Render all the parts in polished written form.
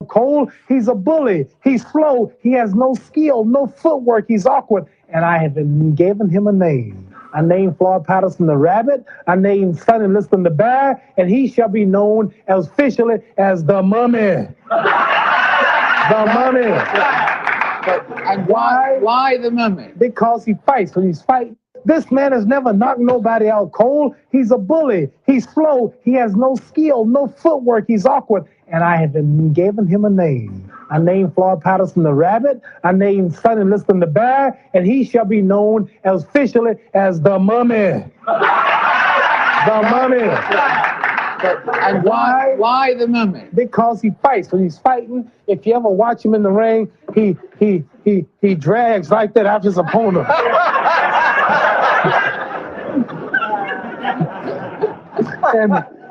Cold, he's a bully. He's slow. He has no skill, no footwork. He's awkward. And I have been given him a name. I named Floyd Patterson the Rabbit. I named Sonny Liston the Bear. And he shall be known as officially as the Mummy. The Mummy. And why the Mummy? Because he fights. When he's fighting, this man has never knocked nobody out cold. He's a bully. He's slow. He has no skill, no footwork. He's awkward. And I have been given him a name. I named Floyd Patterson the Rabbit. I named Sonny Liston the Bear. And he shall be known as officially as the Mummy. The Mummy. And why the Mummy? Because he fights. When he's fighting, if you ever watch him in the ring, he drags like that after his opponent.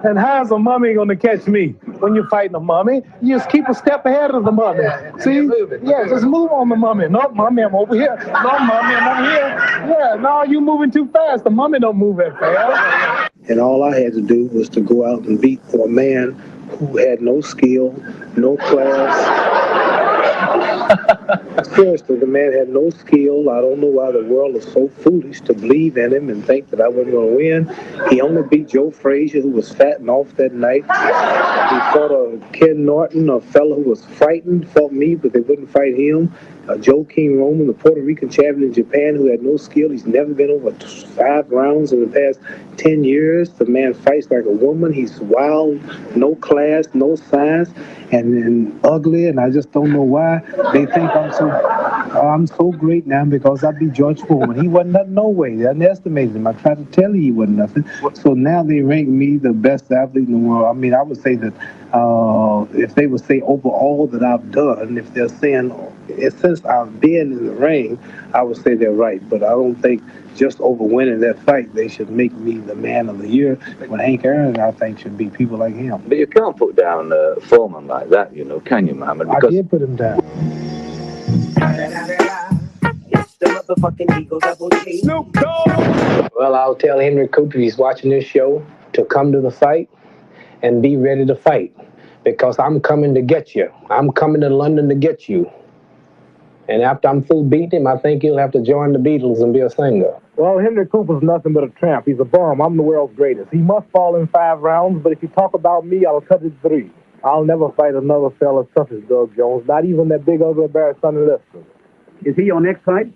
And how's a mummy gonna catch me? When you're fighting a mummy, you just keep a step ahead of the mummy. See? Just move on the mummy. No, mummy, I'm over here. No, mummy, I'm over here. Yeah, no, you moving too fast. The mummy don't move that fast. And all I had to do was to go out and beat a man who had no skill, no class. Seriously, the man had no skill. I don't know why the world is so foolish to believe in him and think that I wasn't going to win. He only beat Joe Frazier, who was fat and off that night. He fought a Ken Norton, a fellow who was frightened, fought me, but they wouldn't fight him. Joe King Roman, the Puerto Rican champion in Japan, who had no skill. He's never been over 5 rounds in the past 10 years. The man fights like a woman. He's wild, no class, no size, and ugly, and I just don't know why they think I'm so great now because I beat George Foreman. He wasn't nothing, no way. They underestimated him. I tried to tell you he wasn't nothing. So now they rank me the best athlete in the world. I mean, I would say that if they would say overall that I've done, if they're saying since I've been in the ring, I would say they're right. But I don't think just over winning that fight, they should make me the man of the year. When Hank Aaron, I think, should be people like him. But you can't put down Foreman like that, you know, can you, Mohammed? Because I did put him down. It's the motherfucking Eagle Double G. Snoop Dogg! Well, I'll tell Henry Cooper, if he's watching this show, to come to the fight and be ready to fight. Because I'm coming to get you. I'm coming to London to get you. And after I'm through beating him, I think he'll have to join the Beatles and be a singer. Well, Henry Cooper's nothing but a tramp. He's a bum. I'm the world's greatest. He must fall in 5 rounds, but if you talk about me, I'll cut it 3. I'll never fight another fella tough as Doug Jones, not even that big ugly bear Sonny Liston. Is he your next fight?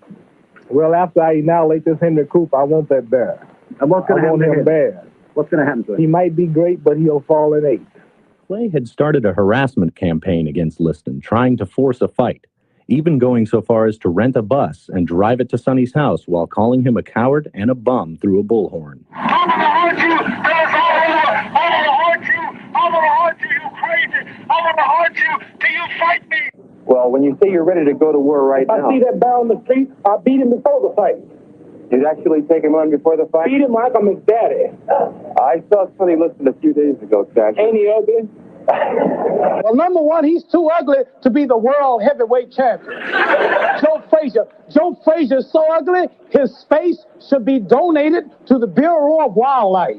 Well, after I annihilate this Henry Cooper, I want that bear. And what's going to happen to him? Bad. What's going to happen to him? He might be great, but he'll fall in 8. Clay had started a harassment campaign against Liston, trying to force a fight, even going so far as to rent a bus and drive it to Sonny's house while calling him a coward and a bum through a bullhorn. I'm gonna hurt you, I'm gonna hurt you, I'm gonna hurt you, you crazy, I'm gonna hurt you till you fight me. Well, when you say you're ready to go to war right now... I see that bear on the street, I beat him before the fight. You'd actually take him on before the fight? Beat him like I'm his daddy. I saw Sonny Liston a few days ago, Cash. Ain't he ugly? Well, number one, he's too ugly to be the world heavyweight champion. Joe Frazier. Joe Frazier's so ugly, his face should be donated to the Bureau of Wildlife.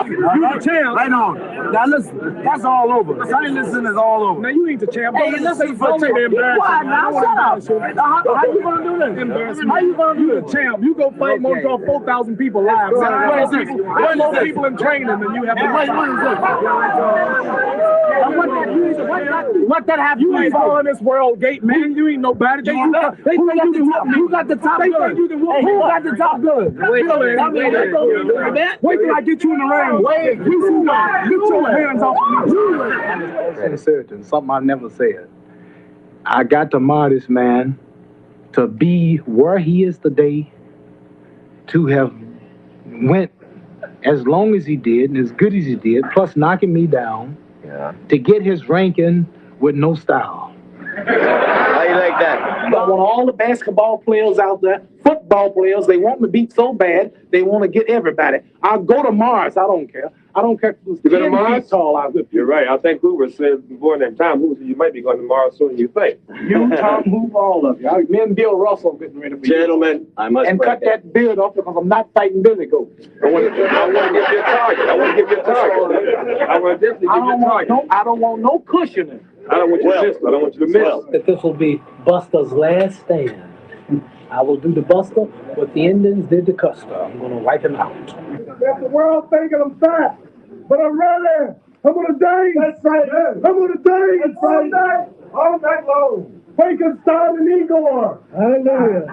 You're the champ. Right on. Now listen, that's all over. Sonny Liston is all over. Now you ain't the champ. Hey, listen, for why now? Shut up. How you gonna do this? How you gonna do You the champ. You go fight more than 4,000 people live. One more people in training than you have. What that have You ain't following this world gate, man. You ain't nobody. They think you can whoop me. Who got the top They gun? think you can whoop me. Who got the top gun? Wait till I get you in the ring. Get your hands off of me. Certain, something I never said. I got to admire this man to be where he is today, to have went as long as he did and as good as he did, plus knocking me down, to get his ranking with no style. How you like that? I want all the basketball players out there, football players, they want to beat so bad, they want to get everybody. I'll go to Mars, I don't care. I don't care if it was 10 feet tall, I whip you. You're right. I think Hoover said before that time, Hoover said you might be going tomorrow sooner than you think. You, Tom Hoover, all of you. Me and Bill Russell getting ready for Gentlemen, I must and cut that beard off because I'm not fighting Billy Goat. I want to give you a target. I want to give you a target. I want to definitely give you a target. I don't want no cushioning. I don't want you to miss. I don't want you to miss. That this will be Buster's last stand. I will do the Buster what the Indians did to Custer. I'm going to wipe him out. If the world thinking I'm fat, but I'm ready. I'm going to dance. That's right. I'm going to dance all night long. Frankenstein and Igor. Hallelujah.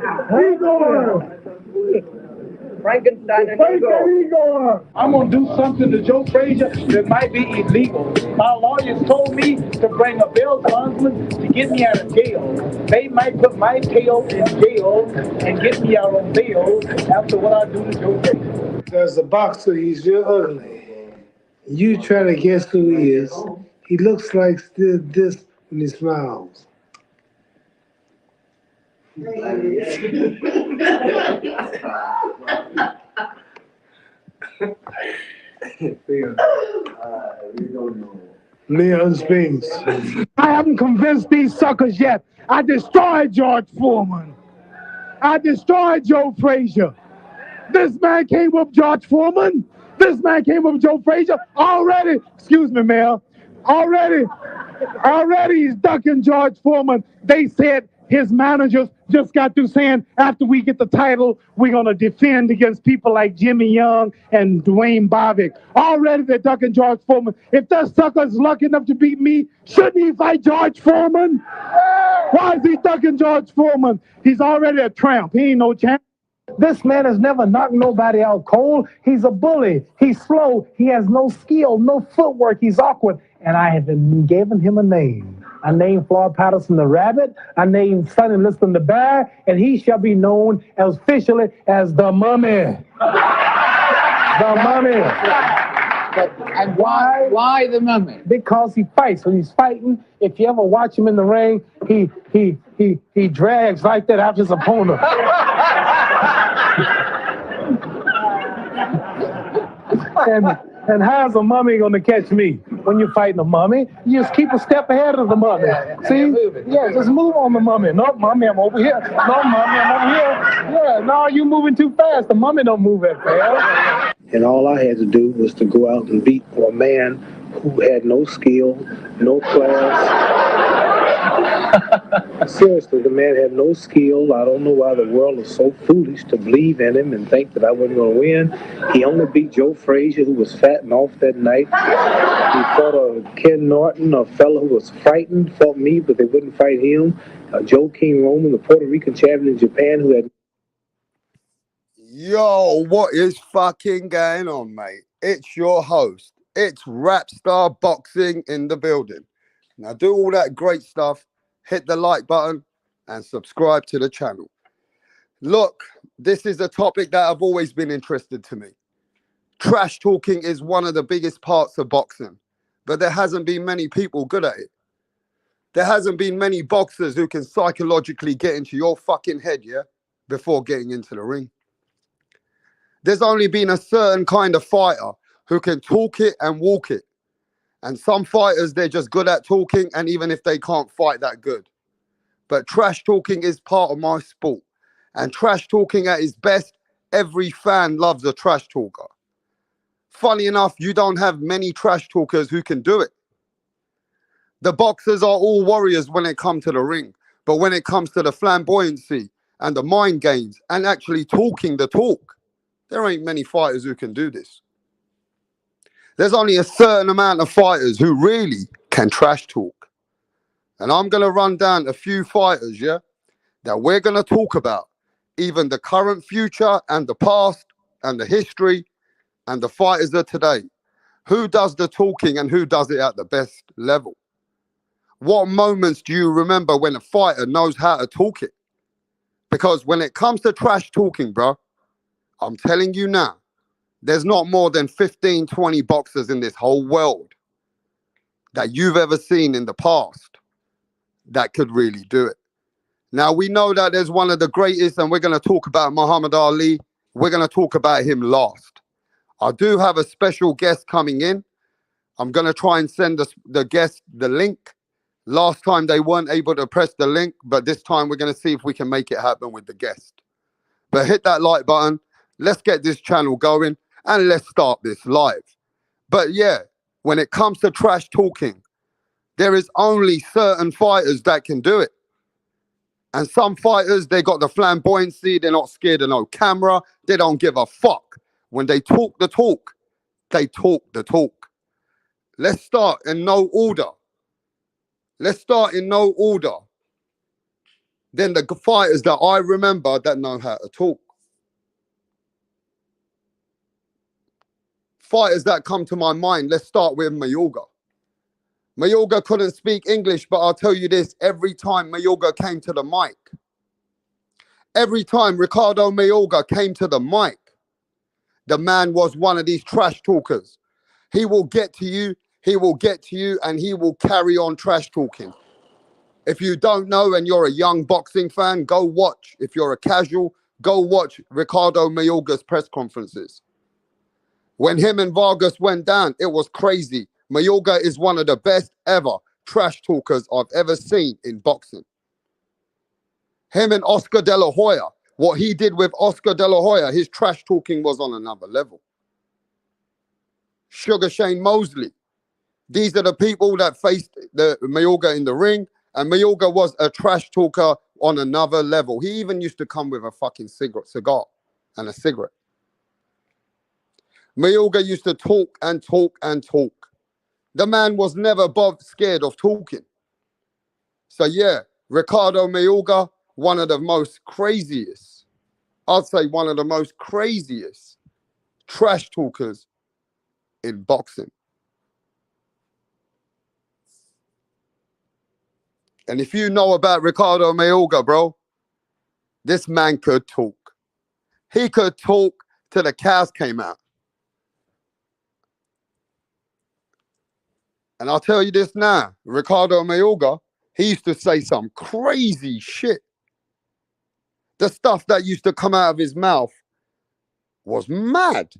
Igor. Frankenstein and Igor. I'm going to do something to Joe Frazier that might be illegal. My lawyers told me to bring a bail bondsman to get me out of jail. They might put my tail in jail and get me out on bail after what I do to Joe Frazier. There's a boxer, he's real ugly. You try to guess who he is. He looks like this when he smiles. Leon Spinks. I haven't convinced these suckers yet. I destroyed George Foreman. I destroyed Joe Frazier. This man came with George Foreman. This man came with Joe Frazier. Already, excuse me, Mayor. Already he's ducking George Foreman. They said his managers just got through saying after we get the title, we're going to defend against people like Jimmy Young and Dwayne Bovick. Already they're ducking George Foreman. If that sucker's lucky enough to beat me, shouldn't he fight George Foreman? Why is he ducking George Foreman? He's already a tramp. He ain't no champ. This man has never knocked nobody out cold. He's a bully. He's slow. He has no skill, no footwork. He's awkward. And I have given him a name. I named Floyd Patterson the Rabbit. I named Sonny Liston the Bear. And he shall be known as officially as the Mummy. The Mummy. And why the Mummy? Because he fights. When he's fighting, if you ever watch him in the ring, he drags like that after his opponent. And how's a mummy gonna catch me? When you're fighting a mummy, you just keep a step ahead of the mummy. See? Yeah, just move on the mummy. No, mummy, I'm over here. No, mummy, I'm over here. Yeah, no, you moving too fast. The mummy don't move that fast. And all I had to do was to go out and beat a man who had no skill, no class. Seriously, the man had no skill. I don't know why the world is so foolish to believe in him and think that I wasn't going to win. He only beat Joe Frazier, who was fat and off that night. He fought a Ken Norton, a fellow who was frightened, fought me, but they wouldn't fight him. Joe King Roman, the Puerto Rican champion in Japan, who had... Yo, what is fucking going on, mate? It's your host. It's Rap Star Boxing in the building. Now do all that great stuff, hit the like button and subscribe to the channel. Look, this is a topic that I've always been interested to me. Trash talking is one of the biggest parts of boxing, but there hasn't been many people good at it. There hasn't been many boxers who can psychologically get into your fucking head, yeah, before getting into the ring. There's only been a certain kind of fighter who can talk it and walk it. And some fighters, they're just good at talking, and even if they can't fight that good. But trash talking is part of my sport. And trash talking at its best, every fan loves a trash talker. Funny enough, you don't have many trash talkers who can do it. The boxers are all warriors when it comes to the ring. But when it comes to the flamboyancy and the mind games and actually talking the talk, there ain't many fighters who can do this. There's only a certain amount of fighters who really can trash talk. And I'm going to run down a few fighters, yeah, that we're going to talk about. Even the current, future, and the past, and the history, and the fighters of today. Who does the talking and who does it at the best level? What moments do you remember when a fighter knows how to talk it? Because when it comes to trash talking, bro, I'm telling you now, there's not more than 15, 20 boxers in this whole world that you've ever seen in the past that could really do it. Now, we know that there's one of the greatest, and we're going to talk about Muhammad Ali. We're going to talk about him last. I do have a special guest coming in. I'm going to try and send the guest the link. Last time they weren't able to press the link, but this time we're going to see if we can make it happen with the guest. But hit that like button. Let's get this channel going and let's start this live. But yeah, when it comes to trash talking, there is only certain fighters that can do it. And some fighters, they got the flamboyancy. They're not scared of no camera. They don't give a fuck. When they talk the talk, they talk the talk. Let's start in no order. Let's start in no order. Then the fighters that I remember that know how to talk. Fighters that come to my mind, let's start with Mayorga. Mayorga couldn't speak English, but I'll tell you this, every time Mayorga came to the mic, every time Ricardo Mayorga came to the mic, the man was one of these trash talkers. He will get to you, and he will carry on trash talking. If you don't know and you're a young boxing fan, go watch. If you're a casual, go watch Ricardo Mayorga's press conferences. When him and Vargas went down, it was crazy. Mayorga is one of the best ever trash talkers I've ever seen in boxing. Him and Oscar De La Hoya, what he did with Oscar De La Hoya, his trash talking was on another level. Sugar Shane Mosley. These are the people that faced the Mayorga in the ring, and Mayorga was a trash talker on another level. He even used to come with a fucking cigar and a cigarette. Mayorga used to talk and talk and talk. The man was never scared of talking. So yeah, Ricardo Mayorga, one of the most craziest, I'd say one of the most craziest trash talkers in boxing. And if you know about Ricardo Mayorga, bro, this man could talk. He could talk till the cows came out. And I'll tell you this now, Ricardo Mayorga, he used to say some crazy shit. The stuff that used to come out of his mouth was mad.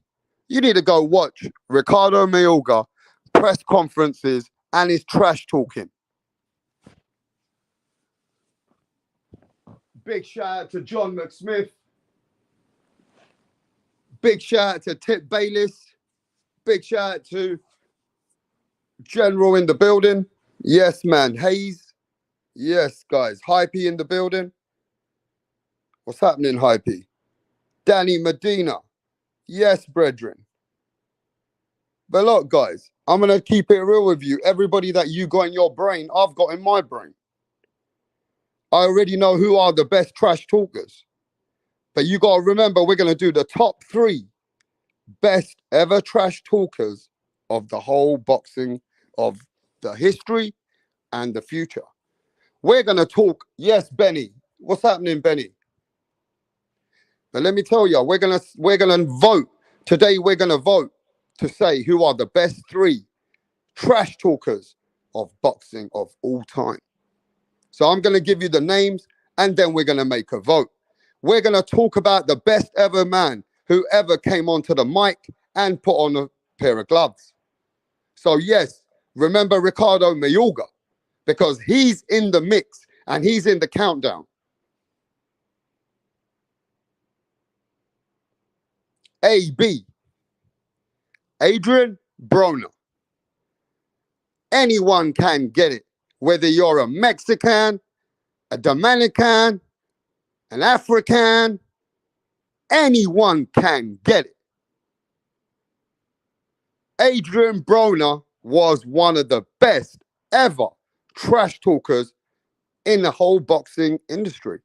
You need to go watch Ricardo Mayorga press conferences and his trash talking. Big shout out to John McSmith. Big shout out to Tip Bayliss. Big shout out to General in the building. Yes, man. Hayes. Yes, guys. Hypey in the building. What's happening, Hypey? Danny Medina. Yes, brethren. But look, guys, I'm going to keep it real with you. Everybody that you got in your brain, I've got in my brain. I already know who are the best trash talkers. But you got to remember, we're going to do the top 3 best ever trash talkers of the whole boxing, of the history and the future. We're going to talk, yes, Benny. What's happening, Benny? But let me tell you, we're going to vote. Today, we're going to vote to say who are the best 3 trash talkers of boxing of all time. So I'm going to give you the names, and then we're going to make a vote. We're going to talk about the best ever man who ever came onto the mic and put on a pair of gloves. So yes, remember Ricardo Mayorga, because he's in the mix and he's in the countdown. AB, Adrian Broner. Anyone can get it, whether you're a Mexican, a Dominican, an African, anyone can get it. Adrian Broner was one of the best ever trash talkers in the whole boxing industry.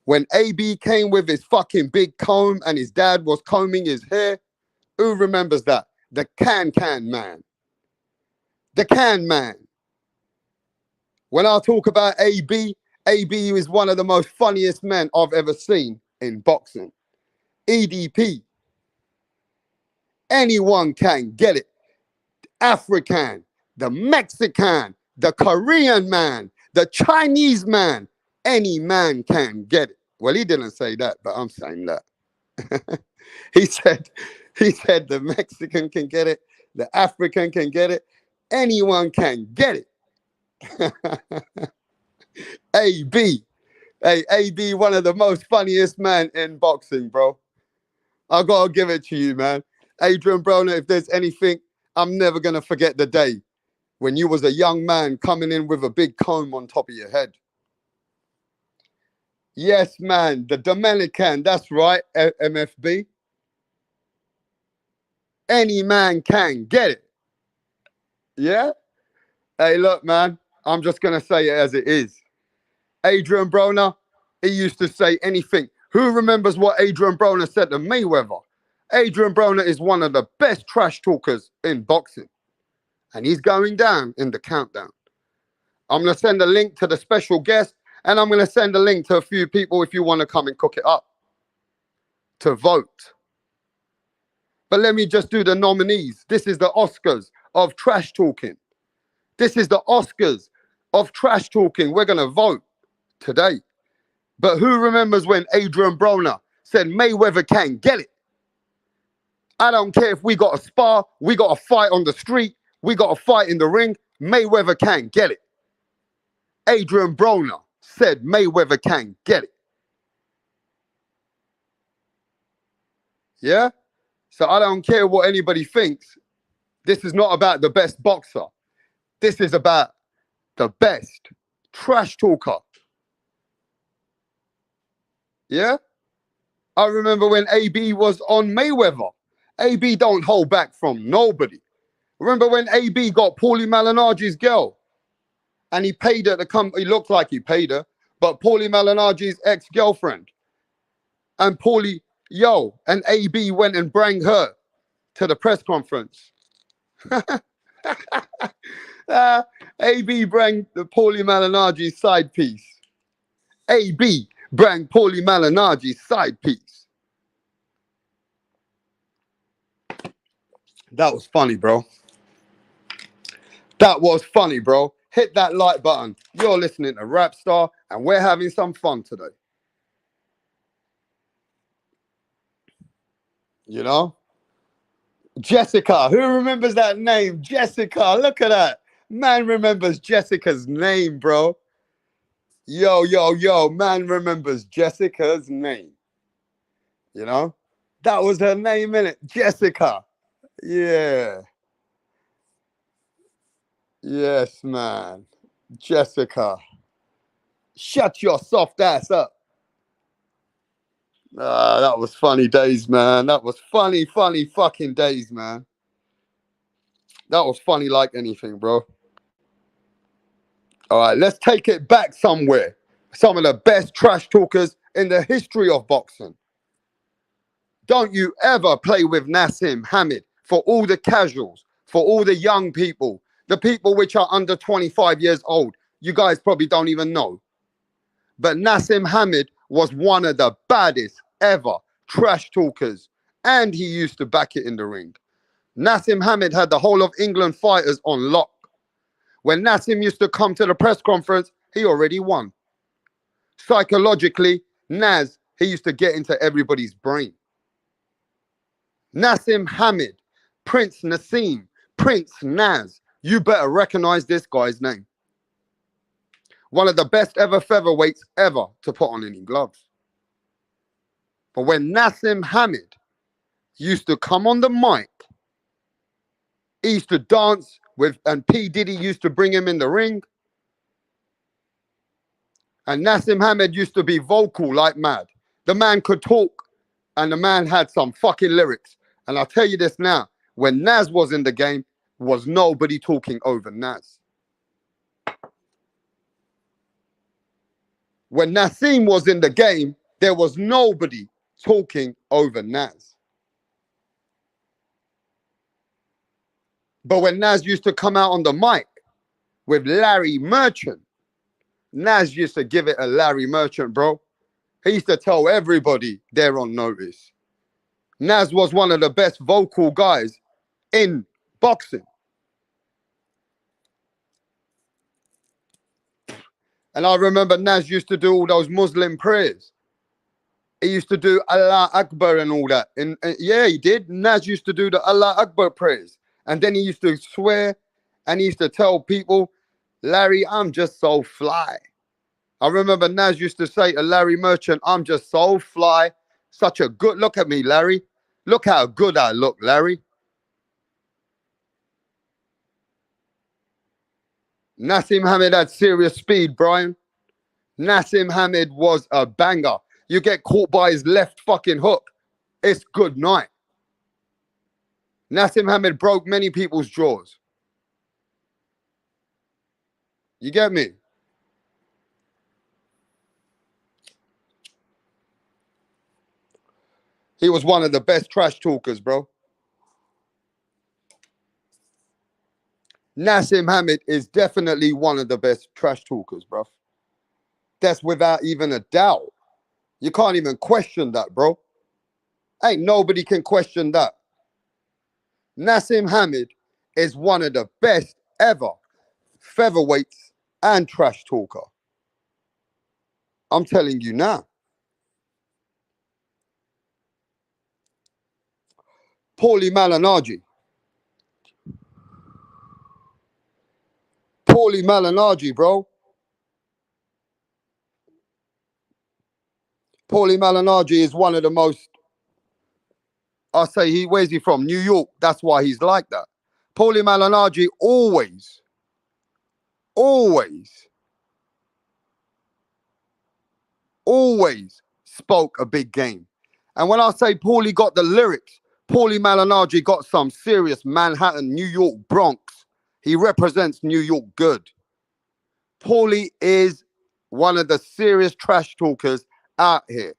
When AB came with his fucking big comb and his dad was combing his hair, who remembers that? The can man. The can man. When I talk about AB is one of the most funniest men I've ever seen in boxing. EDP. Anyone can get it. African, the Mexican, the Korean man, the Chinese man. Any man can get it. Well, he didn't say that, but I'm saying that. He said, He said the Mexican can get it, the African can get it, anyone can get it. AB. Hey, AB, one of the most funniest men in boxing, bro. I gotta give it to you, man. Adrian Broner, if there's anything, I'm never gonna forget the day when you was a young man coming in with a big comb on top of your head. Yes, man, the Dominican, that's right, MFB. Any man can get it. Yeah? Hey, look, man, I'm just gonna say it as it is. Adrian Broner, he used to say anything. Who remembers what Adrian Broner said to Mayweather? Adrian Broner is one of the best trash talkers in boxing. And he's going down in the countdown. I'm going to send a link to the special guest, and I'm going to send a link to a few people if you want to come and cook it up to vote. But let me just do the nominees. This is the Oscars of trash talking. This is the Oscars of trash talking. We're going to vote today. But who remembers when Adrian Broner said Mayweather can get it? I don't care if we got a spar, we got a fight on the street, we got a fight in the ring, Mayweather can get it. Adrian Broner said Mayweather can get it. Yeah? So I don't care what anybody thinks. This is not about the best boxer. This is about the best trash talker. Yeah? I remember when AB was on Mayweather. AB don't hold back from nobody. Remember when AB got Paulie Malignaggi's girl? And he paid her to come, he looked like he paid her, but Paulie Malignaggi's ex-girlfriend. And Paulie, and AB went and brought her to the press conference. AB brought the Paulie Malignaggi's side piece. AB brought Paulie Malignaggi's side piece. That was funny, bro. That was funny, bro. Hit that like button. You're listening to Rap Star, and we're having some fun today. You know? Jessica. Who remembers that name? Jessica. Look at that. Man remembers Jessica's name, bro. Yo. Man remembers Jessica's name. You know? That was her name, innit? Jessica. Yeah. Yes, man. Jessica. Shut your soft ass up. That was funny days, man. That was funny fucking days, man. That was funny like anything, bro. All right, let's take it back somewhere. Some of the best trash talkers in the history of boxing. Don't you ever play with Naseem Hamed for all the casuals, for all the young people, the people which are under 25 years old. You guys probably don't even know. But Naseem Hamed was one of the baddest ever trash talkers, and he used to back it in the ring. Naseem Hamed had the whole of England fighters on lock. When Naseem used to come to the press conference, he already won. Psychologically, Naz, he used to get into everybody's brain. Naseem Hamed, Prince Naseem, Prince Naz. You better recognize this guy's name. One of the best ever featherweights ever to put on any gloves. But when Naseem Hamed used to come on the mic, he used to dance with, and P. Diddy used to bring him in the ring. And Naseem Hamed used to be vocal like mad. The man could talk, and the man had some fucking lyrics. And I'll tell you this now, when Naz was in the game, was nobody talking over Naz. When Naseem was in the game, there was nobody talking over Naz. But when Naz used to come out on the mic with Larry Merchant, Naz used to give it a Larry Merchant, bro. He used to tell everybody they're on notice. Naz was one of the best vocal guys in boxing. And I remember Naz used to do all those Muslim prayers. He used to do Allah Akbar and all that. And yeah, he did. Nas used to do the Allah Akbar prayers. And then he used to swear and he used to tell people, Larry, I'm just so fly. I remember Nas used to say to Larry Merchant, I'm just so fly. Such a good look at me, Larry. Look how good I look, Larry. Naseem Hamed had serious speed, Brian. Naseem Hamed was a banger. You get caught by his left fucking hook, it's good night. Naseem Hamed broke many people's jaws. You get me? He was one of the best trash talkers, bro. Naseem Hamed is definitely one of the best trash talkers, bro. That's without even a doubt. You can't even question that, bro. Ain't nobody can question that. Naseem Hamed is one of the best ever featherweights and trash talker. I'm telling you now. Paulie Malignaggi. Paulie Malignaggi, bro. Paulie Malignaggi is one of the most, I say, where's he from? New York. That's why he's like that. Paulie Malignaggi always spoke a big game. And when I say Paulie got the lyrics, Paulie Malignaggi got some serious Manhattan, New York, Bronx. He represents New York good. Paulie is one of the serious trash talkers out here.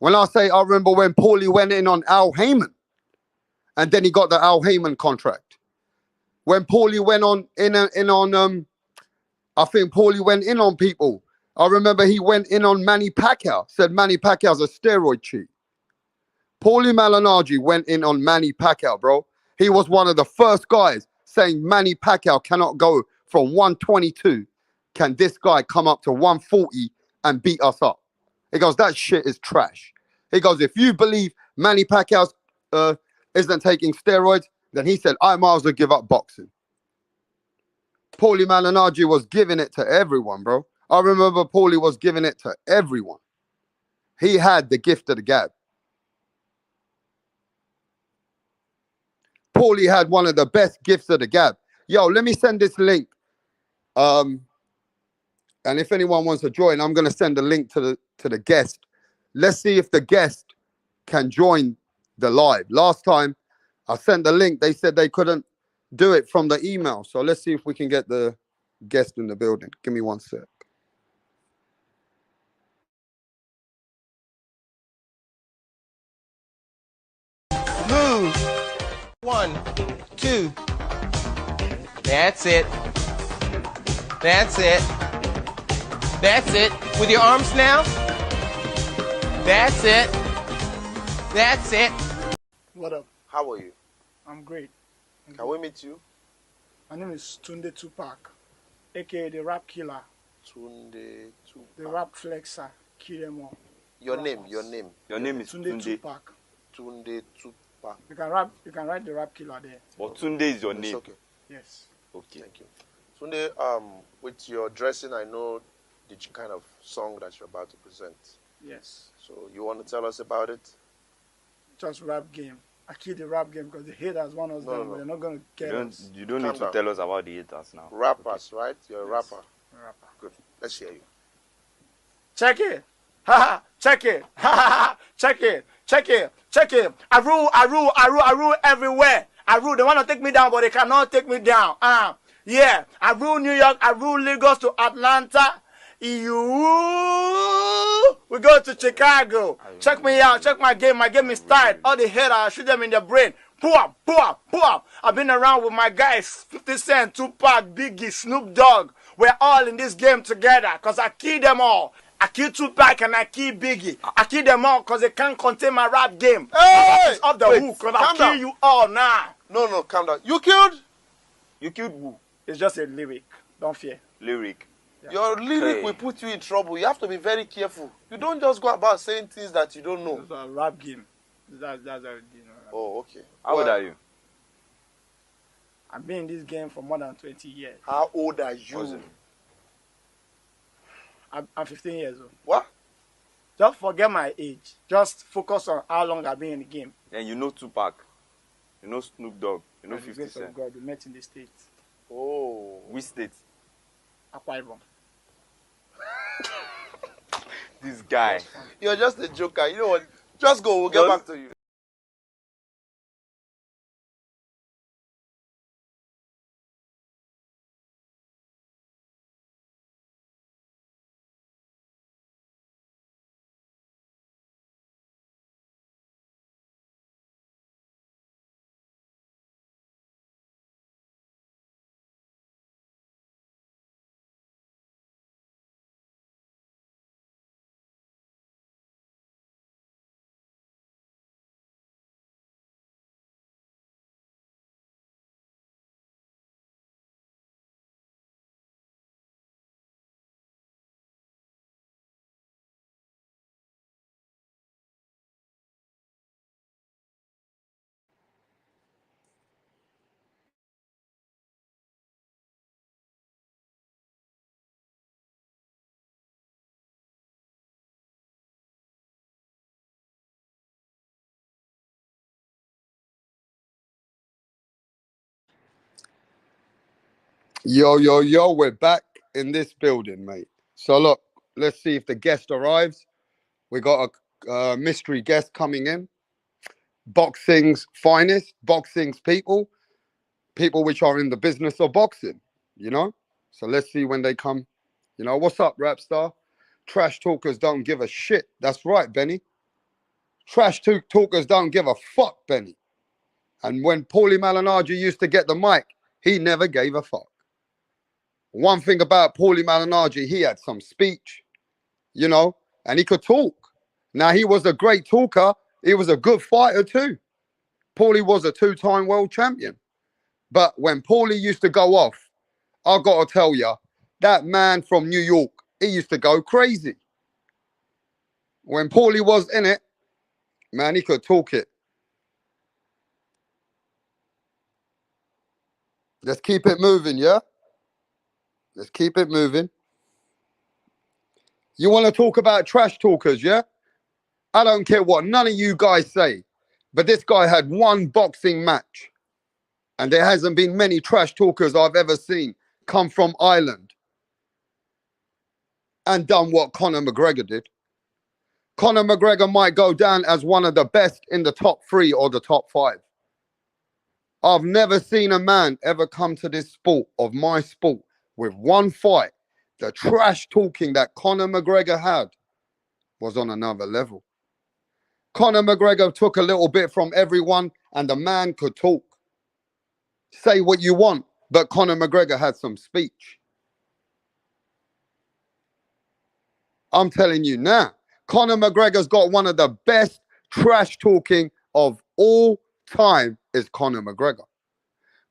When I say, I remember when Paulie went in on Al Heyman, and then he got the Al Heyman contract. When Paulie went on I think Paulie went in on people. I remember he went in on Manny Pacquiao, said Manny Pacquiao's a steroid cheat. Paulie Malignaggi went in on Manny Pacquiao, bro. He was one of the first guys saying Manny Pacquiao cannot go from 122. Can this guy come up to 140 and beat us up? He goes, that shit is trash. He goes, if you believe Manny Pacquiao isn't taking steroids, then he said, I might as well give up boxing. Paulie Malignaggi was giving it to everyone, bro. I remember Paulie was giving it to everyone. He had the gift of the gab. Paulie had one of the best gifts of the gab. Yo, let me send this link. And if anyone wants to join, I'm going to send a link to the guest. Let's see if the guest can join the live. Last time I sent the link, they said they couldn't do it from the email. So let's see if we can get the guest in the building. Give me 1 sec. Move. 1, 2. That's it. That's it. That's it. With your arms now. That's it. That's it. What up? How are you? I'm great. Can we meet you? My name is Tunde Tupac, aka the Rap Killer. Tunde Tupac. The Rap Flexer. Kill them all. Your name is Tunde Tupac. Tunde Tupac. You can write the Rap Killer there. But Tunde is your name. Okay. Yes. Okay. Thank you. Tunde, with your dressing, I know the kind of song that you're about to present. Yes. So you want to tell us about it? Just rap game. I kill the rap game because the haters want us down, but they're not going to get us. You don't need to tell us about the haters now. Rappers, right? You're a rapper. Rapper. Good. Let's hear you. Check it. Ha ha. Check it. Ha ha. Check it. Check it. Check it. I rule everywhere. I rule. They want to take me down, but they cannot take me down. Yeah. I rule New York. I rule Lagos to Atlanta. We go to Chicago. Check me out. Check my game. My game is tight. All the haters, I shoot them in the brain. Boom, boom, boom. I've been around with my guys, 50 Cent, Tupac, Biggie, Snoop Dogg. We're all in this game together because I kill them all. I kill Tupac and I kill Biggie. I kill them all because they can't contain my rap game. Hey! It's off the hook because I kill you all now. No, calm down. You killed who? It's just a lyric. Don't fear. Lyric. Your lyric will put you in trouble. You have to be very careful. You don't just go about saying things that you don't know. It's a rap game. That's how it is. Oh, okay. How old are you? I've been in this game for more than 20 years. How old are you? I'm 15 years old. What? Just forget my age. Just focus on how long I've been in the game. And you know Tupac. You know Snoop Dogg. You know By the 50 grace Cent. of God, we met in the States. Oh. Which state? Akwa Ibom. This guy. You're just a joker. You know what? Just go. We'll get back to you. Yo, we're back in this building, mate. So look, let's see if the guest arrives. We got a mystery guest coming in. Boxing's finest, boxing's people which are in the business of boxing, you know? So let's see when they come. You know, what's up, rap star? Trash talkers don't give a shit. That's right, Benny. Talkers don't give a fuck, Benny. And when Paulie Malignaggi used to get the mic, he never gave a fuck. One thing about Paulie Malignaggi, he had some speech, you know, and he could talk. Now, he was a great talker. He was a good fighter too. Paulie was a two-time world champion. But when Paulie used to go off, I got to tell you, that man from New York, he used to go crazy. When Paulie was in it, man, he could talk it. Let's keep it moving, yeah? Let's keep it moving. You want to talk about trash talkers, yeah? I don't care what none of you guys say, but this guy had one boxing match, and there hasn't been many trash talkers I've ever seen come from Ireland and done what Conor McGregor did. Conor McGregor might go down as one of the best in the top 3 or the top 5. I've never seen a man ever come to this sport of my sport with one fight. The trash talking that Conor McGregor had was on another level. Conor McGregor took a little bit from everyone, and the man could talk. Say what you want, but Conor McGregor had some speech. I'm telling you now, Conor McGregor's got one of the best trash talking of all time is Conor McGregor.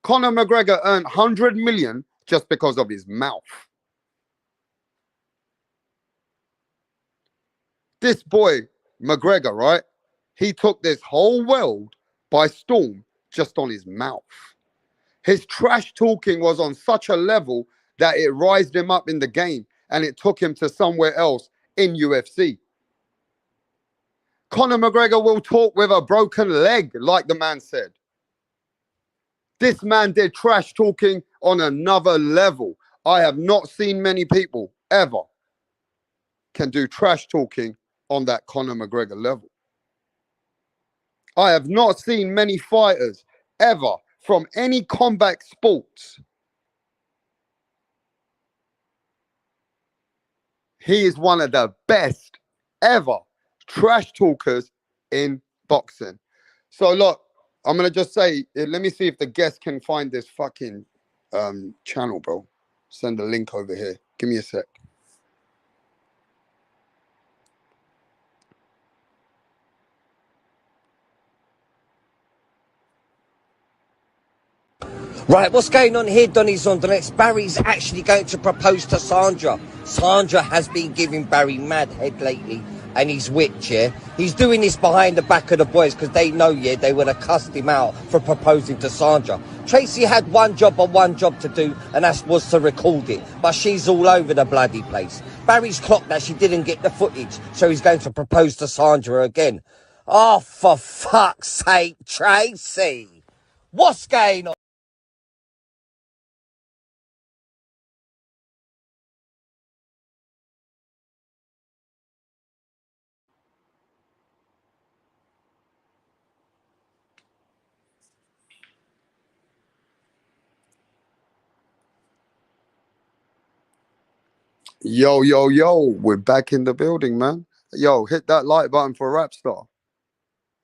Conor McGregor earned 100 million just because of his mouth. This boy, McGregor, right? He took this whole world by storm just on his mouth. His trash talking was on such a level that it rised him up in the game and it took him to somewhere else in UFC. Conor McGregor will talk with a broken leg, like the man said. This man did trash talking on another level. I have not seen many people ever can do trash talking on that Conor McGregor level. I have not seen many fighters ever from any combat sports. He is one of the best ever trash talkers in boxing. So look, I'm going to just say, let me see if the guest can find this fucking channel, bro. Send the link over here. Give me a sec. Right, what's going on here, Donny's on the next? Barry's actually going to propose to Sandra. Sandra has been giving Barry mad head lately, and he's witch, yeah? He's doing this behind the back of the boys because they know, yeah, they would have cussed him out for proposing to Sandra. Tracy had one job to do, and that was to record it. But she's all over the bloody place. Barry's clocked that she didn't get the footage, so he's going to propose to Sandra again. Oh, for fuck's sake, Tracy! What's going on? Yo, yo, yo, we're back in the building, man. Yo, hit that like button for Rapstar,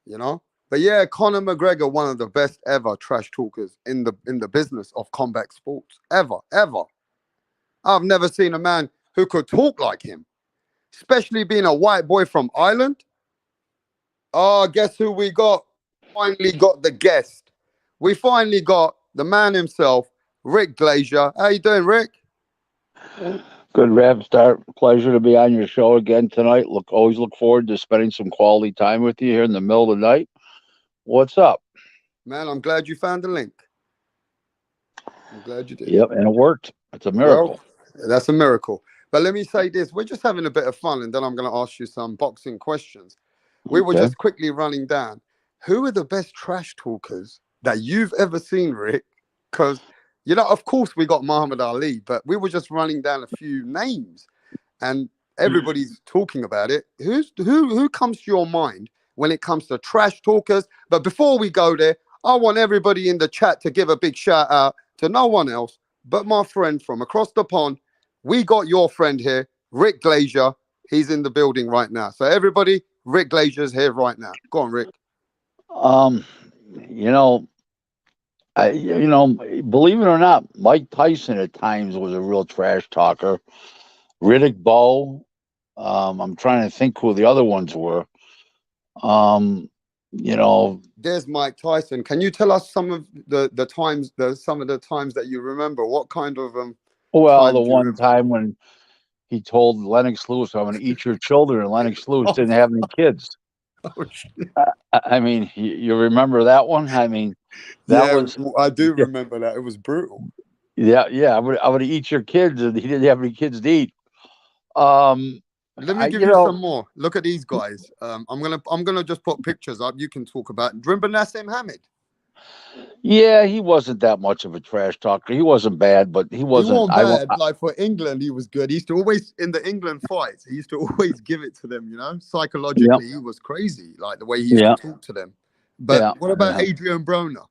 you know? But yeah, Conor McGregor, one of the best ever trash talkers in the business of combat sports. Ever, ever. I've never seen a man who could talk like him, especially being a white boy from Ireland. Oh, guess who we got? Finally got the guest. We finally got the man himself, Rick Glaser. How you doing, Rick? Good, Rapstar. Pleasure to be on your show again tonight. Always look forward to spending some quality time with you here in the middle of the night. What's up? Man, I'm glad you found the link. I'm glad you did. Yep, and it worked. It's a miracle. Well, that's a miracle. But let me say this. We're just having a bit of fun, and then I'm going to ask you some boxing questions. We were just quickly running down. Who are the best trash talkers that you've ever seen, Rick? Because, you know, of course we got Muhammad Ali, but we were just running down a few names, and everybody's talking about it. Who comes to your mind when it comes to trash talkers? But before we go there, I want everybody in the chat to give a big shout out to no one else but my friend from across the pond. We got your friend here, Rick Glaser. He's in the building right now. So everybody, Rick Glaser's here right now. Go on, Rick. You know, believe it or not, Mike Tyson at times was a real trash talker. Riddick Bowe. I'm trying to think who the other ones were. There's Mike Tyson. Can you tell us some of the times, some of the times that you remember? What kind of Well, the one time when he told Lennox Lewis, "I'm going to eat your children," and Lennox Lewis didn't have any kids. Oh, shit. I mean, you remember that one? I mean, that was. I do remember that. It was brutal. Yeah. I'm going to eat your kids, and he didn't have any kids to eat. Let me give you some more. Look at these guys. I'm gonna just put pictures up. You can talk about. Remember Naseem Hamid? Yeah, he wasn't that much of a trash talker. He wasn't bad, but he wasn't bad. Like for England, he was good. He used to always in the England fights. He used to always give it to them. You know, psychologically, he was crazy. Like the way he used to talk to them. But what about Adrian Broner?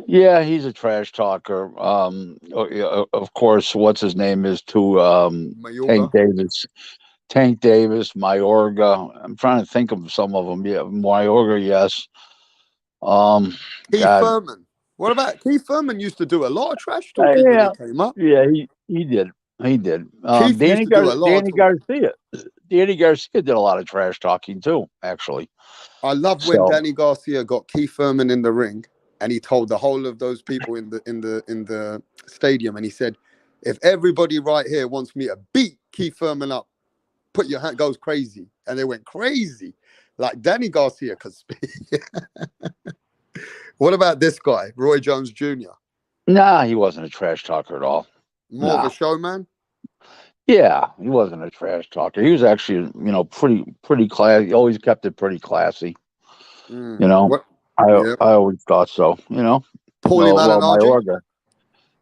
Yeah, he's a trash talker. Of course, what's his name is Tank Davis, Mayorga. I'm trying to think of some of them. Yeah, Mayorga, yes. Keith Thurman. What about Keith Thurman? Used to do a lot of trash talking when he came up. Yeah, he did. Danny Garcia. Danny Garcia did a lot of trash talking too. Actually, I love when Danny Garcia got Keith Thurman in the ring, and he told the whole of those people in the stadium, and he said, "If everybody right here wants me to beat Keith Thurman up, put your hand." Goes crazy, and they went crazy. Like Danny Garcia could speak. What about this guy, Roy Jones Jr.? Nah, he wasn't a trash talker at all. More of a showman? Yeah, he wasn't a trash talker. He was actually, pretty classy. He always kept it pretty classy. I always thought so. Paulie Malignaggi?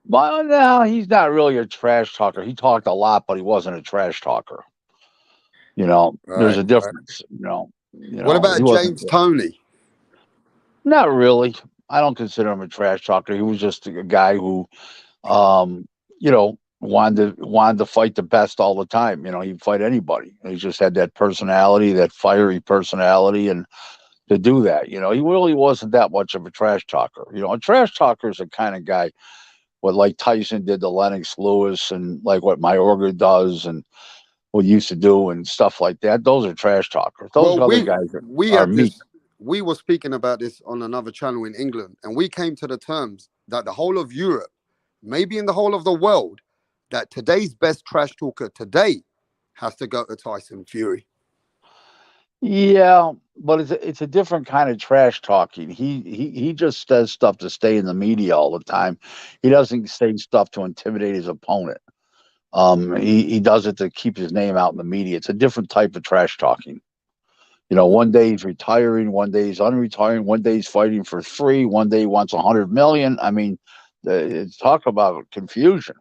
No, he's not really a trash talker. He talked a lot, but he wasn't a trash talker. There's a difference. What about James Toney? Not really. I don't consider him a trash talker. He was just a guy who, wanted to fight the best all the time. He'd fight anybody. He just had that personality, that fiery personality, and to do that, he really wasn't that much of a trash talker. A trash talker is the kind of guy what like Tyson did to Lennox Lewis, and like what Mayorga does, and what he used to do, and stuff like that. Those are trash talkers. Those other guys are meat. We were speaking about this on another channel in England, and we came to the terms that the whole of Europe, maybe in the whole of the world, that today's best trash talker today has to go to Tyson Fury. Yeah, but it's a different kind of trash talking. He just says stuff to stay in the media all the time. He doesn't say stuff to intimidate his opponent. He does it to keep his name out in the media. It's a different type of trash talking. You know, one day he's retiring, one day he's unretiring, one day he's fighting for free, one day he wants 100 million. I mean, it's talk about confusion.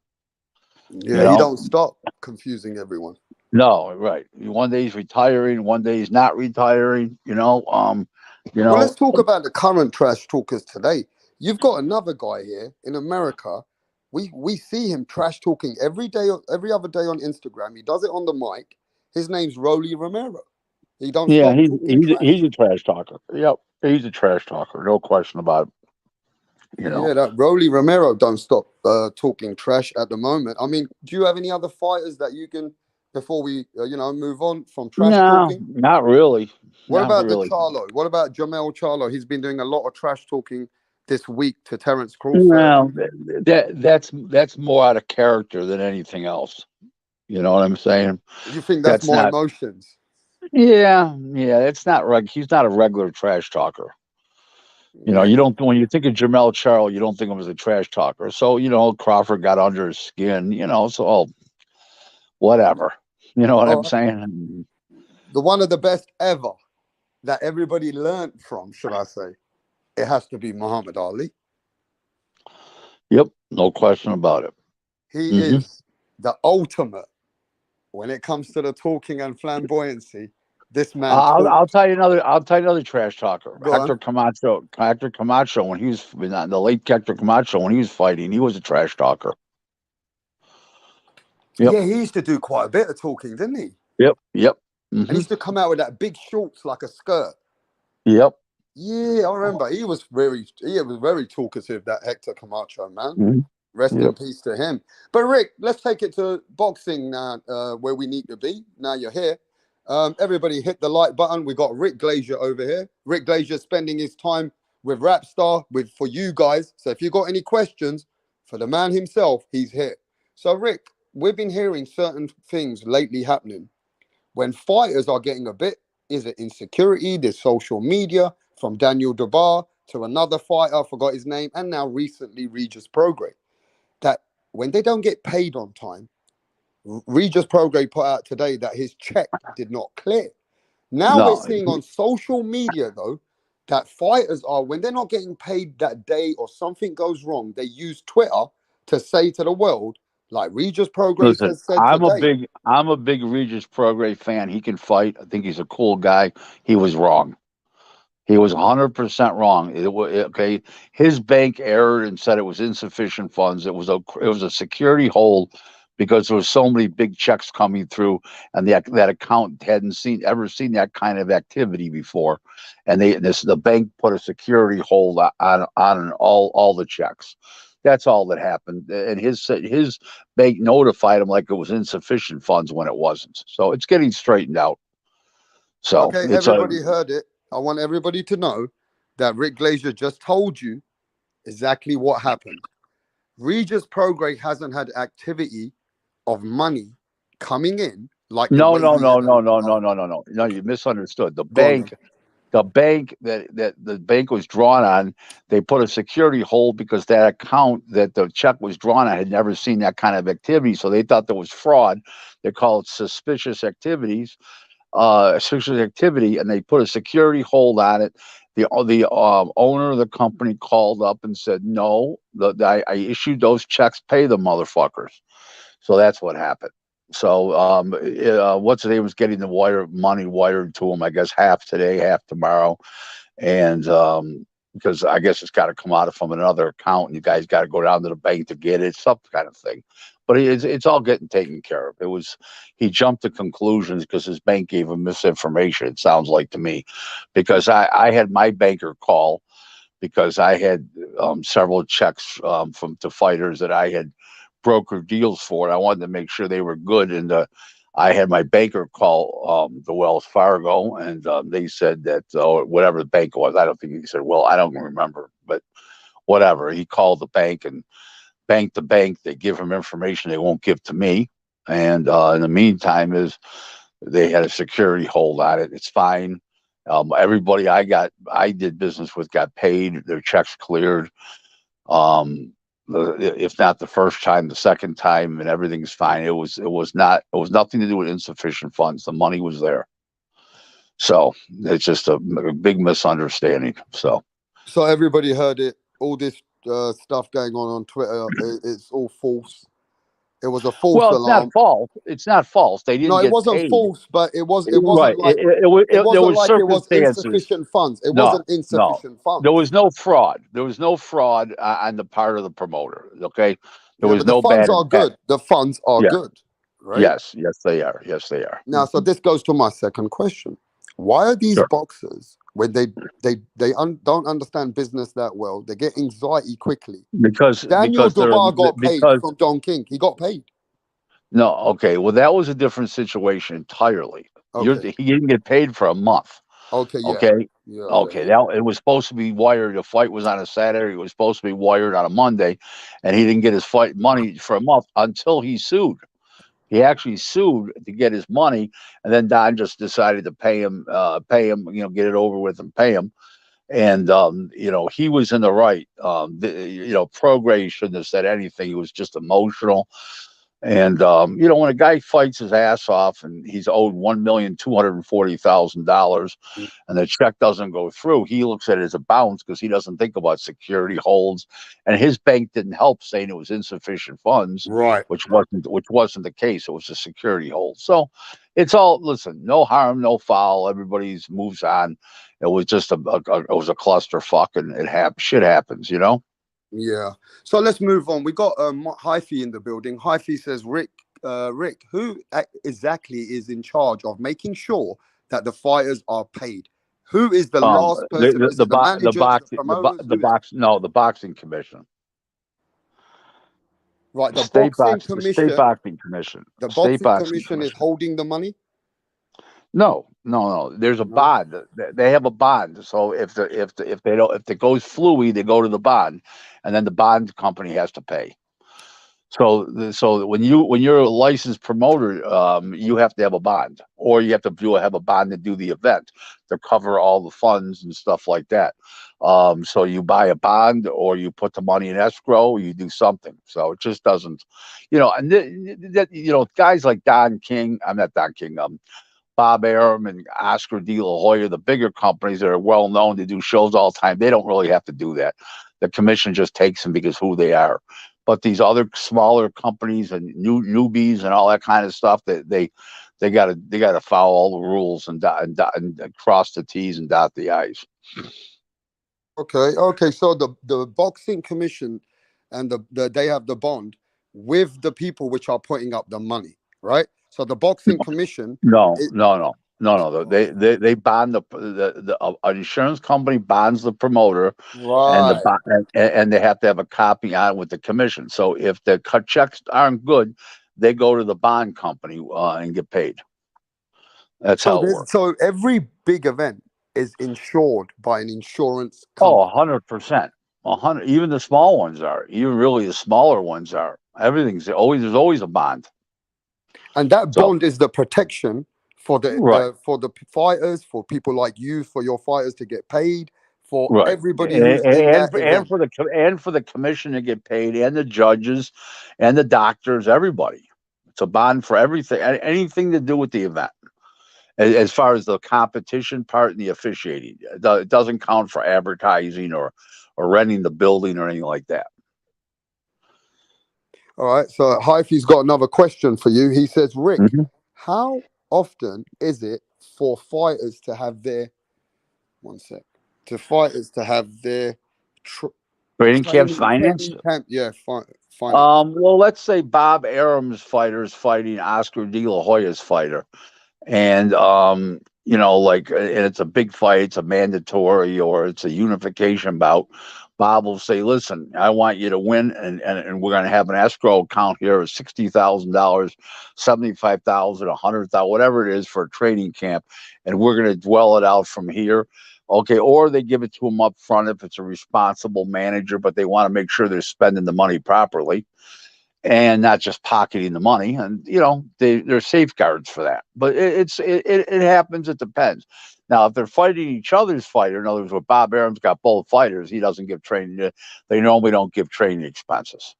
Yeah, You know? he don't stop confusing everyone. No, right. One day he's retiring, one day he's not retiring. Well, let's talk about the current trash talkers today. You've got another guy here in America. We see him trash talking every day, every other day on Instagram. He does it on the mic. His name's Rolly Romero. He don't Yeah, stop talking trash. he's a trash talker. Yep, he's a trash talker. No question about it. Yeah, that Rolly Romero don't stop talking trash at the moment. I mean, do you have any other fighters that you can, before we move on from trash talking? Not really. What Not about really. the Charlo? What about Jamel Charlo? He's been doing a lot of trash talking this week to Terence Crawford. No, that's more out of character than anything else. You know what I'm saying? You think that's more emotions? Yeah, it's not he's not a regular trash talker. You know, you don't, when you think of Jamel Charlo, you don't think of him as a trash talker. So, Crawford got under his skin, so whatever. You know what I'm saying? The one of the best ever that everybody learned from, should I say, it has to be Muhammad Ali. Yep, no question about it. He is the ultimate when it comes to the talking and flamboyancy. This man. I'll tell you another trash talker. Go Hector on. Camacho. Hector Camacho, when he was the late Hector Camacho, when he was fighting, he was a trash talker. Yep. Yeah, he used to do quite a bit of talking, didn't he? Yep. And he used to come out with that big shorts like a skirt. Yep. Yeah, I remember. He was very talkative, that Hector Camacho, man. Rest in peace to him. But Rick, let's take it to boxing now, where we need to be. Now you're here. Everybody hit the like button. We got Rick Glaser over here. Rick Glaser spending his time with Rapstar for you guys. So if you got any questions for the man himself, he's here. So Rick, we've been hearing certain things lately happening when fighters are getting a bit, is it insecurity, there's social media, from Daniel Dubois to another fighter, I forgot his name, and now recently Regis Prograis, that when they don't get paid on time, Regis Prograis put out today that his check did not clear. Now we're seeing on social media, though, that fighters are, when they're not getting paid that day or something goes wrong, they use Twitter to say to the world, like Regis Prograis has said today. I'm a big Regis Prograis fan. He can fight. I think he's a cool guy. He was wrong. He was 100% wrong. Okay, his bank erred and said it was insufficient funds. It was a security hold because there was so many big checks coming through, and that account hadn't ever seen that kind of activity before, and the bank put a security hold on all the checks. That's all that happened, and his bank notified him like it was insufficient funds when it wasn't. So it's getting straightened out. So okay, everybody heard it. I want everybody to know that Rick Glaser just told you exactly what happened. Regis Prograis hasn't had activity of money coming in like no. You misunderstood. The bank that the bank was drawn on, they put a security hold because that account that the check was drawn on had never seen that kind of activity, so they thought there was fraud. They call it suspicious activity, and they put a security hold on it. The owner of the company called up and said, "No, I issued those checks. Pay the motherfuckers." So that's what happened. So what's his name was getting the money wired to him, I guess half today, half tomorrow, and because I guess it's got to come out from another account, and you guys got to go down to the bank to get it, some kind of thing. But it's all getting taken care of. He jumped to conclusions because his bank gave him misinformation. It sounds like to me, because I had my banker call because I had several checks to fighters that I had broker deals for, and I wanted to make sure they were good. And I had my banker call the Wells Fargo, and they said that whatever the bank was, I don't think he said, well, I don't remember, but whatever. He called the bank, and bank to bank, they give him information they won't give to me. And in the meantime, they had a security hold on it. It's fine. Everybody I did business with got paid. Their checks cleared. If not the first time, the second time, and everything's fine. It was nothing to do with insufficient funds. The money was there. So it's just a big misunderstanding. So everybody heard it. All this stuff going on Twitter, it's all false. It was a false well, it's alarm. not false. It's not false. They didn't. No, it get wasn't paid. false, but it wasn't Right. like There was insufficient funds. It wasn't insufficient funds. There was no fraud. There was no fraud on the part of the promoter. Okay, there was but the no funds bad are intent. good. The funds are good, right? Yes, they are. Yes, they are. Now, so this goes to my second question: why are these boxers, when they don't understand business that well, they get anxiety quickly? Because Daniel Dubois got paid from Don King. He got paid. No, okay. Well, that was a different situation entirely. Okay. He didn't get paid for a month. Okay. Yeah. Okay. Yeah, okay. Now it was supposed to be wired. The fight was on a Saturday. It was supposed to be wired on a Monday, and he didn't get his fight money for a month until he sued. He actually sued to get his money, and then Don just decided to pay him. Get it over with and pay him. And he was in the right. Prograis shouldn't have said anything. He was just emotional. And when a guy fights his ass off and he's owed $1,240,000 and the check doesn't go through, he looks at it as a bounce because he doesn't think about security holds. And his bank didn't help, saying it was insufficient funds, right? Which wasn't the case. It was a security hold. So it's all, listen, no harm, no foul. Everybody's moves on. It was just it was a clusterfuck, and shit happens, Yeah. So let's move on. We got Hyphy in the building. Hyphy says, Rick, who exactly is in charge of making sure that the fighters are paid? Who is the last person? The boxing commission. Right, the state boxing commission. The boxing commission is holding the money. No. There's a bond. They have a bond. So if it goes fluey, they go to the bond, and then the bond company has to pay. So when you're a licensed promoter, you have to have a bond, or you have to have a bond to do the event to cover all the funds and stuff like that. So you buy a bond, or you put the money in escrow, or you do something. So it just doesn't, and guys like Bob Arum and Oscar De La Hoya, the bigger companies that are well known to do shows all the time, they don't really have to do that. The commission just takes them because who they are. But these other smaller companies and newbies and all that kind of stuff, they gotta follow all the rules and cross the T's and dot the I's. Okay. So the boxing commission and they have the bond with the people which are putting up the money, right? So the boxing commission. No. They bond an insurance company bonds the promoter, right? And they have to have a copy on it with the commission. So if the cut checks aren't good, they go to the bond company and get paid. That's how it works. So every big event is insured by an insurance company. 100%. 100. Even the small ones are. Even really the smaller ones are. There's always a bond. And that bond is the protection for the fighters, for people like you, for your fighters to get paid, for everybody who's in that event. For the commission to get paid, and the judges, and the doctors, everybody. It's a bond for everything, anything to do with the event. As far as the competition part and the officiating, it doesn't count for advertising or renting the building or anything like that. All right, so Hyphy's got another question for you. He says, Rick, how often is it for fighters to have their training camps financed? Well, let's say Bob Arum's fighter is fighting Oscar De La Hoya's fighter, and and it's a big fight, it's a mandatory, or it's a unification bout. Bob will say, listen, I want you to win, and we're going to have an escrow account here of $60,000, $75,000, $100,000, whatever it is for a training camp, and we're going to dwell it out from here. Okay, or they give it to them up front if it's a responsible manager, but they want to make sure they're spending the money properly and not just pocketing the money. And there's safeguards for that. But it happens. It depends. Now, if they're fighting each other's fighter, in other words, with Bob Arum's got both fighters, he doesn't give training. They normally don't give training expenses.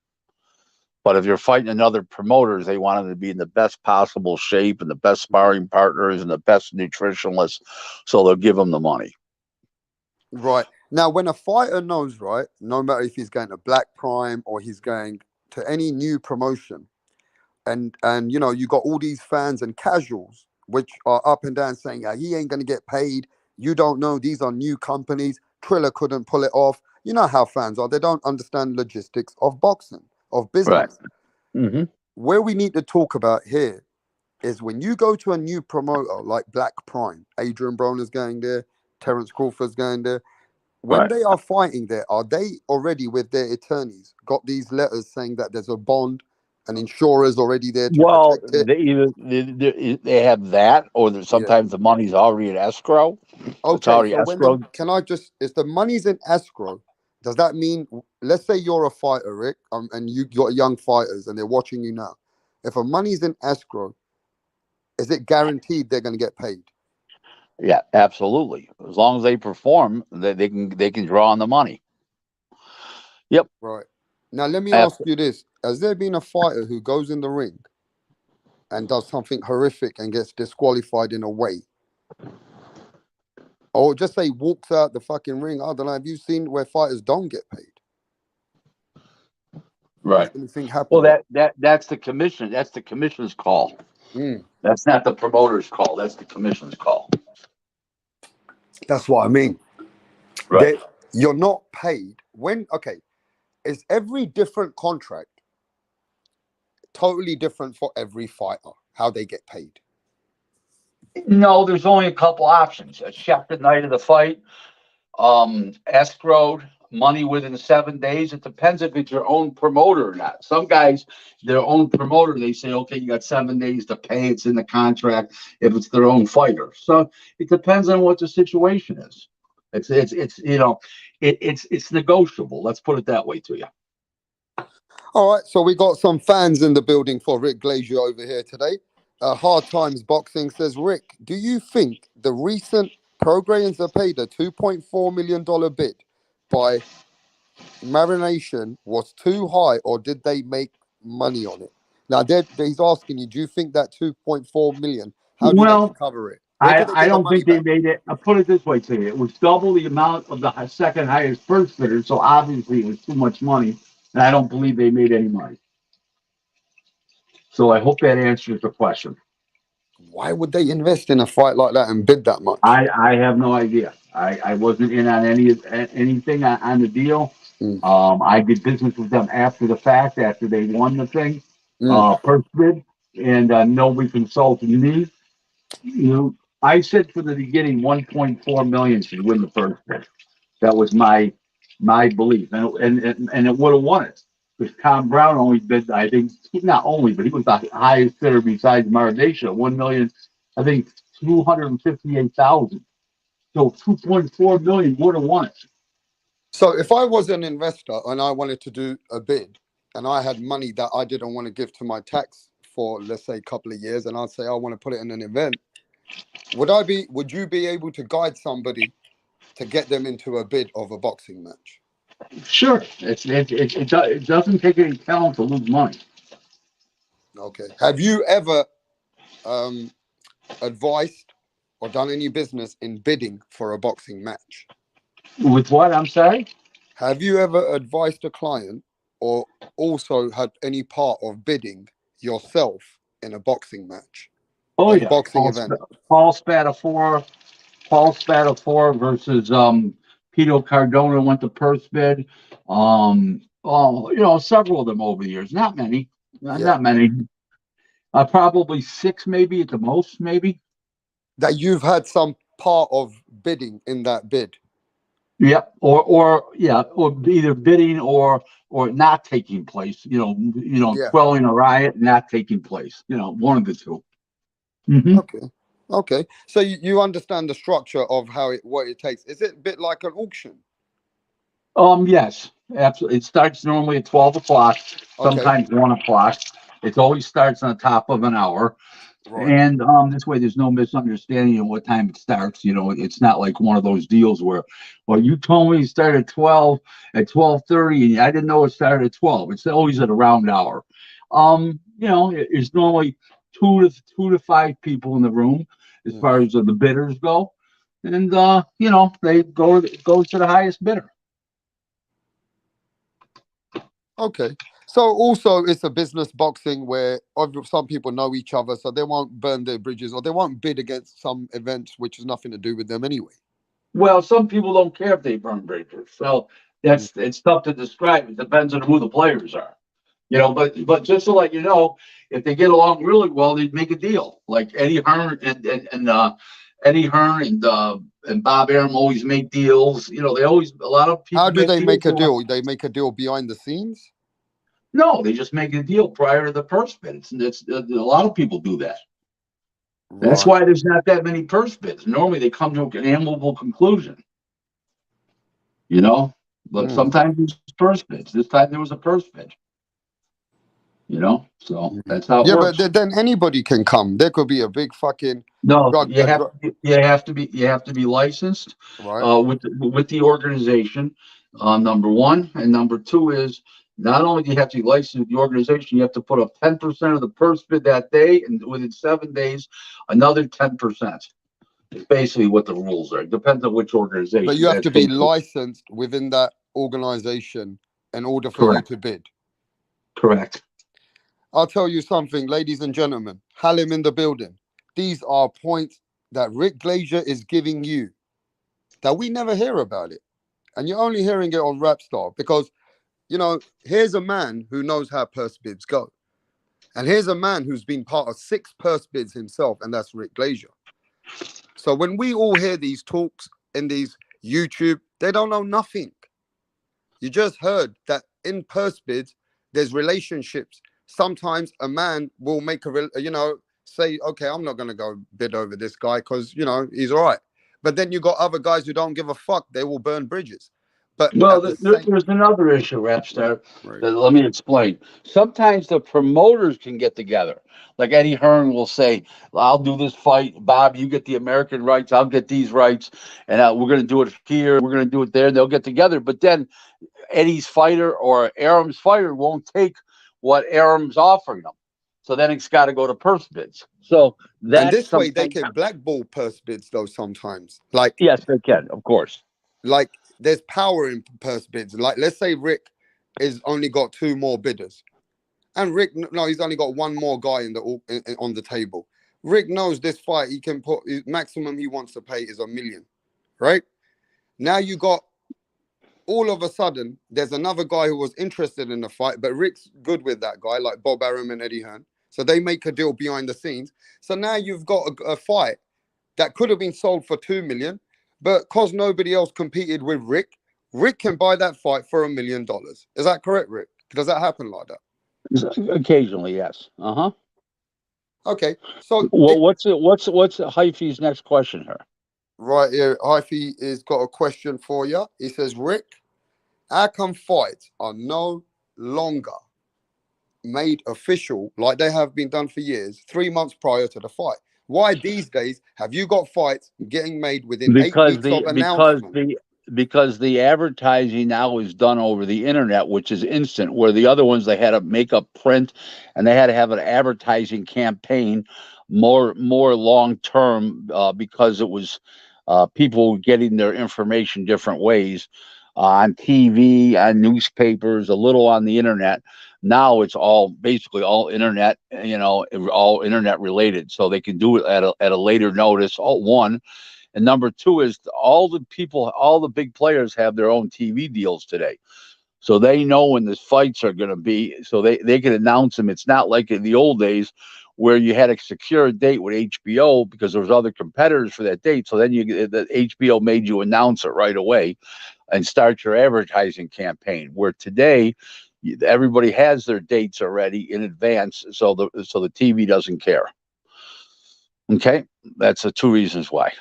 But if you're fighting another promoters, they want them to be in the best possible shape and the best sparring partners and the best nutritionalists, so they'll give them the money. Right. Now, when a fighter knows, right, no matter if he's going to Black Prime or he's going to any new promotion, and you got all these fans and casuals which are up and down saying, yeah, he ain't going to get paid. You don't know, these are new companies. Triller couldn't pull it off. You know how fans are. They don't understand logistics of boxing, of business. Right. Mm-hmm. Where we need to talk about here is when you go to a new promoter like Black Prime, Adrian Broner's going there, Terence Crawford's going there. When they are fighting there, are they already with their attorneys got these letters saying that there's a bond, and insurers already there to protect it? They have that, or sometimes the money's already in escrow. Okay, so if the money's in escrow, does that mean, let's say you're a fighter, Rick, and you got young fighters and they're watching you now. If a money's in escrow, is it guaranteed they're going to get paid? Yeah, absolutely. As long as they perform, they can draw on the money. Yep. Right. Now let me ask you this: has there been a fighter who goes in the ring and does something horrific and gets disqualified in a way, or just say walks out the fucking ring? I don't know. Have you seen where fighters don't get paid? Right. Anything happen? Well, that's the commission. That's the commission's call. That's not the promoter's call. That's the commission's call. That's what I mean. Right. You're not paid when. Okay, is every different contract totally different for every fighter? How they get paid? No, there's only a couple options. A check the night of the fight, escrowed, money within 7 days. It depends if it's your own promoter or not. Some guys, their own promoter, they say, okay, you got 7 days to pay. It's in the contract if it's their own fighter. So it depends on what the situation is. It's negotiable. Let's put it that way to you. All right, so we got some fans in the building for Rick Glaser over here today. Hard Times Boxing says, Rick, do you think the recent Prograis and Zepeda $2.4 million bid by Marination was too high, or did they make money on it? Now, he's asking you, do you think that 2.4 million, how do they recover it? I don't think they made it. I'll put it this way to you. It was double the amount of the second highest first bidder, so obviously it was too much money, and I don't believe they made any money. So I hope that answers the question. Why would they invest in a fight like that and bid that much? I have no idea. I wasn't in on anything on the deal. I did business with them after the fact, after they won the thing, first bid, and nobody consulted me. I said from the beginning 1.4 million should win the first bid. That was my belief, and it would have won it. Because Tom Brown only bid, I think, not only, but he was the highest bidder besides Marination, 1 million, I think 258,000. So 2.4 million would have won it. So if I was an investor and I wanted to do a bid and I had money that I didn't want to give to my tax for, let's say, a couple of years, and I'd say I want to put it in an event, would you be able to guide somebody to get them into a bid of a boxing match? Sure. It doesn't take any talent to lose money. Okay. Have you ever advised or done any business in bidding for a boxing match? With what? I'm sorry? Have you ever advised a client or also had any part of bidding yourself in a boxing match? Oh, yeah. Boxing event. Paul Spadafora versus Pito Cardona went to first bid. Several of them over the years. Not many. Not many. Probably 6 maybe at the most, maybe. That you've had some part of bidding in that bid? Yep, or either bidding or not taking place. Yeah. Quelling a riot, not taking place. One of the two. Hmm. Okay. Okay. So you understand the structure of what it takes. Is it a bit like an auction? Yes, absolutely. It starts normally at 12 o'clock, Okay. sometimes 1 o'clock. It always starts on the top of an hour. Right. And this way, there's no misunderstanding of what time it starts. It's not like one of those deals where, well, you told me it started at 12, at 12:30, and I didn't know it started at 12. It's always at a round hour. It's normally two to five people in the room as far as the bidders go, and they it goes to the highest bidder. Okay. So also it's a business boxing where some people know each other, so they won't burn their bridges or they won't bid against some events which has nothing to do with them anyway. Well, some people don't care if they burn bridges, so it's tough to describe. It depends on who the players are. But just to let you know, if they get along really well, they'd make a deal. Like Eddie Hearn and Bob Arum always make deals. They always a lot of people. How do they make a deals. deal? They make a deal behind the scenes? No, they just make a deal prior to the purse bids. And a lot of people do that. Right. That's why there's not that many purse bids. Normally they come to an amicable conclusion. But sometimes there's purse bids. This time there was a purse bid. So that's how it works. But then anybody can come. There could be a big fucking you have to be licensed with the organization. Number one, and number two is not only do you have to be licensed with the organization, you have to put up 10% of the purse bid that day, and within 7 days, another 10%. It's basically what the rules are. It depends on which organization. But you have to be licensed within that organization in order for you to bid. Correct. I'll tell you something, ladies and gentlemen. Halim in the building. These are points that Rick Glaser is giving you that we never hear about it. And you're only hearing it on Rapstar because, here's a man who knows how purse bids go. And here's a man who's been part of 6 purse bids himself, and that's Rick Glaser. So when we all hear these talks in these YouTube, they don't know nothing. You just heard that in purse bids, there's relationships. Sometimes a man will make say, okay, I'm not going to go bid over this guy because, he's all right. But then you got other guys who don't give a fuck. They will burn bridges. But there's another issue, Rapstar. Let me explain. Sometimes the promoters can get together. Like Eddie Hearn will say, I'll do this fight. Bob, you get the American rights. I'll get these rights. And we're going to do it here. We're going to do it there. They'll get together. But then Eddie's fighter or Arum's fighter won't take what Arum's offering them. So then it's got to go to purse bids. So and this way they can blackball purse bids though sometimes. Like yes, they can, of course. Like there's power in purse bids. Like let's say Rick is only got 2 more bidders, and Rick he's only got 1 more guy on the table. Rick knows this fight he can put maximum he wants to pay is $1 million, right? Now you got. All of a sudden, there's another guy who was interested in the fight, but Rick's good with that guy, like Bob Arum and Eddie Hearn. So they make a deal behind the scenes. So now you've got a fight that could have been sold for $2 million, but because nobody else competed with Rick, Rick can buy that fight for $1 million. Is that correct, Rick? Does that happen like that? Occasionally, yes. Okay. So what's Hyphy's next question here? Right here, Hyphy has got a question for you. He says, Rick, how come fights are no longer made official like they have been done for years, 3 months prior to the fight? Why these days have you got fights getting made within 8 weeks of announcement? Because the advertising now is done over the internet, which is instant, where the other ones they had to make a print and they had to have an advertising campaign more long term because it was people getting their information different ways on TV, on newspapers, a little on the internet. Now it's basically all internet, all internet related, so they can do it at a later notice. One. And number two is all the big players have their own TV deals today. So they know when the fights are going to be, so they can announce them. It's not like in the old days where you had to secure a date with HBO because there was other competitors for that date. So then the HBO made you announce it right away and start your advertising campaign. Where today, everybody has their dates already in advance, so the TV doesn't care. Okay, that's the two reasons why.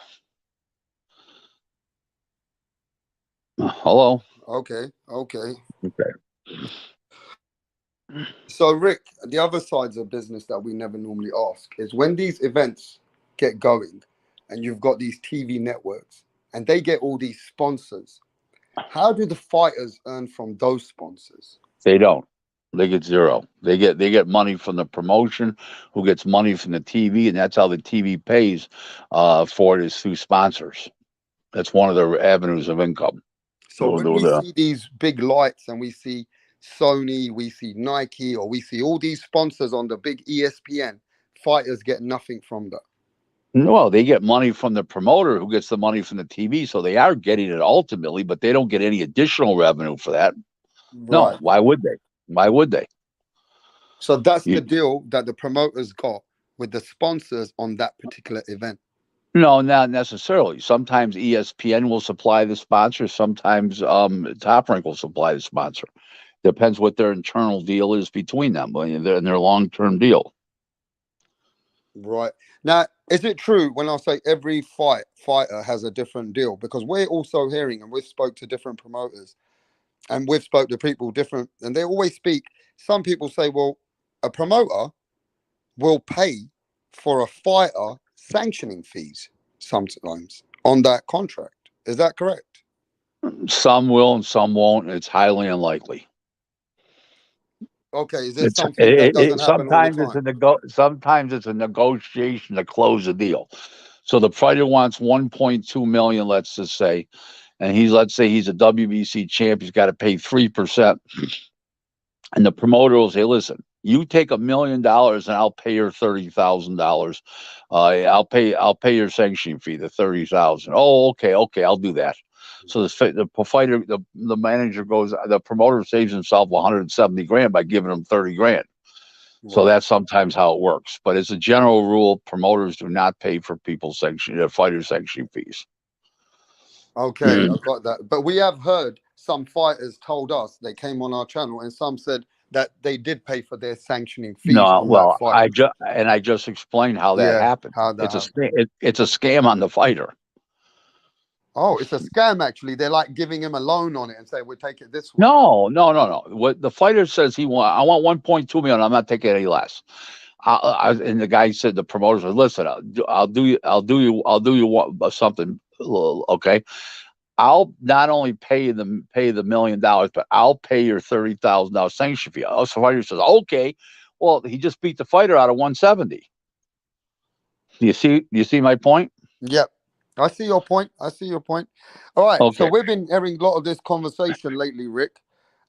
Hello. Okay. Okay. So, Rick, the other sides of business that we never normally ask is when these events get going and you've got these TV networks and they get all these sponsors, how do the fighters earn from those sponsors? They don't. They get zero. They get money from the promotion, who gets money from the TV, and that's how the TV pays for it, is through sponsors. That's one of their avenues of income. So when we see these big lights and we see Sony, we see Nike, or we see all these sponsors on the big ESPN, fighters get nothing from that. Well, they get money from the promoter, who gets the money from the TV, so they are getting it ultimately, but they don't get any additional revenue for that. Right. No, why would they? Why would they? So that's the deal that the promoters got with the sponsors on that particular event. No, not necessarily. Sometimes ESPN will supply the sponsor. Sometimes Top Rank will supply the sponsor. Depends what their internal deal is between them and their long-term deal. Right. Now, is it true when I say every fighter has a different deal? Because we're also hearing, and we've spoke to different promoters, and we've spoke to people different, and they always speak. Some people say, well, a promoter will pay for a fighter sanctioning fees sometimes on that contract. Is that correct? Some will and some won't. It's highly unlikely. Okay, is this something that doesn't happen all the time? Sometimes it's a negotiation to close a deal. So the fighter wants 1.2 million, let's just say, and let's say he's a WBC champ. He's got to pay 3%, and the promoter will say, "Listen, you take $1 million, and I'll pay your $30,000. I'll pay your sanctioning fee, the 30,000. Oh, okay, I'll do that." So the fighter, the manager goes, the promoter saves himself 170 grand by giving him 30 grand. So that's sometimes how it works. But as a general rule, promoters do not pay for people's fighter sanctioning fees. Okay, I got that. But we have heard some fighters told us, they came on our channel, and some said that they did pay for their sanctioning fees. No, well, I just explained how that happened. It's a scam on the fighter. Oh, it's a scam, actually. They're like giving him a loan on it and say, we'll take it this way. No. What the fighter says, I want 1.2 million. I'm not taking any less. And the guy said, the promoter said, "Listen, I'll do you something. Okay. I'll not only pay the $1 million, but I'll pay your $30,000 sanction fee." So the fighter says, "Okay." Well, he just beat the fighter out of 170. Do you see my point? Yep. I see your point. All right. Okay. So we've been having a lot of this conversation lately, Rick,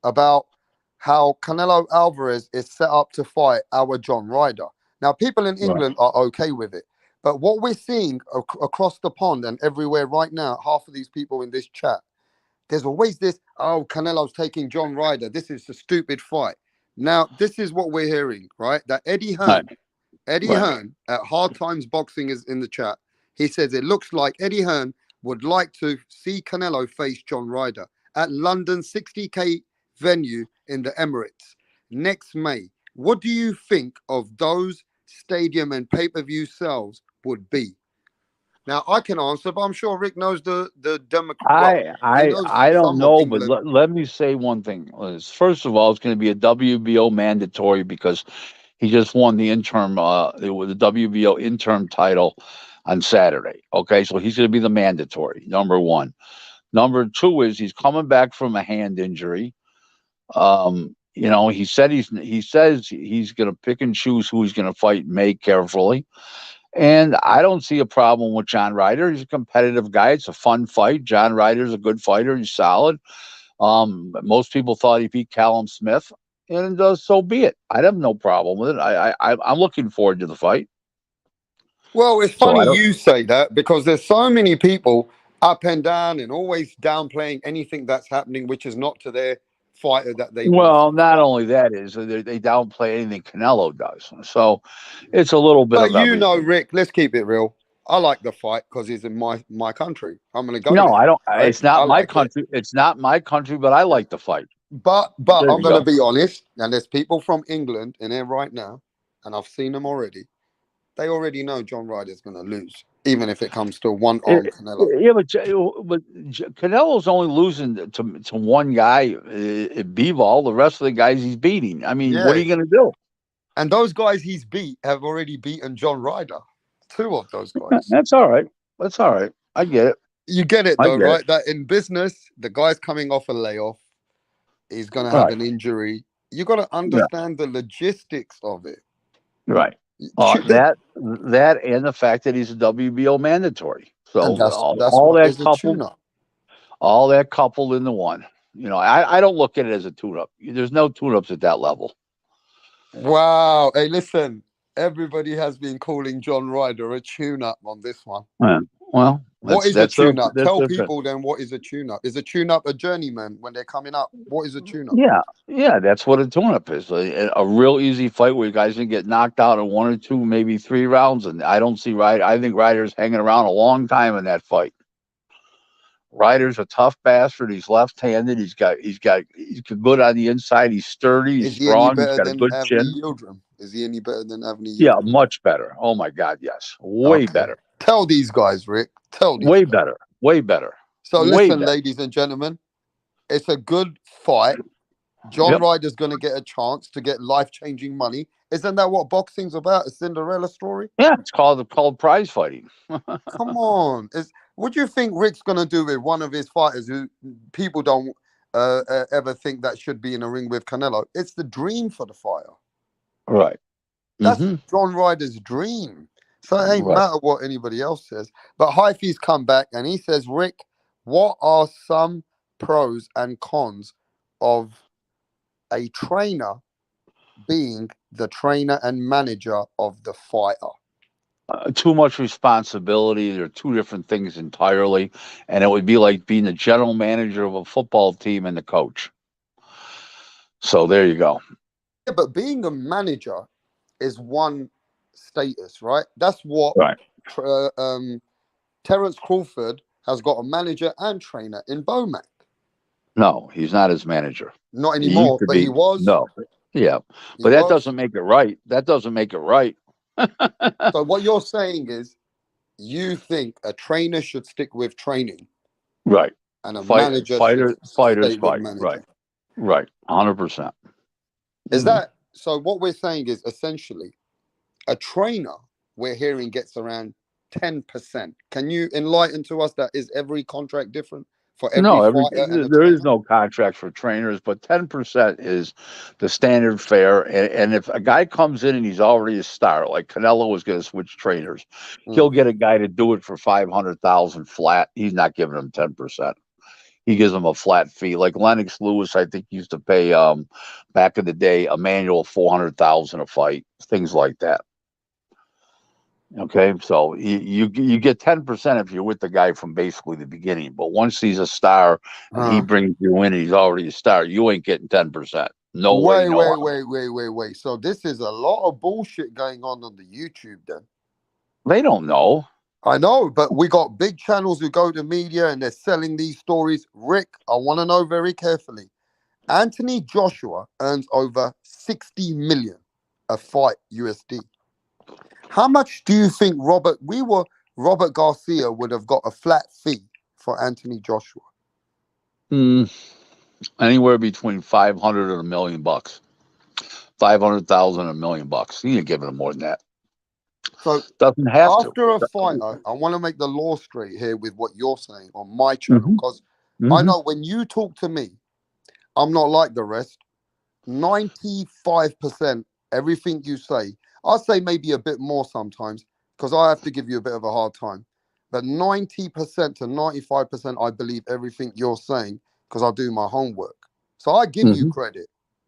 about how Canelo Alvarez is set up to fight our John Ryder. Now, people in England are okay with it. But what we're seeing across the pond and everywhere right now, half of these people in this chat, there's always this, oh, Canelo's taking John Ryder. This is a stupid fight. Now, this is what we're hearing, right? That Eddie Hearn at Hard Times Boxing is in the chat. He says it looks like Eddie Hearn would like to see Canelo face John Ryder at London 60K venue in the Emirates next May. What do you think of those stadium and pay-per-view sales would be? Now, I can answer, but I'm sure Rick knows the Democrat. I don't know, but let me say one thing. First of all, it's going to be a WBO mandatory because he just won the interim, the WBO interim title on Saturday. Okay, so he's going to be the mandatory, number one. Number two is he's coming back from a hand injury. He says he's going to pick and choose who he's going to fight in May carefully. And I don't see a problem with John Ryder. He's a competitive guy. It's a fun fight. John Ryder's a good fighter. He's solid. Most people thought he beat Callum Smith, and so be it. I have no problem with it. I'm looking forward to the fight. Well, it's funny you say that because there's so many people up and down and always downplaying anything that's happening, which is not to their fighter that they want. Well, not only that is they downplay anything Canelo does, so it's a little bit But of everything. Rick, let's keep it real. I like the fight because he's in my country. I'm going to go No, there, I don't. right? It's not I my like it. country. It's not my country, but I like the fight. But There I'm you going to go. be honest, and there's people from England in here right now, and I've seen them already. They already know John Ryder's going to lose, even if it comes to one arm Canelo. Yeah, but Canelo's only losing to one guy, Bivol. The rest of the guys he's beating. I mean, what are Yeah, you going to do? and those guys he's beat have already beaten John Ryder. Two of those guys. That's all right. That's all right. I get it. You get it I though, get it. right? That in business, the guy's coming off a layoff. He's going to have Right. an injury. You got to understand the logistics of it. Right. That and the fact that he's a WBO mandatory. So And that's all what that is a coupled, tune-up. all that coupled into one. You know, I don't look at it as a tune-up. There's no tune-ups at that level. Wow. Hey, listen, everybody has been calling John Ryder a tune-up on this one. Yeah. Well, What is a tune-up? Tell their people then what is a tune-up. Is a tune-up a journeyman when they're coming up? What is a tune-up? Yeah, that's what a tune-up is. A real easy fight where you guys can get knocked out in 1 or 2, maybe 3 rounds. And I don't see Ryder. I think Ryder's hanging around a long time in that fight. Ryder's a tough bastard. He's left-handed. He's good on the inside. He's sturdy. He's Is he any strong. He's better got a than good Avni chin. Yildirim? Is he any better than Avni Yildirim? Yeah, much better. Oh my God, yes, way better. Tell these guys, Rick. Tell these. Way better. Way better. So way listen, better. ladies and gentlemen, it's a good fight. John Ryder's going to get a chance to get life-changing money. Isn't that what boxing's about? A Cinderella story? Yeah, it's called prize fighting. Come on. What do you think Rick's going to do with one of his fighters who people don't ever think that should be in a ring with Canelo? It's the dream for the fighter. Right. That's John Ryder's dream. So it ain't matter what anybody else says. But Hyphy's come back and he says, Rick, what are some pros and cons of a trainer being the trainer and manager of the fighter? Too much responsibility. They're two different things entirely. And it would be like being the general manager of a football team and the coach. So there you go. Yeah, but being a manager is one status, right? That's what Terence Crawford has got, a manager and trainer in Bomac. No, he's not his manager. Not anymore, but he was. No. Yeah. But that doesn't make it right. That doesn't make it right. So what you're saying is you think a trainer should stick with training. Right. And a manager fighters fight. manager. Right. 100%. Is that so? What we're saying is essentially a trainer we're hearing gets around 10%. Can you enlighten to us that is every contract different for every fighter? There is no contract for trainers, but 10% is the standard fare. And if a guy comes in and he's already a star, like Canelo was going to switch trainers, he'll get a guy to do it for $500,000 flat. He's not giving him 10%. He gives him a flat fee. Like Lennox Lewis, I think used to pay back in the day Emmanuel $400,000 a fight, things like that. Okay, so you get 10% if you're with the guy from basically the beginning. But once he's a star and he brings you in and he's already a star, you ain't getting 10%. No way. Wait. So this is a lot of bullshit going on the YouTube then. They don't know. I know, but we got big channels who go to media and they're selling these stories. Rick, I want to know very carefully. Anthony Joshua earns over 60 million a fight USD. How much do you think Robert Garcia would have got a flat fee for Anthony Joshua? Anywhere between 500 and $1 million. 500,000 and $1 million. He ain't giving him more than that. So doesn't have after a fighter, I want to make the law straight here with what you're saying on my channel, because I know when you talk to me, I'm not like the rest. 95% everything you say, I'll say maybe a bit more sometimes because I have to give you a bit of a hard time. But 90% to 95%, I believe everything you're saying because I do my homework. So I give you credit,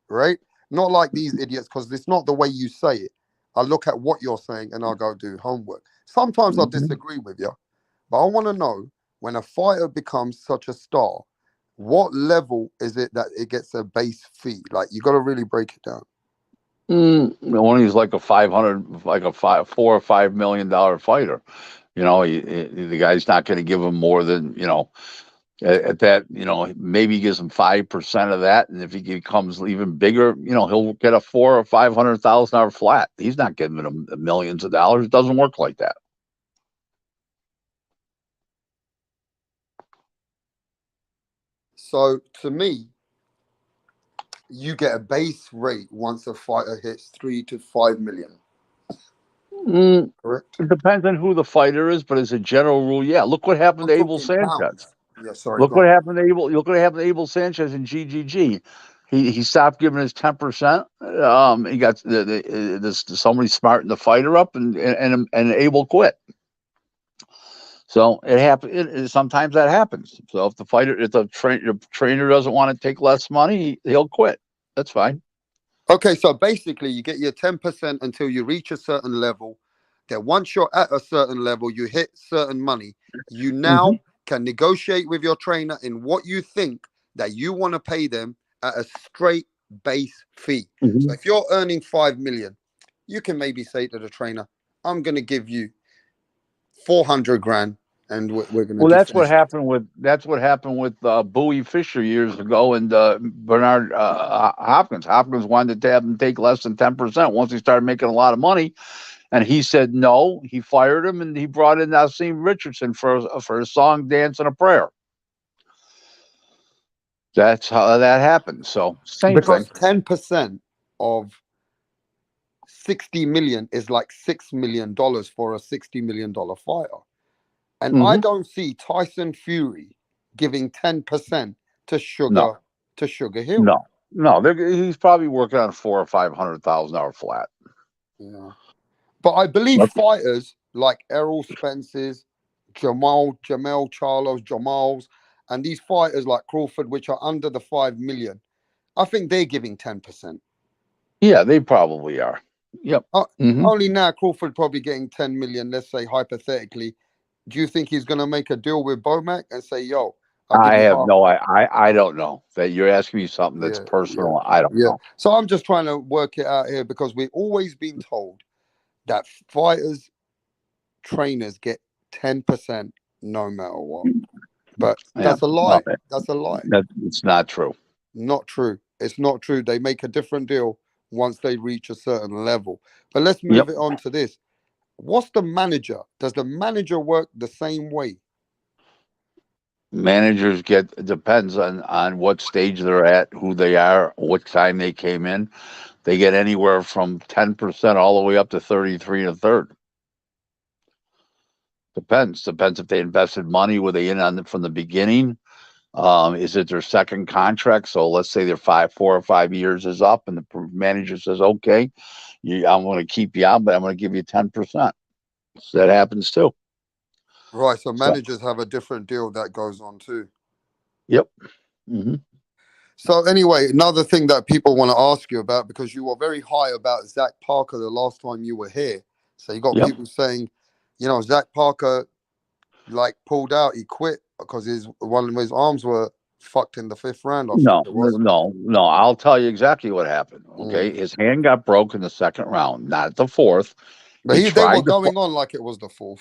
right? Not like these idiots, because it's not the way you say it. I look at what you're saying and I go do homework. Sometimes I disagree with you, but I want to know when a fighter becomes such a star what level is it that it gets a base fee? Like, you got to really break it down. When he's like a 500, like a $4 or $5 million fighter, you know, the guy's not going to give him more than, you know, at that, you know, maybe he gives him 5% of that, and if he becomes even bigger, you know, he'll get a $400,000 or $500,000 flat. He's not giving him millions of dollars. It doesn't work like that. So to me, you get a base rate once a fighter hits 3 to 5 million. Correct. It depends on who the fighter is, but as a general rule, yeah. Look what happened to Abel Sanchez. Yeah, sorry. Look what happened to Abel. Look what happened to Abel Sanchez in GGG. He stopped giving his 10%. He got somebody smartened the fighter up, and Abel quit. So it happened. Sometimes that happens. So if the trainer doesn't want to take less money, he'll quit. That's fine. Okay, so basically, you get your 10% until you reach a certain level. Then once you're at a certain level, you hit certain money. You now can negotiate with your trainer in what you think that you want to pay them at a straight base fee. So if you're earning 5 million, you can maybe say to the trainer, I'm going to give you 400 grand, and we're going to. Well, that's what happened with Bowie Fischer years ago, and Bernard Hopkins. Hopkins wanted to have him take less than 10% once he started making a lot of money, and he said no. He fired him, and he brought in Naseem Richardson for a song, dance, and a prayer. That's how that happened. So same thing. 10% of 60 million is like $6 million for a $60 million fighter. And I don't see Tyson Fury giving 10% to Sugar Hill. No, he's probably working on $400,000 or $500,000 flat. Yeah, but I believe fighters like Errol Spence's, Jamel Charlos, and these fighters like Crawford, which are under the 5 million, I think they're giving 10%. Yeah, they probably are. Yep. Only now Crawford probably getting 10 million. Let's say hypothetically. Do you think he's going to make a deal with Bomac and say, "Yo"? I don't know. That you're asking me something that's personal. I don't know. So I'm just trying to work it out here, because we've always been told that fighters, trainers get 10% no matter what. But that's a lie. That's a lie. It's not true. Not true. It's not true. They make a different deal once they reach a certain level. But let's move it on to this. What's the manager? Does the manager work the same way? Managers depends on what stage they're at, who they are, what time they came in. They get anywhere from 10% all the way up to 33 1/3. Depends if they invested money. Were they in on it from the beginning? Is it their second contract? So let's say their 4 or 5 years is up, and the manager says, "Okay, I'm going to keep you on, but I'm going to give you 10%." So that happens too. Right. So managers have a different deal that goes on too. Yep. So anyway, another thing that people want to ask you about, because you were very high about Zach Parker the last time you were here. So you got people saying, you know, Zach Parker like pulled out, he quit because one of his arms were fucked in the 5th round. No. I'll tell you exactly what happened. Okay, his hand got broke in the 2nd round, not the 4th. But they were going on like it was the 4th.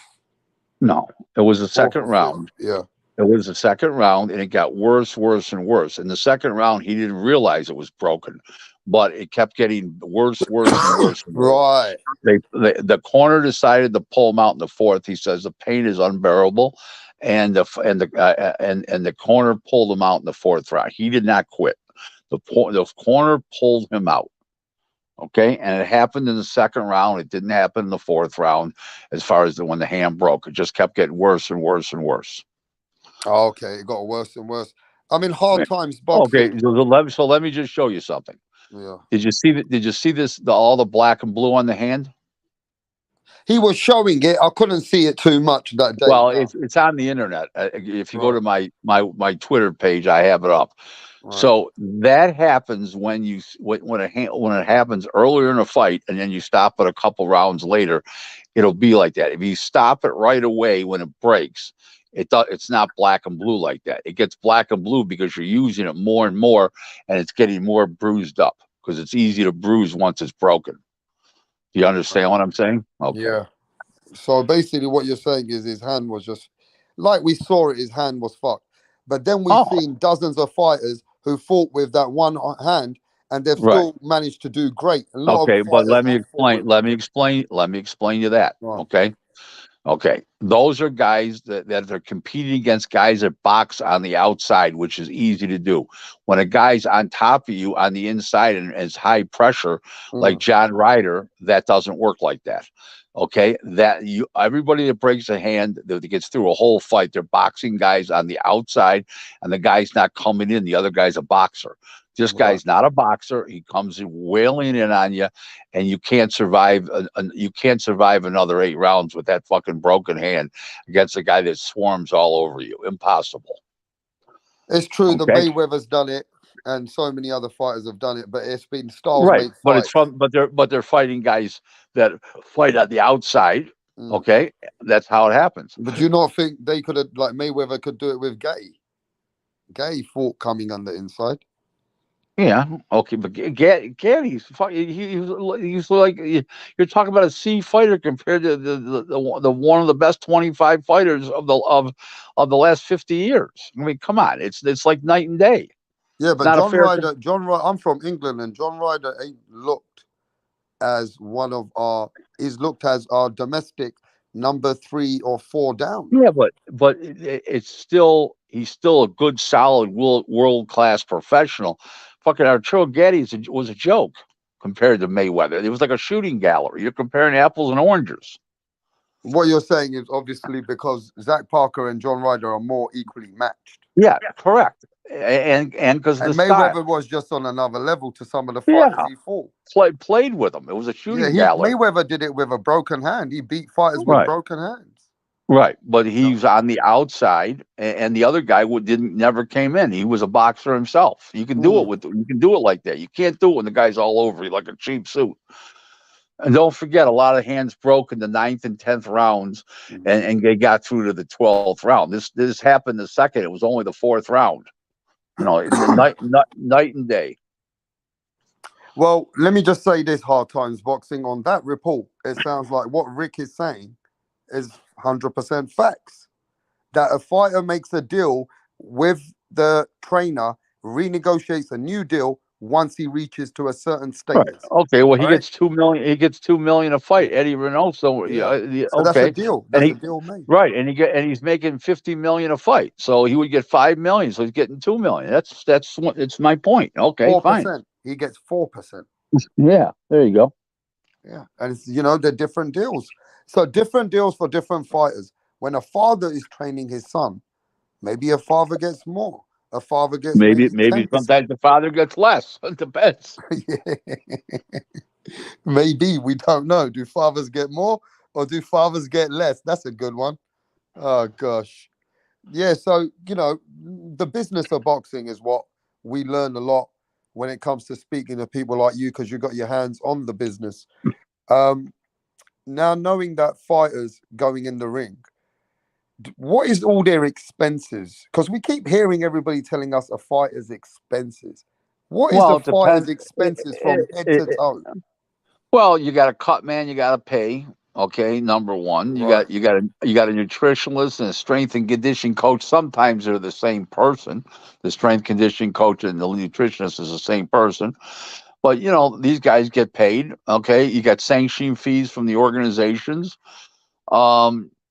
No, it was the 2nd round. Yeah. It was the 2nd round, and it got worse, and worse. In the 2nd round, he didn't realize it was broken, but it kept getting worse, and worse. Right. The corner decided to pull him out in the 4th. He says the pain is unbearable, and the corner pulled him out in the 4th round. He did not quit. The corner pulled him out. Okay, and it happened in the 2nd round. It didn't happen in the 4th round. As far as when the hand broke, it just kept getting worse and worse. Oh, okay, it got worse and worse. I mean, hard times boxing. Okay, so let me just show you something. Yeah. Did you see this? All the black and blue on the hand. He was showing it. I couldn't see it too much that day. Well, it's on the internet. If you go to my Twitter page, I have it up. Right. So that happens when it happens earlier in a fight, and then you stop it a couple rounds later. It'll be like that. If you stop it right away when it breaks, It's not black and blue like that. It gets black and blue because you're using it more and more, and it's getting more bruised up because it's easy to bruise once it's broken. Do you understand what I'm saying? Okay. Yeah. So basically, what you're saying is his hand was just like we saw it. His hand was fucked. But then we've seen dozens of fighters who fought with that one hand, and they've Right. still managed to do great. A lot Okay, of but fighters let me I've fought explain. with. Let me explain you that. Right. Okay. Okay. Those are guys that are competing against guys that box on the outside, which is easy to do. When a guy's on top of you on the inside and is high pressure, like John Ryder, that doesn't work like that. Okay. Everybody that breaks a hand that gets through a whole fight, they're boxing guys on the outside, and the guy's not coming in. The other guy's a boxer. This guy's not a boxer. He comes in wailing in on you, and you can't survive. You can't survive another 8 rounds with that fucking broken hand against a guy that swarms all over you. Impossible. It's true. The Mayweather's done it, and so many other fighters have done it. But it's been styles Right, make but it's fights. but they're fighting guys that fight on the outside. Okay, that's how it happens. But do you not think they could have, like Mayweather could do it with Gay? Gay fought coming on the inside. Yeah, okay, but Gaddy's he's like you're talking about a C fighter compared to the one of the best 25 fighters of the last 50 years. I mean, come on, it's like night and day. Yeah, but Not a fair. John Ryder. I'm from England, and John Ryder ain't looked as one of our. He's looked as our domestic number 3 or 4 down. Yeah, but it's still he's still a good, solid world class professional. Fucking Arturo Gatti was a joke compared to Mayweather. It was like a shooting gallery. You're comparing apples and oranges. What you're saying is obviously because Zach Parker and John Ryder are more equally matched. Yeah, correct. And because the Mayweather style. was just on another level to some of the fighters he fought. Played with them. It was a shooting gallery. Mayweather did it with a broken hand. He beat fighters with broken hands. Right, but he's on the outside, and the other guy never came in. He was a boxer himself. You can do it like that. You can't do it when the guy's all over you like a cheap suit. And don't forget, a lot of hands broke in the 9th and 10th rounds, and they got through to the 12th round. This happened the second. It was only the 4th round. You know, night and day. Well, let me just say this: Hard Times Boxing on that report. It sounds like what Rick is saying is 100% facts. That a fighter makes a deal with the trainer, renegotiates a new deal once he reaches to a certain status. Right. Okay, well, he gets $2 million. He gets $2 million a fight. Eddie Reynoso. So that's a deal. That's a deal made. Right, and he's making $50 million a fight. So he would get $5 million. So he's getting $2 million. It's my point. Okay, 4%. Fine. He gets 4%. Yeah, there you go. Yeah, and it's, they're different deals. So different deals for different fighters. When a father is training his son, maybe a father gets more. A father gets maybe 10%. sometimes the father gets less. It depends. Maybe, we don't know. Do fathers get more or do fathers get less? That's a good one. Oh gosh. Yeah, so the business of boxing is what we learn a lot when it comes to speaking to people like you, because you got your hands on the business. Now, knowing that fighters going in the ring, what is all their expenses? Because we keep hearing everybody telling us a fighter's expenses. What is the fighter's expenses from head to toe? Well, you got a cut man, you got to pay. Okay, number one, you got a nutritionist and a strength and conditioning coach. Sometimes they're the same person. The strength conditioning coach and the nutritionist is the same person. But these guys get paid. Okay, you got sanctioning fees from the organizations.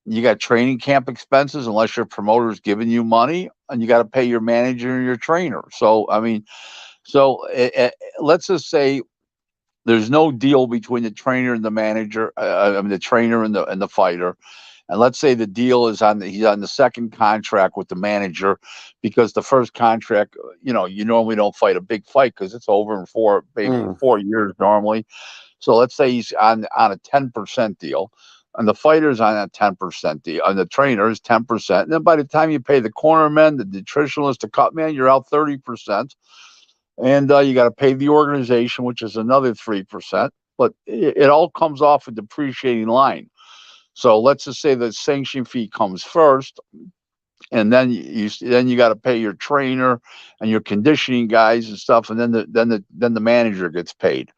You got training camp expenses unless your promoter's giving you money, and you got to pay your manager and your trainer. So let's just say there's no deal between the trainer and the manager. The trainer and the fighter. And let's say the deal is he's on the second contract with the manager, because the first contract, you normally don't fight a big fight because it's over in 4 years normally. So let's say he's on a 10% deal, and the fighter's on a 10% deal, and the trainer is 10%. And then by the time you pay the corner men, the nutritionist, the cut man, you're out 30%. And you got to pay the organization, which is another 3%. But it all comes off a depreciating line. So let's just say the sanction fee comes first, and then you got to pay your trainer and your conditioning guys and stuff, and then the manager gets paid.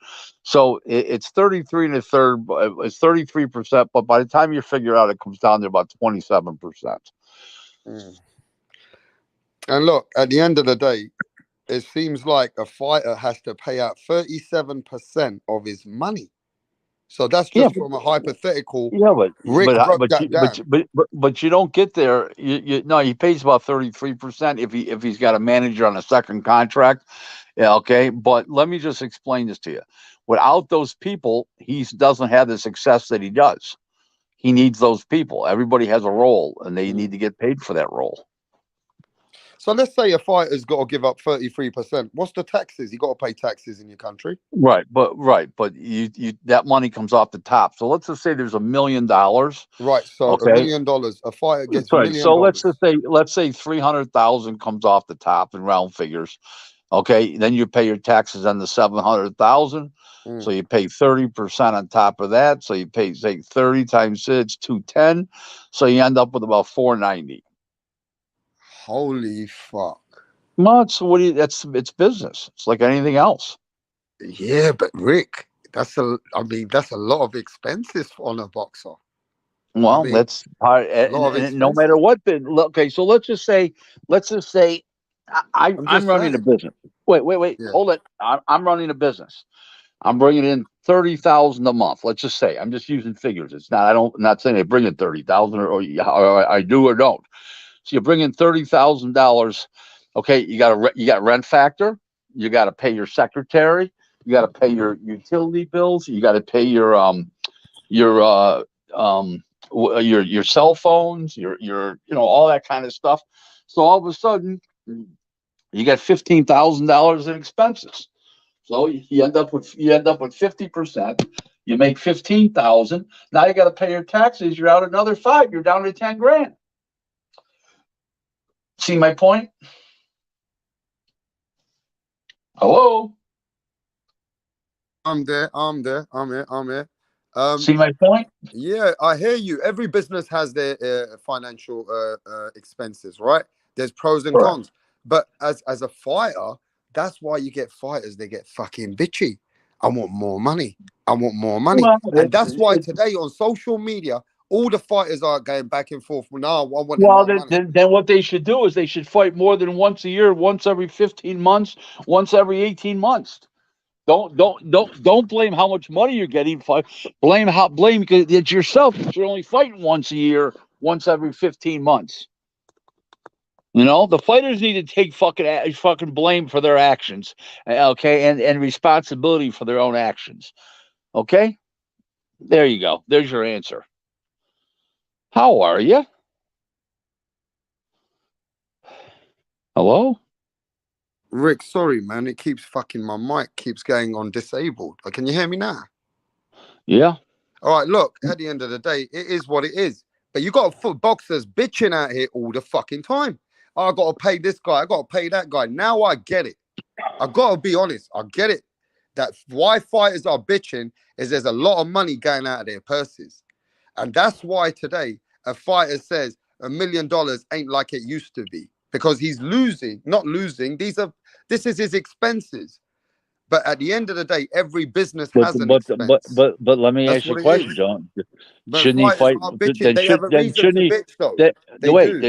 So it's 33 and a third. It's 33%, but by the time you figure out, it comes down to about 27%. And look, at the end of the day, it seems like a fighter has to pay out 37% of his money. So that's just from a hypothetical. Yeah, Rick broke that down. but you don't get there. No, he pays about 33% if he's got a manager on a second contract. Yeah, okay. But let me just explain this to you. Without those people, he doesn't have the success that he does. He needs those people. Everybody has a role, and they need to get paid for that role. So let's say a fighter's got to give up 33%. What's the taxes? You got to pay taxes in your country. Right, but you that money comes off the top. So let's just say there's $1 million. Right, so okay? $1 million. A fighter gets right. $1 million. So let's say 300,000 comes off the top in round figures. Okay, then you pay your taxes on the 700,000. So you pay 30% on top of that. So you pay, say, 30 times 6, 210. So you end up with about 490. Holy fuck! No, it's business. It's like anything else. Yeah, but Rick, that's a lot of expenses on a boxer. Well, that's part. No matter what. Okay, so let's just say I'm running a business. Wait. Yeah. Hold it. I'm running a business. I'm bringing in 30,000 a month. Let's just say I'm just using figures. It's not. I'm not saying I bring in 30,000 or I do or don't. So you bring in $30,000. Okay, you got rent factor. You got to pay your secretary. You got to pay your utility bills. You got to pay your cell phones. Your all that kind of stuff. So all of a sudden, you got $15,000 in expenses. So you end up with 50%. You make 15,000. Now you got to pay your taxes. You're out another 5. You're down to 10 grand. See my point? Hello? I'm there. I'm here. See my point? Yeah, I hear you. Every business has their financial expenses, right? There's pros and cons. But as a fighter, that's why you get fighters. They get fucking bitchy. I want more money. I want more money. Well, and that's why today on social media, all the fighters are going back and forth. Now, I want more money. Then what they should do is they should fight more than once a year, once every 15 months, once every 18 months. Don't blame how much money you're getting. Blame it's yourself. You're only fighting once a year, once every 15 months. The fighters need to take fucking blame for their actions, okay, and responsibility for their own actions. Okay, there you go. There's your answer. How are you? Hello? Rick, sorry, man. It keeps fucking my mic keeps going on disabled. Can you hear me now? Yeah. All right, look, at the end of the day, it is what it is. But you got boxers bitching out here all the fucking time. I got to pay this guy. I got to pay that guy. Now I get it. I got to be honest. I get it. That why fighters are bitching is there's a lot of money going out of their purses. And that's why today a fighter says $1 million ain't like it used to be. Because he's not losing. This is his expenses. But at the end of the day, every business has an expense. But let me ask you a question, John. Shouldn't he fight? Then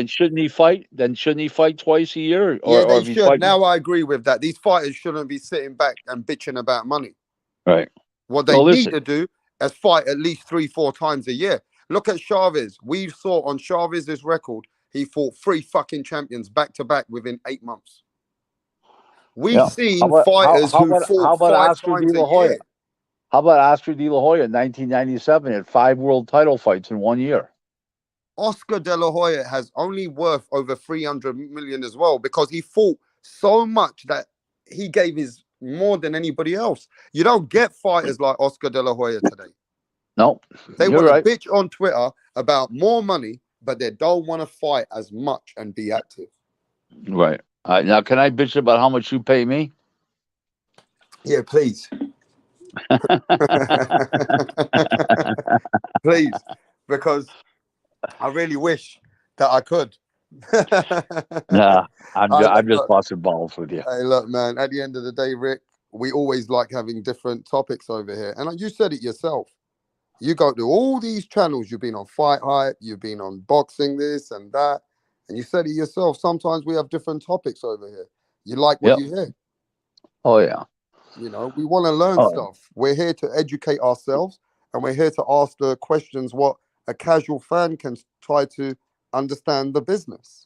shouldn't he fight? Then shouldn't he fight twice a year? Yeah, they should. Now I agree with that. These fighters shouldn't be sitting back and bitching about money. Right. What they need to do is fight at least 3-4 times a year. Look at Chavez. We saw on Chavez's record, he fought 3 fucking champions back to back within 8 months. We've seen fighters who fought 5 times a year. How about Oscar De La Hoya in 1997 had 5 world title fights in 1 year? Oscar De La Hoya has only worth over 300 million as well because he fought so much that he gave his more than anybody else. You don't get fighters like Oscar De La Hoya today. No, they want to bitch on Twitter about more money, but they don't want to fight as much and be active. Right. Now, can I bitch about how much you pay me? Yeah, please. Please, because I really wish that I could. Nah, I'm Look, just busting balls with you. hey, look, man. At the end of the day, Rick, we always like having different topics over here, and you said it yourself. You go to all these channels. You've been on Fight Hype. You've been on boxing, this and that, and you said it yourself. Sometimes we have different topics over here. You like what Yep. you hear. Oh yeah. You know, we want to learn stuff. We're here to educate ourselves, and we're here to ask the questions what a casual fan can try to understand the business.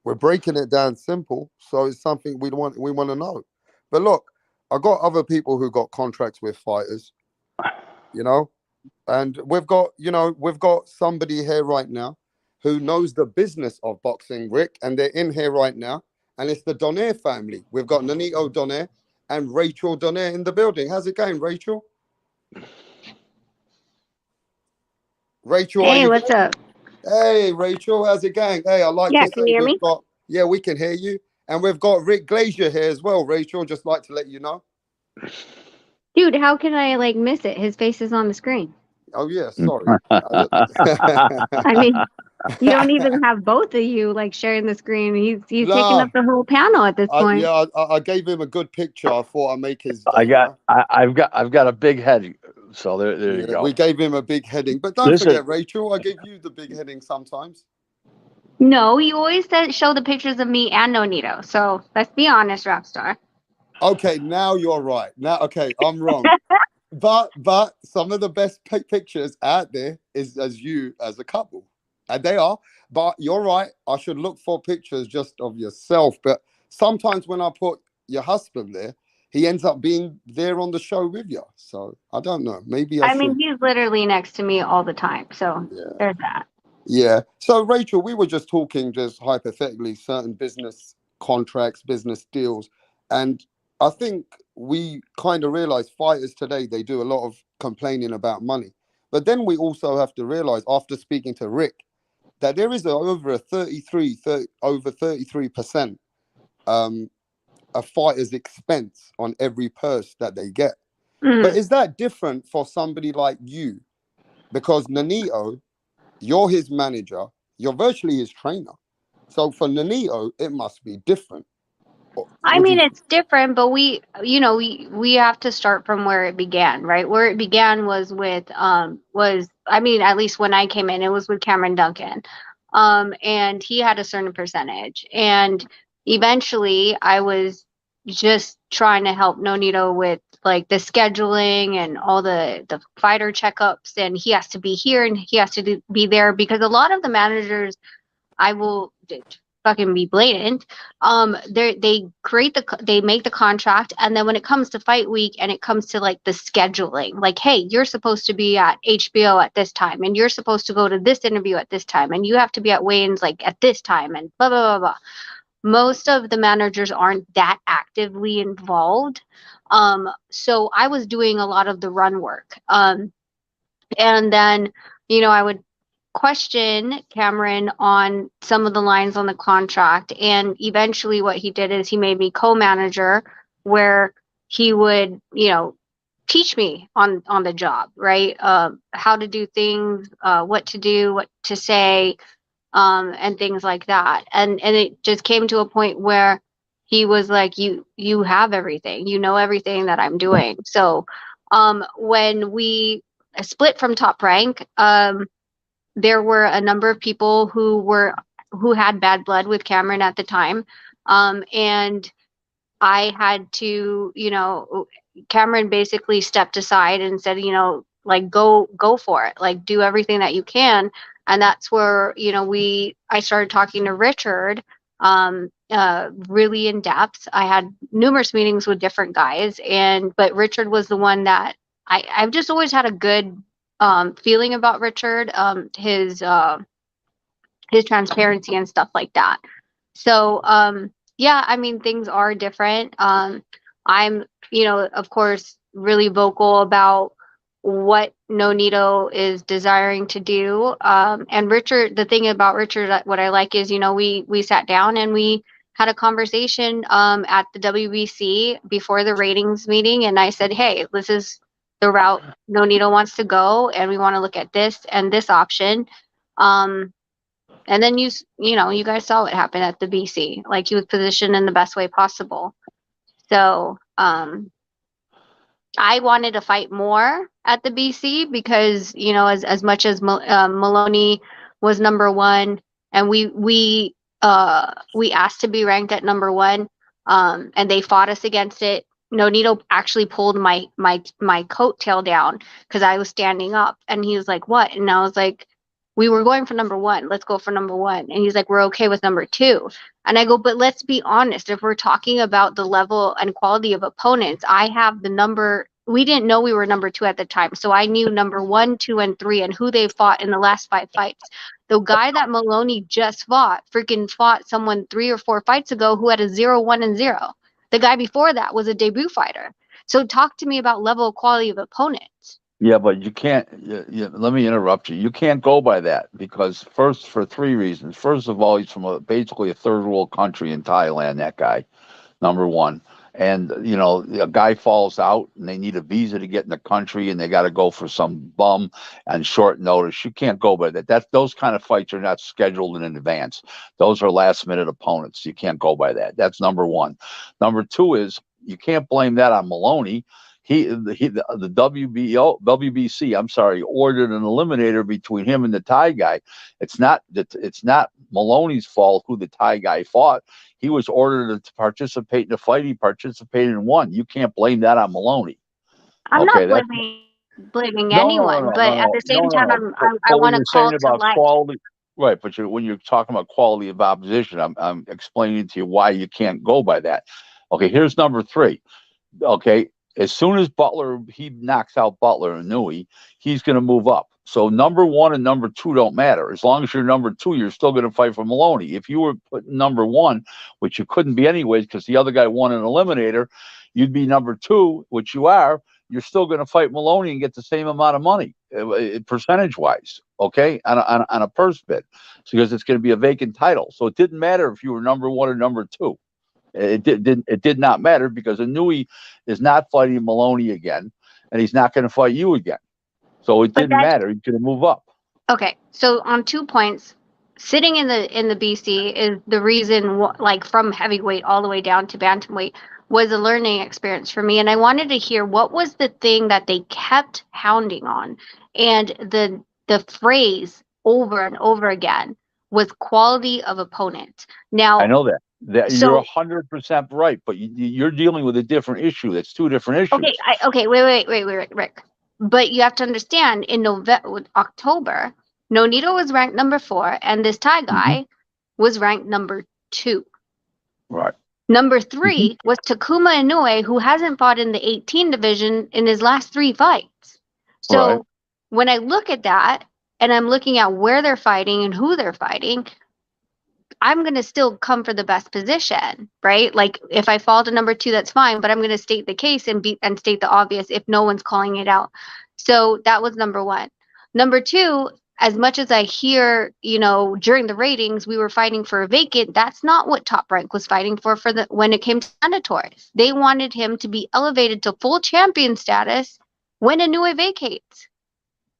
We're breaking it down simple, so it's something we want to know. But look, I got other people who got contracts with fighters, you know, and we've got somebody here right now who knows the business of boxing, Rick, and they're in here right now, and it's the Donaire family. We've got Nanito Donaire and Rachel Donaire in the building. How's it going, Rachel? Rachel, hey, what's up? Hey, Rachel, how's it going? Hey, I like to say can you hear me? we can hear you. And we've got Rick Glaser here as well, Rachel, just like to let you know. Dude, how can I like miss it? His face is on the screen. Oh yeah, sorry. I mean, you don't even have both of you like sharing the screen. He's taking up the whole panel at this point. Yeah, I gave him a good picture. I thought I'd make his day. I've got a big head, so there you go. We gave him a big heading, but don't forget, Rachel, I gave you the big heading sometimes. No, you always show the pictures of me and Nonito. So let's be honest, Rapstar. Okay, now you're right. Now, okay, I'm wrong. but some of the best pictures out there is as you as a couple, and they are. But you're right. I should look for pictures just of yourself. But sometimes when I put your husband there, he ends up being there on the show with you. So I don't know. Maybe I mean, he's literally next to me all the time. So there's that. Yeah. So Rachel, we were just talking, just hypothetically, certain business contracts, business deals, and I think we kind of realize fighters today, they do a lot of complaining about money. But then we also have to realize, after speaking to Rick, that there is over 33% a fighter's expense on every purse that they get. But is that different for somebody like you? Because Nanito, you're his manager, you're virtually his trainer. So for Nanito, it must be different. I mean, it's different, but we have to start from where it began, right? Where it began was with, I mean, at least when I came in, it was with Cameron Duncan. And he had a certain percentage. And eventually I was just trying to help Nonito with like the scheduling and all the fighter checkups, and he has to be here and he has to be there, because a lot of the managers, I will fucking be blatant, they make the contract, and then when it comes to fight week and it comes to like the scheduling, like, hey, you're supposed to be at HBO at this time, and you're supposed to go to this interview at this time, and you have to be at weigh-ins like at this time, and blah blah blah blah. Most of the managers aren't that actively involved, so I was doing a lot of the run work, and then I would question Cameron on some of the lines on the contract, and eventually what he did is he made me co-manager, where he would teach me on the job, right? How to do things, what to do, what to say, and things like that, and it just came to a point where he was like, you have everything, everything that I'm doing. So when we split from Top Rank, there were a number of people who had bad blood with Cameron at the time. And I had to, Cameron basically stepped aside and said, like, go for it, like, do everything that you can. And that's where, I started talking to Richard, really in depth. I had numerous meetings with different guys, but Richard was the one that I've just always had a good feeling about Richard, his transparency and stuff like that. So yeah, I mean, things are different. I'm of course really vocal about what Nonito is desiring to do. And Richard, the thing about Richard, what I like is, we sat down and we had a conversation at the WBC before the ratings meeting, and I said, hey, this is the route Nonito wants to go, and we want to look at this and this option. And then you know, you guys saw what happened at the BC. Like, he was positioned in the best way possible. So, I wanted to fight more at the BC because, you know, as much as Maloney was number one, and we asked to be ranked at number one, and they fought us against it. Nonito actually pulled my coattail down because I was standing up, and he was like, "What?" And I was like, "We were going for number one. Let's go for number one." And he's like, "We're okay with number two." And I go, "But let's be honest. If we're talking about the level and quality of opponents, I have the number." We didn't know we were number two at the time, so I knew number 1, 2, and 3 and who they fought in the last 5 fights. The guy that Maloney just fought freaking fought someone 3 or 4 fights ago who had a 0-1 and 0. The guy before that was a debut fighter. So talk to me about level of quality of opponents. Yeah, but you can't. Let me interrupt you. You can't go by that because first, for 3 reasons. First of all, he's from basically a third world country in Thailand. That guy, number one. And you know, a guy falls out, and they need a visa to get in the country, and they got to go for some bum on short notice. You can't go by that. Those kind of fights are not scheduled in advance. Those are last minute opponents. You can't go by that. That's number one. Number two is you can't blame that on Maloney. The WBC, I'm sorry, ordered an eliminator between him and the Thai guy. It's not Maloney's fault who the Thai guy fought. He was ordered to participate in the fight. He participated and won. You can't blame that on Maloney. I'm not blaming anyone, but at the same time, I want to call to light. Quality, right? But when you're talking about quality of opposition, I'm explaining to you why you can't go by that. Okay, here's number 3. Okay. As soon as he knocks out Butler and Nui, he's going to move up. So number 1 and number 2 don't matter. As long as you're number 2, you're still going to fight for Maloney. If you were put number 1, which you couldn't be anyways because the other guy won an eliminator, you'd be number 2, which you are. You're still going to fight Maloney and get the same amount of money, percentage-wise, okay, on a purse bid, because it's going to be a vacant title. So it didn't matter if you were number 1 or number 2. It did not matter because Inouye is not fighting Maloney again, and he's not going to fight you again. So it didn't matter. He's going to move up. Okay, so on 2 points, sitting in the BC is the reason, like from heavyweight all the way down to bantamweight, was a learning experience for me. And I wanted to hear what was the thing that they kept hounding on, and the phrase over and over again was quality of opponent. Now I know that. You're 100% right, but you're dealing with a different issue. That's 2 different issues. Okay, wait, Rick. But you have to understand, in October, Nonito was ranked number 4, and this Thai guy was ranked number 2. Right. Number 3 was Takuma Inoue, who hasn't fought in the 18 division in his last 3 fights. So when I look at that, and I'm looking at where they're fighting and who they're fighting, I'm going to still come for the best position, right? Like, if I fall to number 2, that's fine, but I'm going to state the case and state the obvious if no one's calling it out. So that was number 1. Number 2, as much as I hear, you know, during the ratings, we were fighting for a vacant, that's not what Top Rank was fighting for when it came to mandatories. They wanted him to be elevated to full champion status when Inoue vacates.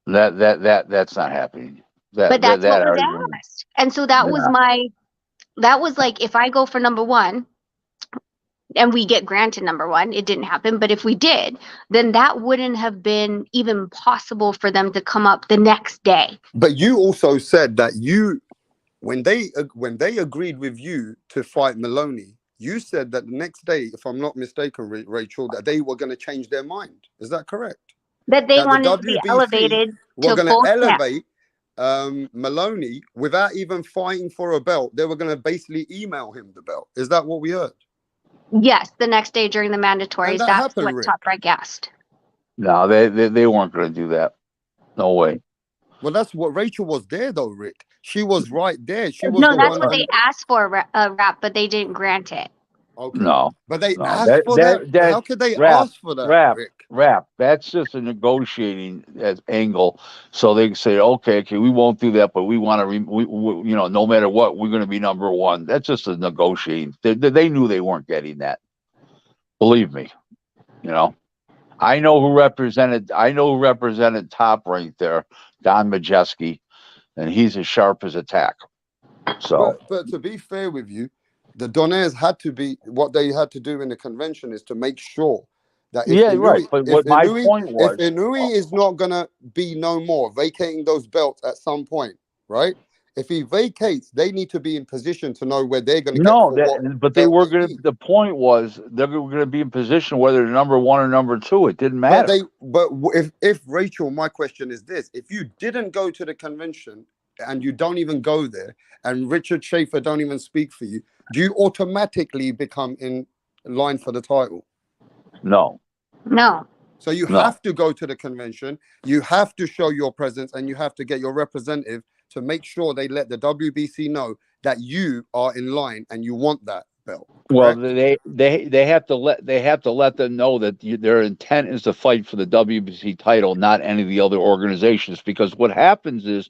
That's not happening. But that's what was asked. And so that was like, if I go for number 1 and we get granted number 1, it didn't happen. But if we did, then that wouldn't have been even possible for them to come up the next day. But you also said that when they agreed with you to fight Maloney, you said that the next day, if I'm not mistaken, Rachel, that they were going to change their mind. Is that correct? That they wanted to be elevated to full elevate Maloney without even fighting for a belt. They were going to basically email him the belt. Is that what we heard? Yes, the next day during the mandatories. That's what Top Rank asked. No, they weren't going to do that. No way. Well, that's what Rachel was there, though, Rick. She was right there. She was that's what they asked for, Rap, but they didn't grant it. Okay. No. But they asked for that? How could they ask for that, Rick? Rap. That's just a negotiating angle. So they can say, okay, we won't do that, but we want to, no matter what, we're going to be number 1. That's just a negotiating. They knew they weren't getting that. Believe me. I know who represented Top Rank there, Don Majeski, and he's as sharp as a tack. So, but to be fair with you, the Donaires had to be what they had to do in the convention is to make sure that yeah, right. But what my point if was, Inui is not gonna be no more, vacating those belts at some point, right? If he vacates, they need to be in position to know where they're gonna get no, for what but they belt were they going to. need. The point was they were going to be in position whether they're number 1 or number 2. It didn't matter. If Rachel, my question is this: if you didn't go to the convention and you don't even go there, and Richard Schaefer don't even speak for you, do you automatically become in line for the title? No. No. So you No. have to go to the convention, you have to show your presence, and you have to get your representative to make sure they let the WBC know that you are in line and you want that belt. Well, Correct? they have to let them know that their intent is to fight for the WBC title, not any of the other organizations. Because what happens is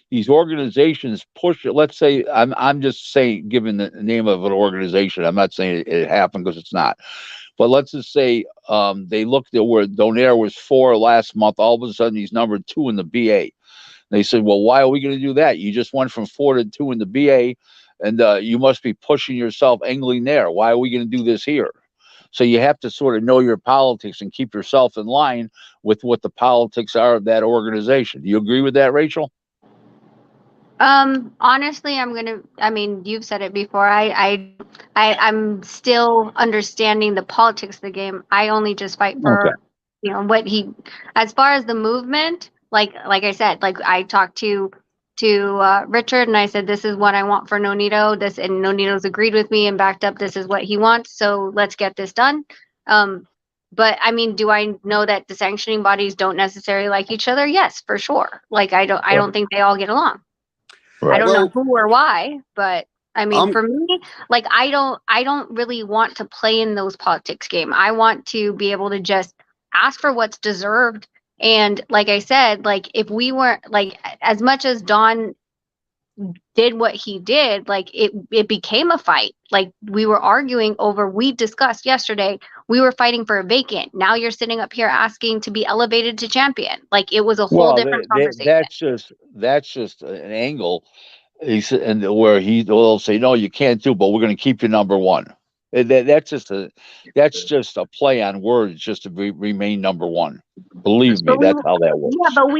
these organizations push it. Let's say I'm just saying, given the name of an organization, I'm not saying it happened because it's not. But let's just say they looked at where Donaire was 4 last month. All of a sudden, he's number 2 in the BA. They said, well, why are we going to do that? You just went from 4 to 2 in the BA, and you must be pushing yourself angling there. Why are we going to do this here? So you have to sort of know your politics and keep yourself in line with what the politics are of that organization. Do you agree with that, Rachel? Honestly, I mean, you've said it before. I'm still understanding the politics of the game. I only just fight for, what as far as the movement, like I said, like I talked to Richard and I said, this is what I want for Nonito. And Nonito's agreed with me and backed up. This is what he wants. So let's get this done. But I mean, do I know that the sanctioning bodies don't necessarily like each other? Yes, for sure. Like I don't think they all get along. Right. I don't know who or why, but I mean, for me, like I don't really want to play in those politics game. I want to be able to just ask for what's deserved. And like I said, like if we weren't like as much as Don did what he did, like it became a fight. Like we were arguing over, we discussed yesterday, we were fighting for a vacant. Now you're sitting up here asking to be elevated to champion. Like it was a whole different conversation. That's just an angle. And where will say, no, you can't do, but we're going to keep you number 1. That's just a play on words, just to remain number 1. Believe me, that's how that works. Yeah, but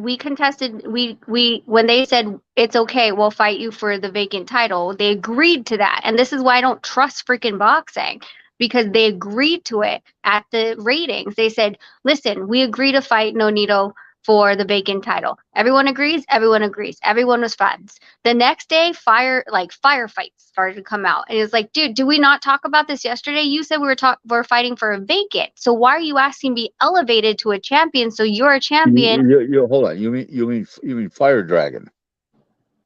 we contested, when they said it's okay, we'll fight you for the vacant title, they agreed to that. And this is why I don't trust freaking boxing, because they agreed to it at the ratings. They said, listen, we agree to fight Nonito for the vacant title. Everyone agrees. Everyone agrees. Everyone was friends. The next day, firefights started to come out, and it's like, dude, did we not talk about this yesterday? You said we're fighting for a vacant. So why are you asking to be elevated to a champion? So you're a champion. You hold on. You mean Fire Dragon?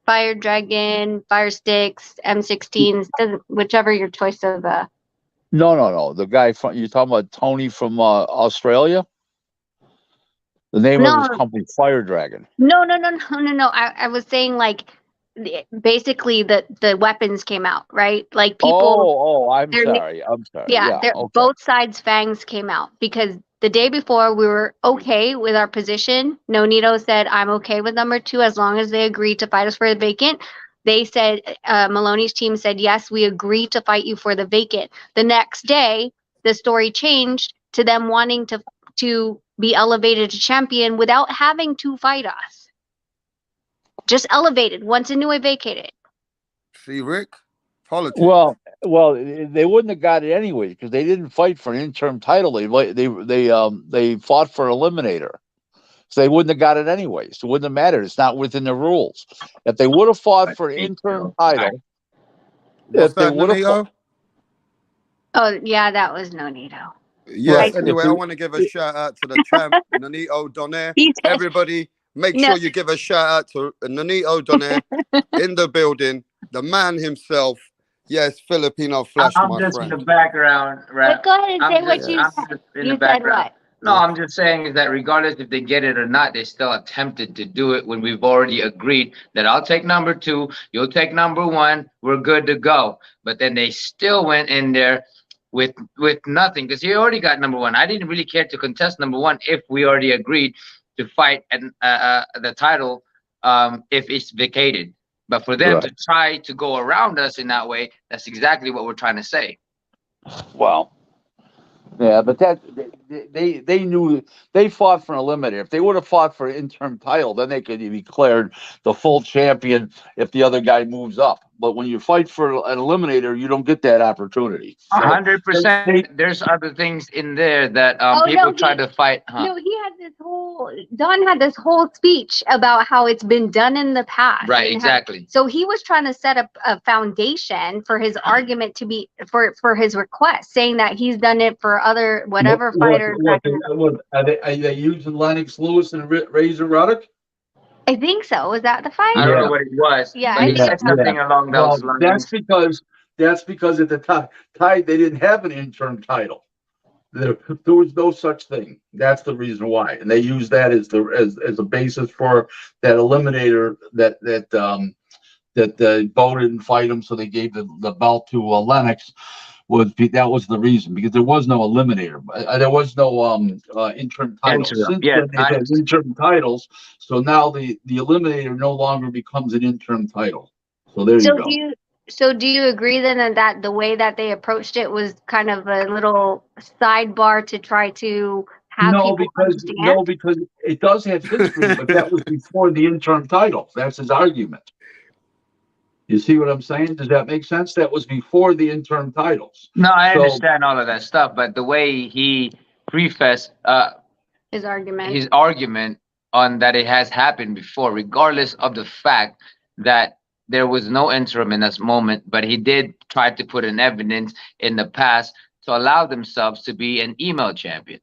Fire Dragon, Fire Sticks, M16s, whichever your choice of. No. The guy from you're talking about, Tony from Australia. The name of his company, Fire Dragon. No. I was saying, like, basically the weapons came out, right? Like people. I'm sorry. Yeah, okay. Both sides' fangs came out because the day before we were okay with our position. Nonito said, I'm okay with number 2 as long as they agree to fight us for the vacant. They said, Maloney's team said, yes, we agree to fight you for the vacant. The next day, the story changed to them wanting to be elevated to champion without having to fight us. Just elevated once Inoue vacated. See, Rick? Politics. Well, they wouldn't have got it anyway because they didn't fight for an interim title. They fought for eliminator, so they wouldn't have got it anyway. So it wouldn't have mattered. It's not within the rules. If they would have fought for an interim title, what's that, Nonito? Oh yeah, that was Nonito. Yes. Anyway, I want to give a shout out to the champ, Nonito Donaire. Everybody, make sure you give a shout out to Nonito Donaire in the building. The man himself. Yes, Filipino flesh, I'm just in the background, right? But go ahead and say what you said. You said what? No, I'm just saying is that regardless if they get it or not, they still attempted to do it when we've already agreed that I'll take number 2, you'll take number 1, we're good to go. But then they still went in there with nothing because he already got number 1. I didn't really care to contest number 1 if we already agreed to fight and the title if it's vacated. But for them Right. to try to go around us in that way, that's exactly what we're trying to say. Well, yeah, but they knew they fought for an eliminator. If they would have fought for an interim title, then they could be declared the full champion if the other guy moves up. But when you fight for an eliminator, you don't get that opportunity. So 100%. There's other things in there that people try to fight. No, he had this whole Don had this whole speech about how it's been done in the past. Right, and exactly. So he was trying to set up a foundation for his argument to be for his request, saying that he's done it for other whatever fighters. Are they using Lennox Lewis and Razor Ruddock? I think so. Was that the fight? I don't know what it was. Yeah, but I he think said something along those lines. That's because at the time they didn't have an interim title. There was no such thing. That's the reason why, and they used that as a basis for that eliminator that Bo didn't fight him, so they gave the belt to Lennox. That was the reason, because there was no eliminator. There was no interim title. Since then, they've had interim titles, so now the eliminator no longer becomes an interim title. So there you go. So do you agree then that the way that they approached it was kind of a little sidebar to try to have people understand? No, because it does have history, but that was before the interim title. That's his argument. You see what I'm saying? Does that make sense? That was before the interim titles. No, I understand all of that stuff, but the way he prefaced his argument on that it has happened before, regardless of the fact that there was no interim in this moment, but he did try to put in evidence in the past to allow themselves to be an email champion.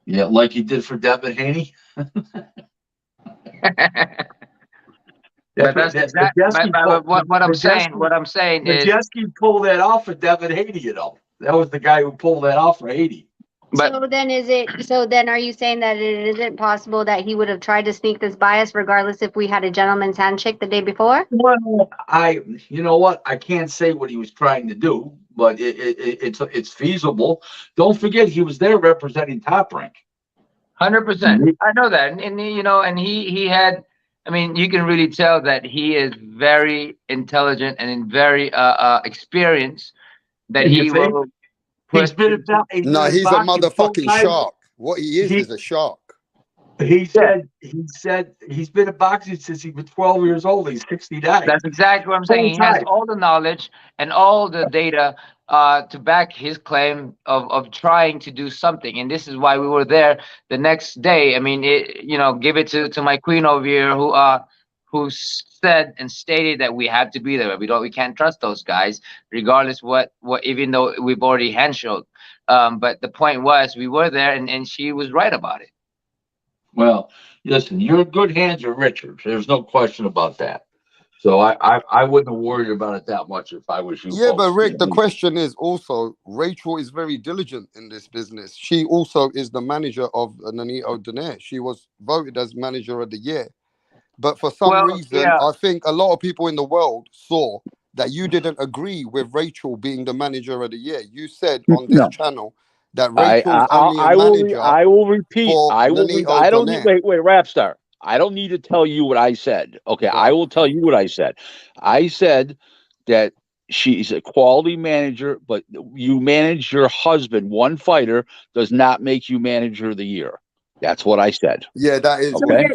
Yeah, like he did for Devin Haney. But that's exactly what I'm saying. What I'm saying is, Majeski pulled that off for Devin Haney. You know, that was the guy who pulled that off for Haney. But so then are you saying that it isn't possible that he would have tried to sneak this bias regardless if we had a gentleman's handshake the day before? Well, you know what? I can't say what he was trying to do, but it's feasible. Don't forget, he was there representing Top Rank. 100%. I know that, and you know, and he had. I mean, you can really tell that he is very intelligent and very experienced. That he will. He's a motherfucking shark. What he is a shark. He said he's been in boxing since he was 12 years old. He's 69. That's exactly what I'm saying. He has all the knowledge and all the data to back his claim of trying to do something. And this is why we were there the next day. I mean, give it to my queen over here who said and stated that we have to be there. We can't trust those guys, regardless what even though we've already handshaked. But the point was we were there, and she was right about it. Well, listen, you're in good hands with Richard. There's no question about that. So I wouldn't have worried about it that much if I was you. Yeah, but Rick, the question is also, Rachel is very diligent in this business. She also is the manager of Donaire. She was voted as manager of the year. But for some reason, I think a lot of people in the world saw that you didn't agree with Rachel being the manager of the year. You said on this channel that Rachel's only a manager. I will repeat. I don't need wait, Rapstar. I don't need to tell you what I said. Okay, right. I will tell you what I said. I said that she's a quality manager, but you manage your husband. One fighter does not make you manager of the year. That's what I said. Yeah, that is okay.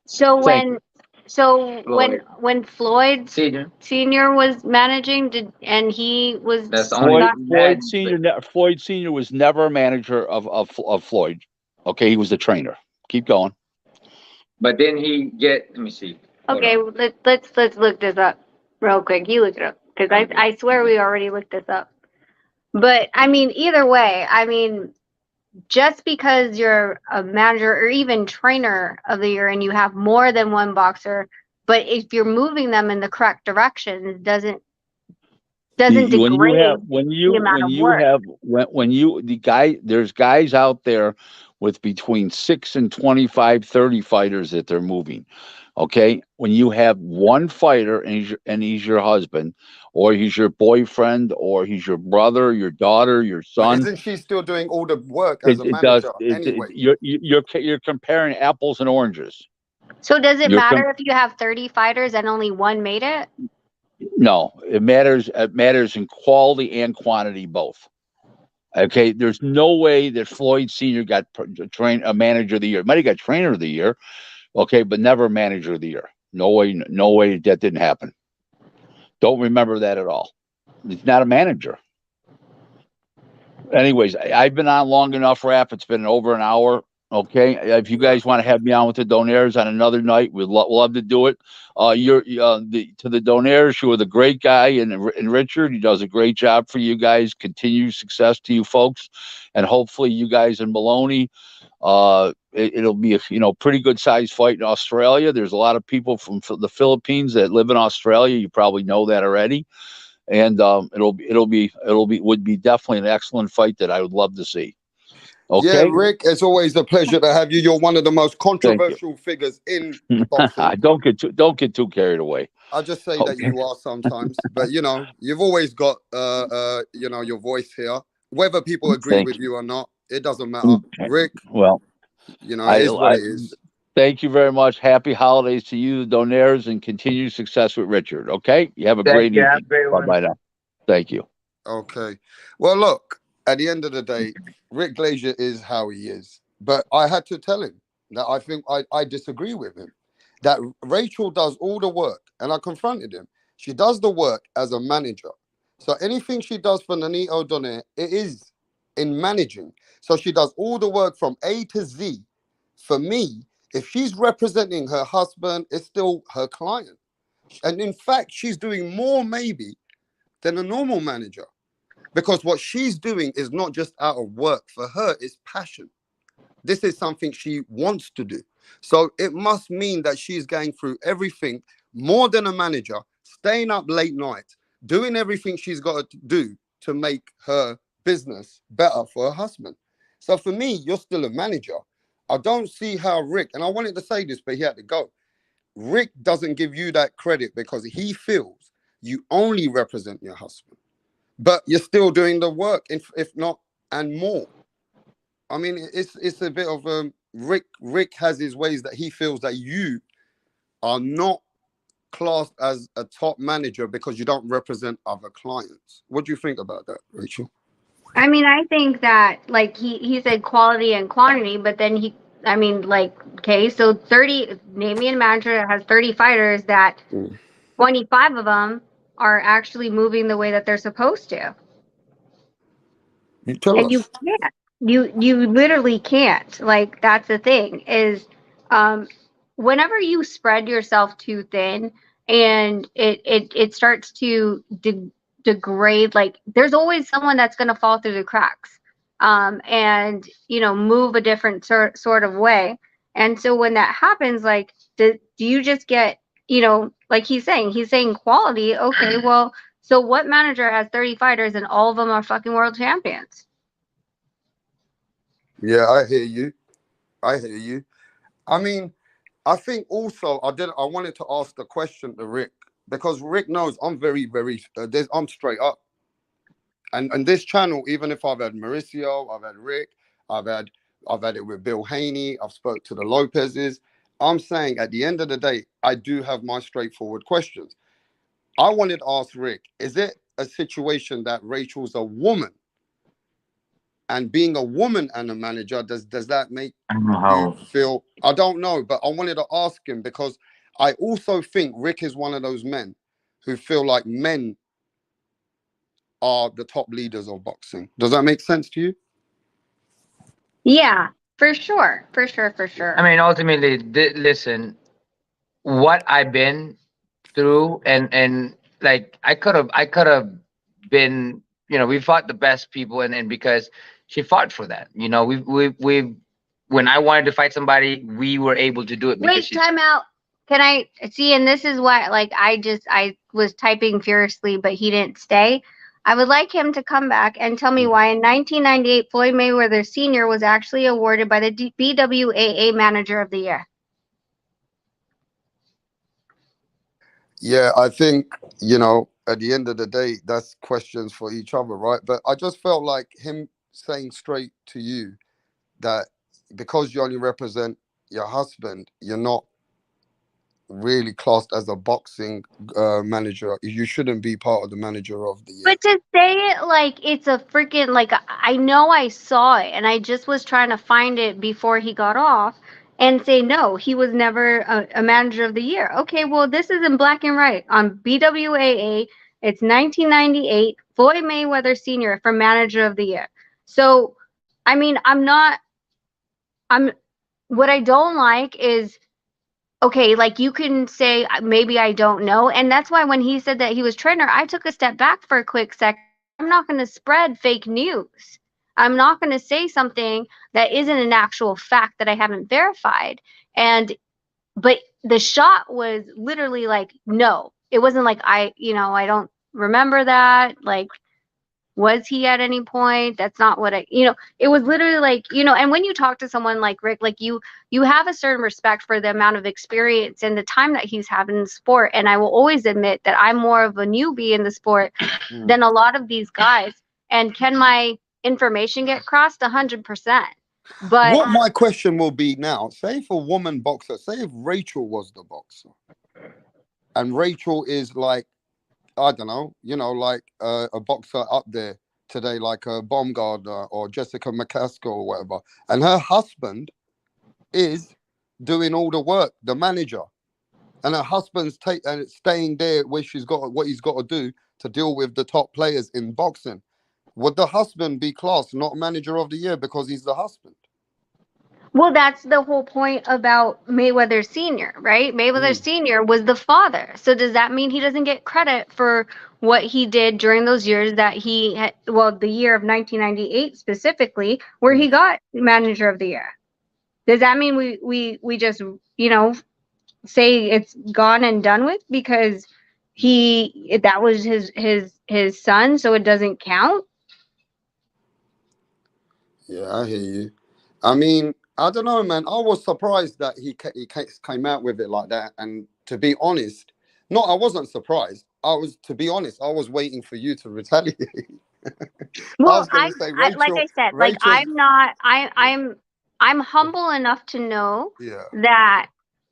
So when Floyd Senior was managing, and he was Floyd Senior was never a manager of Floyd. Okay, he was the trainer. Keep going. But then let me see. Okay, let's look this up real quick. You look it up, because I swear we already looked this up. But I mean, either way, I mean, just because you're a manager or even trainer of the year and you have more than one boxer, but if you're moving them in the correct direction, doesn't degrade the amount of work. There's guys out there with between 6 and 25, 30 fighters that they're moving. Okay, when you have one fighter and he's your husband, or he's your boyfriend, or he's your brother, your daughter, your son. But isn't she still doing all the work as a manager anyway? You're comparing apples and oranges. So does it You're matter if you have 30 fighters and only one made it? No, it matters. It matters in quality and quantity both. Okay, there's no way that Floyd Senior got a manager of the year. Might have got trainer of the year. Okay, but never manager of the year. No way. No way that didn't happen. Don't remember that at all. He's not a manager. Anyways, I've been on long enough, Rap. It's been over an hour. Okay, if you guys want to have me on with the Donaires on another night, we'd love to do it. You're to the Donaires. You are the great guy, and Richard, he does a great job for you guys. Continued success to you folks, and hopefully you guys in Maloney. It'll be a pretty good sized fight in Australia. There's a lot of people from the Philippines that live in Australia. You probably know that already, and would be definitely an excellent fight that I would love to see. Okay. Yeah, Rick, it's always a pleasure to have you. You're one of the most controversial figures in boxing. Don't get too carried away. I'll just say that you are sometimes, but you've always got your voice here. Whether people agree with you or not, it doesn't matter. Rick, well, it is what it is. Thank you very much. Happy holidays to you, the Donaires, and continued success with Richard. Okay, you have a great evening. Bye now. Thank you. Okay. Well, look, at the end of the day, Rick Glaser is how he is. But I had to tell him that I think I disagree with him. That Rachel does all the work, and I confronted him. She does the work as a manager. So anything she does for Nonito Donaire, it is in managing. So she does all the work from A to Z. For me, if she's representing her husband, it's still her client. And in fact, she's doing more maybe than a normal manager. Because what she's doing is not just out of work. For her, it's passion. This is something she wants to do. So it must mean that she's going through everything more than a manager, staying up late nights, doing everything she's got to do to make her business better for her husband. So for me, you're still a manager. I don't see how Rick, and I wanted to say this, but he had to go. Rick doesn't give you that credit because he feels you only represent your husband. But you're still doing the work, if not, and more. I mean, it's a bit of Rick. Rick has his ways that he feels that you are not classed as a top manager because you don't represent other clients. What do you think about that, Rachel? I mean, I think that like he said quality and quantity, but then okay, so 30 name me a manager that has 30 fighters that 25 of them are actually moving the way that they're supposed to. You tell and us. you can't. You literally can't. Like that's the thing is, whenever you spread yourself too thin and it starts to degrade. Like there's always someone that's going to fall through the cracks, and move a different sort of way. And so when that happens, like do you just get like he's saying quality? Okay, well, so what manager has 30 fighters and all of them are fucking world champions? Yeah, I hear you. I mean, I think also I wanted to ask the question to Rick because Rick knows I'm very, very. I'm straight up, and this channel, even if I've had Mauricio, I've had Rick, I've had it with Bill Haney, I've spoke to the Lopez's. I'm saying at the end of the day, I do have my straightforward questions. I wanted to ask Rick: is it a situation that Rachel's a woman? And being a woman and a manager, does that make you feel? I don't know, but I wanted to ask him because I also think Rick is one of those men who feel like men are the top leaders of boxing. Does that make sense to you? Yeah, for sure. I mean, ultimately, listen, what I've been through, and like I could have been, we fought the best people, and because she fought for that, we when I wanted to fight somebody, we were able to do it. Wait, time out. Can I see? And this is why, like, I was typing furiously, but he didn't stay. I would like him to come back and tell me why in 1998 Floyd Mayweather Sr. was actually awarded by the BWAA Manager of the Year. Yeah, I think, at the end of the day, that's questions for each other, right? But I just felt like him saying straight to you that because you only represent your husband, you're not really classed as a boxing manager. You shouldn't be part of the manager of the year. But to say it like it's a freaking, like, I know I saw it and I just was trying to find it before he got off and say, no, he was never a manager of the year. Okay, well, this is in black and white on BWAA. It's 1998, Floyd Mayweather Sr. for manager of the year. So, I mean, what I don't like is, okay, like you can say maybe I don't know, and that's why when he said that he was trainer, I took a step back for a quick second. I'm not going to spread fake news. I'm not going to say something that isn't an actual fact that I haven't verified. But the shot was literally like, no, it wasn't like I don't remember that. Like, was he at any point? That's not what it was literally like, and when you talk to someone like Rick, like you have a certain respect for the amount of experience and the time that he's had in the sport. And I will always admit that I'm more of a newbie in the sport than a lot of these guys. And can my information get crossed? 100%. But what my question will be now, say if a woman boxer, say if Rachel was the boxer, and Rachel is like, I don't know, like a boxer up there today, like a Baumgardner or Jessica McCaskill or whatever, and her husband is doing all the work, the manager, and her husband's staying there where she's got what he's got to do to deal with the top players in boxing. Would the husband be classed not manager of the year because he's the husband? well, that's the whole point about Mayweather Sr., right? Mayweather Sr. was the father. So does that mean he doesn't get credit for what he did during those years that he had, well, the year of 1998 specifically, where he got manager of the year? Does that mean we just, say it's gone and done with because that was his son, so it doesn't count? Yeah, I hear you. I mean, I don't know, man. I was surprised that he came out with it like that. And to be honest, no, I wasn't surprised. To be honest, I was waiting for you to retaliate. Well, I was going to say, like I said, like I'm humble enough to know that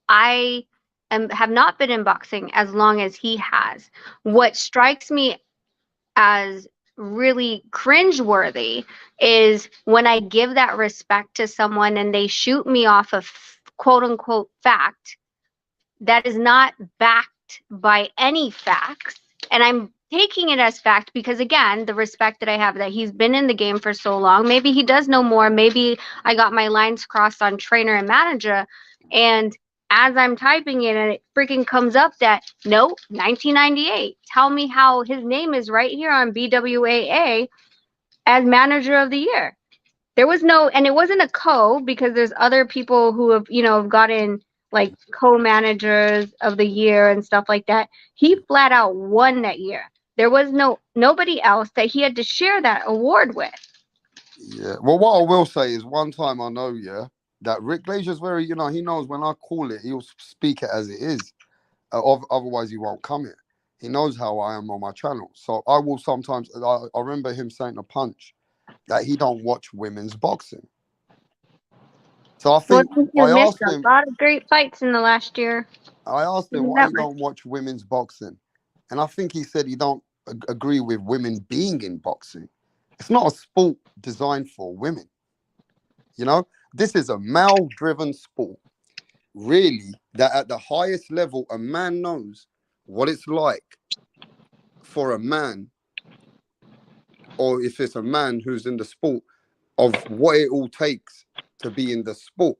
I have not been in boxing as long as he has. What strikes me as really cringeworthy is when I give that respect to someone and they shoot me off of quote unquote fact that is not backed by any facts. And I'm taking it as fact because, again, the respect that I have that he's been in the game for so long. Maybe he does know more. Maybe I got my lines crossed on trainer and manager. And as I'm typing it and it freaking comes up that, nope, 1998. Tell me how his name is right here on BWAA as manager of the year. There was no, and it wasn't a co because there's other people who have gotten like co-managers of the year and stuff like that. He flat out won that year. There was nobody else that he had to share that award with. Yeah. Well, what I will say is one time I know, that Rick Glazer's very, he knows when I call it, he'll speak it as it is. Otherwise, he won't come here. He knows how I am on my channel. So I will sometimes, I remember him saying to Punch that he don't watch women's boxing. So I think I asked him. A lot of great fights in the last year. I asked him why he don't watch women's boxing, and I think he said he don't agree with women being in boxing. It's not a sport designed for women. This is a male-driven sport. Really, that at the highest level, a man knows what it's like for a man, or if it's a man who's in the sport, of what it all takes to be in the sport.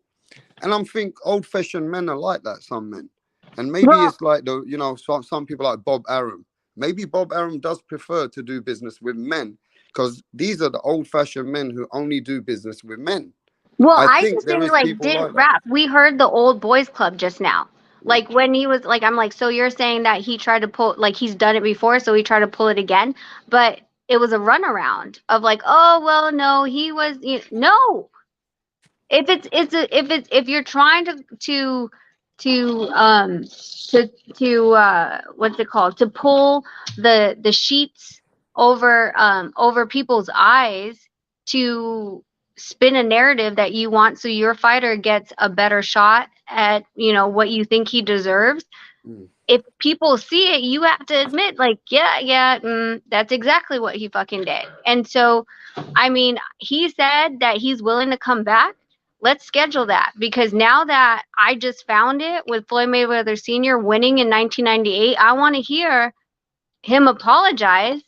And I'm think old-fashioned men are like that, some men. And maybe it's like some people like Bob Arum. Maybe Bob Arum does prefer to do business with men because these are the old-fashioned men who only do business with men. Well, I just think didn't rap. We heard the old boys club just now. Like when he was like, I'm like, so you're saying that he tried to pull, like he's done it before, so he tried to pull it again, but it was a runaround of like, oh well, no, he was no. If you're trying to what's it called, to pull the sheets over people's eyes to spin a narrative that you want so your fighter gets a better shot at what you think he deserves. If people see it, you have to admit, like, that's exactly what he fucking did. And so, I mean, he said that he's willing to come back. Let's schedule that, because now that I just found it with Floyd Mayweather Sr. winning in 1998, I want to hear him apologize.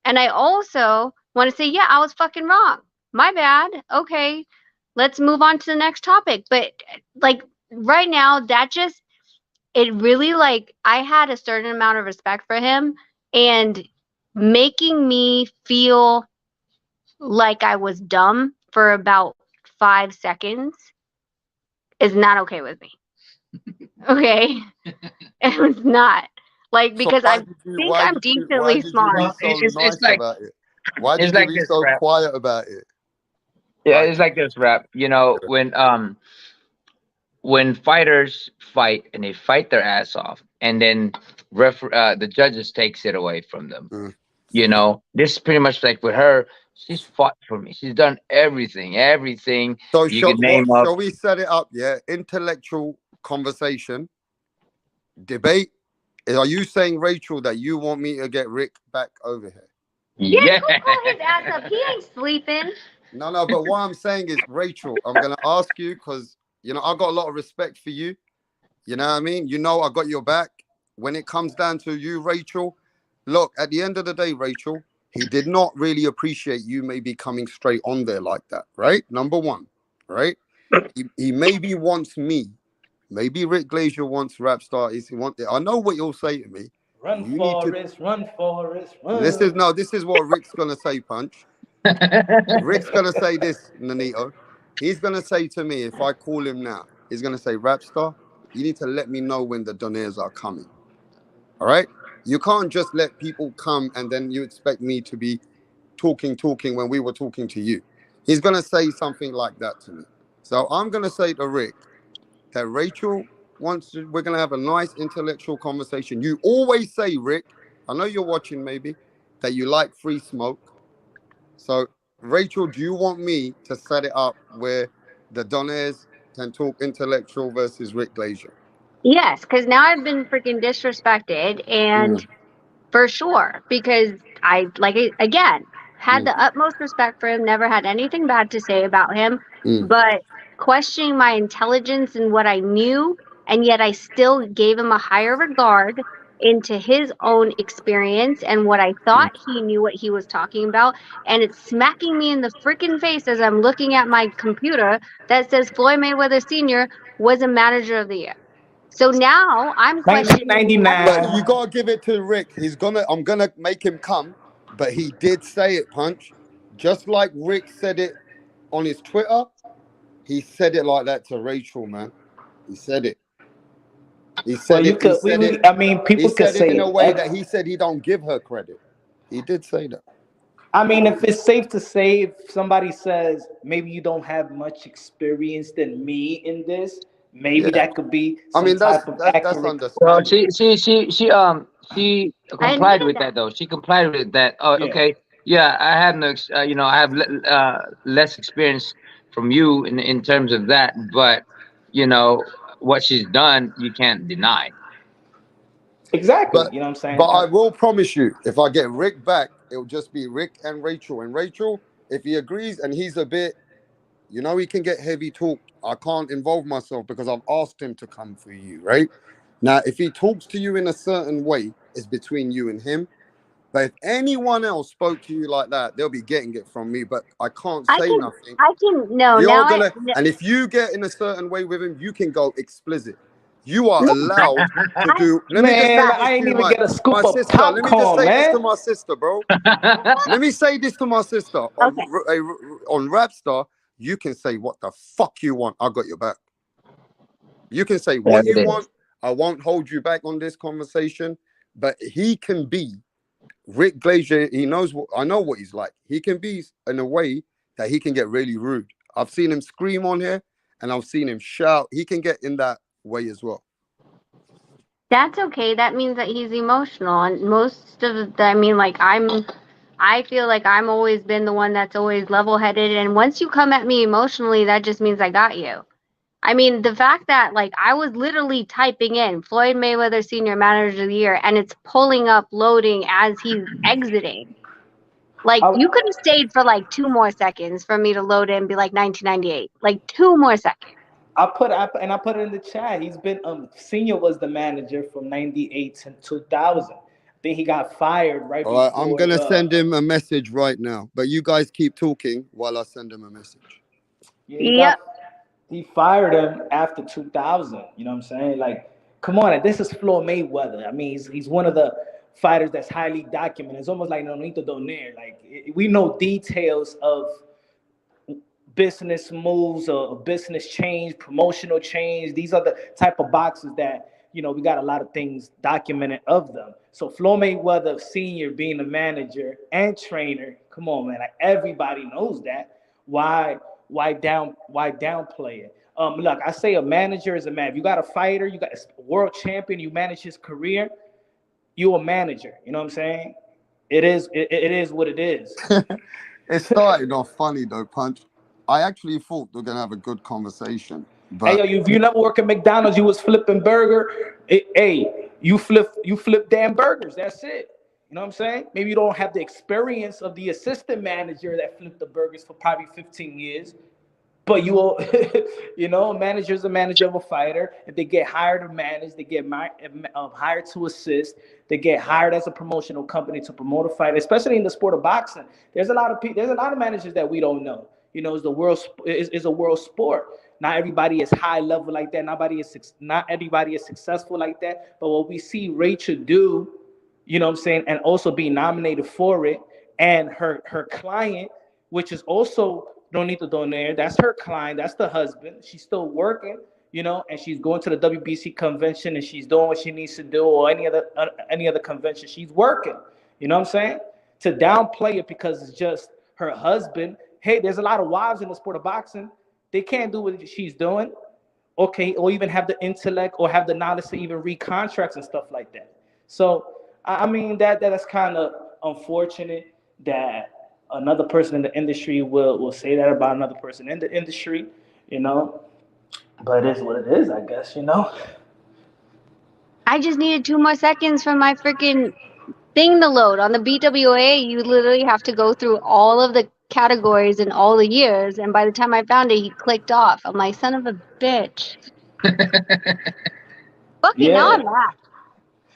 And I also want to say, yeah, I was fucking wrong. My bad. Okay, let's move on to the next topic. But like right now, it really, like, I had a certain amount of respect for him, and making me feel like I was dumb for about 5 seconds is not okay with me. Okay? It was not. Like, because I think I'm decently smart. It's like Why did it's you like be this, so rap. quiet about it? Yeah, it's like this, rap. When fighters fight and they fight their ass off, and then the judges takes it away from them. This is pretty much like with her. She's fought for me. She's done everything So you could name up. shall we set it up? Yeah, intellectual conversation, debate. Are you saying, Rachel, that you want me to get Rick back over here? Yeah, go call his ass up. He ain't sleeping. No, but what I'm saying is, Rachel, I'm gonna ask you because I got a lot of respect for you. You know what I mean? I got your back. When it comes down to you, Rachel, look, at the end of the day, Rachel, he did not really appreciate you maybe coming straight on there like that, right? Number one, right? He maybe wants me. Maybe Rick Glaser wants Rapstar. I know what you'll say to me. Run, Forrest, run, Forrest, run. This is what Rick's gonna say, Punch. Rick's gonna say this, Nanito. He's gonna say to me, if I call him now, he's gonna say, Rapstar, you need to let me know when the Donaires are coming. All right? You can't just let people come and then you expect me to be talking when we were talking to you. He's gonna say something like that to me. So I'm gonna say to Rick that Rachel we're gonna have a nice intellectual conversation. You always say, Rick, I know you're watching maybe, that you like free smoke. So, Rachel, do you want me to set it up where the Donaires can talk intellectual versus Rick Glaser? Yes, because now I've been freaking disrespected, and for sure, because I, again, had the utmost respect for him, never had anything bad to say about him, but questioning my intelligence and what I knew, and yet I still gave him a higher regard into his own experience and what I thought he knew what he was talking about, and it's smacking me in the freaking face as I'm looking at my computer that says Floyd Mayweather Sr. was a manager of the year. So now I'm questioning. 1999. But you gotta give it to Rick. I'm gonna make him come, but he did say it, Punch. Just like Rick said it on his Twitter, he said it like that to Rachel, man. He said it. He said it. People could say it in a way that he said he don't give her credit. He did say that. I mean, if it's safe to say, if somebody says maybe you don't have much experience than me in this, maybe that could be some type of accurate. Well, she complied with that though. She complied with that. Oh, yeah. Okay. Yeah, I have no, I have less experience from you in terms of that, but what she's done, you can't deny. Exactly. You know what I'm saying? But I will promise you, if I get Rick back, it'll just be Rick and Rachel. And Rachel, if he agrees and he's a bit, he can get heavy talk. I can't involve myself because I've asked him to come for you, right? Now, if he talks to you in a certain way, it's between you and him. But if anyone else spoke to you like that, they'll be getting it from me. But I can't say nothing. And if you get in a certain way with him, you can go explicit. You are allowed to do. I ain't even get a scoop of popcorn, let me just say this to my sister, bro. Let me say this to my sister. On Rapstar, you can say what the fuck you want. I got your back. You can say what you want. I won't hold you back on this conversation. But he can be Rick Glaser. He knows I know what he's like. He can be in a way that he can get really rude. I've seen him scream on here, and I've seen him shout. He can get in that way as well. That's okay. That means that he's emotional, and most of the, I feel like I'm always been the one that's always level-headed, and once you come at me emotionally, that just means I got you. I mean, the fact that like I was literally typing in Floyd Mayweather Senior Manager of the Year, and it's pulling up, loading as he's exiting. Like you could have stayed for like 2 more seconds for me to load in and be like 1998. Like 2 more seconds. I put it in the chat. He's been Senior was the manager from '98 to 2000. I think he got fired right All right, before. I'm gonna send him a message right now. But you guys keep talking while I send him a message. Yeah, he fired him after 2000. You know what I'm saying? Like, come on, this is Floyd Mayweather. I mean, he's one of the fighters that's highly documented. It's almost like Nonito Donaire. Like, we know details of business moves or business change, promotional change. These are the type of boxes that, we got a lot of things documented of them. So Floyd Mayweather Senior being a manager and trainer, come on, man, like everybody knows that. Why downplay it? Look, I say a manager is a man. If you got a fighter, you got a world champion, you manage his career, you're a manager. You know what I'm saying? It is what it is. It started off funny though, Punch. I actually thought we were gonna have a good conversation. But hey, yo, if you never work at McDonald's, you was flipping burger. You flip damn burgers. That's it. You know what I'm saying? Maybe you don't have the experience of the assistant manager that flipped the burgers for probably 15 years. But a manager is a manager of a fighter. If they get hired to manage, they get hired to assist. They get hired as a promotional company to promote a fight, especially in the sport of boxing. There's a lot of managers that we don't know. It's the world is a world sport. Not everybody is high level like that. Not everybody is successful like that. But what we see Rachel do, you know what I'm saying, and also be nominated for it, and her client, which is also Donito Donaire, that's her client, that's the husband. She's still working, and she's going to the WBC convention and she's doing what she needs to do, or any other convention. She's working. You know what I'm saying? To downplay it because it's just her husband. Hey, there's a lot of wives in the sport of boxing. They can't do what she's doing, okay, or even have the intellect or have the knowledge to even read contracts and stuff like that. So, I mean, that's kind of unfortunate that another person in the industry will say that about another person in the industry, But it is what it is, I guess, I just needed 2 more seconds for my freaking thing to load. On the BWA, you literally have to go through all of the categories and all the years, and by the time I found it, he clicked off. I'm like, son of a bitch. Fucking on that.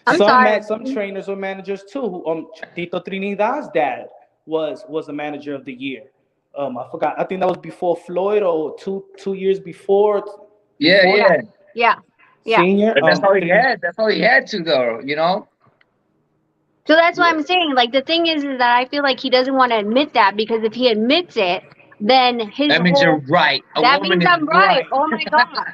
I'm sorry. Some trainers or managers too. Tito Trinidad's dad was a manager of the year. I forgot. I think that was before Floyd or two years before. Yeah. Senior. But that's all he had. That's all he had to, though. So that's what I'm saying. Like, the thing is that I feel like he doesn't want to admit that, because if he admits it, then that means you're right. That means I'm right. Oh my god.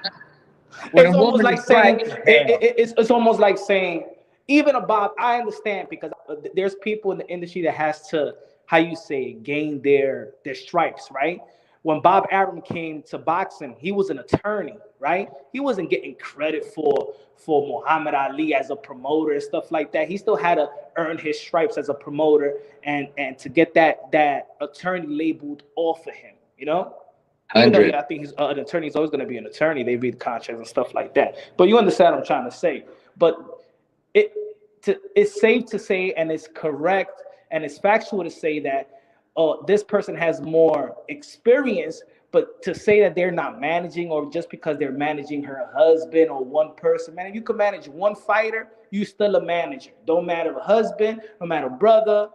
It's almost like saying it's almost like saying, even about, I understand, because there's people in the industry that has to, how you say, gain their stripes, right? When Bob Arum came to boxing, he was an attorney, right? He wasn't getting credit for Muhammad Ali as a promoter and stuff like that. He still had to earn his stripes as a promoter and to get that attorney labeled off of him, Even though I think an attorney is always going to be an attorney. They read contracts and stuff like that. But you understand what I'm trying to say. But it's safe to say, and it's correct, and it's factual to say that this person has more experience, but to say that they're not managing, or just because they're managing her husband or one person, man, if you can manage one fighter, you still a manager. Don't matter a husband, no matter brother,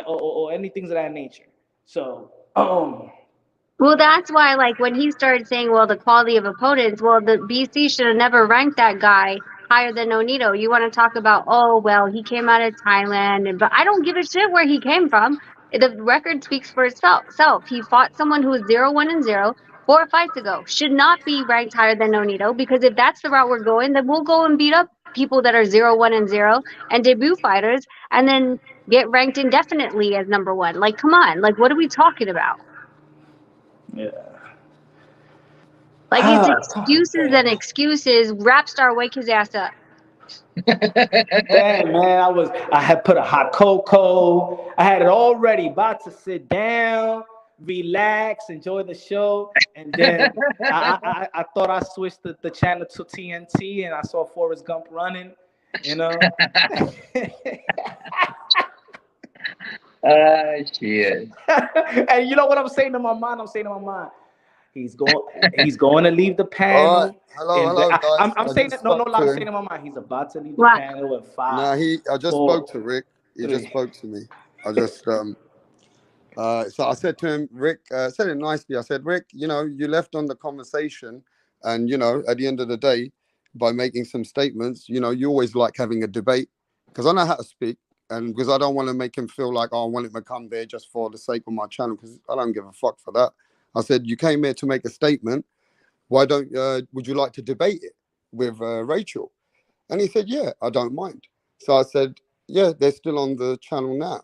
or anything of that nature. So, well, that's why, like, when he started saying, well, the quality of opponents, well, the BC should have never ranked that guy higher than Nonito. You want to talk about, oh, well, he came out of Thailand, but I don't give a shit where he came from. The record speaks for itself. He fought someone who was 0-1-0 4 fights ago. Should not be ranked higher than Nonito, because if that's the route we're going, then we'll go and beat up people that are 0-1-0 and debut fighters, and then get ranked indefinitely as number one. Like, come on. Like, what are we talking about? Yeah. Like, it's excuses and excuses. Rapstar, wake his ass up. Damn, man, I had put a hot cocoa. I had it all ready, about to sit down. relax, enjoy the show, and then I thought I switched the channel to TNT, and I saw Forrest Gump running, you know. Shit. And you know what I'm saying to my mind? I'm saying to my mind, he's going to leave the panel. All right. Hello, guys. I'm I saying just that, no, spoke I'm to saying him. to my mind, he's about to leave the What? panel in 5. Nah, I just 4, spoke to Rick. He 3. just spoke to me. I just so I said to him, Rick, said it nicely. I said, Rick, you know, you left on the conversation, and you know, at the end of the day, by making some statements, you know, you always like having a debate, because I know how to speak, and because I don't want to make him feel like, oh, I want him to come there just for the sake of my channel, because I don't give a fuck for that. I said, you came here to make a statement. Why don't would you like to debate it with Rachel? And he said, yeah, I don't mind. So I said, yeah, they're still on the channel now.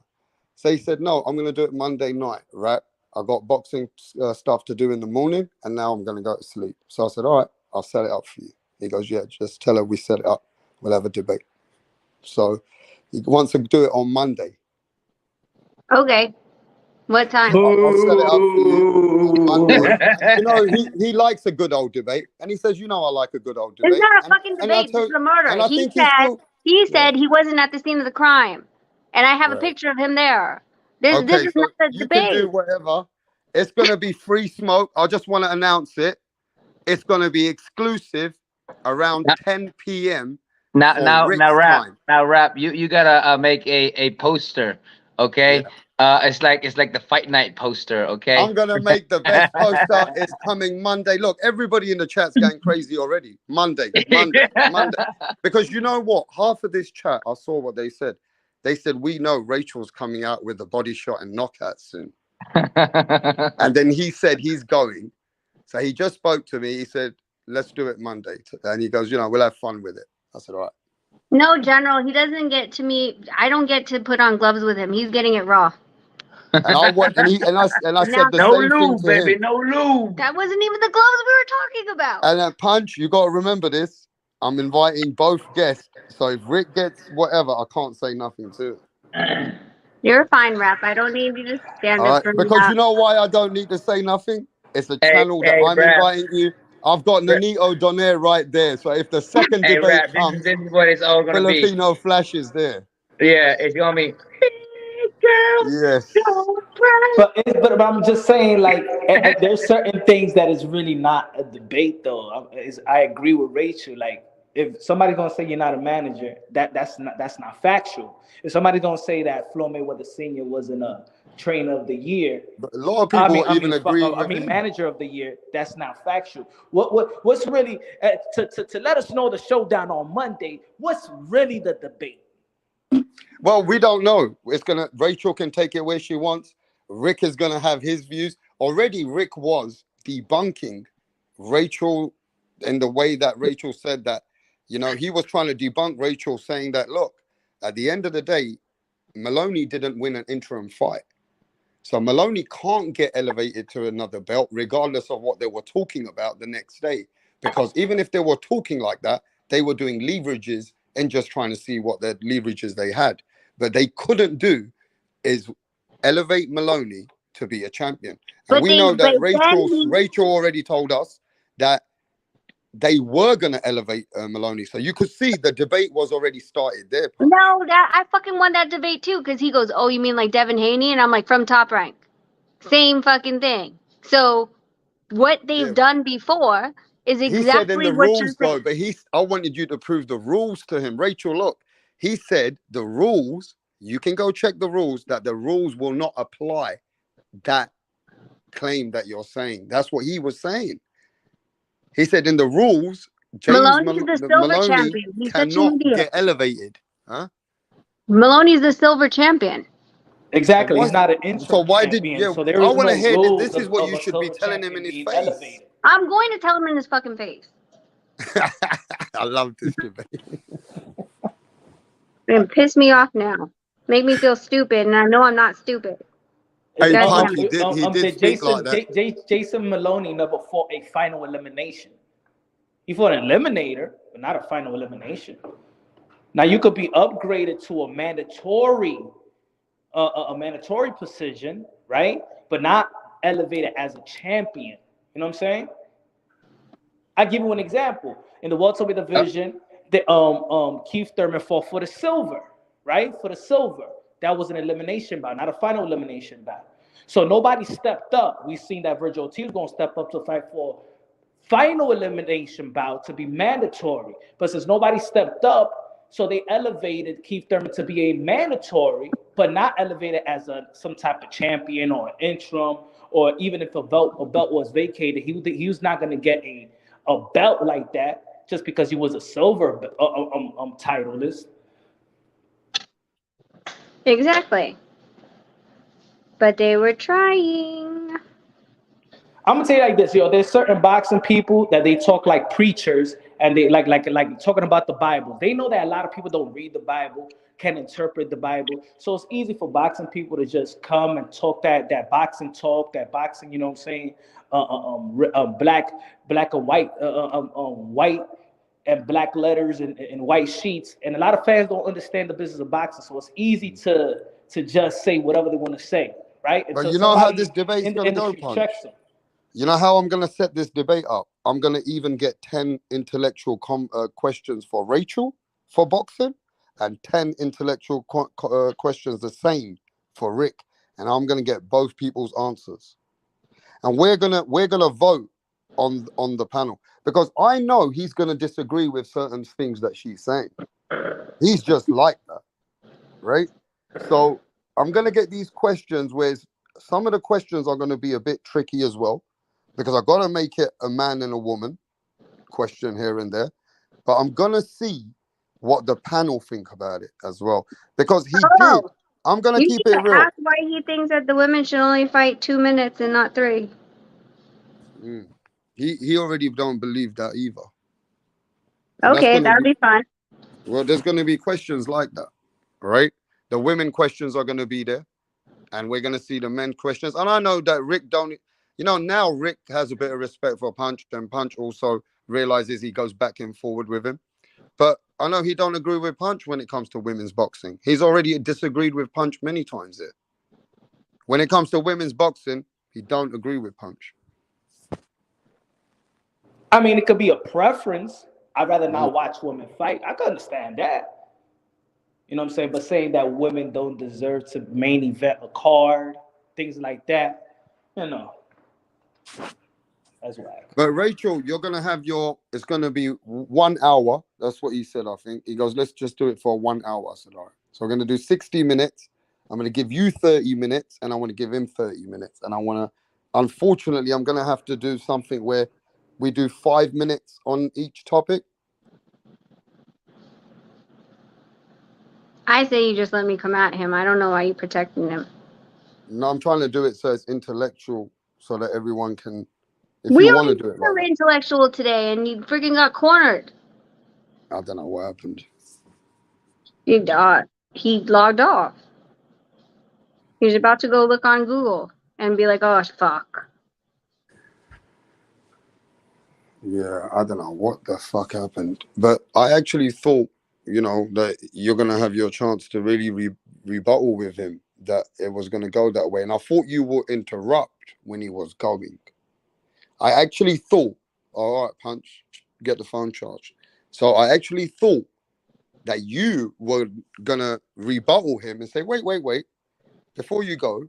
So he said, no, I'm going to do it Monday night, right? I got boxing stuff to do in the morning, and now I'm going to go to sleep. So I said, all right, I'll set it up for you. He goes, yeah, just tell her we set it up. We'll have a debate. So he wants to do it on Monday. Okay. What time? So I'll set it up for you on Monday. And, you know, he likes a good old debate. And he says, you know, I like a good old debate. It's not a And fucking debate. This is a murder. and I He think said he wasn't at the scene of the crime, and I have a Right. picture of him there. This Okay, is so not a you debate. can do whatever. It's going to be free smoke. I just want to announce it. It's going to be exclusive around 10 p.m. Now, Rick's time. rap. You gotta make a poster, okay? It's like the fight night poster, okay? I'm going to make the best poster. It's coming Monday. Look, everybody in the chat's going crazy already. Monday. Because you know what? Half of this chat, I saw what they said. They said, we know Rachel's coming out with a body shot and knockout soon. And then he said he's going. So he just spoke to me. He said, let's do it Monday. And he goes, you know, we'll have fun with it. I said, all right. No, General, he doesn't get to me. I don't get to put on gloves with him. He's getting it raw. And I went, and I said the no same lube, thing to baby, him. no lube. That wasn't even the gloves we were talking about. And then Punch, you got to remember this. I'm inviting both guests. So if Rick gets whatever, I can't say nothing to him. You're fine, Rap. I don't need you to stand All up right, for me. because you know why I don't need to say nothing? It's a channel that I'm rap. inviting you. I've got Nanito Donaire right there. So if the second debate rap, comes, this is what it's all gonna Filipino Flash is there. Yeah, it's gonna be. Yes. But I'm just saying, like, there's certain things that is really not a debate, though. I agree with Rachel. Like, if somebody's gonna say you're not a manager, that's not factual. If somebody's gonna say that Floyd Mayweather Sr. wasn't a trainer of the year, but a lot of people agree with him. Manager of the year, that's not factual. What's really to let us know the showdown on Monday? What's really the debate? Well, we don't know. Rachel can take it where she wants. Rick is gonna have his views. Already, Rick was debunking Rachel in the way that Rachel said that. You know, he was trying to debunk Rachel, saying that, look, at the end of the day, Maloney didn't win an interim fight. So Maloney can't get elevated to another belt, regardless of what they were talking about the next day. Because even if they were talking like that, they were doing leverages and just trying to see what their leverages they had. But they couldn't do is elevate Maloney to be a champion. And we know that Rachel already told us that they were going to elevate Maloney. So you could see the debate was already started there. No, I fucking won that debate too, because he goes, oh, you mean like Devin Haney? And I'm like, from Top Rank. Same fucking thing. So what they've done before is exactly he said in the what rules, though, but I wanted you to prove the rules to him. Rachel, look, he said the rules, you can go check the rules, that the rules will not apply that claim that you're saying. That's what he was saying. He said in the rules, Maloney's the silver Maloney champion. He's cannot get elevated. Huh? Maloney's the silver champion. Exactly. He's not an interim so why champion. did so there I is want to no hear rules this is what you should be telling him in his face. Elevated. I'm going to tell him in his fucking face. I love this debate. And piss me off now. Make me feel stupid, and I know I'm not stupid. Hey, Punch, he did speak like that. Jason Maloney never fought a final elimination. He fought an eliminator, but not a final elimination. Now you could be upgraded to a mandatory position, right? But not elevated as a champion. You know what I'm saying? I give you an example. In the welterweight division, Keith Thurman fought for the silver, right? For the silver. That was an elimination bout, not a final elimination bout. So nobody stepped up. We seen that Virgil Ortiz was going to step up to fight for final elimination bout to be mandatory. But since nobody stepped up, so they elevated Keith Thurman to be a mandatory, but not elevated as some type of champion or an interim, or even if a belt was vacated, he was not going to get a belt like that just because he was a silver titleist. Exactly. But they were trying. I'm gonna tell you like this, there's certain boxing people that they talk like preachers, and they like talking about the Bible. They know that a lot of people don't read the Bible, can't interpret the Bible. So it's easy for boxing people to just come and talk that boxing talk, that boxing, you know what I'm saying, black and white, white and black letters and white sheets. And a lot of fans don't understand the business of boxing. So it's easy to just say whatever they want to say, right? But you know how this debate's going to go, Punch? You know how I'm going to set this debate up? I'm going to even get 10 intellectual questions for Rachel for boxing and 10 intellectual questions the same for Rick. And I'm going to get both people's answers. And we're going to vote on the panel, because I know he's going to disagree with certain things that she's saying. He's just like that, right? So I'm going to get these questions where some of the questions are going to be a bit tricky as well, because I've got to make it a man and a woman question here and there. But I'm going to see what the panel think about it as well, because he did. I'm going to keep it real. Ask why he thinks that the women should only fight 2 minutes and not 3. He already don't believe that either. And okay, that'll be fun. Well, there's going to be questions like that, right? The women questions are going to be there, and we're going to see the men questions. And I know that Rick don't, now Rick has a bit of respect for Punch, and Punch also realizes he goes back and forward with him. But I know he don't agree with Punch when it comes to women's boxing. He's already disagreed with Punch many times there. When it comes to women's boxing, he don't agree with Punch. I mean, it could be a preference. I'd rather not watch women fight. I can understand that. You know what I'm saying? But saying that women don't deserve to main event a card, things like that, that's whack. But Rachel, you're going to have it's going to be 1 hour. That's what he said, I think. He goes, let's just do it for 1 hour. I said, all right. So we're going to do 60 minutes. I'm going to give you 30 minutes, and I want to give him 30 minutes. And unfortunately, I'm going to have to do something where we do 5 minutes on each topic. I say you just let me come at him. I don't know why you're protecting him. No, I'm trying to do it so it's intellectual, so that everyone can, if we you want to do it. Were intellectual today, and you freaking got cornered. I don't know what happened. He logged off. He was about to go look on Google and be like, oh, fuck. Yeah, I don't know what the fuck happened. But I actually thought, that you're going to have your chance to really rebuttal with him, that it was going to go that way. And I thought you would interrupt when he was going. I actually thought, all right, Punch, get the phone charged. So I actually thought that you were going to rebuttal him and say, wait, before you go,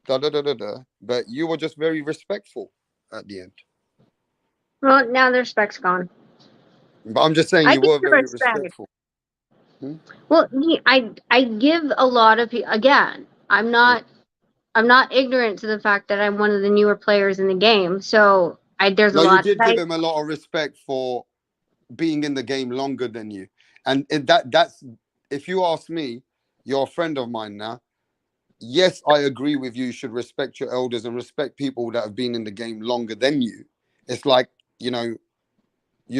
da-da-da-da-da. But you were just very respectful at the end. Well, now the respect's gone. But I'm just saying you were very respectful. Well, I give a lot of people, again, I'm not ignorant to the fact that I'm one of the newer players in the game. So there's a lot. You did give him a lot of respect for being in the game longer than you. And that's, if you ask me, you're a friend of mine now. Yes, I agree with you. You should respect your elders and respect people that have been in the game longer than you. It's like, you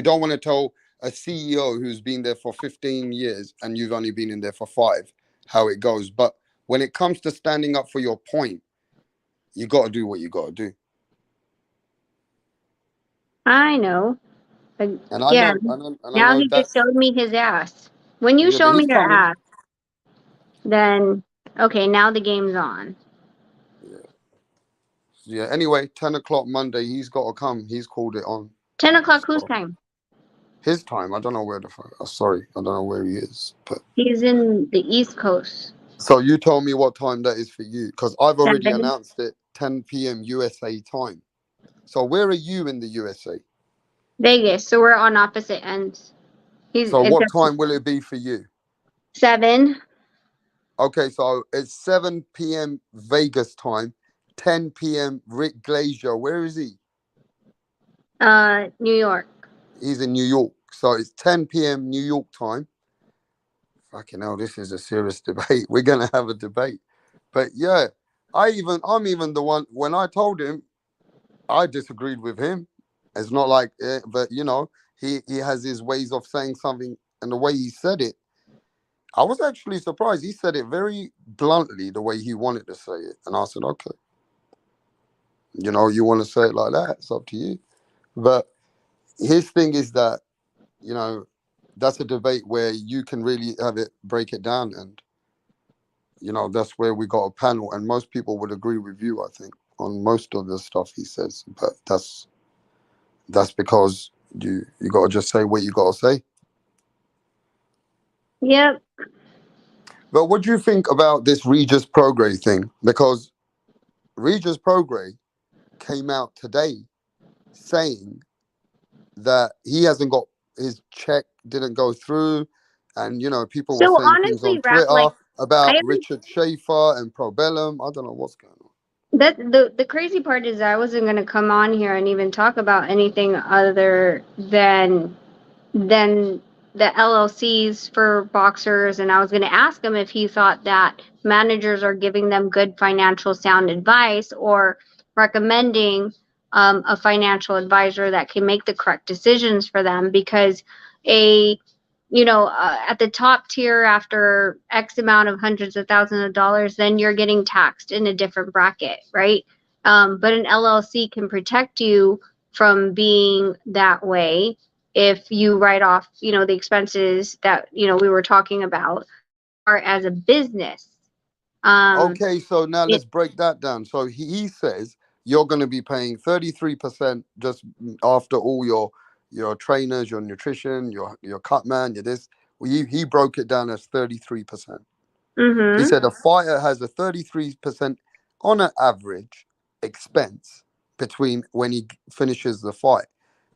don't want to tell a CEO who's been there for 15 years and you've only been in there for 5 how it goes. But when it comes to standing up for your point, you got to do what you got to do. I know. But and now he just showed me his ass. When you show me your ass, then, okay, now the game's on. Yeah. Yeah. Anyway, 10 o'clock Monday. He's got to come. He's called it on. 10 o'clock whose time? His time. I don't know where the fuck. Sorry, I don't know where he is. But He's in the East Coast. so you tell me what time that is for you, because I've already 7. announced it. 10 p.m. USA time. So where are you in the USA? Vegas. So we're on opposite ends. So what time will it be for you? 7. Okay, so it's 7 p.m. Vegas time, 10 p.m. Rick Glaser. Where is he? New York. He's in New York. So it's 10 p.m. New York time. Fucking hell, this is a serious debate. We're gonna have a debate. But yeah, I'm even the one, when I told him, I disagreed with him. It's not like, but you know, he has his ways of saying something, and the way he said it, I was actually surprised. He said it very bluntly, the way he wanted to say it. And I said, okay, you know, you want to say it like that, it's up to you. But his thing is that, you know, that's a debate where you can really have it, break it down. And, you know, that's where we got a panel. And most people would agree with you, I think, on most of the stuff he says. But that's because you got to just say what you got to say. Yep. But what do you think about this Regis Prograis thing? Because Regis Prograis came out today saying that he hasn't got, his check didn't go through, and you know, people were So saying things honestly, on Twitter like I about haven't. Richard Schaefer and Probellum. I don't know what's going on. That the crazy part is I wasn't going to come on here and even talk about anything other than the LLCs for boxers, and I was going to ask him if he thought that managers are giving them good financial sound advice or recommending a financial advisor that can make the correct decisions for them, because at the top tier, after X amount of hundreds of thousands of dollars, then you're getting taxed in a different bracket, right? But an LLC can protect you from being that way if you write off, the expenses that, we were talking about, or as a business. Okay, so now let's break that down. So he says you're going to be paying 33% just after all your trainers, your nutrition, your cut man, your this. Well, he broke it down as 33%. He said a fighter has a 33% on an average expense between when he finishes the fight.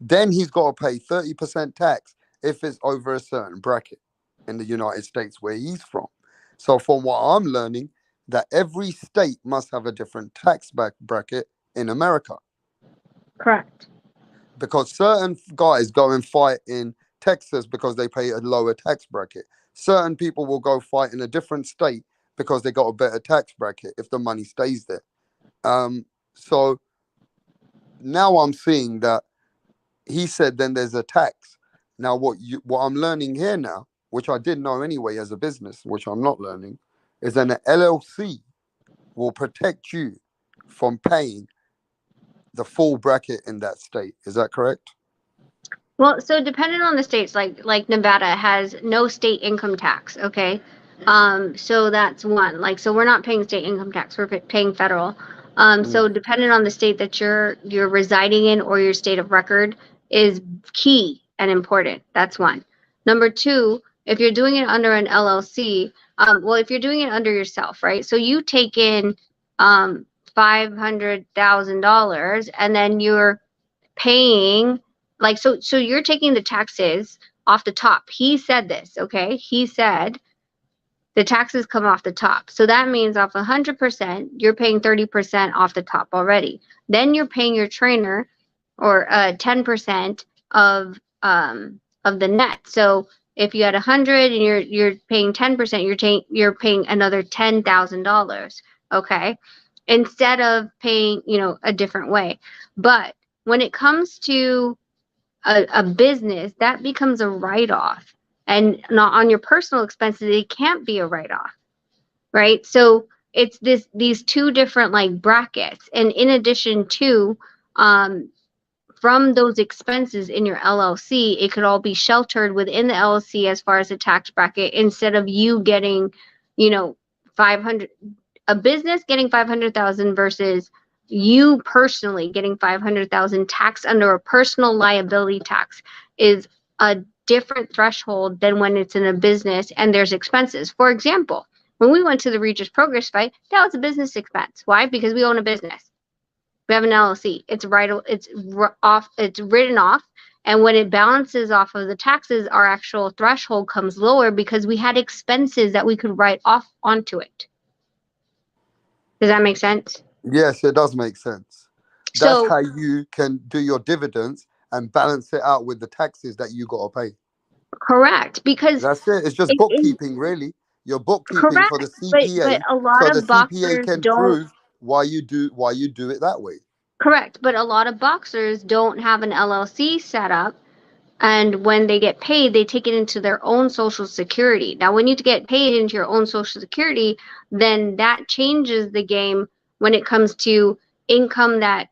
Then he's got to pay 30% tax if it's over a certain bracket in the United States where he's from. So from what I'm learning, that every state must have a different tax bracket in America. Correct. Because certain guys go and fight in Texas because they pay a lower tax bracket. Certain people will go fight in a different state because they got a better tax bracket if the money stays there. So now I'm seeing that he said then there's a tax. Now what I'm learning here now, which I didn't know anyway as a business, which I'm not learning, is that an LLC will protect you from paying the full bracket in that state. Is that correct? Well, so depending on the states, like Nevada has no state income tax, okay? So that's one. Like, so we're not paying state income tax, we're paying federal. So depending on the state that you're residing in, or your state of record, is key and important. That's one. Number two, if you're doing it under an LLC, if you're doing it under yourself, right? So you take in $500,000, and then you're paying, like, so you're taking the taxes off the top. He said this, okay? He said the taxes come off the top. So that means off 100%, you're paying 30% off the top already. Then you're paying your trainer, or 10% of the net. So if you had 100 and you're paying 10%, you're paying another $10,000, okay? Instead of paying, a different way. But when it comes to a business, that becomes a write-off, and not on your personal expenses, it can't be a write-off, right? So it's these two different like brackets, and in addition to from those expenses in your LLC, it could all be sheltered within the LLC as far as the tax bracket, instead of you getting, 500, a business getting 500,000 versus you personally getting 500,000 taxed under a personal liability tax is a different threshold than when it's in a business and there's expenses. For example, when we went to the Regis Prograis fight, that was a business expense. Why? Because we own a business. We have an LLC. It's written off. And when it balances off of the taxes, our actual threshold comes lower because we had expenses that we could write off onto it. Does that make sense? Yes, it does make sense. That's So how you can do your dividends and balance it out with the taxes that you got to pay. correct, because That's it. It's just bookkeeping, really. You're bookkeeping for the correct, but CPA, a lot so the of CPA boxers can don't. prove why you do it that way. Correct, but a lot of boxers don't have an LLC set up, and when they get paid, they take it into their own Social Security. Now, when you get paid into your own Social Security, then that changes the game when it comes to income that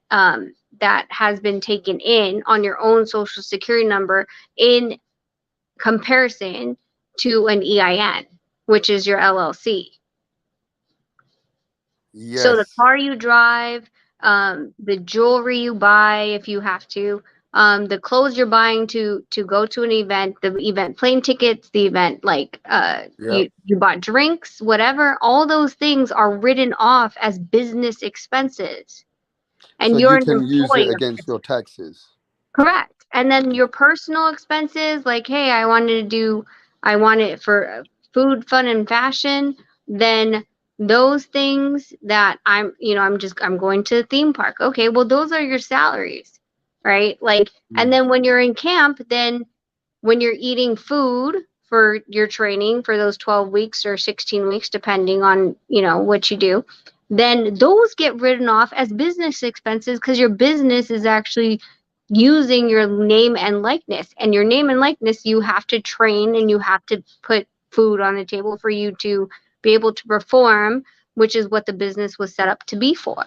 that has been taken in on your own Social Security number in comparison to an EIN, which is your LLC. Yes. So the car you drive, the jewelry you buy if you have to, the clothes you're buying to go to an event, the event plane tickets, the event you bought drinks, whatever, all those things are written off as business expenses. And So you're you an can use it employer. against your taxes. Correct. And then your personal expenses, like, hey, I want it for food, fun, and fashion, then those things that I'm going to the theme park. Okay, well, those are your salaries, right? Like, and then when you're in camp, then when you're eating food for your training for those 12 weeks or 16 weeks, depending on, what you do, then those get written off as business expenses because your business is actually using your name and likeness. And your name and likeness, you have to train and you have to put food on the table for you to be able to perform, which is what the business was set up to be for.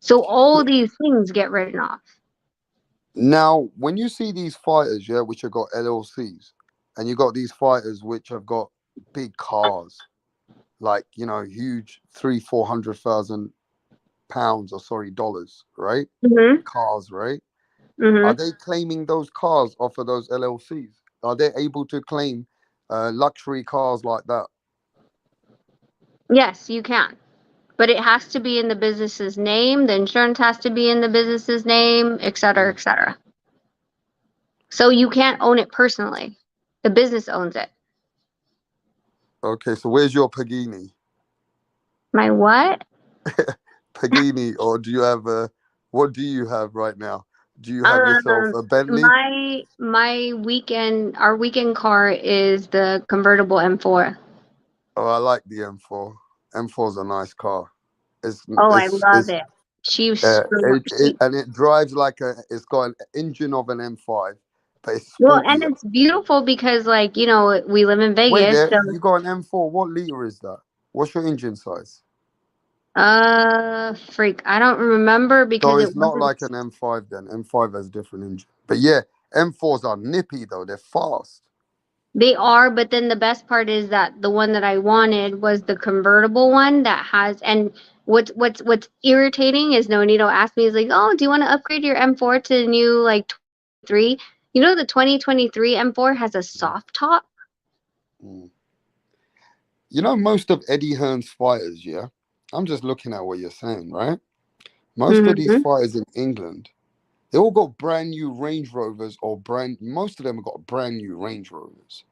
So all these things get written off. Now, when you see these fighters, which have got LLCs, and you got these fighters which have got big cars, like huge $300,000-400,000 dollars, right? Mm-hmm. Cars, right? Mm-hmm. Are they claiming those cars off of those LLCs? Are they able to claim luxury cars like that? Yes, you can. But it has to be in the business's name. The insurance has to be in the business's name, et cetera, et cetera. So you can't own it personally. The business owns it. Okay, so where's your Pagini? My what? Pagini, or do you have what do you have right now? Do you have yourself a Bentley? Our weekend car is the convertible M4. Oh, I like the M4. M4 is a nice car. I love it. And it drives it's got an engine of an M5, but it's well, and sportier. it's beautiful because, we live in Wait Vegas. there, So, you got an M4. What liter is that? What's your engine size? freak, I don't remember because So it it's not wasn't. like an M5 then. M5 has a different engine. But yeah, M4s are nippy though. They're fast. They are, but then the best part is that the one that I wanted was the convertible one that has. And what's irritating is Nonito asked me, he's like, "Oh, do you want to upgrade your M4 to the new 3?" The 2023 M4 has a soft top. Most of Eddie Hearn's fighters, I'm just looking at what you're saying, right? Most of these fighters in England, they all got brand new Range Rovers most of them have got brand new Range Rovers.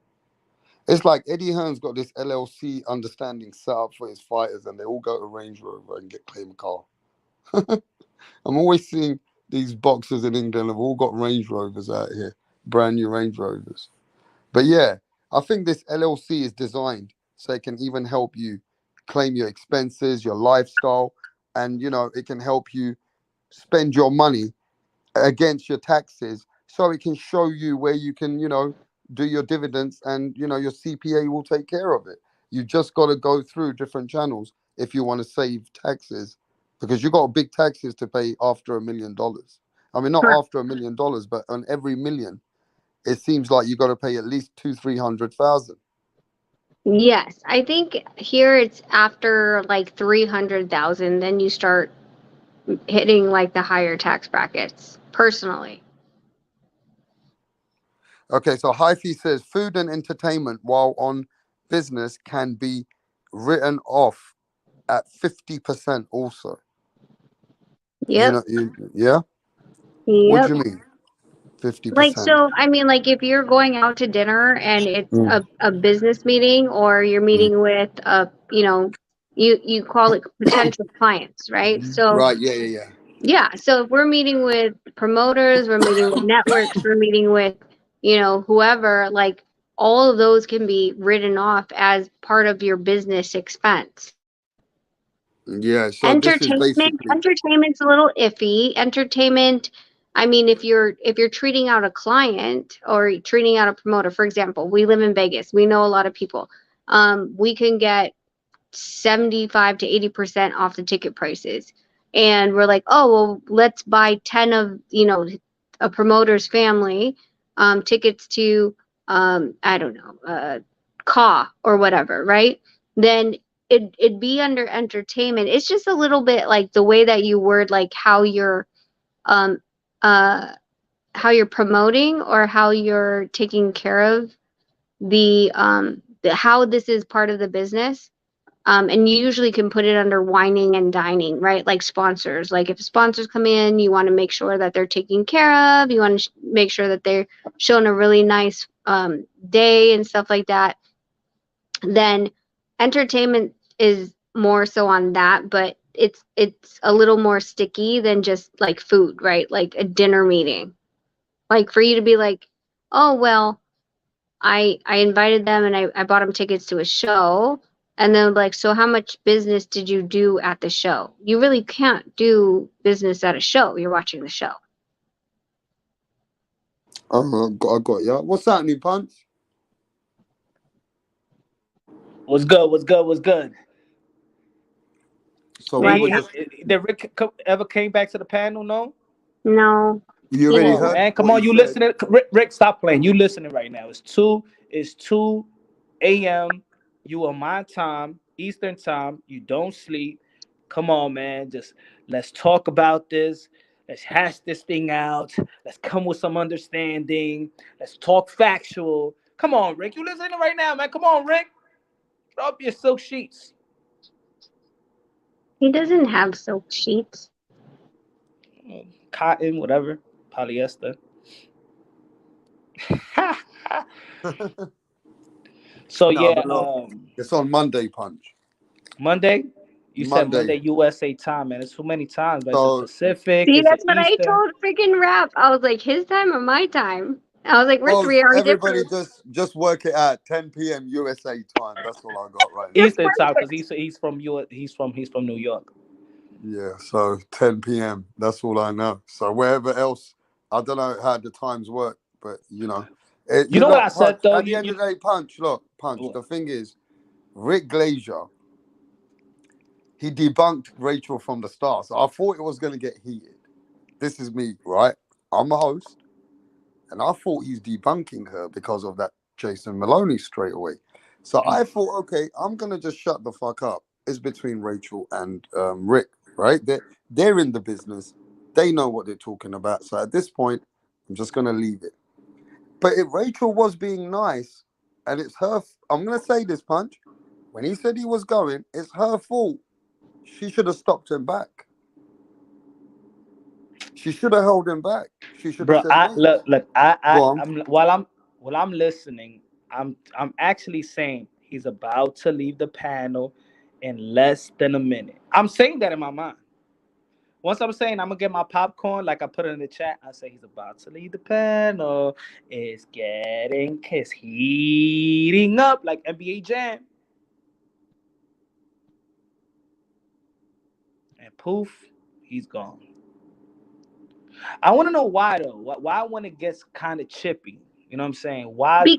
It's like Eddie Hearn's got this LLC understanding set up for his fighters and they all go to Range Rover and claim a car. I'm always seeing these boxers in England have all got Range Rovers out here, brand new Range Rovers. But yeah, I think this LLC is designed so it can even help you claim your expenses, your lifestyle, and it can help you spend your money against your taxes so it can show you where you can, do your dividends and, your CPA will take care of it. You just got to go through different channels if you want to save taxes because you got big taxes to pay after $1 million. I mean, not after $1 million, but on every million, it seems like you got to pay at least 200,000-300,000. Yes, I think here it's after 300,000, then you start hitting like the higher tax brackets personally. Okay, so Hyphy says food and entertainment while on business can be written off at 50% also. Yep. Yeah? What do Yep. you mean? 50%. Like, so, I mean, like, if you're going out to dinner and it's a business meeting, or you're meeting with you call it potential clients, right? So, Right, yeah. yeah. So if we're meeting with promoters, we're meeting with networks, we're meeting with, whoever, like, all of those can be written off as part of your business expense. Yeah, so this is basically Entertainment's a little iffy. Entertainment, I mean, if you're treating out a client or treating out a promoter, for example, we live in Vegas. We know a lot of people. We can get 75 to 80% off the ticket prices. And we're like, oh, well, let's buy 10 of, a promoter's family tickets to, I don't know, CAW or whatever, right? Then it'd be under entertainment. It's just a little bit like the way that you word, like how you're promoting or how you're taking care of the how this is part of the business. And you usually can put it under wining and dining, right? Like sponsors. Like if sponsors come in, you want to make sure that they're taken care of. You want to make sure that they're showing a really nice day and stuff like that. Then entertainment is more so on that, but it's a little more sticky than just like food, right? Like a dinner meeting. Like for you to be like, oh, well, I invited them and I bought them tickets to a show. And then like, so how much business did you do at the show? You really can't do business at a show. You're watching the show. I got ya. What's happening, Punch? What's good? So Hey, we were just... did Rick ever came back to the panel? No. You already heard? Man, come on, you listening? Rick, stop playing. You listening right now. It's 2 a.m. You on my time, Eastern time. You don't sleep. Come on, man. Just let's talk about this. Let's hash this thing out. Let's come with some understanding. Let's talk factual. Come on, Rick. You listening right now, man. Come on, Rick. Throw up your silk sheets. He doesn't have silk sheets. Cotton, whatever. Polyester. So No, yeah, but look, it's on Monday, Punch. Monday? You said Monday. Monday USA time, man. It's too many times, but So, it's a Pacific. See, It's that's what Eastern. I told freaking Rap. I was like, his time or my time? I was like, we're 3 hours everybody different. just work it out. 10 p.m. USA time. That's all I got right now. Eastern time, because he's from New York. Yeah, so 10 p.m. That's all I know. So wherever else, I don't know how the times work, but you know what I said though. At the end of the day, Punch. The thing is, Rick Glaser, he debunked Rachel from the start. So I thought it was going to get heated. This is me, right? I'm a host, and I thought he's debunking her because of that Jason Maloney straight away. So I thought, okay, I'm going to just shut the fuck up. It's between Rachel and Rick, right? They're in the business. They know what they're talking about. So at this point, I'm just going to leave it. But if Rachel was being nice, and it's her, I'm going to say this, Punch. When he said he was going, it's her fault. She should have stopped him back. She should have held him back. She should have said, look. While I'm listening, I'm actually saying he's about to leave the panel in less than a minute. I'm saying that in my mind. Once I'm saying I'm gonna get my popcorn, like I put it in the chat, I say he's about to leave the panel. It's heating up like NBA Jam. And poof, he's gone. I want to know why though. Why when it gets kind of chippy? You know what I'm saying? Why does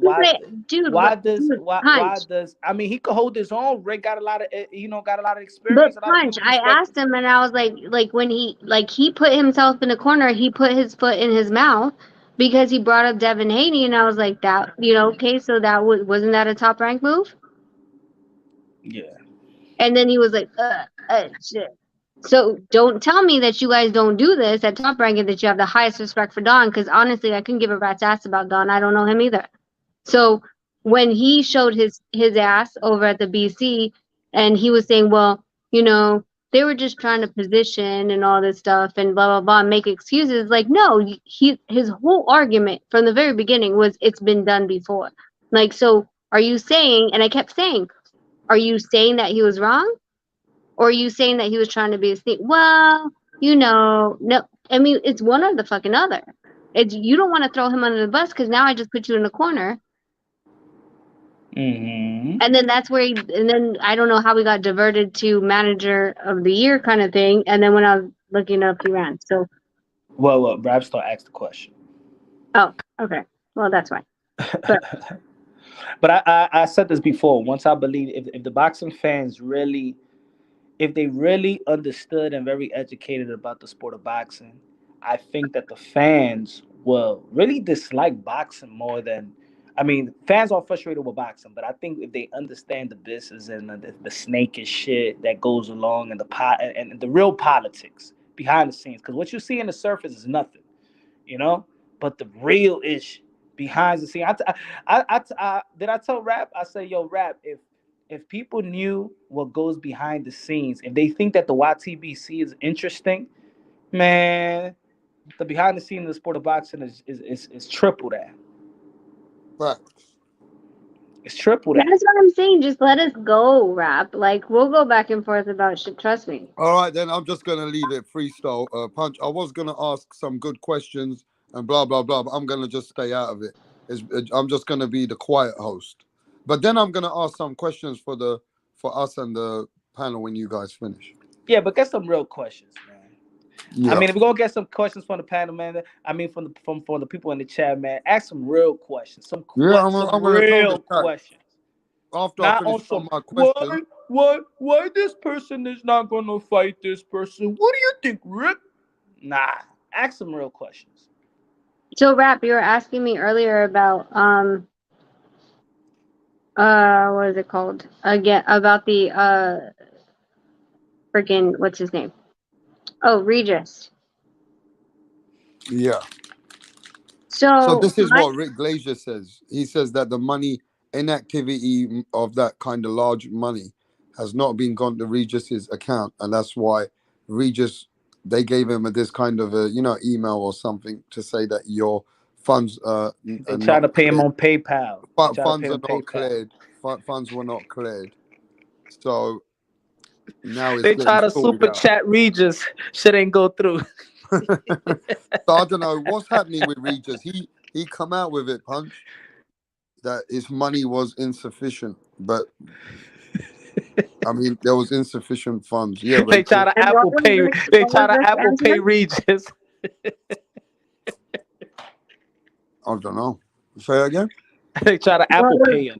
I mean he could hold his own. Rick got a lot of experience. But Punch, I asked him and I was like when he put himself in a corner, he put his foot in his mouth because he brought up Devin Haney, and I was like, that, okay, so that wasn't that a top rank move? Yeah. And then he was like, shit. So don't tell me that you guys don't do this at Top Rank and that you have the highest respect for Don, because honestly, I couldn't give a rat's ass about Don. I don't know him either. So when he showed his ass over at the BC and he was saying, well, you know, they were just trying to position and all this stuff and blah blah blah, and make excuses. Like, no, his whole argument from the very beginning was it's been done before. Like, so are you saying? And I kept saying, are you saying that he was wrong? Or are you saying that he was trying to be a snake? Well, you know, no. I mean, it's one or the fucking other. It's, you don't want to throw him under the bus because now I just put you in the corner. Mm-hmm. And then that's where and then I don't know how we got diverted to manager of the year kind of thing. And then when I was looking up, he ran. So, Well, Rapstar asked the question. oh, okay. Well, that's fine. But I said this before. Once I believe if the boxing fans really, if they really understood and very educated about the sport of boxing, I think that the fans will really dislike boxing more than. I mean, fans are frustrated with boxing, but I think if they understand the business and the snakish shit that goes along and and the real politics behind the scenes, because what you see in the surface is nothing, you know. But the real issue behind the scene, did I tell Rap? I say, yo, Rap, if people knew what goes behind the scenes, if they think that the YTBC is interesting, man, the behind the scenes of the sport of boxing is triple that. Right. It's triple that. That's what I'm saying. Just let us go, Rap. Like, we'll go back and forth about shit. Trust me. All right, then I'm just gonna leave it freestyle. Punch. I was gonna ask some good questions and blah blah blah, but I'm gonna just stay out of it. I'm just gonna be the quiet host. But then I'm gonna ask some questions for us and the panel when you guys finish. Yeah, but get some real questions, man. Yeah. I mean, if we're gonna get some questions from the panel, man. I mean, from the people in the chat, man. Ask some real questions. Some I'm gonna tell real the chat questions. after I Not finish on some my question. why this person is not gonna fight this person? What do you think, Rick? Nah, ask some real questions. So, Rap, you were asking me earlier about what is it called again? About the freaking what's his name? Oh, Regis. Yeah. So So this is what Rick Glaser says. He says that the money inactivity of that kind of large money has not been gone to Regis's account, and that's why Regis, they gave him this kind of a email or something to say that your funds are They try not to pay him cleared. on PayPal. But funds are not cleared. Funds were not cleared. So now it's They getting try to sorted super out. chat Regis. Shit ain't go through. So I don't know what's happening with Regis. He come out with it, Punch, that his money was insufficient, but I mean there was insufficient funds. Yeah, They try Rachel. to Apple Pay. They try to Apple Pay Regis. I don't know. Say again. They try to Apple Pay him.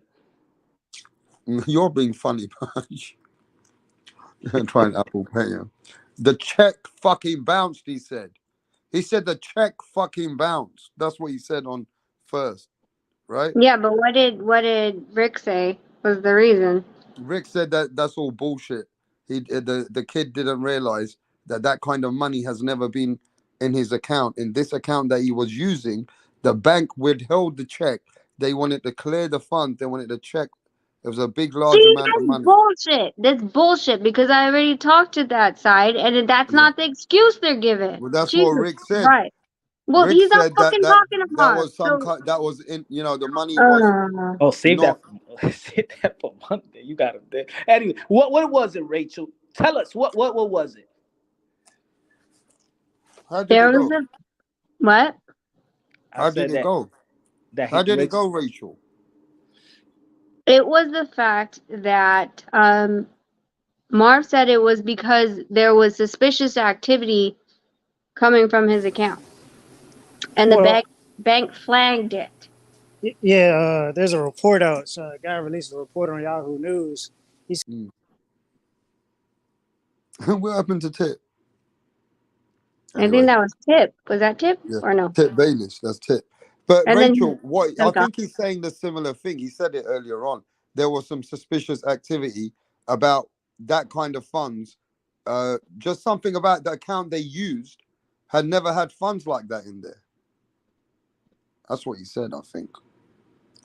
You're being funny, Punch. Trying Apple Pay him. The check fucking bounced. He said. He said the check fucking bounced. That's what he said on first, right? yeah, but what did Rick say was the reason? Rick said that that's all bullshit. The kid didn't realize that kind of money has never been in his account. In this account that he was using, the bank withheld the check. They wanted to clear the funds. They wanted to check. It was a big, large See, amount of that's money. bullshit. That's bullshit because I already talked to that side, and that's not the excuse they're giving. Well, that's Jesus what Rick said. Christ. Well, Rick he's not said fucking that talking about. was some kind. That was in. The money So, was. Oh, save not, save that for Monday. You got him there. Anyway, what was it, Rachel? Tell us what was it? How did it go? What? How did it go? How did it go, Rachel? It was the fact that Marv said it was because there was suspicious activity coming from his account, and the bank flagged it. Yeah, there's a report out. So a guy released a report on Yahoo News. He's What happened to Tip? I think that was Tip. Was that Tip or no? Tip Baelish. That's Tip. But And Rachel, I think he's saying the similar thing. He said it earlier on. There was some suspicious activity about that kind of funds just something about the account they used had never had funds like that in there. That's what he said, I think.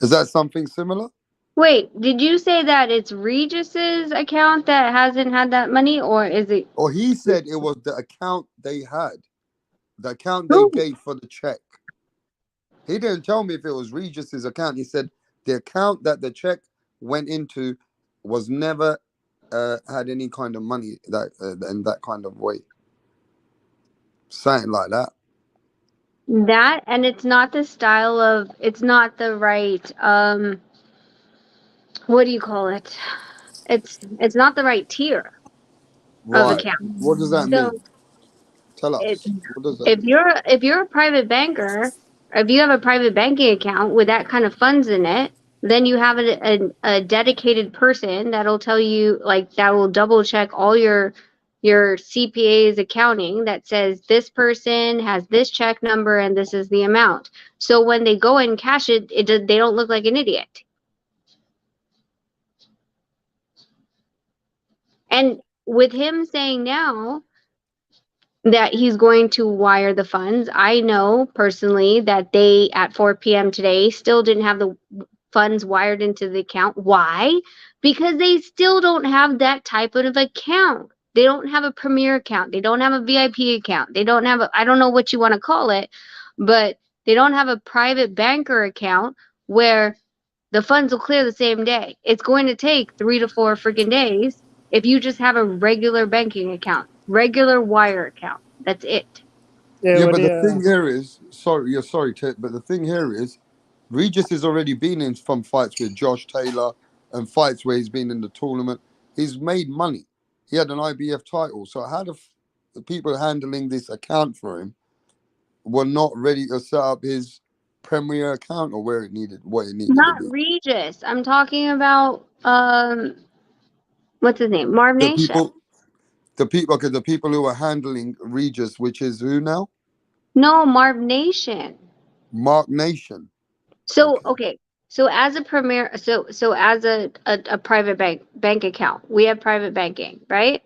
Is that something similar? Wait, did you say that it's Regis's account that hasn't had that money, or is it? Or he said it was the account they had, the account they Who? gave for the check. He didn't tell me if it was Regis's account. He said the account that the check went into was never had any kind of money that in that kind of way. Something like that. That, and it's not the style of, it's not the right, what do you call it? It's not the right tier of Right. account. What does that So mean? Tell if us. What does that if mean? you're a private banker, if you have a private banking account with that kind of funds in it, then you have a dedicated person that'll tell you, like, that will double check all your CPA's accounting that says this person has this check number and this is the amount. So when they go and cash it, they don't look like an idiot. And with him saying now that he's going to wire the funds, I know personally that they, at 4 p.m. today, still didn't have the funds wired into the account. Why? Because they still don't have that type of account. They don't have a premier account. They don't have a VIP account. They don't have I don't know what you want to call it, but they don't have a private banker account where the funds will clear the same day. It's going to take 3 to 4 freaking days if you just have a regular banking account, regular wire account. That's it. Yeah, Yeah, well, but the thing here is, sorry, Ted, but the thing here is, Regis has already been in some fights with Josh Taylor and fights where he's been in the tournament. He's made money. He had an IBF title. So how the people handling this account for him were not ready to set up his premier account or what it needed to Not be? Regis. I'm talking about what's his name? Marv The Nation. people, okay, the people who are handling Regis, which is who now? No, Marv Nation. Mark Nation. So okay. So as a premier, so as a private bank account, we have private banking, right?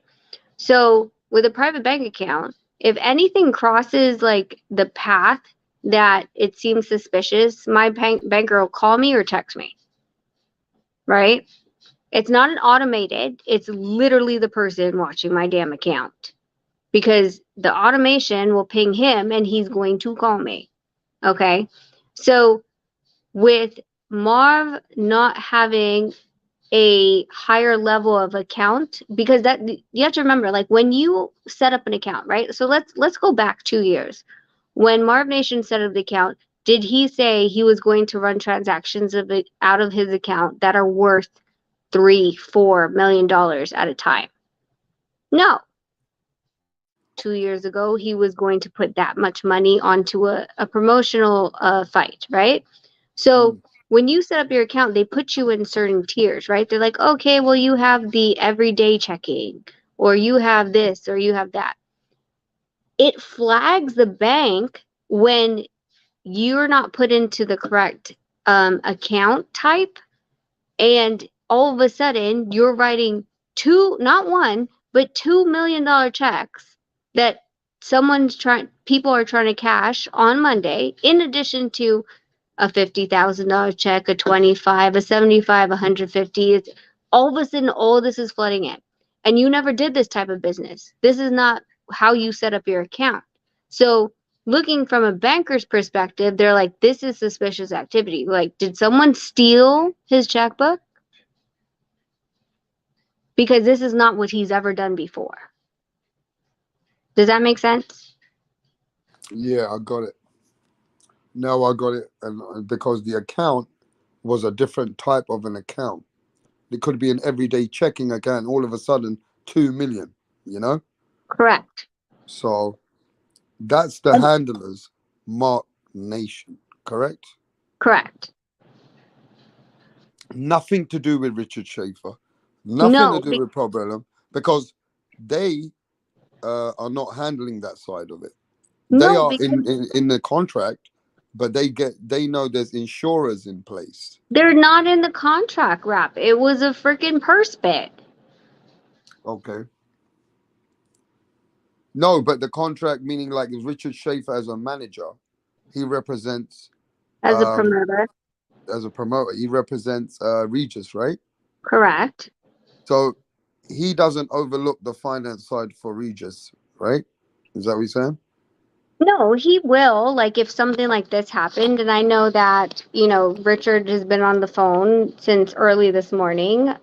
So with a private bank account, if anything crosses like the path that it seems suspicious, my banker will call me or text me, right? It's not an automated, it's literally the person watching my damn account, because the automation will ping him and he's going to call me. Okay. So with Marv not having a higher level of account, because that, you have to remember, like, when you set up an account, right? So let's go back 2 years. When Marv Nation set up the account, did he say he was going to run transactions of it out of his account that are worth $3-4 million at a time? No. 2 years ago, he was going to put that much money onto a promotional fight, right? So when you set up your account, they put you in certain tiers, right? They're like, okay, well, you have the everyday checking, or you have this, or you have that. It flags the bank when you're not put into the correct account type, and all of a sudden you're writing not one, but $2 million checks that people are trying to cash on Monday, in addition to a $50,000 check, a 25, a 75, 150. It's all of a sudden, all this is flooding in, and you never did this type of business. This is not how you set up your account. So looking from a banker's perspective, they're like, this is suspicious activity. Like, did someone steal his checkbook? Because this is not what he's ever done before. Does that make sense? Yeah, I got it. No, I got it. And because the account was a different type of an account. It could be an everyday checking account. All of a sudden, 2 million, you know? Correct. So that's the handler's Mark Nation, correct? Correct. Nothing to do with Richard Schaefer. Nothing to do with Problem, because they are not handling that side of it. They are in the contract, but they know there's insurers in place. They're not in the contract, Rap. It was a freaking purse bid. Okay. No, but the contract meaning like Richard Schaefer as a manager, he represents as a promoter. as a promoter. He represents Regis, right? Correct. So he doesn't overlook the finance side for Regis, right? Is that what you're saying? No, he will. Like if something like this happened, and I know that, you know, Richard has been on the phone since early this morning,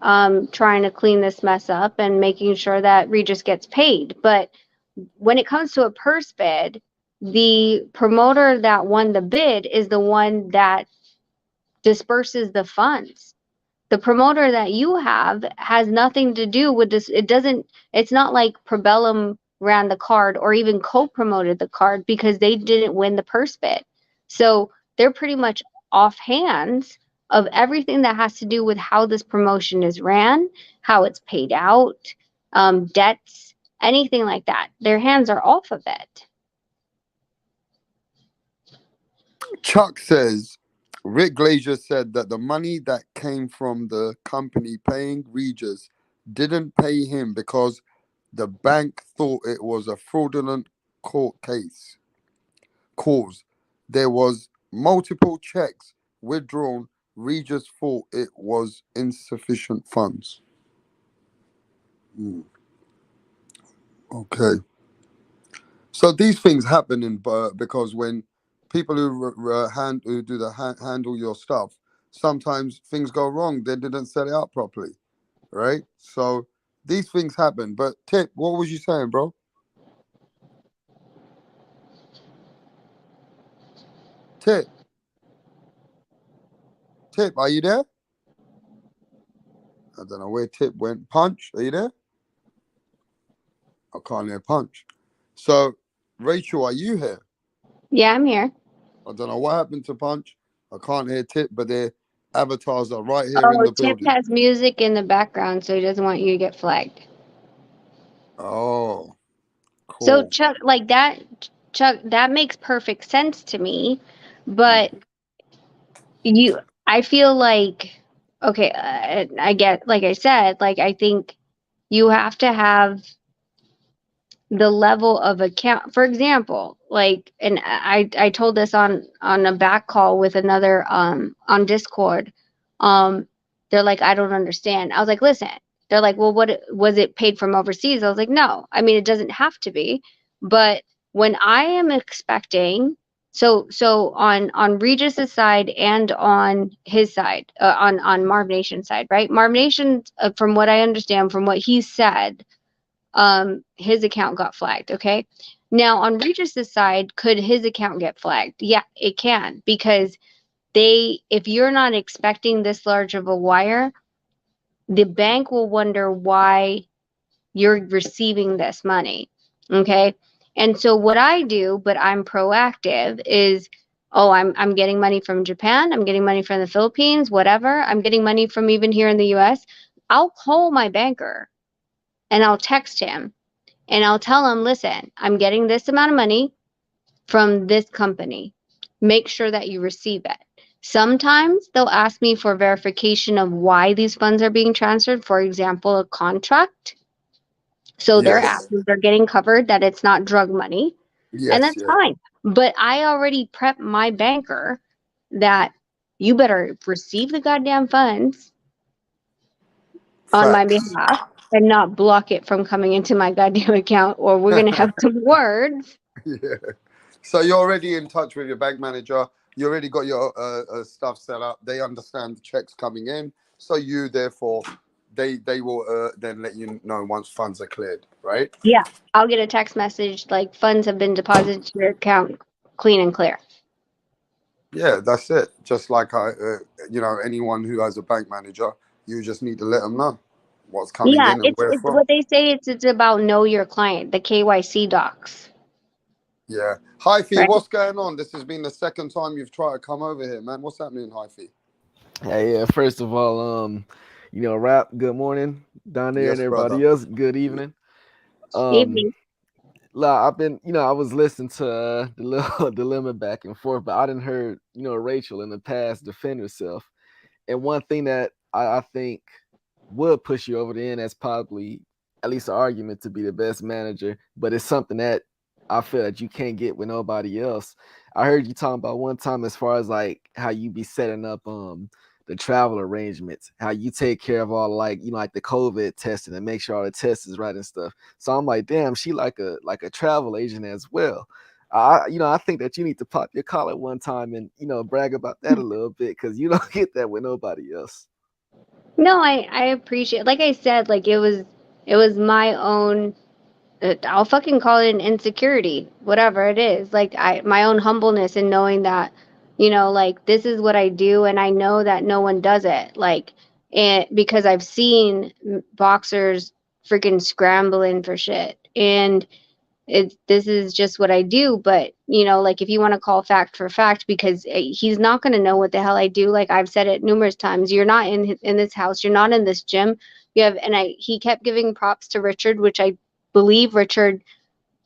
trying to clean this mess up and making sure that Regis gets paid. But when it comes to a purse bid, the promoter that won the bid is the one that disperses the funds. The promoter that you have has nothing to do with this. It's not like Probellum ran the card or even co-promoted the card because they didn't win the purse bid. So they're pretty much off hands of everything that has to do with how this promotion is ran, how it's paid out, debts, anything like that. Their hands are off of it. Chuck says Rick Glaser said that the money that came from the company paying Regis didn't pay him because the bank thought it was a fraudulent court cause. There was multiple checks withdrawn. Regis thought it was insufficient funds. Okay. So these things happen in because when people who do the handle your stuff, sometimes things go wrong. They didn't set it up properly, right? So these things happen. But Tip, what was you saying, bro? Tip, are you there? I don't know where Tip went. Punch, are you there? I can't hear Punch. So Rachel, are you here? Yeah, I'm here. I don't know what happened to Punch. I can't hear Tip, but their avatars are right here in Oh, the Tip building. has music in the background, so he doesn't want you to get flagged. Oh, So cool. Chuck, like that, Chuck, that makes perfect sense to me, but I feel like, okay, I get, like I said, like I think you have to have the level of account. For example, like, and I told this on a back call with another on Discord. Um, they're like, I don't understand. I was like, listen. They're like, well, what was it paid from overseas? I was like, no. I mean, it doesn't have to be, but when I am expecting, so on Regis's side and on his side, on Marv Nation's side, right? Marv Nation, from what I understand, from what he said, his account got flagged. Okay. Now on Regis's side, could his account get flagged? Yeah, it can, because if you're not expecting this large of a wire, the bank will wonder why you're receiving this money. Okay. And so what I do, but I'm proactive, is, oh, I'm getting money from Japan, I'm getting money from the Philippines, whatever. I'm getting money from even here in the US. I'll call my banker and I'll text him and I'll tell him, listen, I'm getting this amount of money from this company. Make sure that you receive it. Sometimes they'll ask me for verification of why these funds are being transferred. For example, a contract. So Yes. they're getting covered, that it's not drug money. And Yes, that's yeah. fine. But I already prepped my banker that you better receive the goddamn funds on my Facts. behalf and not block it from coming into my goddamn account, or we're gonna have some words. Yeah. So you're already in touch with your bank manager. You already got your stuff set up. They understand the checks coming in. So you, therefore, they will then let you know once funds are cleared, right? Yeah, I'll get a text message like funds have been deposited to your account, clean and clear. Yeah, that's it. Just like anyone who has a bank manager, you just need to let them know what's coming Yeah, in and where it's from. what they say. It's about know your client, the KYC docs. Yeah. Hyphy, Right. what's going on? This has been the second time you've tried to come over here, man. What's happening, Hyphy? Hey, yeah, first of all, Rap, good morning, Donaire and Yes, brother. everybody else, good evening. Evening. I've been, I was listening to the little dilemma back and forth, but I didn't heard, Rachel in the past defend herself. And one thing that I think would push you over the end, that's probably at least an argument to be the best manager, but it's something that I feel that you can't get with nobody else. I heard you talking about one time as far as like how you be setting up the travel arrangements, how you take care of all like like the COVID testing and make sure all the tests is right and stuff. So I'm like, damn, she like a travel agent as well. I think that you need to pop your collar one time and brag about that a little bit because you don't get that with nobody else. No, I appreciate. Like I said, like it was my own. I'll fucking call it an insecurity, whatever it is. Like my own humbleness in knowing that, like this is what I do, and I know that no one does it. Like, and because I've seen boxers freaking scrambling for shit, and this is just what I do. But like if you want to call fact for fact, because he's not going to know what the hell I do. Like I've said it numerous times. You're not in this house. You're not in this gym. You have, and he kept giving props to Richard, which I believe Richard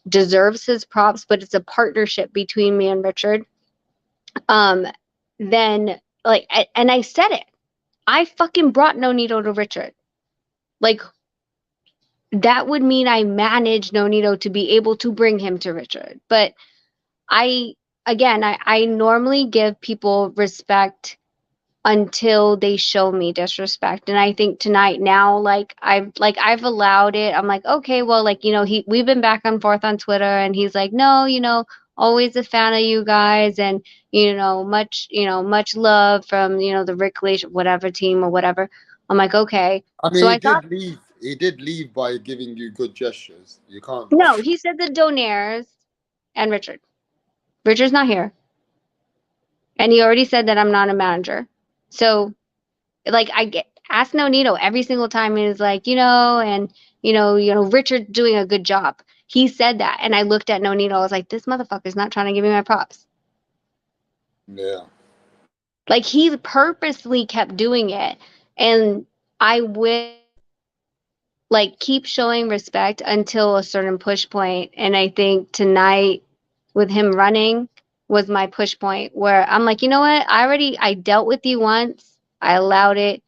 deserves his props, but it's a partnership between me and Richard. Um, then like, and I said it. I fucking brought Nonito to Richard. Like that would mean I managed Nonito to be able to bring him to Richard. But I again, I normally give people respect until they show me disrespect. And I think tonight now, like I've allowed it. I'm like, okay, well, like, we've been back and forth on Twitter and he's like, no, always a fan of you guys and much love from, the Rick Glaser, whatever team or whatever. I'm like, okay. I mean, So I thought He did leave by giving you good gestures. You can't. no, he said the Donaires and Richard. Richard's not here. And he already said that I'm not a manager. So like I get ask Nonito every single time and is like, and Richard doing a good job. He said that and I looked at Nonito, I was like, this motherfucker's not trying to give me my props. Yeah. Like he purposely kept doing it. And I will like keep showing respect until a certain push point. And I think tonight with him running was my push point where I'm like, you know what? I dealt with you once. I allowed it.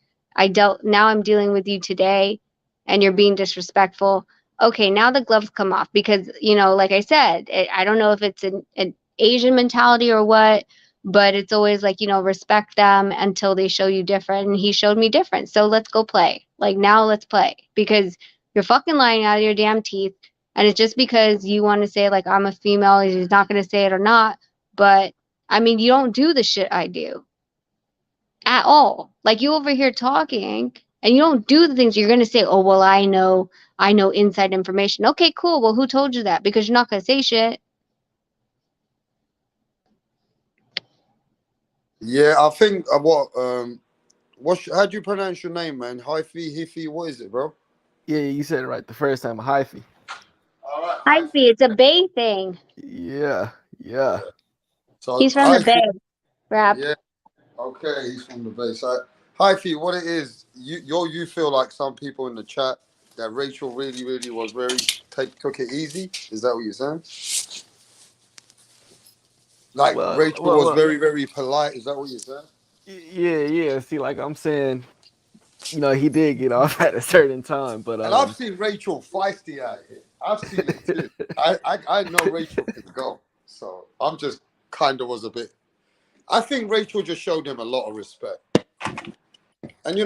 Now I'm dealing with you today and you're being disrespectful. Okay, now the gloves come off because, like I said, I don't know if it's an Asian mentality or what, but it's always like, respect them until they show you different. And he showed me different. So let's go play. Like now let's play because you're fucking lying out of your damn teeth. And it's just because you want to say like I'm a female, he's not going to say it or not. But I mean, you don't do the shit I do at all. Like you over here talking and you don't do the things you're going to say. Oh, well, I know inside information. Okay, cool. Well, who told you that? Because you're not going to say shit. Yeah, I think how do you pronounce your name, man? Hyphy, Hiffy, what is it, bro? Yeah, you said it right the first time. Hyphy. I see. It's a Bay thing. Yeah. So He's from the Bay. Rap. Yeah. Okay, he's from the Bay. So Hyphy, what it is, you feel like some people in the chat that Rachel really, really was took it easy? Is that what you're saying? Like Rachel was very, very polite. Is that what you're saying? Yeah. See, like I'm saying, he did get off at a certain time, but and I've seen Rachel feisty out here. I've seen it too. I know Rachel can go, so I'm just kind of was a bit. I think Rachel just showed him a lot of respect, and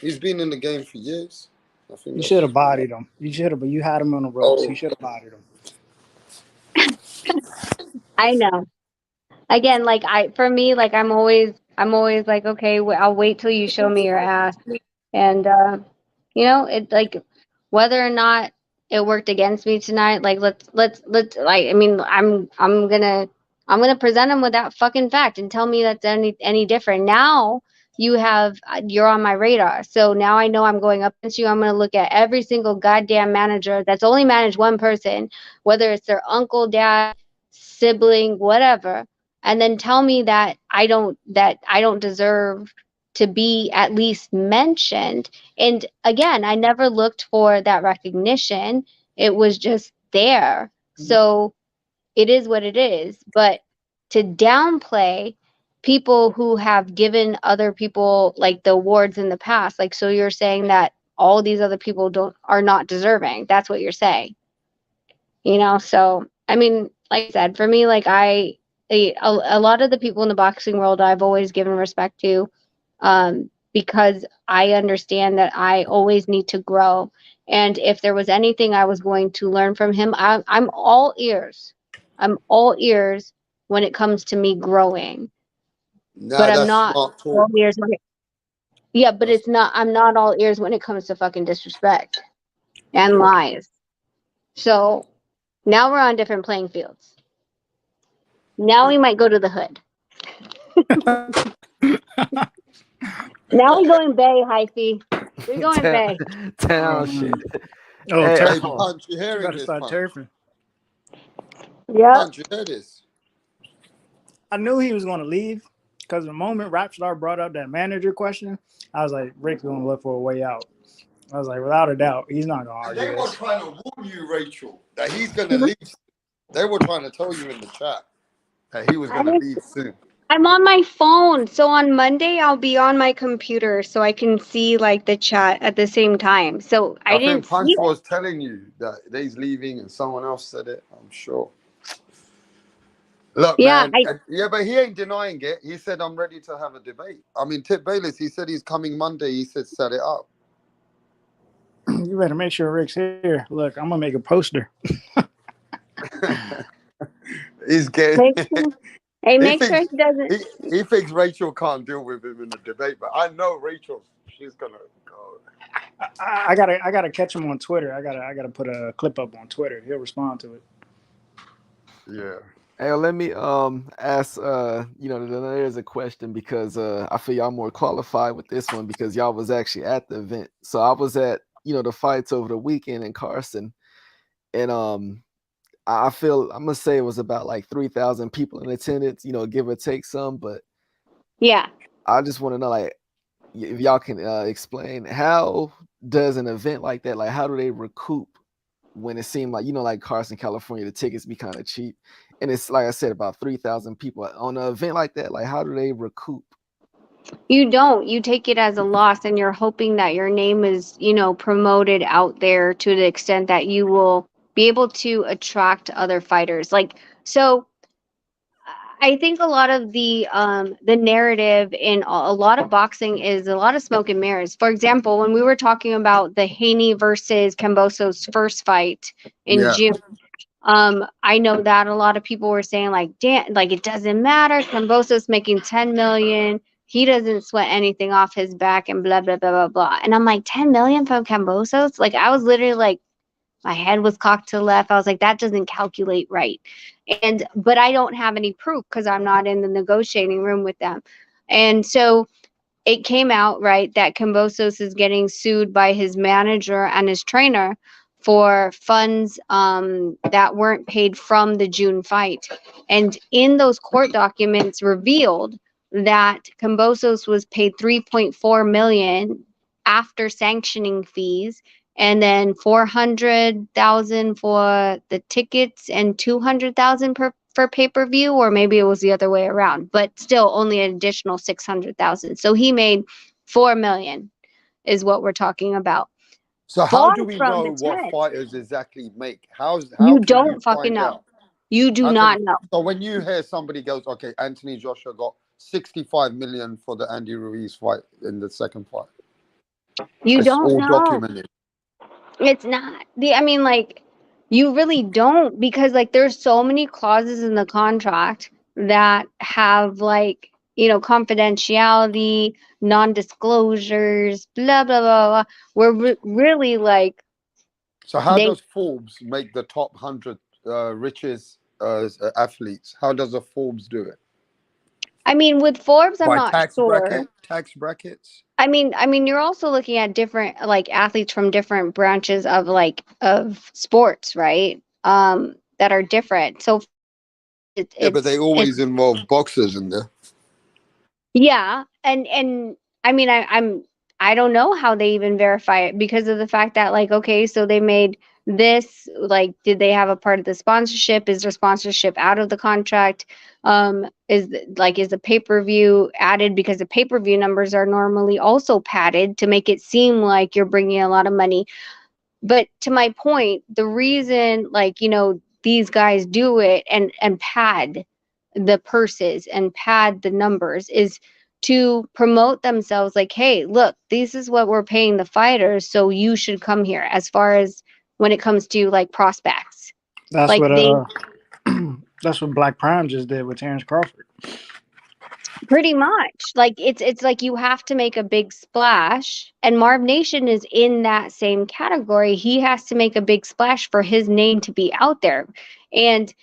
he's been in the game for years. I think you should have bodied him. You had him on the ropes. You should have bodied him. I know. Again, like for me, like I'm always like, okay, I'll wait till you show me your ass. And it like whether or not it worked against me tonight, like let's like I mean I'm gonna present him with that fucking fact and tell me that's any different. Now you're on my radar. So now I know I'm going up against you. I'm gonna look at every single goddamn manager that's only managed one person, whether it's their uncle, dad, sibling, whatever, and then tell me that I don't deserve to be at least mentioned. And again, I never looked for that recognition. It was just there. So it is what it is. But to downplay people who have given other people like the awards in the past, like, so you're saying that all these other people are not deserving. That's what you're saying. So I mean, like I said, for me, like a lot of the people in the boxing world I've always given respect to, because I understand that I always need to grow. And if there was anything I was going to learn from him, I'm all ears. I'm all ears when it comes to me growing. But Nah, I'm that's not smart all talk. ears yeah, but it's not. I'm not all ears when it comes to fucking disrespect and lies. So now we're on different playing fields. Now we might go to the hood. Now we going Bay, Hyphy. We going Bay. Town shit. Oh, Hey, Hey, turfing. Punch, you You hearing better this, start Punch? turfing. Yeah. Punch, you hear this? I knew he was going to leave because the moment Rapstar brought up that manager question, I was like, Rick's going to look for a way out. I was like, without a doubt, he's not going to And argue they were this. trying to warn you, Rachel, that he's going to leave. They were trying to tell you in the chat that he was going to leave soon. I'm on my phone, so on Monday I'll be on my computer so I can see like the chat at the same time. So I didn't think Punch see it. was telling you that he's leaving and someone else said it, I'm sure. Look, Yeah, man, but he ain't denying it. He said, I'm ready to have a debate. I mean, Tip Bayless, he said he's coming Monday. He said, set it up. You better make sure Rick's here. Look, I'm going to make a poster. He's getting... Make sure he doesn't. He thinks Rachel can't deal with him in a debate, but I know Rachel, she's going to go. I gotta catch him on Twitter. I gotta put a clip up on Twitter. He'll respond to it. Yeah. Hey, let me ask the Donaire's a question because I feel y'all more qualified with this one because y'all was actually at the event. So I was at the fights over the weekend in Carson, and I feel I'm gonna say it was about like 3,000 people in attendance, give or take some, but yeah, I just want to know like if y'all can explain how does an event like that, like how do they recoup when it seemed like like Carson, California, the tickets be kind of cheap, and it's like I said about 3,000 people on an event like that. Like how do they recoup? You don't. You take it as a loss, and you're hoping that your name is promoted out there to the extent that you will be able to attract other fighters. Like so. I think a lot of the narrative in a lot of boxing is a lot of smoke and mirrors. For example, when we were talking about the Haney versus Camboso's first fight in June, I know that a lot of people were saying like, damn, like it doesn't matter. Camboso's making 10 million. He doesn't sweat anything off his back and blah blah blah blah blah. And I'm like, 10 million from Cambosos? Like I was literally like, my head was cocked to the left. I was like, that doesn't calculate right. But I don't have any proof because I'm not in the negotiating room with them. And so it came out, right, that Cambosos is getting sued by his manager and his trainer for funds that weren't paid from the June fight. And in those court documents revealed that Cambosos was paid 3.4 million after sanctioning fees, and then 400,000 for the tickets and 200,000 for pay-per-view, or maybe it was the other way around, but still only an additional 600,000. So he made 4 million is what we're talking about. So how do we from know the what 10. fighters exactly make? How You can don't you fucking find know. out? You do not know. So when you hear somebody goes, okay, Anthony Joshua got 65 million for the Andy Ruiz fight in the second fight. You It's don't all know. documented. It's not. I mean, like, you really don't, because like there's so many clauses in the contract that have like, confidentiality, non-disclosures, blah blah blah, blah. We're really like. So how does Forbes make the top 100 richest athletes? How does a Forbes do it? I mean, with Forbes, I'm By not tax sure. tax brackets? I mean, you're also looking at different like athletes from different branches of sports, right? That are different. So Yeah, but they always involve boxers in there. yeah, and I mean, I don't know how they even verify it because of the fact that, like, okay, so they made this, like, did they have a part of the sponsorship? Is their sponsorship out of the contract? Is the pay-per-view added because the pay-per-view numbers are normally also padded to make it seem like you're bringing a lot of money. But to my point, the reason, like, these guys do it and pad the purses and pad the numbers is to promote themselves, like, hey, look, this is what we're paying the fighters, so you should come here. As far as when it comes to like prospects, That's like what they that's what Black Prime just did with Terrence Crawford. pretty much, like, it's like you have to make a big splash, and Marv Nation is in that same category. He has to make a big splash for his name to be out there. And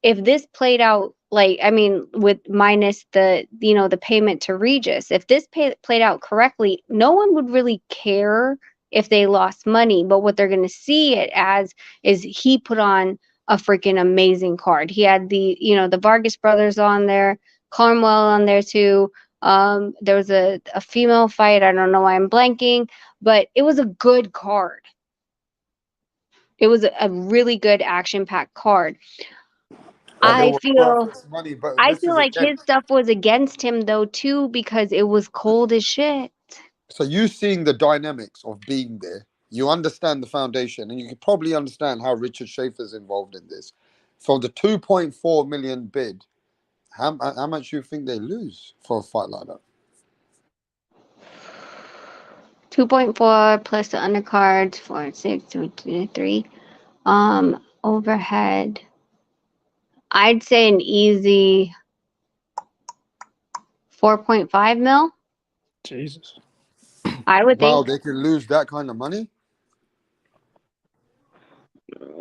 if this played out, like, I mean, with minus the the payment to Regis, if this played out correctly, no one would really care if they lost money. But what they're going to see it as is he put on a freaking amazing card. He had the Vargas brothers on there, Cornwell on there too. There was a female fight. I don't know why I'm blanking, but it was a good card. It was a really good action-packed card. But it I was worth feel its money. But I this feel is like again. his stuff was against him though too because it was cold as shit. So you seeing the dynamics of being there, you understand the foundation, and you can probably understand how Richard Schaefer's involved in this. For the 2.4 million bid, how much you think they lose for a fight like that? 2.4 plus the undercards, 4, 6, 2, 3. Overhead. I'd say an easy 4.5 mil. Jesus. I would Wow, think. they can lose that kind of money?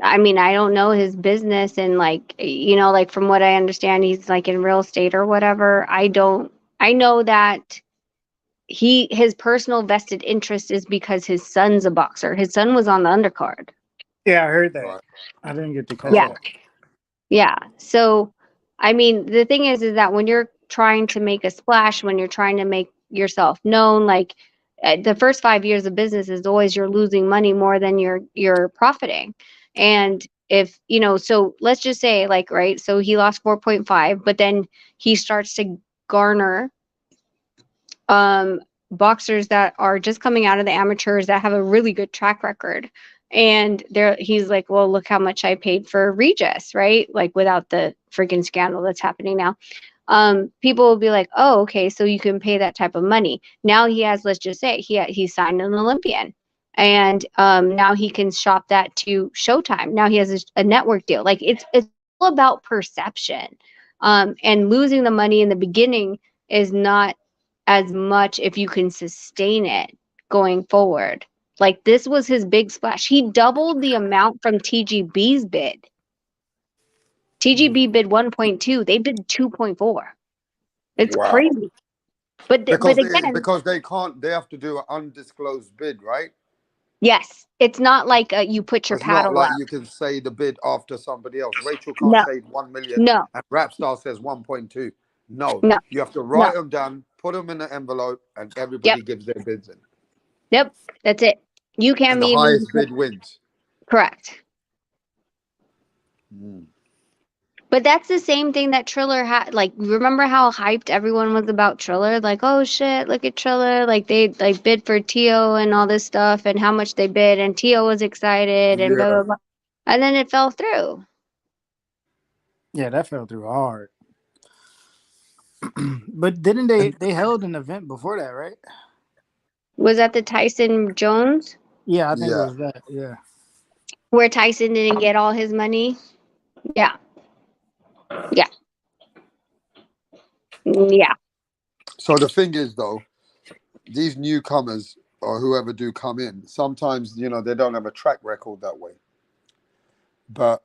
I mean, I don't know his business, and like, like from what I understand, he's like in real estate or whatever. I know that his personal vested interest is because his son's a boxer. His son was on the undercard. Yeah, I heard that. Right. I didn't get to catch Yeah. that. Yeah. So, I mean, the thing is that when you're trying to make a splash, when you're trying to make yourself known, like, the first 5 years of business is always you're losing money more than you're profiting. And if, so let's just say, like, right, so he lost 4.5, but then he starts to garner boxers that are just coming out of the amateurs that have a really good track record. And he's like, well, look how much I paid for Regis, right? Like, without the freaking scandal that's happening now. People will be like, oh, okay, so you can pay that type of money. Now he has, let's just say, he signed an Olympian. And now he can shop that to Showtime. Now he has a network deal. Like, it's all about perception. And losing the money in the beginning is not as much if you can sustain it going forward. Like, this was his big splash. He doubled the amount from TGB's bid. TGB bid 1.2. They bid 2.4. It's Wow. crazy. But Because again, they have to do an undisclosed bid, right? yes, it's not like you put your It's not paddle like up. you can say the bid after somebody else. Rachel can't No, say 1 million no, and Rapstar says 1.2. No, no, you have to no. write them down, put them in an envelope, and Yep, everybody gives their bids in. yep. That's it. You And can't the even highest bid wins. correct. Mm. But that's the same thing that Triller had. Like, remember how hyped everyone was about Triller? Like, oh shit, look at Triller. Like, they like bid for Tio and all this stuff, and how much they bid, and Tio was excited, and blah Yeah. blah blah. And then it fell through. Yeah, that fell through hard. But didn't they held an event before that, right? Was that the Tyson Jones? Yeah, I think it Yeah. was that. Yeah. Where Tyson didn't get all his money? Yeah. Yeah. Yeah. So the thing is, though, these newcomers or whoever do come in, sometimes, they don't have a track record that way. But,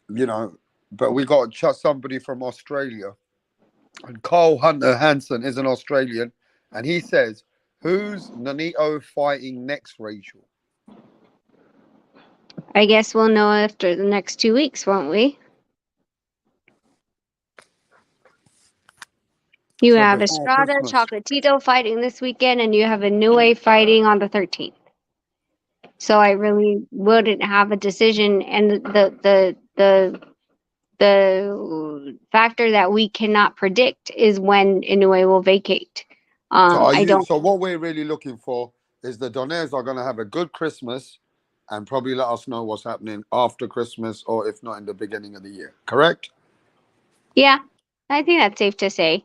but we got just somebody from Australia. And Carl Hunter Hansen is an Australian. And he says, who's Nonito fighting next, Rachel? I guess we'll know after the next 2 weeks, won't we? You So have before Estrada, Christmas. Chocolatito fighting this weekend, and you have Inoue fighting on the 13th. So I really wouldn't have a decision, and the factor that we cannot predict is when Inoue will vacate. So are I you? don't. So what we're really looking for is the Donaires are going to have a good Christmas, and probably let us know what's happening after Christmas, or if not in the beginning of the year. Correct? Yeah, I think that's safe to say.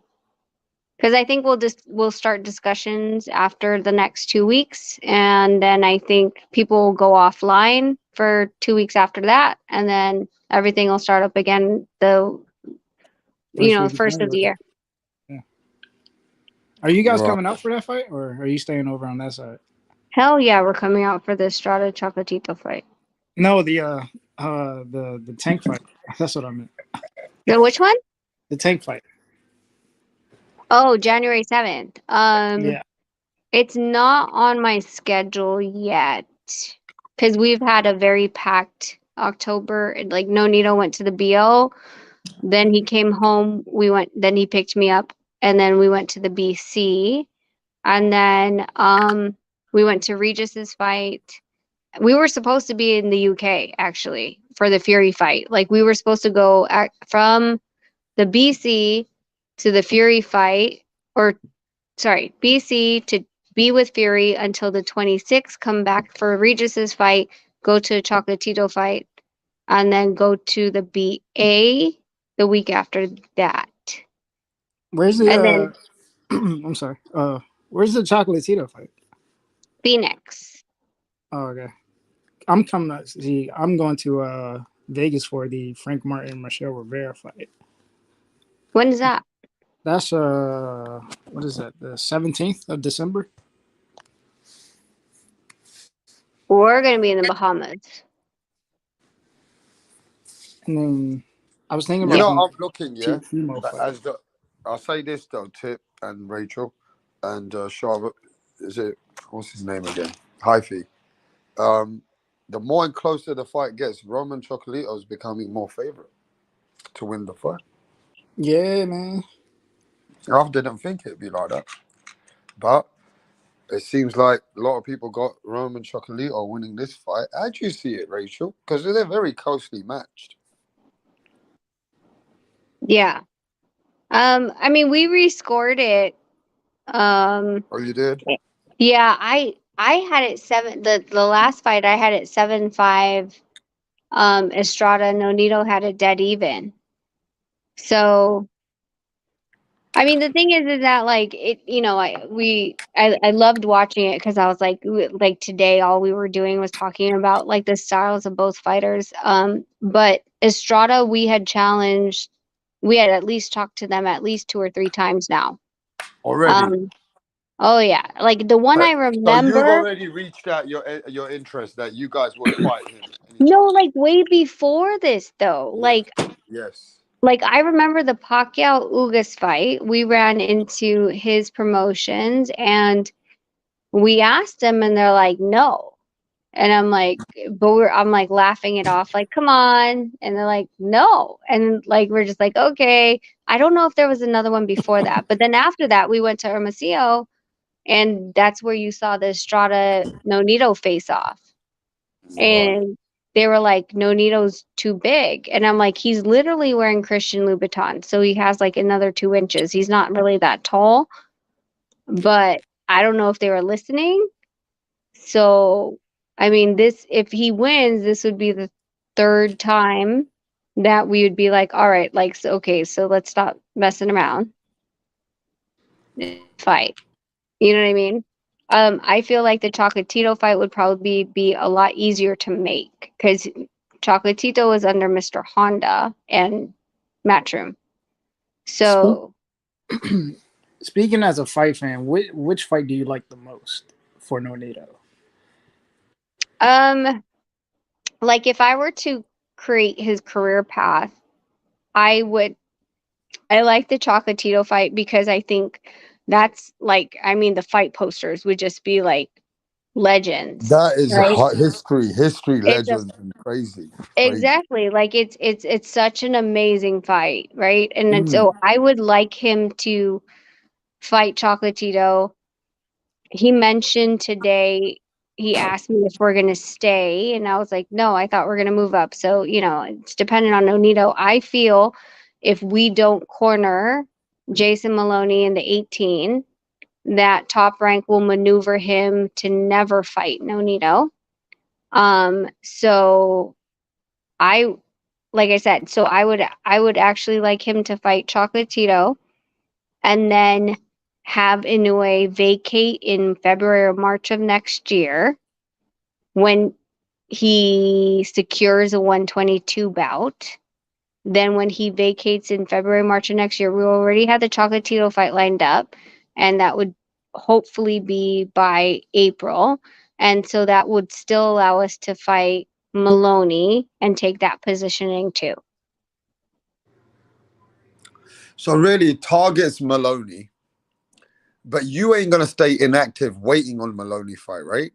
Because I think we'll start discussions after the next 2 weeks, and then I think people will go offline for 2 weeks after that, and then everything will start up again the First week of first of the January. year. Yeah. Are you guys Right. coming out for that fight, or are you staying over on that side? Hell yeah, we're coming out for the Estrada Chocolatito fight. No, the tank fight. That's what I meant. The which one? The tank fight. Oh, January 7th. Yeah. It's not on my schedule yet because we've had a very packed October. Like Nonito went to the BO, then he came home. Then he picked me up, and then we went to the BC, and then we went to Regis's fight. We were supposed to be in the UK actually for the Fury fight. Like we were supposed to go from the BC to the Fury fight, or sorry, BC to be with Fury until the 26th, come back for Regis's fight, go to a Chocolatito fight, and then go to the BA the week after that. Where's And then I'm sorry. Where's the Chocolatito fight? Phoenix. Oh, okay. I'm coming to see. I'm going to Vegas for the Frank Martin Michelle Rivera fight. When is that? That's what is that? The 17th of December. We're gonna be in the Bahamas. And then I was thinking You about know, I'm looking. Yeah. female But fight. I'll say this though, Tip and Rachel and Charlotte. Is it what's his name again? Hyphy. The more and closer the fight gets, Roman Chocolito is becoming more favorite to win the fight. Yeah, man. I didn't think it'd be like that, but it seems like a lot of people got Roman Chocolito winning this fight. How do you see it, Rachel? Because they're very closely matched. Yeah. I mean, we rescored it. Oh, you did? Yeah, I had it the last fight I had it 7-5. Estrada Nonito had it dead even. So I mean, the thing is that like it, I loved watching it because I was like today all we were doing was talking about like the styles of both fighters. But Estrada, we had at least talked to them at least 2 or 3 times now. Already. Oh yeah, like the one I So you've remember. already reached out your interest that you guys would fight him. No, like way before this though. Yes. Like I remember the Pacquiao Ugas fight. We ran into his promotions and we asked them and they're like, no. And I'm like, I'm like laughing it off, like, come on. And they're like, no. And like, we're just like, okay. I don't know if there was another one before that. But then after that, we went to Hermosillo and that's where you saw the Estrada Nonito face off. And they were like, Nonito's too big. And I'm like, he's literally wearing Christian Louboutin. So he has like another 2 inches. He's not really that tall. But I don't know if they were listening. So, I mean, if he wins, this would be the 3rd time that we would be like, all right, like, so, okay, so let's stop messing around. Fight. You know what I mean? I feel like the Chocolatito fight would probably be a lot easier to make because Chocolatito was under Mr. Honda and Matchroom. So, Speaking as a fight fan, which fight do you like the most for Nonito? like if I were to create his career path, I like the Chocolatito fight because I think that's like, I mean, the fight posters would just be like legends. That is right? history legends and crazy. Exactly. Like it's such an amazing fight, right? And Mm. so I would like him to fight Chocolatito. He mentioned today, he asked me if we're going to stay, and I was like, no, I thought we're going to move up. So, it's dependent on Nonito. I feel if we don't corner Jason Maloney in the 18, that Top Rank will maneuver him to never fight Nonito. So like I said, so I would actually like him to fight Chocolatito and then have Inoue vacate in February or March of next year when he secures a 122 bout. Then when he vacates in February, March of next year, we already had the Chocolatito fight lined up, and that would hopefully be by April. And so that would still allow us to fight Maloney and take that positioning too. So really targets Maloney, but you ain't gonna stay inactive waiting on Maloney fight, right?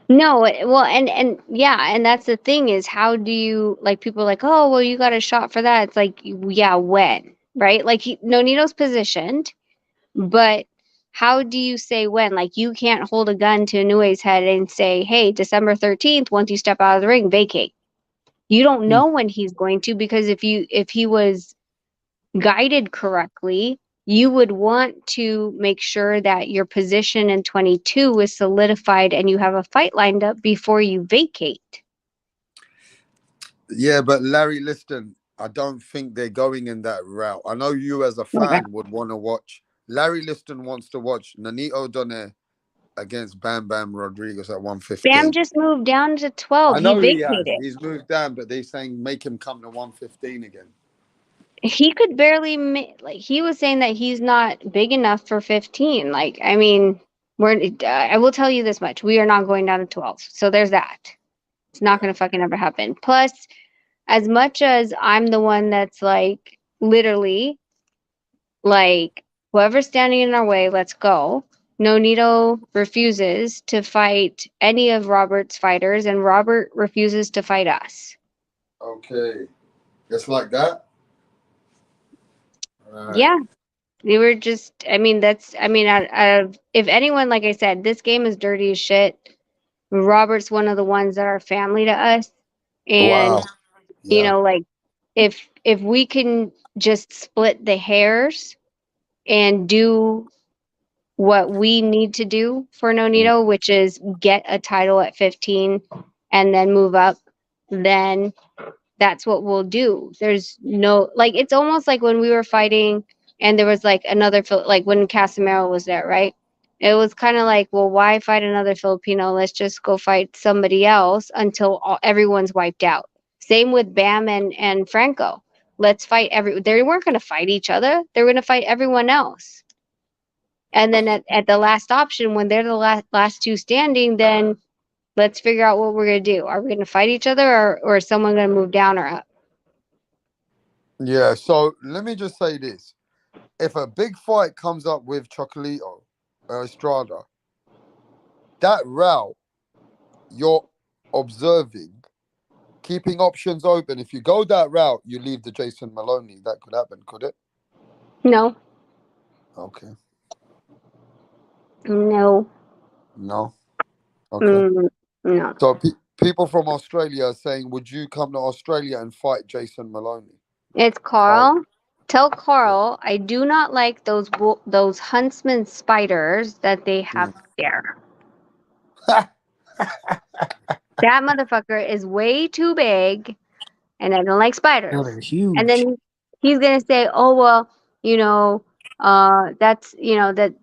No, well, and yeah, and that's the thing is, how do you, like, people are like, oh, well, you got a shot for that. It's like, yeah, when, right? Like, Nonito's positioned, but how do you say when? Like, you can't hold a gun to Inoue's head and say, hey, December 13th, once you step out of the ring, vacate. You don't know when he's going to, because if he was guided correctly, you would want to make sure that your position in 22 is solidified and you have a fight lined up before you vacate. Yeah, but Larry, listen, I don't think they're going in that route. I know you as a fan would want to watch. Larry Liston wants to watch Nonito Donaire against Bam Bam Rodriguez at 115. Bam just moved down to 12. I know he he has. vacated. He's moved down, but they're saying make him come to 115 again. He could barely like, he was saying that he's not big enough for 15. Like, I mean, I will tell you this much. We are not going down to 12. So there's that. It's not going to fucking ever happen. Plus, as much as I'm the one that's like, literally, like, whoever's standing in our way, let's go. Nonito refuses to fight any of Robert's fighters, and Robert refuses to fight us. Okay. Just like that? Right. Yeah. We were just, I mean, if anyone, like I said, this game is dirty as shit. Robert's one of the ones that are family to us. And, Wow. Yeah. like, if we can just split the hairs and do what we need to do for Nonito, which is get a title at 15 and then move up, then that's what we'll do. There's no, like, it's almost like when we were fighting and there was like another, like when Casimiro was there, right? It was kind of like, well, why fight another Filipino? Let's just go fight somebody else until everyone's wiped out. Same with Bam and Franco. Let's fight they weren't going to fight each other. They were going to fight everyone else. And then at the last option, when they're the last two standing, then let's figure out what we're going to do. Are we going to fight each other, or is someone going to move down or up? Yeah, so let me just say this. If a big fight comes up with Chocolatito or Estrada, that route you're observing, keeping options open. If you go that route, you leave the Jason Maloney. That could happen, could it? No. Okay. No. No. Okay. No. So people from Australia are saying, would you come to Australia and fight Jason Maloney? It's Carl. Tell Carl I do not like those huntsman spiders that they have there. That motherfucker is way too big, and I don't like spiders. Oh, they're huge. And then he's gonna say, "Oh well, that's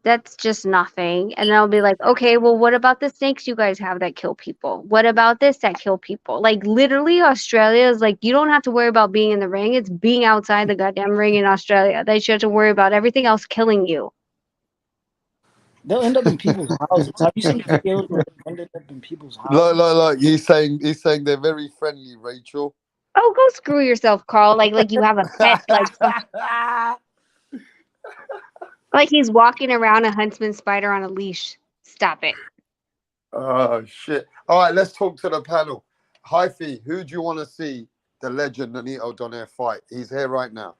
that's just nothing." And I'll be like, "Okay, well, what about the snakes you guys have that kill people? What about this that kill people?" Like, literally, Australia is like, you don't have to worry about being in the ring. It's being outside the goddamn ring in Australia that you have to worry about everything else killing you. They'll end up in people's houses. Have you seen videos where they ended up in people's houses? Look. He's saying they're very friendly, Rachel. Oh, go screw yourself, Carl. Like you have a pet, like he's walking around a huntsman spider on a leash. Stop it. Oh shit! All right, let's talk to the panel. Hyphy, who do you want to see the legend Nonito Donaire fight? He's here right now.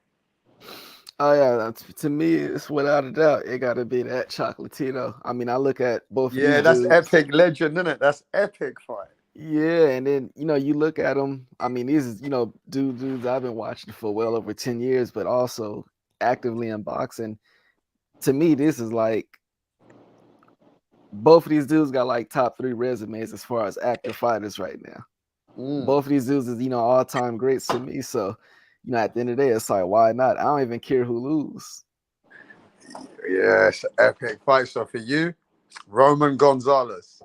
Oh yeah, that's, to me, it's without a doubt. It got to be that Chocolatito. I mean, I look at both of Yeah, these that's dudes. epic legend, isn't it? That's epic fight. Yeah, and then you look at them. I mean, these is dudes I've been watching for well over 10 years, but also actively in boxing. To me, this is like both of these dudes got like top 3 resumes as far as active fighters right now. Both of these dudes is all time greats to me. So at the end of the day, it's like, why not? I don't even care who lose. Yeah, it's an epic fight. So for you, Roman Gonzalez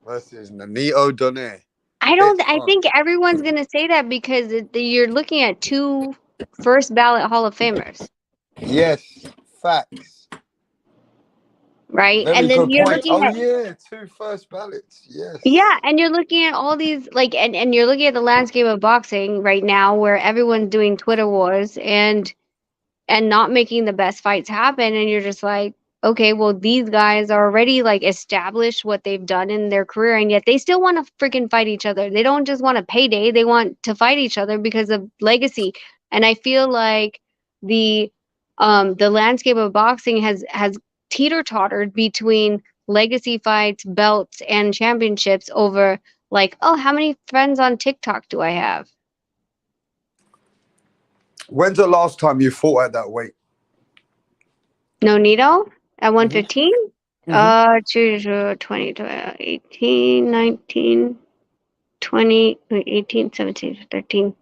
versus Nonito Donaire. I think everyone's going to say that because you're looking at 2 first ballot Hall of Famers. Yes, facts. Right? Very And then good you're point. looking Oh at yeah, 2 first ballots. Yes. yeah, and you're looking at all these and you're looking at the landscape of boxing right now where everyone's doing Twitter wars and not making the best fights happen, and you're just like, okay, well, these guys are already like established what they've done in their career, and yet they still want to freaking fight each other. They don't just want a payday, they want to fight each other because of legacy. And I feel like the landscape of boxing has teeter-tottered between legacy fights, belts, and championships over like, oh, how many friends on TikTok do I have? When's the last time you fought at that weight? Nonito at 115? 20, 18, 19, 20, 18, 17, 13,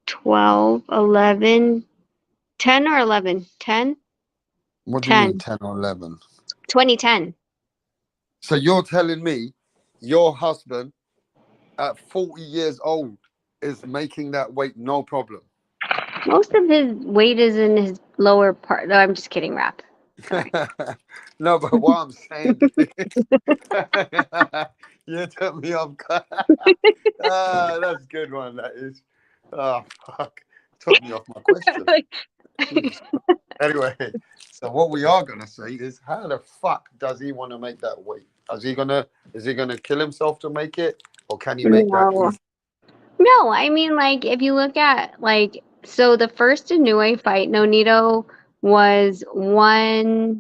12, 11, 10 or 11? 10? What do you mean 10. 10 or 11? 2010. So you're telling me your husband at 40 years old is making that weight no problem? Most of his weight is in his lower part. No, I'm just kidding, Rap. No, but what I'm saying is, you took me off guard. That's a good one. That is. Oh, fuck. Took me off my question. Jesus. Anyway, so what we are going to say is, how the fuck does he want to make that weight? Is he gonna kill himself to make it, or can he make that No. easy? No, I mean, like, if you look at, like, so the first Inoue fight, Nonito was was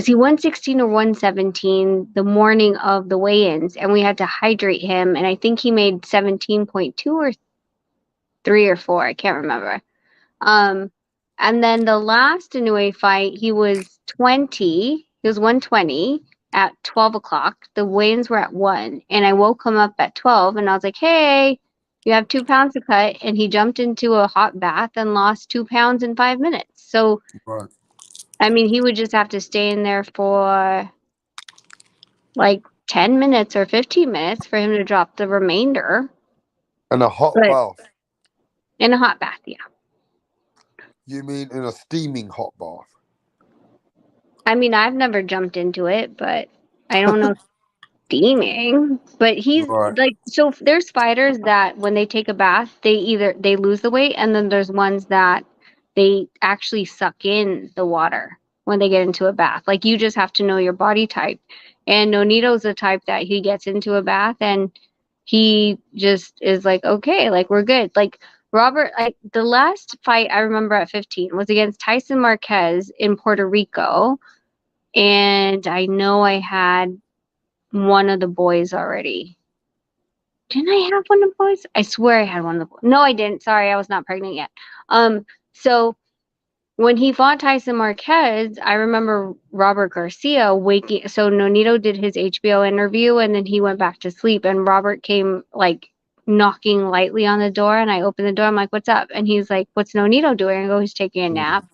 he 116 or 117 the morning of the weigh-ins, and we had to hydrate him, and I think he made 17.2 or 3 or 4, I can't remember. And then the last Inoue fight, he was 120 at 12 o'clock. The weigh-ins were at 1, and I woke him up at 12, and I was like, hey, you have 2 pounds to cut, and he jumped into a hot bath and lost 2 pounds in 5 minutes. So, Right. I mean, he would just have to stay in there for like 10 minutes or 15 minutes for him to drop the remainder. In a hot But bath? in a hot bath, yeah. You mean in a steaming hot bath? I mean, I've never jumped into it, but I don't know steaming. But he's Right. like, so there's fighters that when they take a bath, they lose the weight, and then there's ones that they actually suck in the water when they get into a bath. Like, you just have to know your body type. And Nonito's the type that he gets into a bath and he just is like, okay, like, we're good. Like, Robert, like, the last fight I remember at 15 was against Tyson Marquez in Puerto Rico. And I know I had one of the boys already. Didn't I have one of the boys? I swear I had one of the boys. No, I didn't. Sorry, I was not pregnant yet. So when he fought Tyson Marquez, I remember Robert Garcia waking. So Nonito did his HBO interview, and then he went back to sleep. And Robert came like knocking lightly on the door, and I opened the door. I'm like, "What's up?" And he's like, "What's Nonito doing?" I go, "He's taking a nap."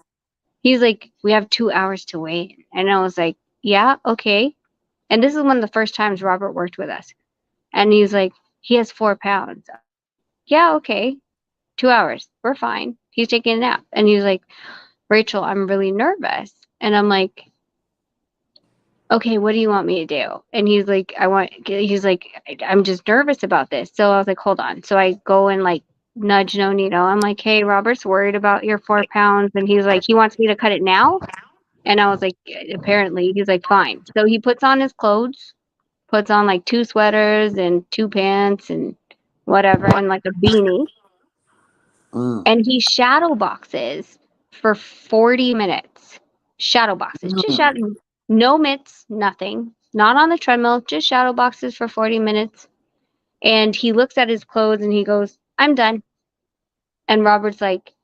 He's like, "We have 2 hours to wait," and I was like, "Yeah, okay." And this is one of the first times Robert worked with us, and he's like, "He has 4 pounds." Yeah, okay. 2 hours. We're fine. He's taking a nap, and he's like, "Rachel, I'm really nervous." And I'm like, "Okay, what do you want me to do?" And he's like, "I'm just nervous about this." So I was like, "Hold on." So I go and like nudge Nonito. I'm like, "Hey, Robert's worried about your 4 pounds." And he's like, he wants me to cut it now. And I was like, apparently. He's like, fine. So he puts on his clothes, puts on like 2 sweaters and 2 pants and whatever, and like a beanie. And he shadow boxes for 40 minutes. Shadow boxes. Just shadow. No mitts, nothing. Not on the treadmill, just shadow boxes for 40 minutes. And he looks at his clothes and he goes, I'm done. And Robert's like,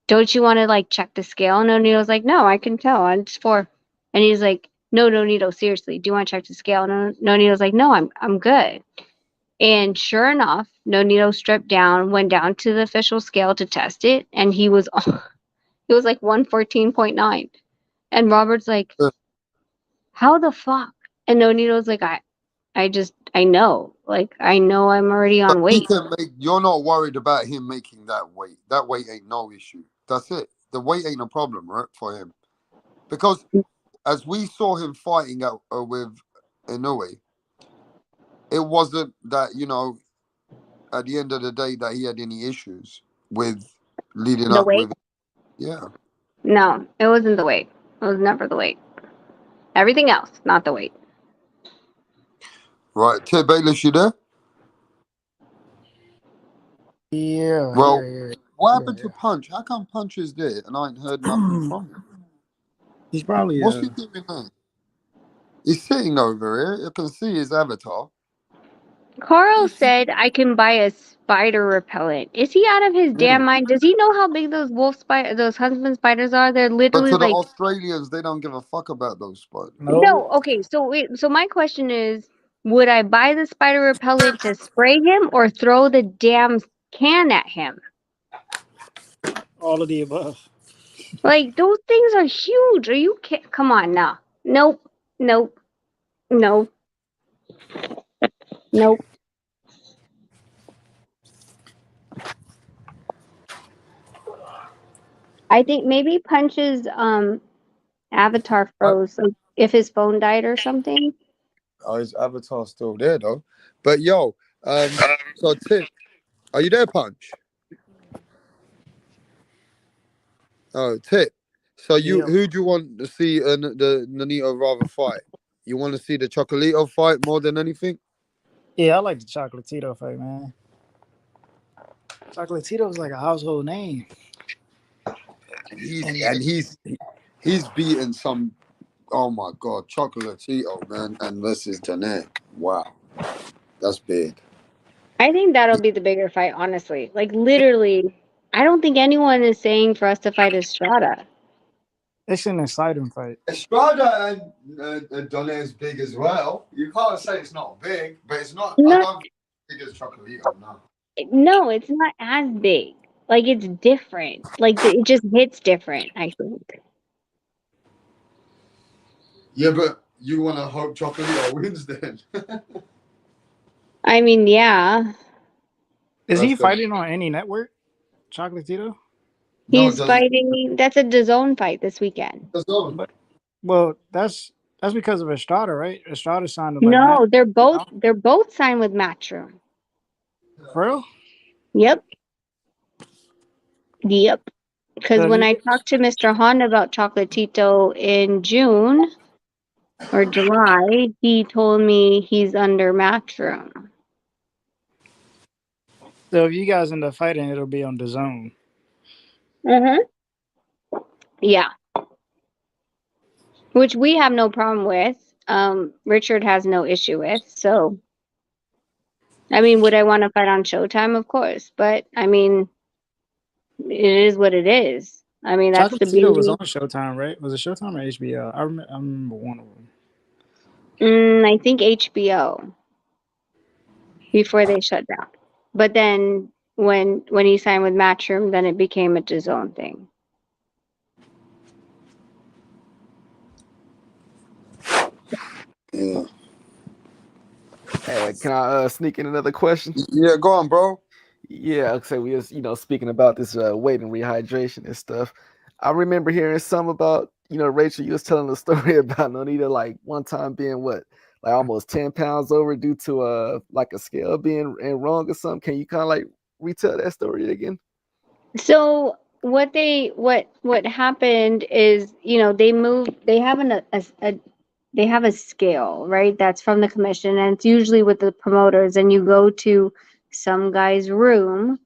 don't you want to like check the scale? And Nonito's like, no, I can tell. I'm just 4. And he's like, no, Nonito, seriously, do you want to check the scale? And Nonito's like, no, I'm good. And sure enough, Nonito stripped down, went down to the official scale to test it, and he was like 114.9. And Robert's like, how the fuck? And Nonito's like, I know. Like, I know I'm already on He weight. can make. You're not worried about him making that weight. That weight ain't no issue. That's it. The weight ain't a problem, right, for him. Because as we saw him fighting out with Inoue, it wasn't that, at the end of the day that he had any issues with leading The up weight? with. Yeah. No, it wasn't the weight. It was never the weight. Everything else, not the weight. Right. Ted Bayless, you there? Yeah. Well, Yeah. what happened to Punch? How come Punch is there and I ain't heard nothing from him? He's probably. What's he doing there? He's sitting over here. You can see his avatar. Carl said I can buy a spider repellent. Is he out of his damn mind? Does he know how big those those huntsman spiders are? They're But literally to the like Australians, they don't give a fuck about those spiders. no. Okay, so wait. So my question is, would I buy the spider repellent to spray him or throw the damn can at him? All of the above. Like those things are huge. Are you kidding? Come on now. Nope. Nope. Nope. Nope. I think maybe Punch's avatar froze. Like if his phone died or something. Oh, his avatar's still there though. But yo, so Tim, are you there, Punch? Oh, Tip. So who do you want to see the Nonito rather fight? You want to see the Chocolito fight more than anything? Yeah, I like the Chocolatito fight, man. Chocolatito's like a household name. He's beaten some. Oh my God, Chocolatito, man, and versus Donaire. Wow, that's big. I think that'll be the bigger fight, honestly. Like literally, I don't think anyone is saying for us to fight Estrada. It's an exciting fight. Estrada and Donaire's big as well. You can't say it's not big, but it's not. I Not, don't think it's big as Chocolito, no. no, it's not as big. Like it's different. Like it just hits different. I think. Yeah, but you want to hope Chocolito wins then? I mean, yeah. Is he fighting on any network? Chocolatito? He's fighting. That's a DAZN fight this weekend. But, well, that's because of Estrada, right? Estrada signed to No, they're both signed with Matchroom. For real? Yep. Yep. Because when I talked to Mr. Honda about Chocolatito in June or July, he told me he's under Matchroom. So if you guys end up fighting, it'll be on DAZN. Yeah. Which we have no problem with. Richard has no issue with. So, I mean, would I want to fight on Showtime? Of course. But, I mean, it is what it is. I mean, that's the beauty. Chocolatito was on Showtime, right? Was it Showtime or HBO? I remember one of them. I think HBO. Before they shut down. But then when he signed with Matchroom, then it became a DAZN thing. Yeah. Hey, can I sneak in another question? Yeah, go on, bro. Yeah, okay. We was speaking about this weight and rehydration and stuff. I remember hearing some about Rachel. You was telling a story about Nonito like one time being like almost 10 pounds over due to like a scale being wrong or something. Can you kind of like retell that story again? So what happened is they have a scale, right? That's from the commission, and it's usually with the promoters, and you go to some guy's room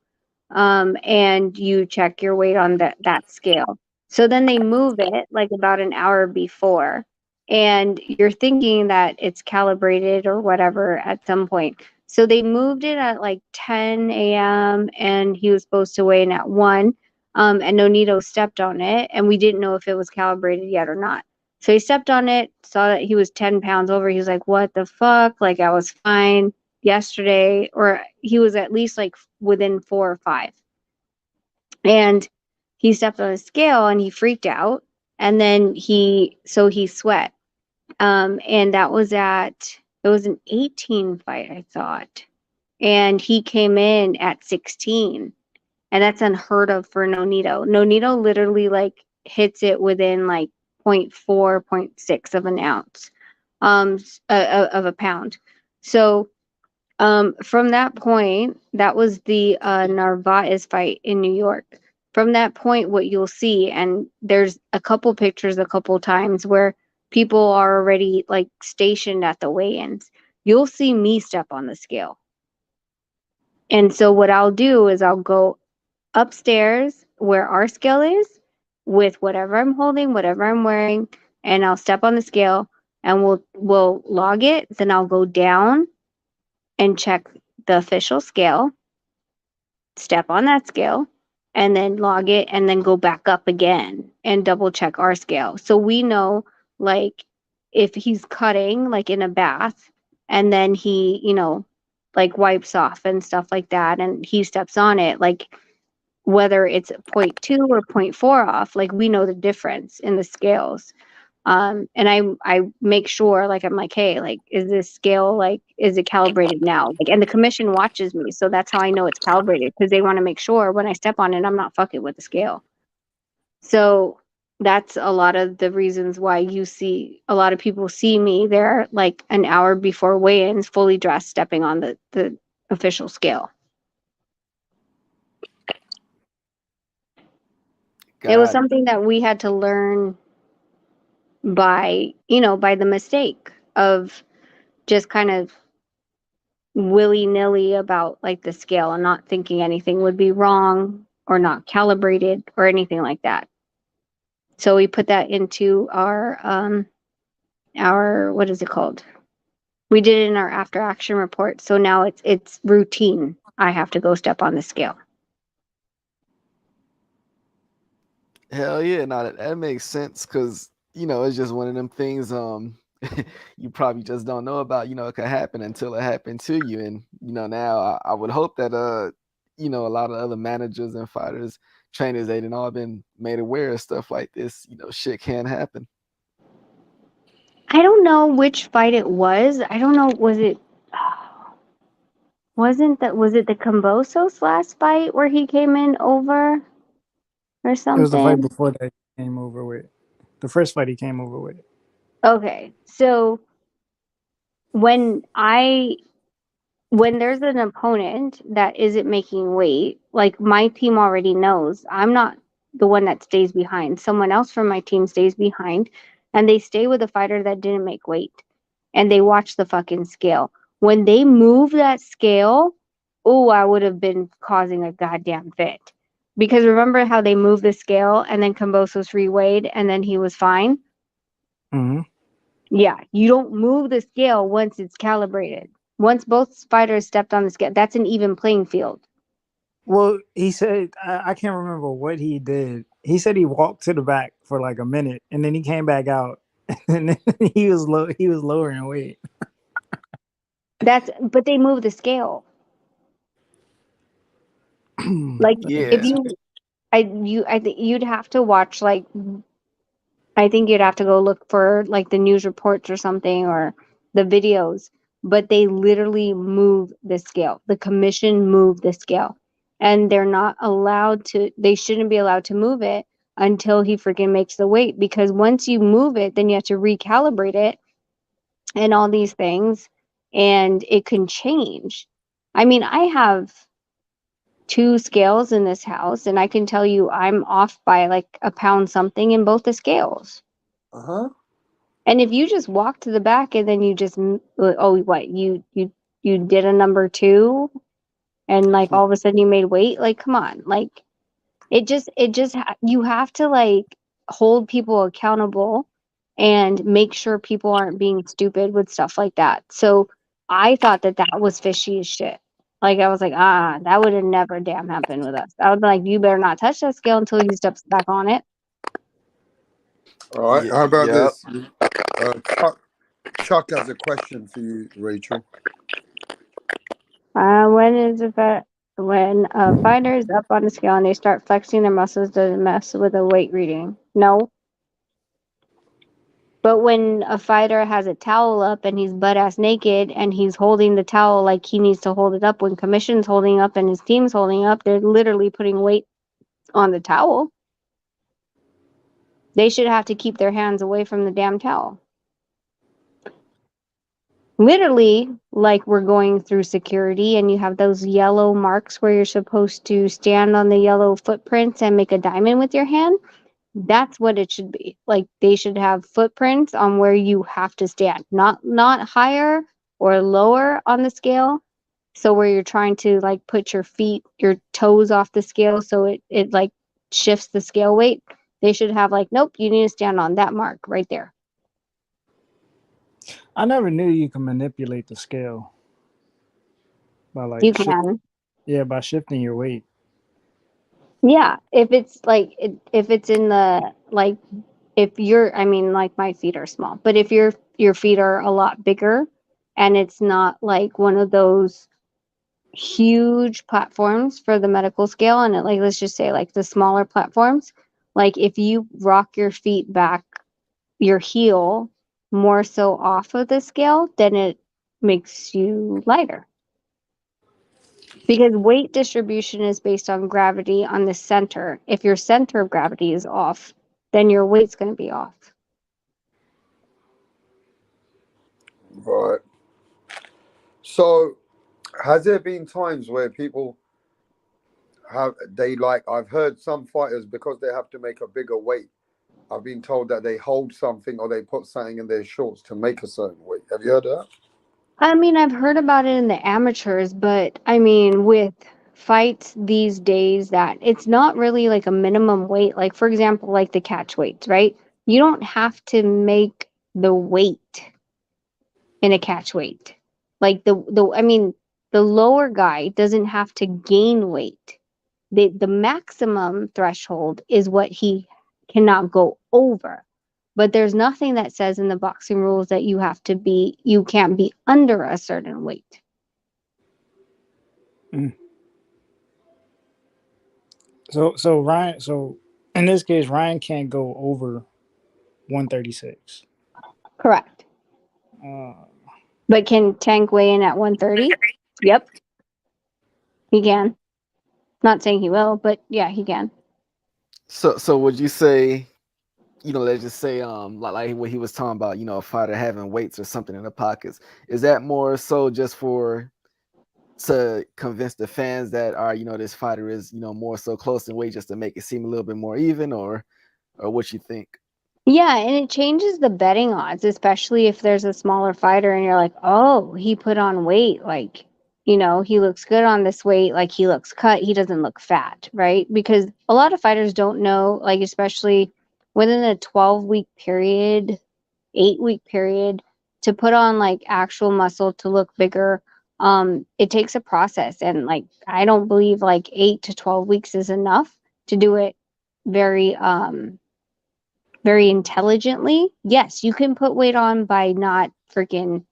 and you check your weight on that scale. So then they move it like about an hour before, and you're thinking that it's calibrated or whatever at some point. So they moved it at like 10 a.m. and he was supposed to weigh in at 1. And Nonito stepped on it, and we didn't know if it was calibrated yet or not. So he stepped on it, saw that he was 10 pounds over. He was like, what the fuck? Like, I was fine yesterday, or he was at least like within 4 or 5. And he stepped on a scale and he freaked out. And then he sweat. And that was it was an 18 fight, I thought. And he came in at 16. And that's unheard of for Nonito. Nonito literally like hits it within like 0.4, 0.6 of an ounce, of a pound. So from that point, that was the Narvaez fight in New York. From that point, what you'll see, and there's a couple pictures a couple times where people are already like stationed at the weigh-ins. You'll see me step on the scale. And so what I'll do is I'll go upstairs where our scale is with whatever I'm holding, whatever I'm wearing, and I'll step on the scale and we'll log it. Then I'll go down and check the official scale, step on that scale, and then log it and then go back up again and double check our scale. So we know like if he's cutting like in a bath and then he, like wipes off and stuff like that and he steps on it, like whether it's 0.2 or 0.4 off, like we know the difference in the scales. And I make sure, like, I'm like, hey, like, is this scale, like, is it calibrated now? Like, and the commission watches me, so that's how I know it's calibrated, because they want to make sure when I step on it, I'm not fucking with the scale. So that's a lot of the reasons why you see a lot of people see me there, like an hour before weigh-ins, fully dressed, stepping on the official scale. It was something that we had to learn by the mistake of just kind of willy-nilly about like the scale and not thinking anything would be wrong or not calibrated or anything like that. So we put that into our what is it called? We did it in our after action report. So now it's routine. I have to go step on the scale. Hell yeah, no, that makes sense because it's just one of them things you probably just don't know about. It could happen until it happened to you, and now I would hope that a lot of other managers and fighters, trainers, they'd all been made aware of stuff like this. Shit can happen. I don't know which fight it was. I don't know. Was it was it the Cambosos last fight where he came in over or something? It was the fight before that he came over with. The first fight he came over with. Okay. So when there's an opponent that isn't making weight, like my team already knows, I'm not the one that stays behind. Someone else from my team stays behind, and they stay with a fighter that didn't make weight, and they watch the fucking scale. When they move that scale, I would have been causing a goddamn fit. Because remember how they moved the scale and then Cambosos reweighed and then he was fine? Mm-hmm. Yeah, you don't move the scale once it's calibrated. Once both fighters stepped on the scale, that's an even playing field. Well, he said, I can't remember what he did. He said he walked to the back for like a minute, and then he came back out, and then he was lowering weight. But they move the scale. Like if I think you'd have to watch like. I think you'd have to go look for like the news reports or something or the videos, but they literally move the scale. The commission moved the scale, and they're not allowed to. They shouldn't be allowed to move it until he freaking makes the weight, because once you move it, then you have to recalibrate it and all these things, and it can change. I mean, I have 2 scales in this house, and I can tell you I'm off by like a pound something in both the scales. Uh-huh. And if you just walk to the back and then you just you did a number 2 and like all of a sudden you made weight, like come on, like You have to like hold people accountable and make sure people aren't being stupid with stuff like that. So I thought that that was fishy as shit. Like I was like, that would have never damn happened with us. I would be like, you better not touch that scale until he steps back on it. All right. How about Yep. this? Chuck has a question for you, Rachel. When a fighter is up on the scale and they start flexing their muscles, does it mess with a weight reading? No. But when a fighter has a towel up and he's butt ass naked and he's holding the towel like he needs to hold it up, when Commission's holding up and his team's holding up, they're literally putting weight on the towel. They should have to keep their hands away from the damn towel. Literally, like we're going through security and you have those yellow marks where you're supposed to stand on the yellow footprints and make a diamond with your hand. That's what it should be. Like they should have footprints on where you have to stand, not higher or lower on the scale. So where you're trying to like put your toes off the scale so it like shifts the scale weight. They should have like, nope, you need to stand on that mark right there. I never knew you can manipulate the scale by like You can. by shifting your weight. Yeah, if it's like if it's in the like if you're I mean like my feet are small, but if your feet are a lot bigger and it's not like one of those huge platforms for the medical scale and it like let's just say like the smaller platforms, like if you rock your feet back, your heel more so off of the scale, then it makes you lighter. Because weight distribution is based on gravity on the center. If your center of gravity is off, then your weight's going to be off. Right. So, has there been times where people I've heard some fighters, because they have to make a bigger weight, I've been told that they hold something or they put something in their shorts to make a certain weight. Have you heard of that? I mean, I've heard about it in the amateurs, but I mean, with fights these days, that it's not really like a minimum weight. Like, for example, like the catch weights, right? You don't have to make the weight in a catch weight. Like the lower guy doesn't have to gain weight. The maximum threshold is what he cannot go over. But there's nothing that says in the boxing rules that you can't be under a certain weight. So Ryan, in this case, Ryan can't go over 136. Correct. But can Tank weigh in at 130? Yep. He can. Not saying he will, but yeah, he can. So would you say, let's just say, like what he was talking about, a fighter having weights or something in the pockets, is that more so just to convince the fans that this fighter is, more so close in weight, just to make it seem a little bit more even, or what you think? Yeah, and it changes the betting odds, especially if there's a smaller fighter and you're like, oh, he put on weight. Like, he looks good on this weight. Like, he looks cut. He doesn't look fat, right? Because a lot of fighters don't know, like, especially within a 12-week period, 8-week period, to put on like actual muscle to look bigger. It takes a process. And like, I don't believe like 8 to 12 weeks is enough to do it very, very intelligently. Yes, you can put weight on by not freaking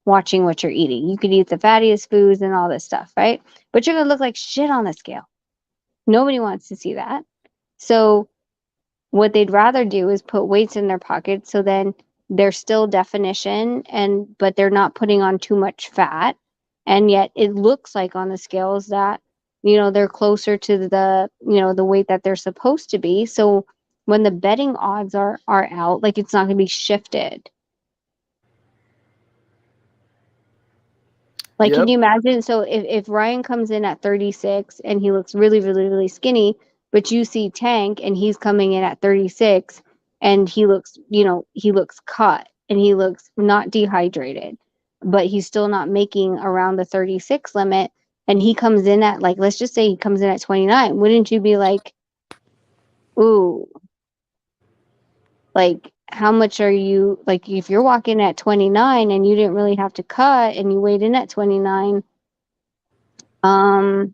watching what you're eating. You could eat the fattiest foods and all this stuff, right? But you're going to look like shit on the scale. Nobody wants to see that. So what they'd rather do is put weights in their pockets so then there's still definition but they're not putting on too much fat, and yet it looks like on the scales that they're closer to the weight that they're supposed to be. So when the betting odds are out, like it's not going to be shifted. Like, Yep. can you imagine? So if Ryan comes in at 36 and he looks really, really, really skinny, but you see Tank and he's coming in at 36 and he looks cut and he looks not dehydrated, but he's still not making around the 36 limit, and he comes in at, like, let's just say he comes in at 29. Wouldn't you be like, Ooh, like how much are you, like if you're walking at 29 and you didn't really have to cut and you weighed in at 29, um,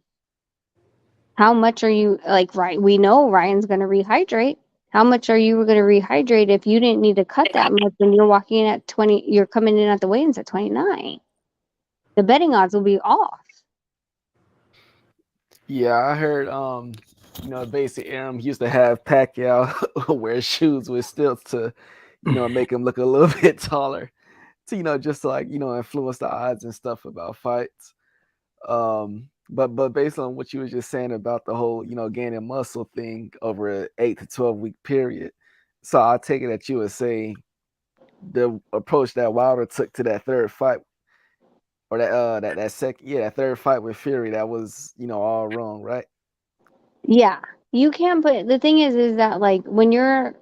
how much are you, like, right? We know Ryan's going to rehydrate. How much are you going to rehydrate if you didn't need to cut that much when you're walking in at 20, you're coming in at the weigh-ins at 29? The betting odds will be off. Yeah, I heard Basic Aram used to have Pacquiao wear shoes with stilts to, make him look a little bit taller. To, just to like, influence the odds and stuff about fights. But based on what you were just saying about the whole, gaining muscle thing over an 8 to 12 week period. So I take it that you would say the approach that Wilder took to that third fight, or that second, that third fight with Fury, that was, all wrong, right? Yeah, you can't put, the thing is that like when you're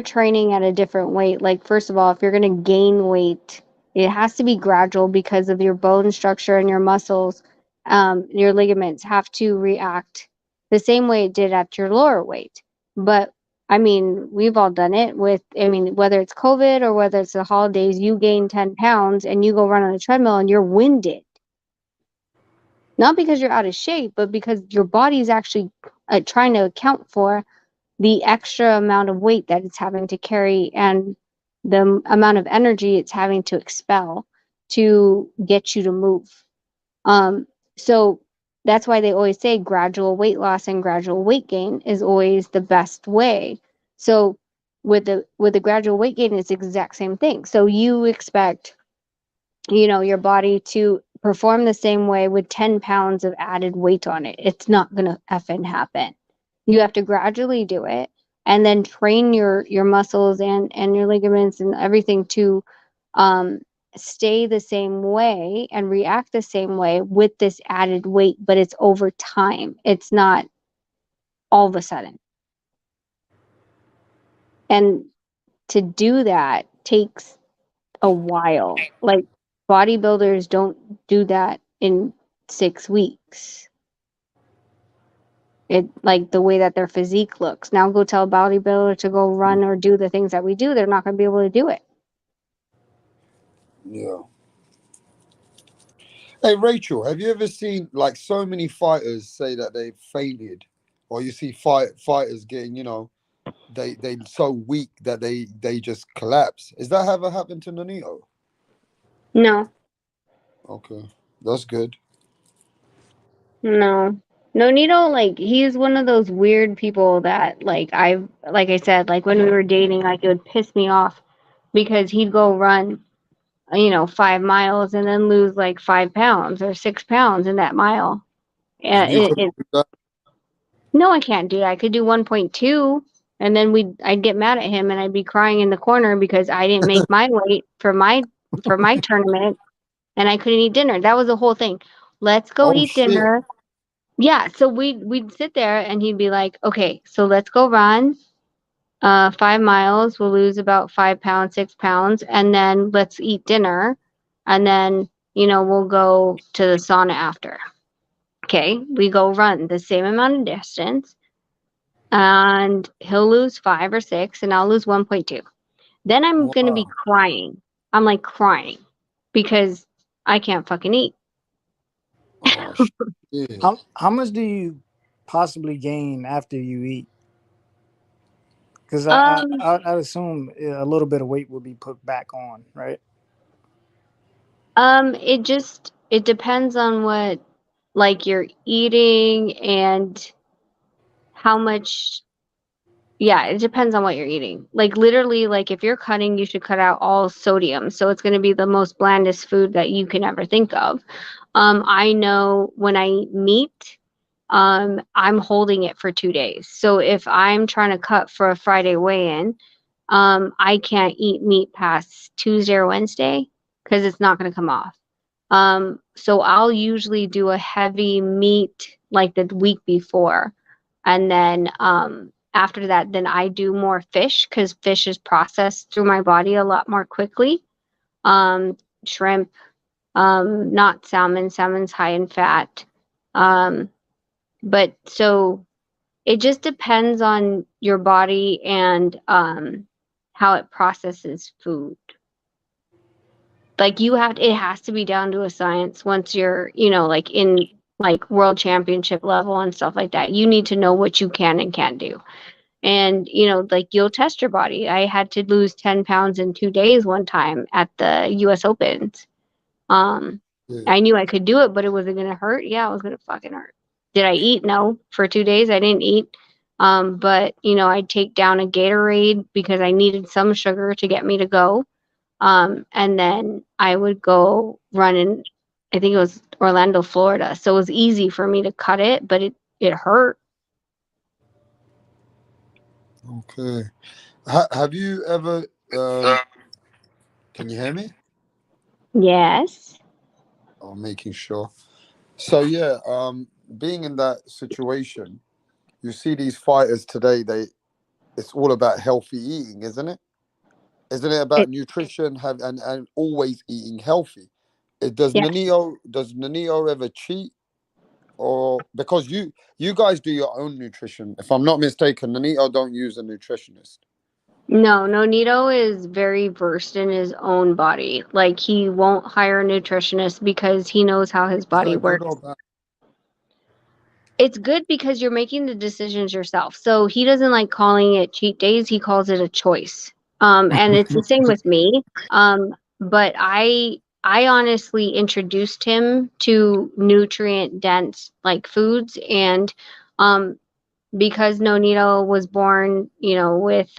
training at a different weight, like first of all, if you're going to gain weight, it has to be gradual because of your bone structure and your muscles, your ligaments have to react the same way it did at your lower weight. But I mean, we've all done it with, I mean, whether it's COVID or whether it's the holidays, you gain 10 pounds and you go run on a treadmill and you're winded. Not because you're out of shape, but because your body's actually trying to account for the extra amount of weight that it's having to carry and the amount of energy it's having to expel to get you to move. So that's why they always say gradual weight loss and gradual weight gain is always the best way. So with the gradual weight gain, it's the exact same thing. So you expect, your body to perform the same way with 10 pounds of added weight on it. It's not going to effing happen. You have to gradually do it and then train your muscles and your ligaments and everything to stay the same way and react the same way with this added weight, but it's over time. It's not all of a sudden. And to do that takes a while. Like bodybuilders don't do that in 6 weeks. It, like the way that their physique looks. Now go tell a bodybuilder to go run or do the things that we do, they're not going to be able to do it. Yeah. Hey, Rachel, have you ever seen like so many fighters say that they've fainted, or you see fighters getting, they so weak that they just collapse? Is that ever happened to Nonito? No. Okay, that's good. No. Nonito, like, he's one of those weird people that, like, like I said, like, when we were dating, like, it would piss me off because he'd go run, 5 miles and then lose, like, 5 pounds or 6 pounds in that mile. And you could It, do that? no, I can't do that. I could do 1.2, and then I'd get mad at him and I'd be crying in the corner because I didn't make my weight for my tournament and I couldn't eat dinner. That was the whole thing. Let's go Oh eat shit! dinner. Yeah, so we'd sit there and he'd be like, "Okay, so let's go run 5 miles. We'll lose about 5 pounds, 6 pounds, and then let's eat dinner, and then we'll go to the sauna after." Okay, we go run the same amount of distance, and he'll lose 5 or 6, and I'll lose 1.2. Then I'm gonna be Wow. crying. I'm like crying because I can't fucking eat. Oh shit! How much do you possibly gain after you eat? Because Um, I'd assume a little bit of weight will be put back on, right? it depends on what like you're eating and how much. Yeah, it depends on what you're eating. Like literally, like if you're cutting, you should cut out all sodium. So it's going to be the most blandest food that you can ever think of. I know when I eat meat, I'm holding it for 2 days. So if I'm trying to cut for a Friday weigh-in, I can't eat meat past Tuesday or Wednesday because it's not going to come off. So I'll usually do a heavy meat like the week before. And then after that, then I do more fish because fish is processed through my body a lot more quickly. Shrimp, not salmon. Salmon's high in fat. But so It just depends on your body and how it processes food. Like it has to be down to a science once you're, like in like world championship level and stuff like that. You need to know what you can and can't do. And, like you'll test your body. I had to lose 10 pounds in 2 days one time at the US Opens. I knew I could do it, but it wasn't going to hurt. Yeah, it was going to fucking hurt. Did I eat? No. For 2 days, I didn't eat. But, I'd take down a Gatorade because I needed some sugar to get me to go. And then I would go run in, I think it was Orlando, Florida. So it was easy for me to cut it, but it hurt. Okay. Have you ever? Can you hear me? Yes. I'm making sure. So yeah, being in that situation, you see these fighters today. It's all about healthy eating, isn't it? Isn't it about nutrition and always eating healthy? Does Yeah. Nanio ever cheat? Or because you guys do your own nutrition. If I'm not mistaken, Nanito don't use a nutritionist. No, Nonito is very versed in his own body. Like he won't hire a nutritionist because he knows how his Is body that good works. or bad? It's good because you're making the decisions yourself. So he doesn't like calling it cheat days, he calls it a choice. And it's the same with me. But I honestly introduced him to nutrient dense like foods and because Nonito was born, with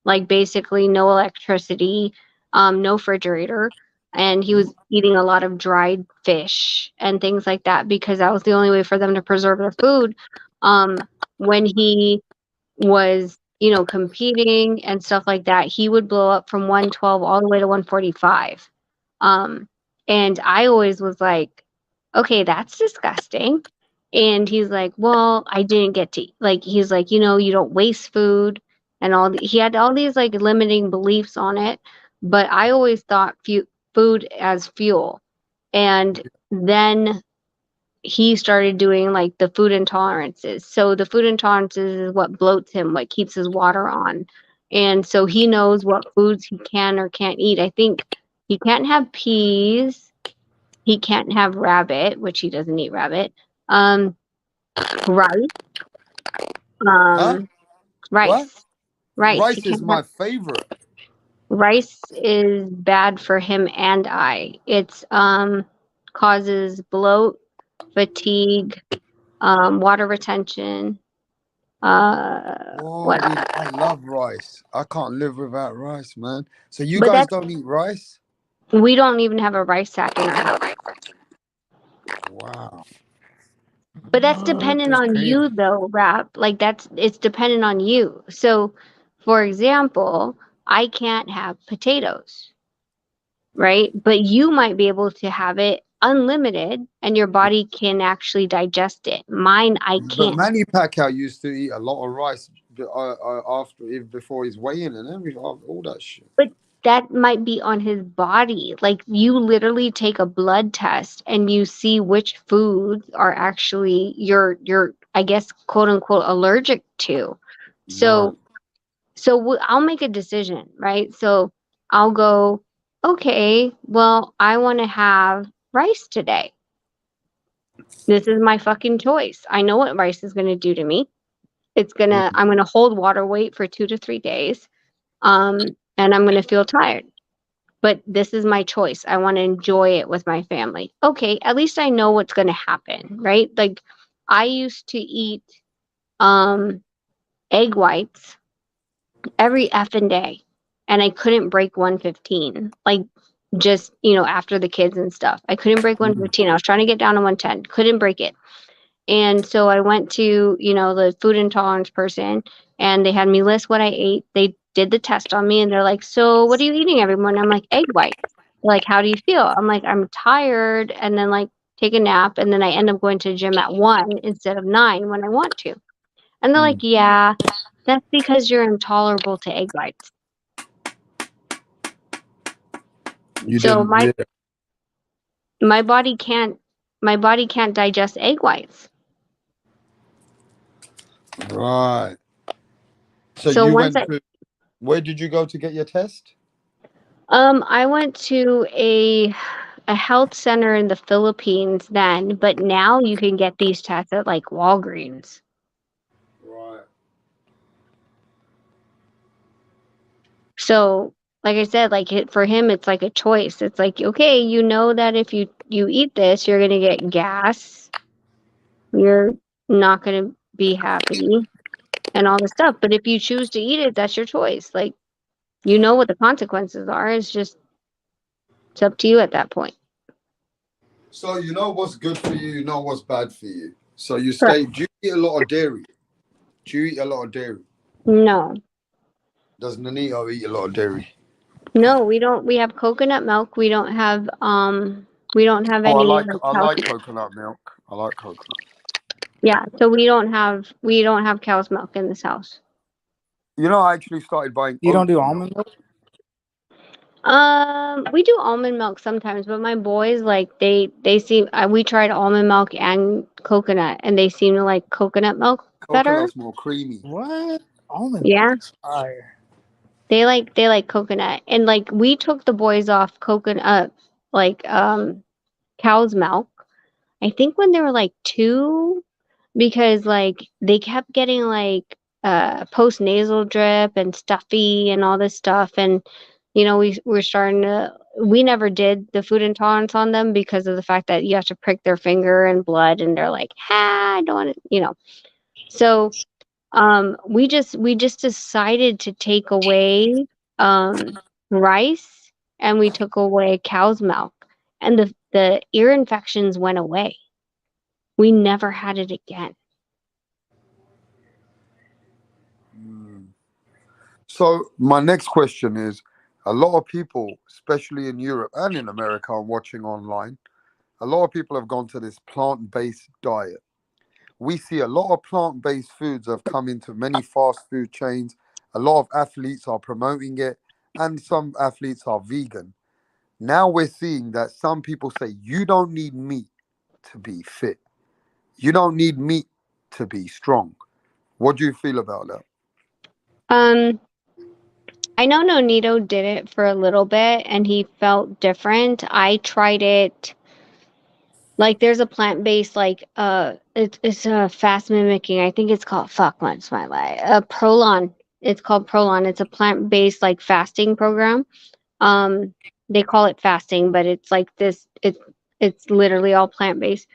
like basically no electricity, no refrigerator, and he was eating a lot of dried fish and things like that because that was the only way for them to preserve their food. When he was, competing and stuff like that, he would blow up from 112 all the way to 145. And I always was like, okay, that's disgusting. And he's like, well, I didn't get to, like, he's like, you don't waste food and he had all these like limiting beliefs on it. But I always thought food as fuel. And then he started doing like the food intolerances. So the food intolerances is what bloats him, what keeps his water on. And so he knows what foods he can or can't eat. I think he can't have peas. He can't have rabbit, which he doesn't eat rabbit. Rice. Huh? What? Rice. Rice. He Rice is can't have my favorite. rice is bad for him and I. It's causes bloat, fatigue, water retention. Oh, What? I love rice. I can't live without rice, man. So you But guys don't eat rice? we don't even have a rice sack in our house. Wow. But that's dependent That's on crazy. you, though, Rap. Like it's dependent on you. So, for example, I can't have potatoes, right? But you might be able to have it unlimited, and your body can actually digest it. Mine, I But can't. Manny Pacquiao used to eat a lot of rice before his weigh-in and everything, all that shit. But that might be on his body. Like you literally take a blood test and you see which foods are actually you're I guess quote unquote allergic to. So I'll make a decision, right? So I'll go, okay, well, I want to have rice today. This is my fucking choice. I know what rice is going to do to me. I'm going to hold water weight for 2 to 3 days. And I'm going to feel tired. But this is my choice. I want to enjoy it with my family. Okay, at least I know what's going to happen, right? Like I used to eat egg whites every effing day and I couldn't break 115. Like just, after the kids and stuff. I couldn't break 115. I was trying to get down to 110. Couldn't break it. And so I went to, the food intolerance person and they had me list what I ate. They did the test on me and they're like, so what are you eating every morning? I'm like, egg white. They're like, how do you feel? I'm like, I'm tired. And then like take a nap. And then I end up going to the gym at 1 instead of 9 when I want to. And they're like, yeah, that's because you're intolerable to egg whites. My body can't digest egg whites. Right. So So you once went to, where did you go to get your test? I went to a health center in the Philippines then, but now you can get these tests at like Walgreens. Right. So, like I said, like for him, it's like a choice. It's like, okay, you know that if you eat this, you're gonna get gas. You're not gonna be happy and all this stuff. But if you choose to eat it, that's your choice. Like, you know what the consequences are. It's up to you at that point. So you know what's good for you, you know what's bad for you. So you Correct. stay. Do you eat a lot of dairy? Do you eat a lot of dairy? No. Does Nanito eat a lot of dairy? No, we don't. We have coconut milk. We don't have Oh, any I like calcium. coconut milk. I like coconut. Yeah, so we don't have cow's milk in this house. You know, I actually started buying. You don't do oat almond milk? We do almond milk sometimes, but my boys like they seem we tried almond milk and coconut, and they seem to like coconut milk better. Coconut's more creamy. What? Almond Yeah, milk is fire. they like coconut, and like we took the boys off coconut, like cow's milk. I think when they were like 2, because like they kept getting like post nasal drip and stuffy and all this stuff, and we're starting to. We never did the food intolerance on them because of the fact that you have to prick their finger and blood, and they're like, I don't want to. So we just decided to take away rice, and we took away cow's milk, and the ear infections went away. We never had it again. So my next question is, a lot of people, especially in Europe and in America, I'm watching online, a lot of people have gone to this plant-based diet. We see a lot of plant-based foods have come into many fast food chains. A lot of athletes are promoting it, and some athletes are vegan. Now we're seeing that some people say you don't need meat to be fit. You don't need meat to be strong. What do you feel about that? Um, I know Nonito did it for a little bit and he felt different. I tried it. Like there's a plant-based like it's a fast mimicking. I think it's called fuck what's my lie. Prolon. It's called Prolon. It's a plant-based like fasting program. Um they call it fasting, but it's like this it's literally all plant-based.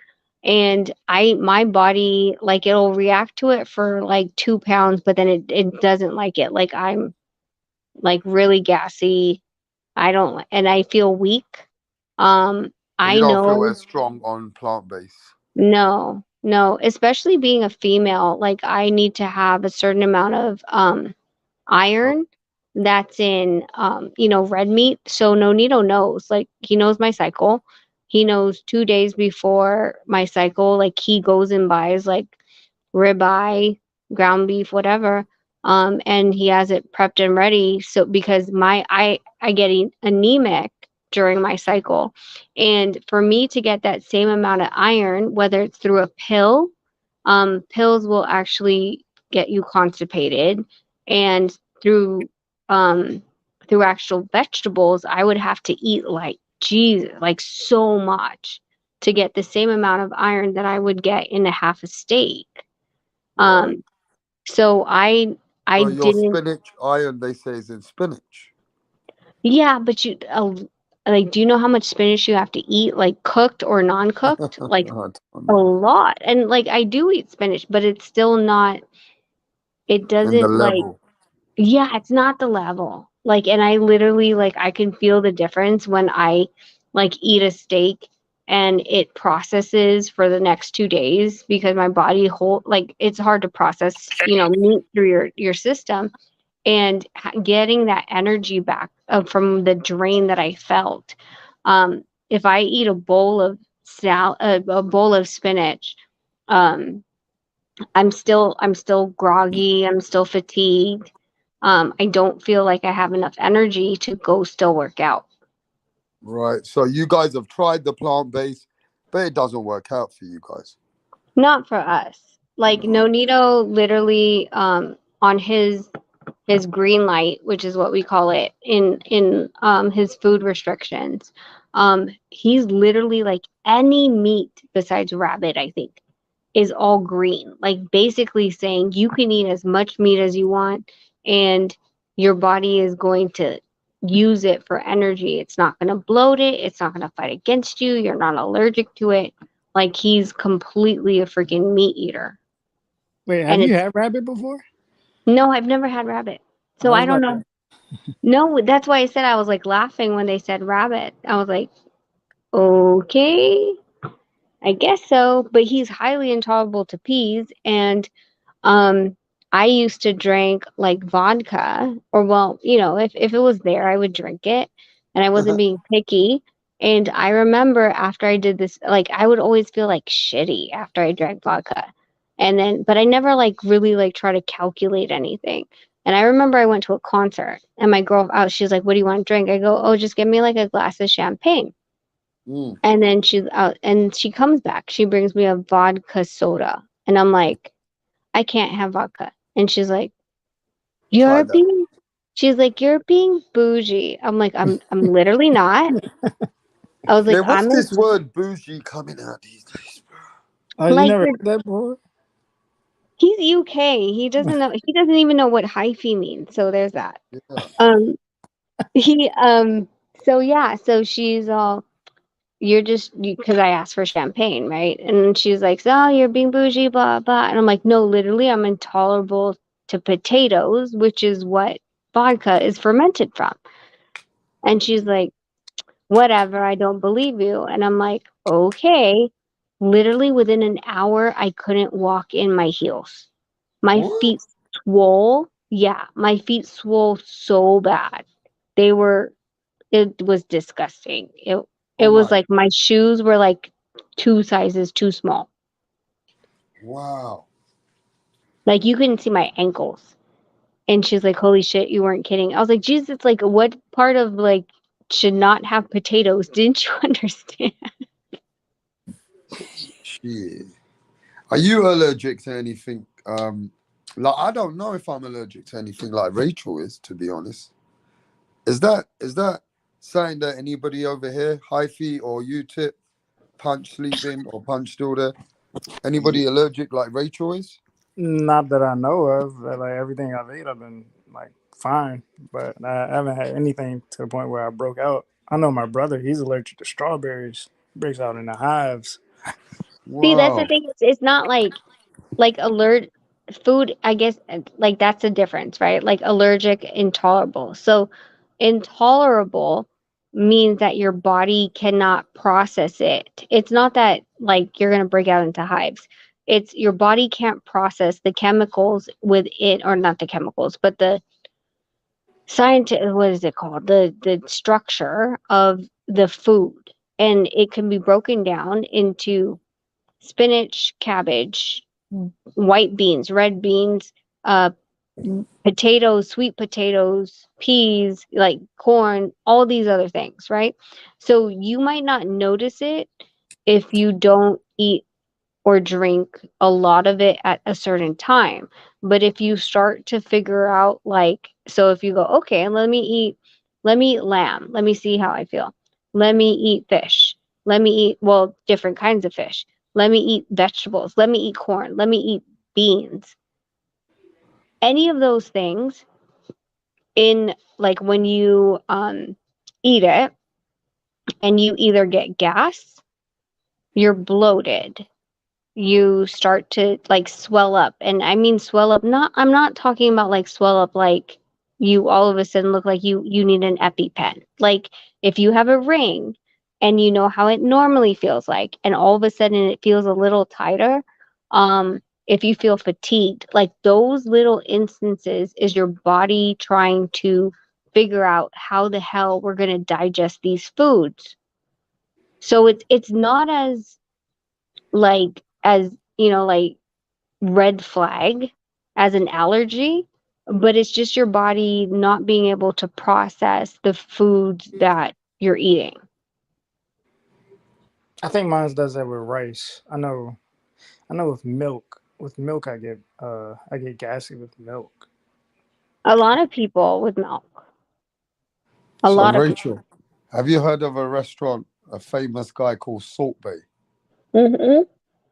And my body like it'll react to it for like 2 pounds, but then it doesn't like it. Like I'm like really gassy. I don't and I feel weak. You I don't feel know as strong on plant-based. no, no, especially being a female, like I need to have a certain amount of iron that's in red meat. So Nonito knows, like he knows my cycle. He knows 2 days before my cycle, like he goes and buys like ribeye, ground beef, whatever. And he has it prepped and ready. So because I get anemic during my cycle, and for me to get that same amount of iron, whether it's through a pill, pills will actually get you constipated, and through um through actual vegetables, I would have to eat like Jesus, like so much to get the same amount of iron that I would get in a half a steak. Right. Um, so I So your didn't. spinach iron, they say, is in spinach. Yeah, but like, do you know how much spinach you have to eat, like cooked or non-cooked? I Like don't a know. lot. And like I do eat spinach, but it's still not. It In the doesn't like. level. Yeah, it's not the level. Like, and I literally like I can feel the difference when I like eat a steak and it processes for the next 2 days because my body whole like it's hard to process, meat through your system, and getting that energy back from the drain that I felt. If I eat a bowl of a bowl of spinach, um, I'm still groggy. I'm still fatigued. I don't feel like I have enough energy to go still work out. Right. So you guys have tried the plant-based, but it doesn't work out for you guys. Not for us. Like Nonito literally on his green light, which is what we call it in his food restrictions. He's literally like any meat besides rabbit, I think, is all green. Like basically saying you can eat as much meat as you want and your body is going to use it for energy. It's not going to bloat it. It's not going to fight against you. You're not allergic to it. Like he's completely a freaking meat eater. Wait, have And you it's had rabbit before? no, I've never had rabbit. I So was I don't about know. No, that's why I said I was like laughing when they said rabbit. I was like, okay, I guess so. But he's highly intolerable to peas. And um, I used to drink like vodka, or well, if it was there, I would drink it, and I wasn't being picky. And I remember after I did this, like I would always feel like shitty after I drank vodka, and then, but I never like really like try to calculate anything. And I remember I went to a concert, and my girl out, she's like, "What do you want to drink?" I go, "Oh, just give me like a glass of champagne." And then she's out, and she comes back. She brings me a vodka soda, and I'm like, I can't have vodka. And she's like, Try You're that. being she's like, You're being bougie. I'm like, I'm literally not. I was like, Man, what's I'm in this word bougie coming out these days? Oh, you like never heard that before? he's UK. He doesn't even know what hyphy means. So there's that. Yeah. He so yeah, so she's all you're just because I asked for champagne, right? And she's like, "Oh, you're being bougie, blah blah." And I'm like, "No, literally, I'm intolerable to potatoes, which is what vodka is fermented from." And she's like, "Whatever, I don't believe you." And I'm like, "Okay." Literally within an hour, I couldn't walk in my heels. My What? feet swole. Yeah, my feet swole so bad. They were it was disgusting. It Oh was my! like my shoes were like 2 sizes too small. Wow! Like you couldn't see my ankles. And she's like, "Holy shit, you weren't kidding." I was like, "Jesus, like what part of like should not have potatoes? Didn't you understand?" Shit. Are you allergic to anything? Like I don't know if I'm allergic to anything like Rachel is. To be honest, is that saying that anybody over here, hyphy or U-tip, punch sleeping or punch still there? Anybody allergic like Rachel is? Not that I know of. Like everything I've ate, I've been like fine, but I haven't had anything to the point where I broke out. I know my brother; he's allergic to strawberries. He breaks out in the hives. See, that's the Wow! thing. It's not like alert food, I guess like that's the difference, right? Like allergic, intolerable. So intolerable means that your body cannot process it. It's not that like you're going to break out into hives. It's your body can't process the chemicals within, or not the chemicals, but the scientific, what is it called? The structure of the food. And it can be broken down into spinach, cabbage, white beans, red beans, uh, potatoes, sweet potatoes, peas, like corn, all these other things, right? So you might not notice it if you don't eat or drink a lot of it at a certain time. But if you start to figure out, like, so if you go, okay, let me eat lamb, let me see how I feel. Let me eat fish. Let me eat, well, different kinds of fish. Let me eat vegetables. Let me eat corn. Let me eat beans. Any of those things in like when you eat it and you either get gas, you're bloated, you start to like swell up. And I mean swell up, not I'm not talking about like swell up like you all of a sudden look like you need an EpiPen. Like if you have a ring and you know how it normally feels like and all of a sudden it feels a little tighter, if you feel fatigued, like those little instances is your body trying to figure out how the hell we're going to digest these foods. So it's not as like as like red flag as an allergy, but it's just your body not being able to process the foods that you're eating. I think mine does that with rice. I know with milk. with milk, I get gassy with milk. A lot of people with milk. A So lot of people. Rachel, have you heard of a restaurant, a famous guy called Salt Bay? Mhm.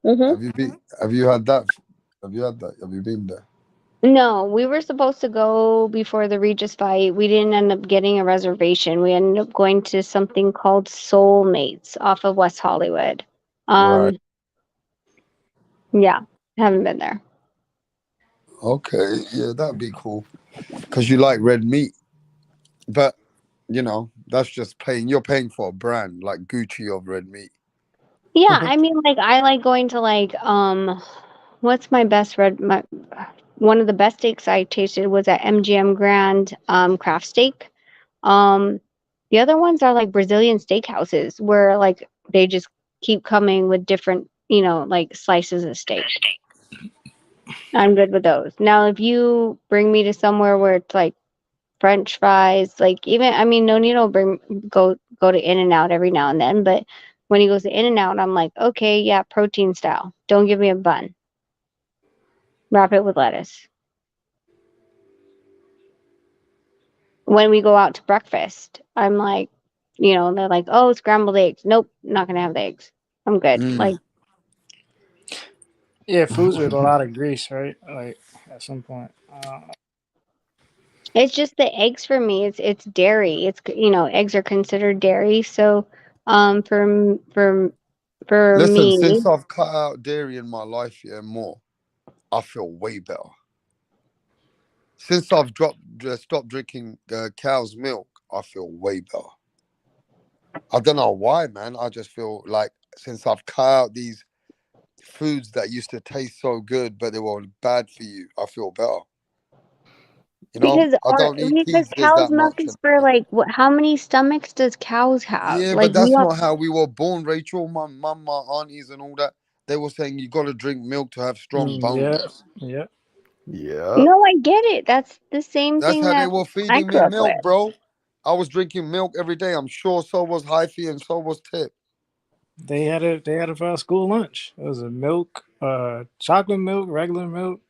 Mhm. Have you been? Have you had that? Have you had that? Have you been there? No, we were supposed to go before the Regis fight. We didn't end up getting a reservation. We ended up going to something called Soulmates off of West Hollywood. Right. Um, yeah, haven't been there. Okay. Yeah, that'd be cool. Because you like red meat, but that's just paying. You're paying for a brand like Gucci of red meat. Yeah, I mean, like I like going to what's my best red? One of the best steaks I tasted was at MGM Grand Craft Steak. Um, the other ones are like Brazilian steakhouses where like they just keep coming with different, like slices of steak. I'm good with those. Now, if you bring me to somewhere where it's like French fries, like even I mean, no need to go to In and Out every now and then, but when he goes to In and Out, I'm like, okay, yeah, protein style. Don't give me a bun. Wrap it with lettuce. When we go out to breakfast, I'm like, they're like, oh, scrambled eggs. Nope, not gonna have the eggs. I'm good. Mm. Like, Yeah, foods with a lot of grease, right? Like at some point. it's just the eggs for me. It's dairy. Eggs are considered dairy. So, for Listen, me, since I've cut out dairy in my life, yeah, more, I feel way better. Since I've stopped drinking cow's milk, I feel way better. I don't know why, man. I just feel like since I've cut out these foods that used to taste so good, but they were bad for you, I feel better. I don't eat because pizzas cow's that milk much. is for like what? How many stomachs does cows have? Yeah, Like but we that's have. not how we were born, Rachel. My mum, my aunties, and all that. They were saying you got to drink milk to have strong Yeah, bones. yeah. Yeah. No, I get it. That's the same That's thing how they that were I feeding me grew up with. milk, bro. I was drinking milk every day. I'm sure so was Hyphy and so was Tip. They had it for our school lunch. It was a milk, chocolate milk, regular milk,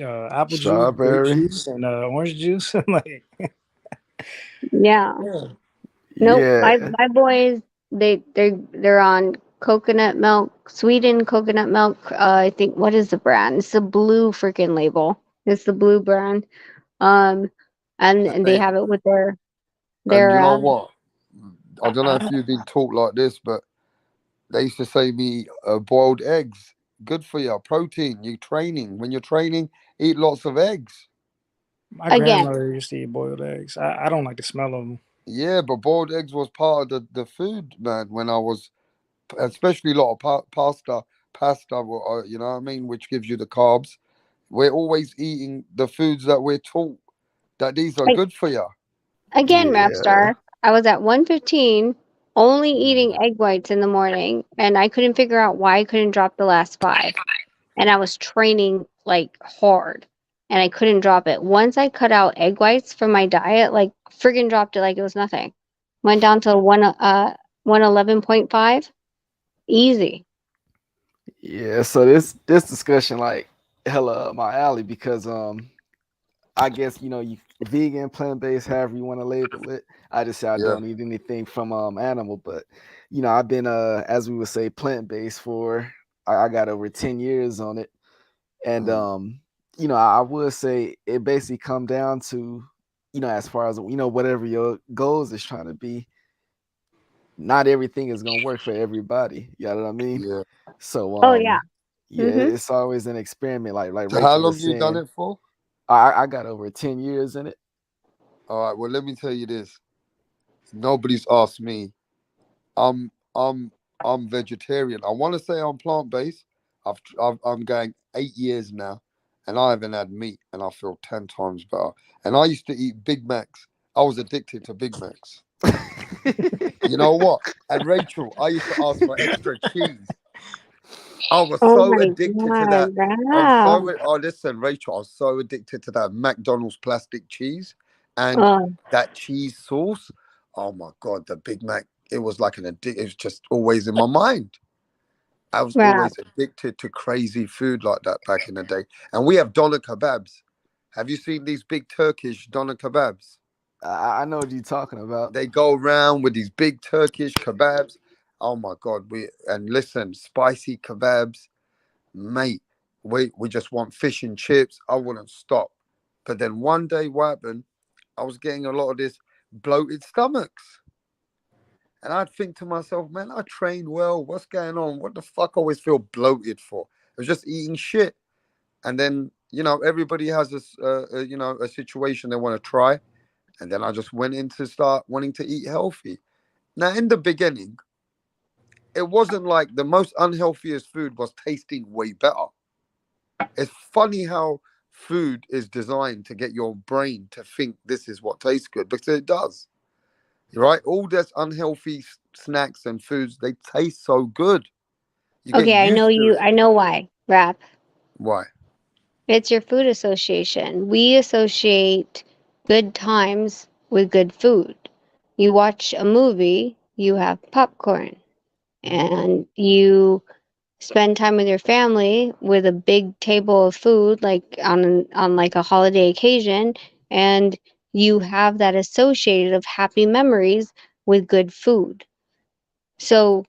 apple juice, grape Strawberry. juice, and orange juice. Like, Yeah. yeah. Nope. My Yeah. my boys, they're on coconut milk, sweetened coconut milk. I think what is the brand? It's the blue freaking label. It's the blue brand. Um, and they Hey, have it with their and you their. know what? I don't know if you've been taught like this, but they used to say me boiled eggs. Good for you. Protein. You training. When you're training, eat lots of eggs. My Again, grandmother used to eat boiled eggs. I don't like the smell of them. Yeah, but boiled eggs was part of the food, man. When I was, especially a lot of pasta, you know what I mean, which gives you the carbs. We're always eating the foods that we're taught that these are like good for you. again, Yeah. Rapstar. I was at 115, only eating egg whites in the morning, and I couldn't figure out why I couldn't drop the last 5. And I was training like hard, and I couldn't drop it. Once I cut out egg whites from my diet, like friggin' dropped it like it was nothing. Went down to 111.5. Easy. Yeah, so this discussion like hella up my alley because I guess you vegan, plant based, however you want to label it. I just say I Yeah. don't eat anything from animal, but I've been as we would say plant based for I got over 10 years on it, and I would say it basically come down to as far as whatever your goals is trying to be. Not everything is gonna work for everybody. You know what I mean? Yeah. So Oh yeah. yeah, it's always an experiment. Like So how Rachel long was you done saying, it for? I got over 10 years in it. All right. Well, let me tell you this. Nobody's asked me. I'm I'm I'm vegetarian. I want to say I'm plant based. I'm going 8 years now, and I haven't had meat, and I feel 10 times better. And I used to eat Big Macs. I was addicted to Big Macs. You know what? And Rachel, I used to ask for extra cheese. I was Oh so my addicted to that. god, wow. Oh, listen, Rachel, I was so addicted to that McDonald's plastic cheese and Oh, that cheese sauce. Oh my God, the Big Mac. It was like an addict. It was just always in my mind. I was Rap. always addicted to crazy food like that back in the day. And we have doner kebabs. Have you seen these big Turkish doner kebabs? I know what you're talking about. They go around with these big Turkish kebabs. Oh my God. And listen, spicy kebabs, mate. We just want fish and chips. I wouldn't stop. But then one day, what happened? I was getting a lot of this bloated stomachs. And I'd think to myself, man, I train well. What's going on? What the fuck I always feel bloated for? I was just eating shit. And then, everybody has this, a situation they want to try. And then I just went in to start wanting to eat healthy. Now, in the beginning, it wasn't like the most unhealthiest food was tasting way better. It's funny how food is designed to get your brain to think this is what tastes good, because it does. Right? All this unhealthy snacks and foods, they taste so good. You get Okay, I know used to you. it. I know why. Rap. Why? It's your food association. We associate good times with good food. You watch a movie, you have popcorn, and you spend time with your family with a big table of food, like on like a holiday occasion, and you have that associated of happy memories with good food. So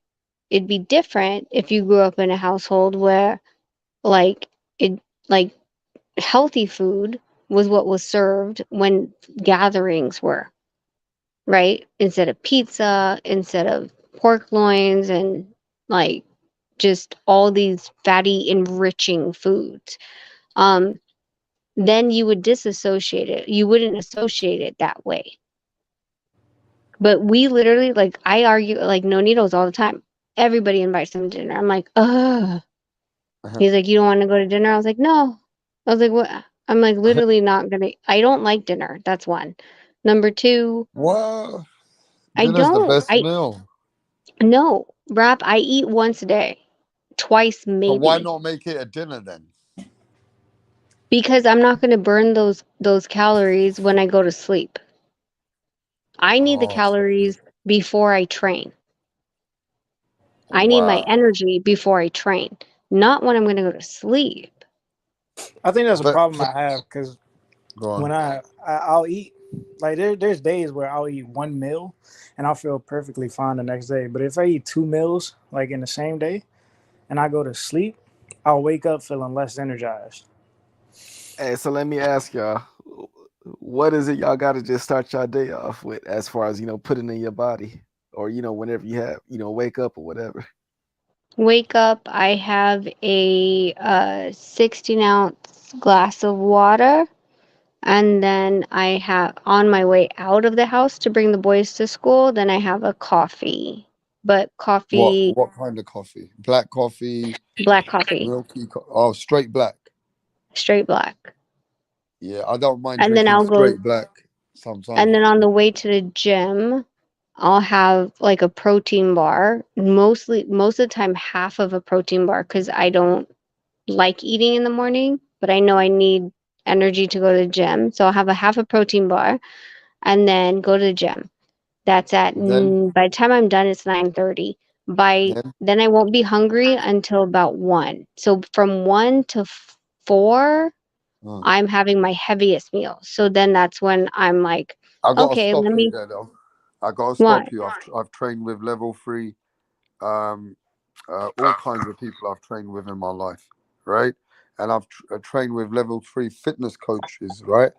it'd be different if you grew up in a household where like it like healthy food was what was served when gatherings were, right? Instead of pizza, instead of pork loins, and like just all these fatty, enriching foods. Um, then you would disassociate it. You wouldn't associate it that way. But we literally, like, I argue, like, no needles all the time. Everybody invites them to dinner. I'm like, ugh. He's like, you don't want to go to dinner? I was like, no. I was like, what? I'm like, literally not gonna. I don't like dinner. That's one. Number two, What? I Dinner's the don't. best meal. No, Rap, I eat once a day, twice But why maybe, not make it a dinner then? because I'm not gonna burn those calories when I go to sleep. I need the Oh, calories before I train. I need my wow. energy before I train, not when I'm gonna go to sleep. I think that's a But problem I have because go on. when I'll eat, like there's days where I'll eat one meal and I'll feel perfectly fine the next day. But if I eat two meals like in the same day and I go to sleep, I'll wake up feeling less energized. Hey, so let me ask y'all, what is it y'all got to just start your day off with, as far as putting in your body, or whenever you have wake up or whatever. Wake up, I have a 16-ounce glass of water, and then I have, on my way out of the house to bring the boys to school, then I have a coffee. But coffee, What kind of coffee? Black coffee, black coffee, milky oh, straight black. straight black. Yeah, I don't mind And then drinking I'll go, straight black and sometimes. then on the way to the gym, I'll have like a protein bar. Most of the time, half of a protein bar, because I don't like eating in the morning, but I know I need energy to go to the gym. So I'll have a half a protein bar and then go to the gym. That's at Then by the time I'm done, it's 9:30. By then then I won't be hungry until about 1. So from 1 to 4, uh, I'm having my heaviest meal. So then that's when I'm like, I gotta okay, stop let you me. there though. I gotta Why? stop you. I've trained with level 3, um, all kinds of people I've trained with in my life, right? And I've trained with level 3 fitness coaches, right?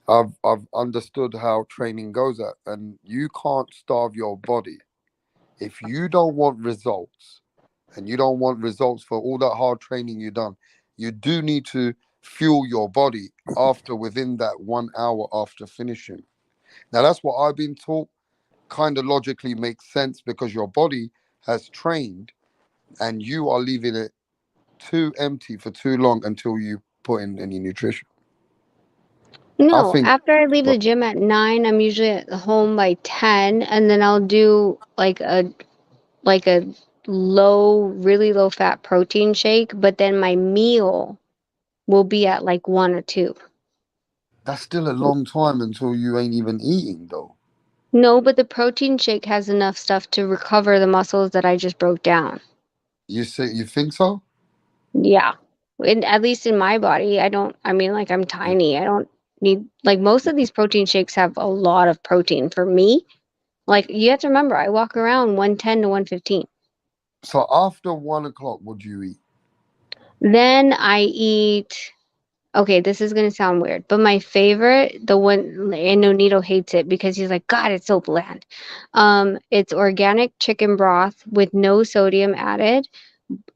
I've understood how training goes at, and you can't starve your body if you don't want results, and you don't want results for all that hard training you've done. You do need to fuel your body after within that 1 hour after finishing. Now that's what I've been taught. Kind of logically makes sense because your body has trained and you are leaving it too empty for too long until you put in any nutrition. I No, think, after I leave the but gym at 9, I'm usually at home by 10, and then I'll do like a low, really low fat protein shake, but then my meal will be at like 1 or 2. that's still a long time until you ain't even eating though. No, but the protein shake has enough stuff to recover the muscles that I just broke down. You think so? Yeah. At least in my body, I mean, like, I'm tiny. I don't need, like, most of these protein shakes have a lot of protein for me. Like, you have to remember, I walk around 110 to 115. So after 1 o'clock, what do you eat? Then I eat, okay, this is gonna sound weird, but my favorite, the one, and Nonito hates it because he's like, God, it's so bland. It's organic chicken broth with no sodium added,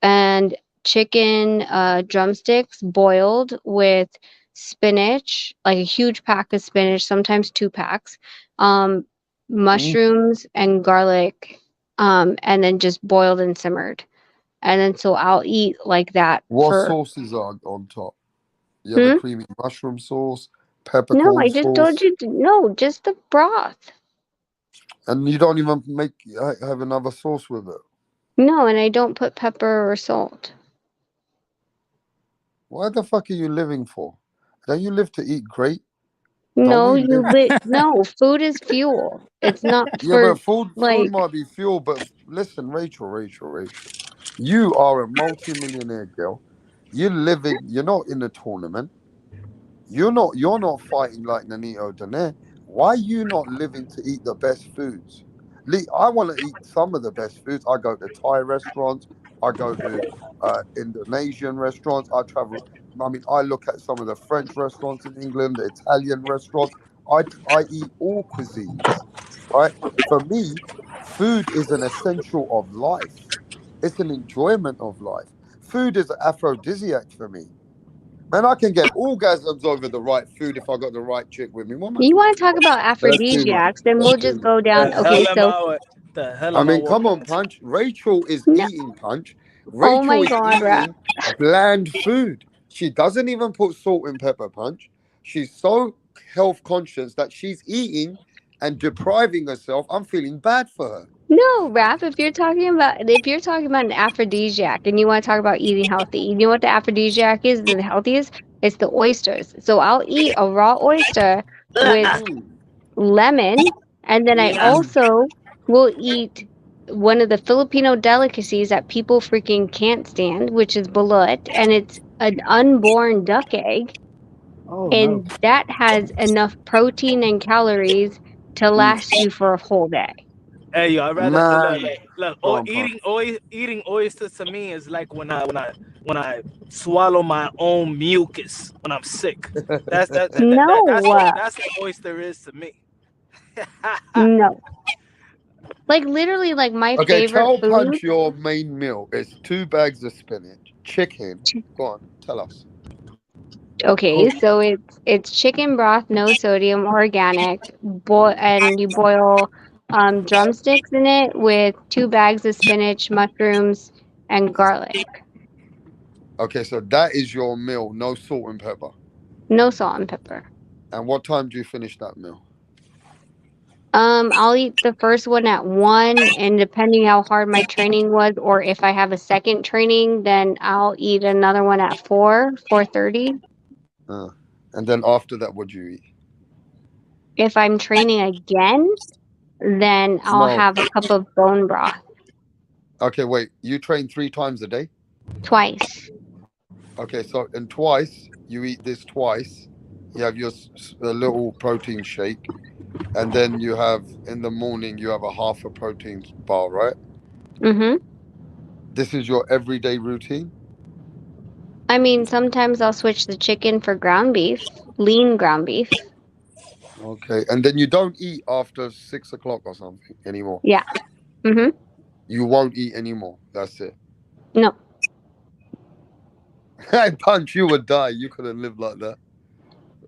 and chicken drumsticks boiled with spinach, like a huge pack of spinach, sometimes 2 packs, um, mushrooms and garlic, and then just boiled and simmered. And then so I'll eat like that What for. sauces are on top? You have a creamy mushroom sauce, No, peppercorn I just told sauce, you no, just the broth. and you don't even have another sauce with it. No, and I don't put pepper or salt. Why the fuck are you living for? Don't you live to eat great? Don't No, we live? no, food is fuel. It's not Yeah, for but food like. might be fuel. But listen, Rachel, you are a multi-millionaire girl. You're living. You're not in a tournament. You're not fighting like Nanito Donaire. Why are you not living to eat the best foods? Lee, I want to eat some of the best foods. I go to Thai restaurants. I go to Indonesian restaurants. I travel. I mean, I look at some of the French restaurants in England, the Italian restaurants. I eat all cuisines, right? For me, food is an essential of life. It's an enjoyment of life. Food is an aphrodisiac for me. Man, I can get orgasms over the right food if I got the right chick with me. What am I You want talking to talk about? about That's too much. aphrodisiacs, then That's we'll too just much. go down. That's too Okay, much. so The hell I am I mean, come walking on, into? Punch. Rachel is no, eating Punch. oh my Rachel is God, Rap. eating bland food. She doesn't even put salt and pepper, Punch. She's so health conscious that she's eating and depriving herself. I'm feeling bad for her. No, Rap, if you're talking about an aphrodisiac and you want to talk about eating healthy, you know what the aphrodisiac is, the healthiest? It's the oysters. So I'll eat a raw oyster with lemon, and then I also will eat one of the Filipino delicacies that people freaking can't stand, which is balut, and it's an unborn duck egg, Oh no. and that has enough protein and calories to last you for a whole day. Hey, yo, I rather Man, look. go on, Punch. Eating oysters to me is like when I swallow my own mucus when I'm sick. No, That's what oyster is to me. no. Like literally, like my Okay, favorite tell food. Punch your main meal. It's 2 bags of spinach, chicken. Go on, tell us. Okay, Cook. so it's chicken broth, no sodium, organic, and you boil drumsticks in it with 2 bags of spinach, mushrooms, and garlic. Okay, so that is your meal, no salt and pepper. No salt and pepper. And what time do you finish that meal? I'll eat the first one at 1, and depending how hard my training was, or if I have a second training, then I'll eat another one at 4:30. Uh, and then after that, what do you eat? If I'm training again, then I'll No. have a cup of bone broth Okay, wait. You train 3 times a day? twice. Okay, so and twice, you eat this twice. You have your a little protein shake. And then you have, in the morning, you have a half a protein bar, right? Mm-hmm. This is your everyday routine? I mean, sometimes I'll switch the chicken for ground beef, lean ground beef. Okay. And then you don't eat after 6 o'clock or something anymore. Yeah. Mm-hmm. You won't eat anymore. That's it. No. Hey, Punch, you would die. You couldn't live like that.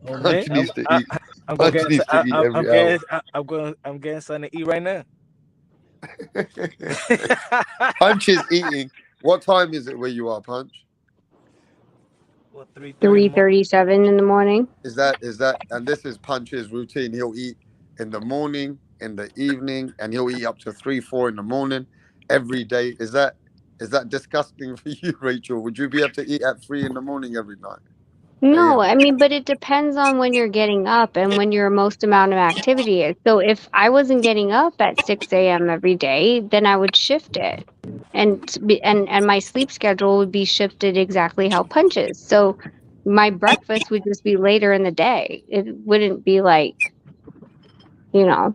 Oh man, Punch needs to eat. I'm gonna Punch get needs to eat every hour. I'm getting something to eat right now. Punch is eating. What time is it where you are, Punch? What 3:37 in the morning. Is that? And this is Punch's routine. He'll eat in the morning, in the evening, and he'll eat up to 3, 4 in the morning every day. Is that disgusting for you, Rachel? Would you be able to eat at 3 in the morning every night? No, I mean, but it depends on when you're getting up and when your most amount of activity is. So if I wasn't getting up at 6 a.m. every day, then I would shift it. And my sleep schedule would be shifted exactly how Punch is. So my breakfast would just be later in the day. It wouldn't be like, you know.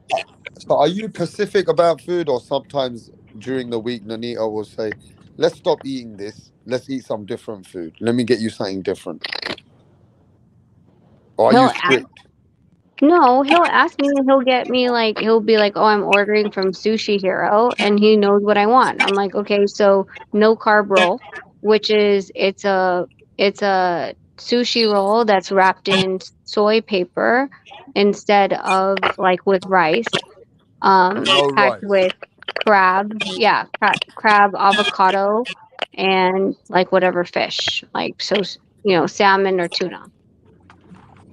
So are you Pacific about food, or sometimes during the week, Nanita will say, let's stop eating this. Let's eat some different food. Let me get you something different. Or are you He'll strict? No, he'll ask me and he'll get me like he'll be like, "Oh, I'm ordering from Sushi Hero," and he knows what I want. I'm like, "Okay, so no carb roll, which is it's a sushi roll that's wrapped in soy paper instead of like with rice, No packed rice. with crab, yeah, crab, avocado, and like whatever fish, like so, salmon or tuna."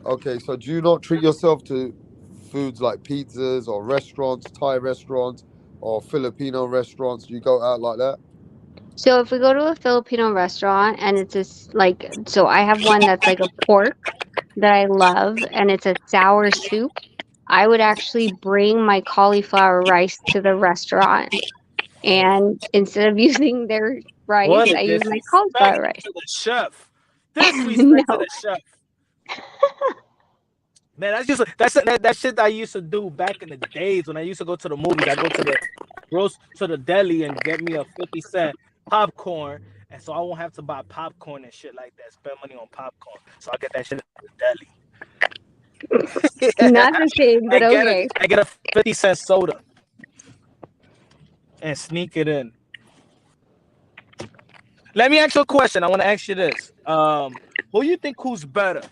Okay, so do you not treat yourself to foods like pizzas or restaurants, Thai restaurants or Filipino restaurants? Do you go out like that? So if we go to a Filipino restaurant and it's like, so I have one that's like a pork that I love and it's a sour soup, I would actually bring my cauliflower rice to the restaurant. And instead of using their rice, What a I use my disrespect cauliflower rice. to the chef. Disrespect to No. the chef. Man, that shit I used to do back in the days when I used to go to the movies. I go to the deli and get me a 50-cent popcorn, and so I won't have to buy popcorn and shit like that. Spend money on popcorn, so I get that shit at the deli. Not the same, but okay. I get a 50-cent soda and sneak it in. Let me ask you a question. I want to ask you this: who you think who's better,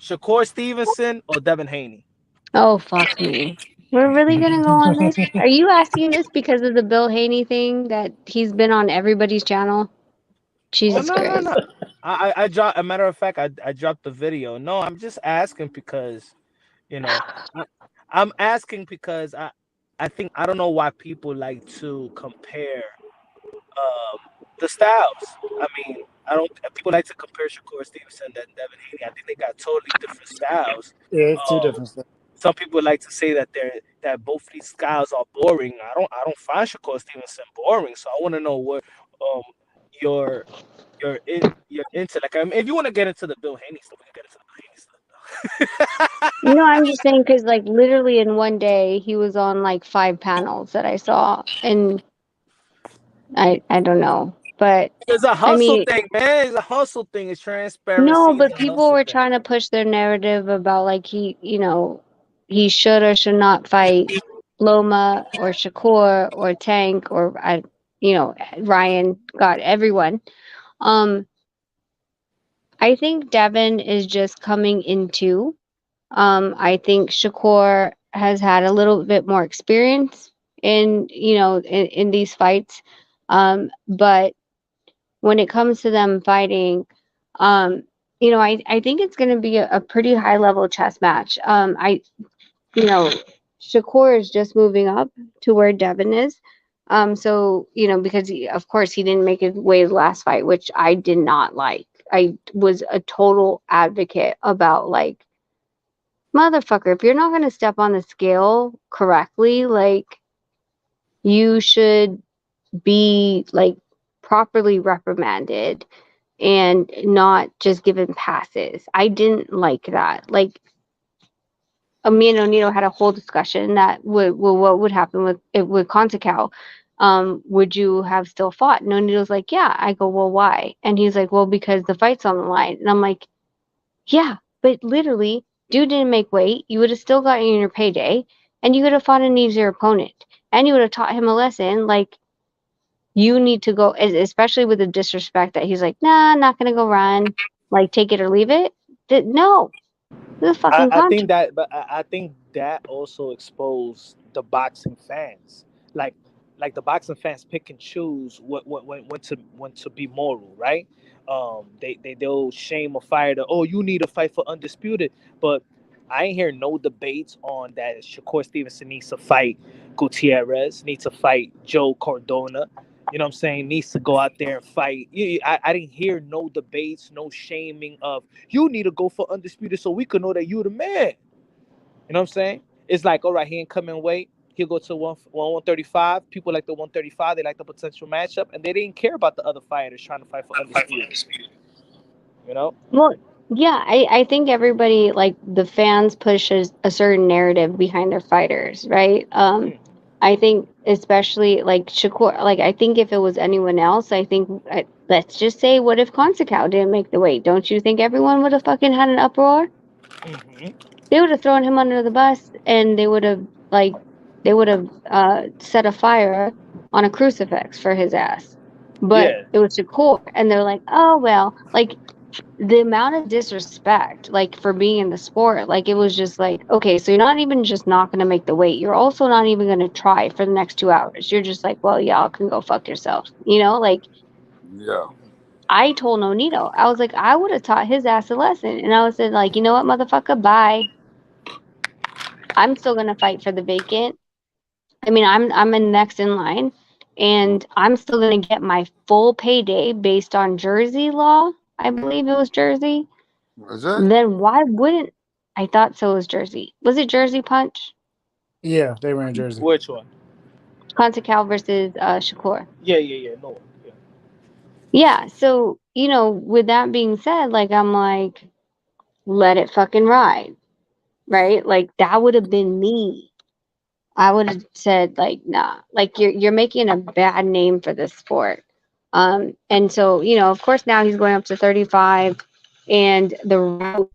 Shakur Stevenson or Devin Haney? Oh, fuck me. We're really gonna go on this? Are you asking this because of the Bill Haney thing that he's been on everybody's channel? Oh Jesus no. Christ. I dropped. A matter of fact, I dropped the video. No, I'm just asking because, you know, I'm asking because I think I don't know why people like to compare the styles. I mean, I don't. People like to compare Shakur Stevenson and Devin Haney. I think they got totally different styles. Yeah, it's two different stuff. Some people like to say that both these styles are boring. I don't find Shakur Stevenson boring. So I want to know what um your your into like. I mean, if you want to get into the Bill Haney stuff, we can get into the Bill Haney stuff. No, I'm just saying because, like, literally in one day, he was on like 5 panels that I saw, and I don't know, but It's a I hustle mean, thing, man. It's a hustle thing. It's transparency. no, It's but a people hustle were thing. trying to push their narrative about like he should or should not fight Loma or Shakur or Tank or Ryan. God, everyone. Um, I think Devin is just coming into. I think Shakur has had a little bit more experience in these fights. But when it comes to them fighting, I think it's going to be a pretty high level chess match. Shakur is just moving up to where Devin is. So, because of course he didn't make his way his last fight, which I did not like. I was a total advocate about like, motherfucker, if you're not going to step on the scale correctly, like, you should be like properly reprimanded and not just given passes. I didn't like that. Like, me and Onito had a whole discussion that what would happen with Contecal. Would you have still fought? And Onito's like, yeah. I go, well, why? And he's like, well, because the fight's on the line. And I'm like, yeah, but literally, dude didn't make weight. You would have still gotten your payday, and you could have fought an easier opponent, and you would have taught him a lesson. Like, you need to go, especially with the disrespect that he's like, nah, I'm not gonna go run. Like, take it or leave it. No, this is fucking I content. think that, but I think that also exposed the boxing fans. Like, the boxing fans pick and choose when to be moral, right? They'll shame a fighter. Oh, you need to fight for undisputed, but I ain't hear no debates on that. Shakur Stevenson needs to fight Gutierrez, needs to fight Joe Cardona. you know what I'm saying, needs to go out there and fight. I didn't hear no debates, no shaming of you need to go for undisputed so we can know that you the man. You know what I'm saying? It's like, all right, he ain't coming weight. He'll go to 135. People like the 135. They like the potential matchup, and they didn't care about the other fighters trying to fight for undisputed. You know? Well, yeah, I think everybody, like the fans, pushes a certain narrative behind their fighters, right? I think especially like Shakur, like I think if it was anyone else, I think let's just say, what if Consecow didn't make the weight? Don't you think everyone would have fucking had an uproar? They would have thrown him under the bus, and they would have set a fire on a crucifix for his ass. But Yeah. it was Shakur, and they're like, oh well, like the amount of disrespect, like for being in the sport, like it was just like, okay, so you're not even just not going to make the weight, you're also not even going to try for the next 2 hours. You're just like, well, y'all can go fuck yourselves, you know? Like, Yeah. I told Nonito, I was like, I would have taught his ass a lesson, and I was like, you know what, motherfucker, bye. I'm still going to fight for the vacant. I mean, I'm in next in line, and I'm still going to get my full payday based on Jersey law. I believe it was Jersey. Is it? Then why wouldn't I thought so was Jersey? Was it Jersey Punch? Yeah, they were in Jersey. Which one? Consecow versus Shakur. Yeah. No. Yeah. Yeah, so with that being said, like I'm like, let it fucking ride, right? Like that would have been me. I would have said like, nah, like you're making a bad name for this sport. And so of course now he's going up to 35, and the route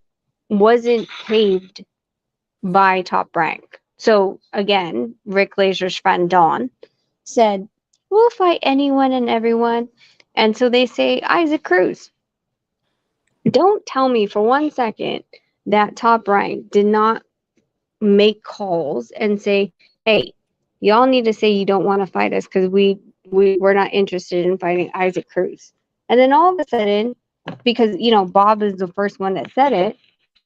wasn't paved by Top Rank. So again, Rick Glaser's friend Dawn said, we'll fight anyone and everyone. And so they say Isaac Cruz. Don't tell me for 1 second that Top Rank did not make calls and say, hey, y'all need to say you don't want to fight us because we're not interested in fighting Isaac Cruz. And then all of a sudden, because Bob is the first one that said it,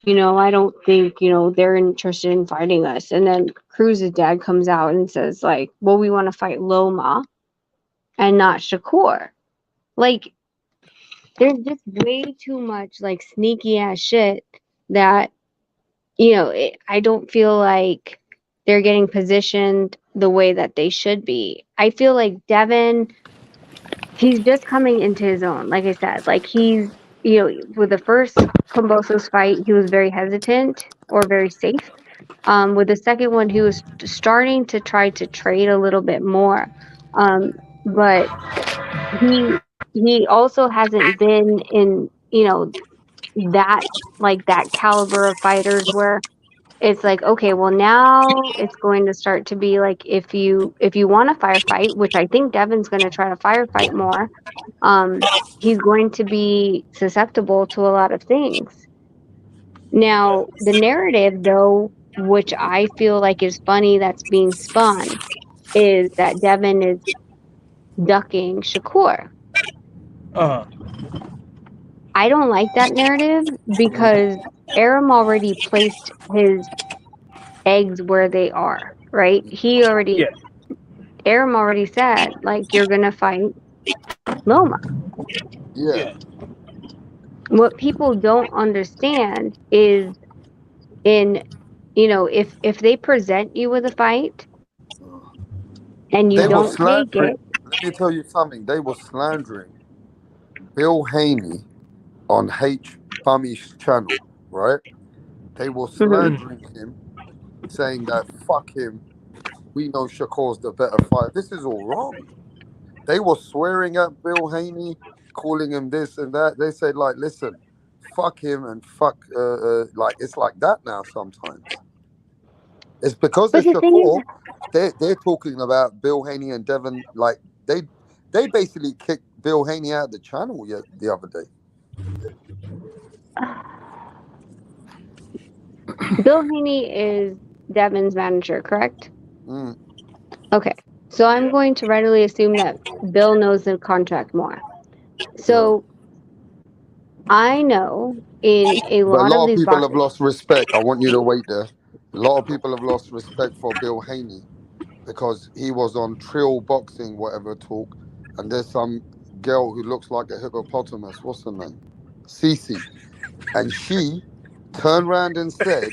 I don't think, they're interested in fighting us. And then Cruz's dad comes out and says, like, well, we want to fight Loma and not Shakur. Like, there's just way too much, like, sneaky ass shit that, I don't feel like they're getting positioned the way that they should be. I feel like Devin, he's just coming into his own. Like I said, like he's, with the first Kambosos fight, he was very hesitant or very safe. With the second one, he was starting to try to trade a little bit more. But he also hasn't been in, that like that caliber of fighters where it's like, okay, well now it's going to start to be like if you want to firefight, which I think Devin's going to try to firefight more, he's going to be susceptible to a lot of things. Now, the narrative though, which I feel like is funny that's being spun, is that Devin is ducking Shakur. I don't like that narrative because Aram already placed his eggs where they are, right? Aram already said, like, you're gonna fight Loma. Yeah. What people don't understand is if they present you with a fight and you They were don't take slandering. it. Let me tell you something. They were slandering Bill Haney on H. Bummy's channel, right? They were slandering him, saying that fuck him. We know Shakur's the better fighter. This is all wrong. They were swearing at Bill Haney, calling him this and that. They said, like, listen, fuck him and fuck, like, it's like that now sometimes. It's because of Shakur. They're talking about Bill Haney and Devin. Like, they basically kicked Bill Haney out of the channel the other day. Bill Haney is Devin's manager, correct? Mm. Okay. So I'm going to readily assume that Bill knows the contract more. So I know in a But a lot of lot of these people have boxes. lost respect. I want you to wait there. A lot of people have lost respect for Bill Haney because he was on Trill Boxing, whatever talk, and there's some girl who looks like a hippopotamus. What's her name? Cece. And she turned around and said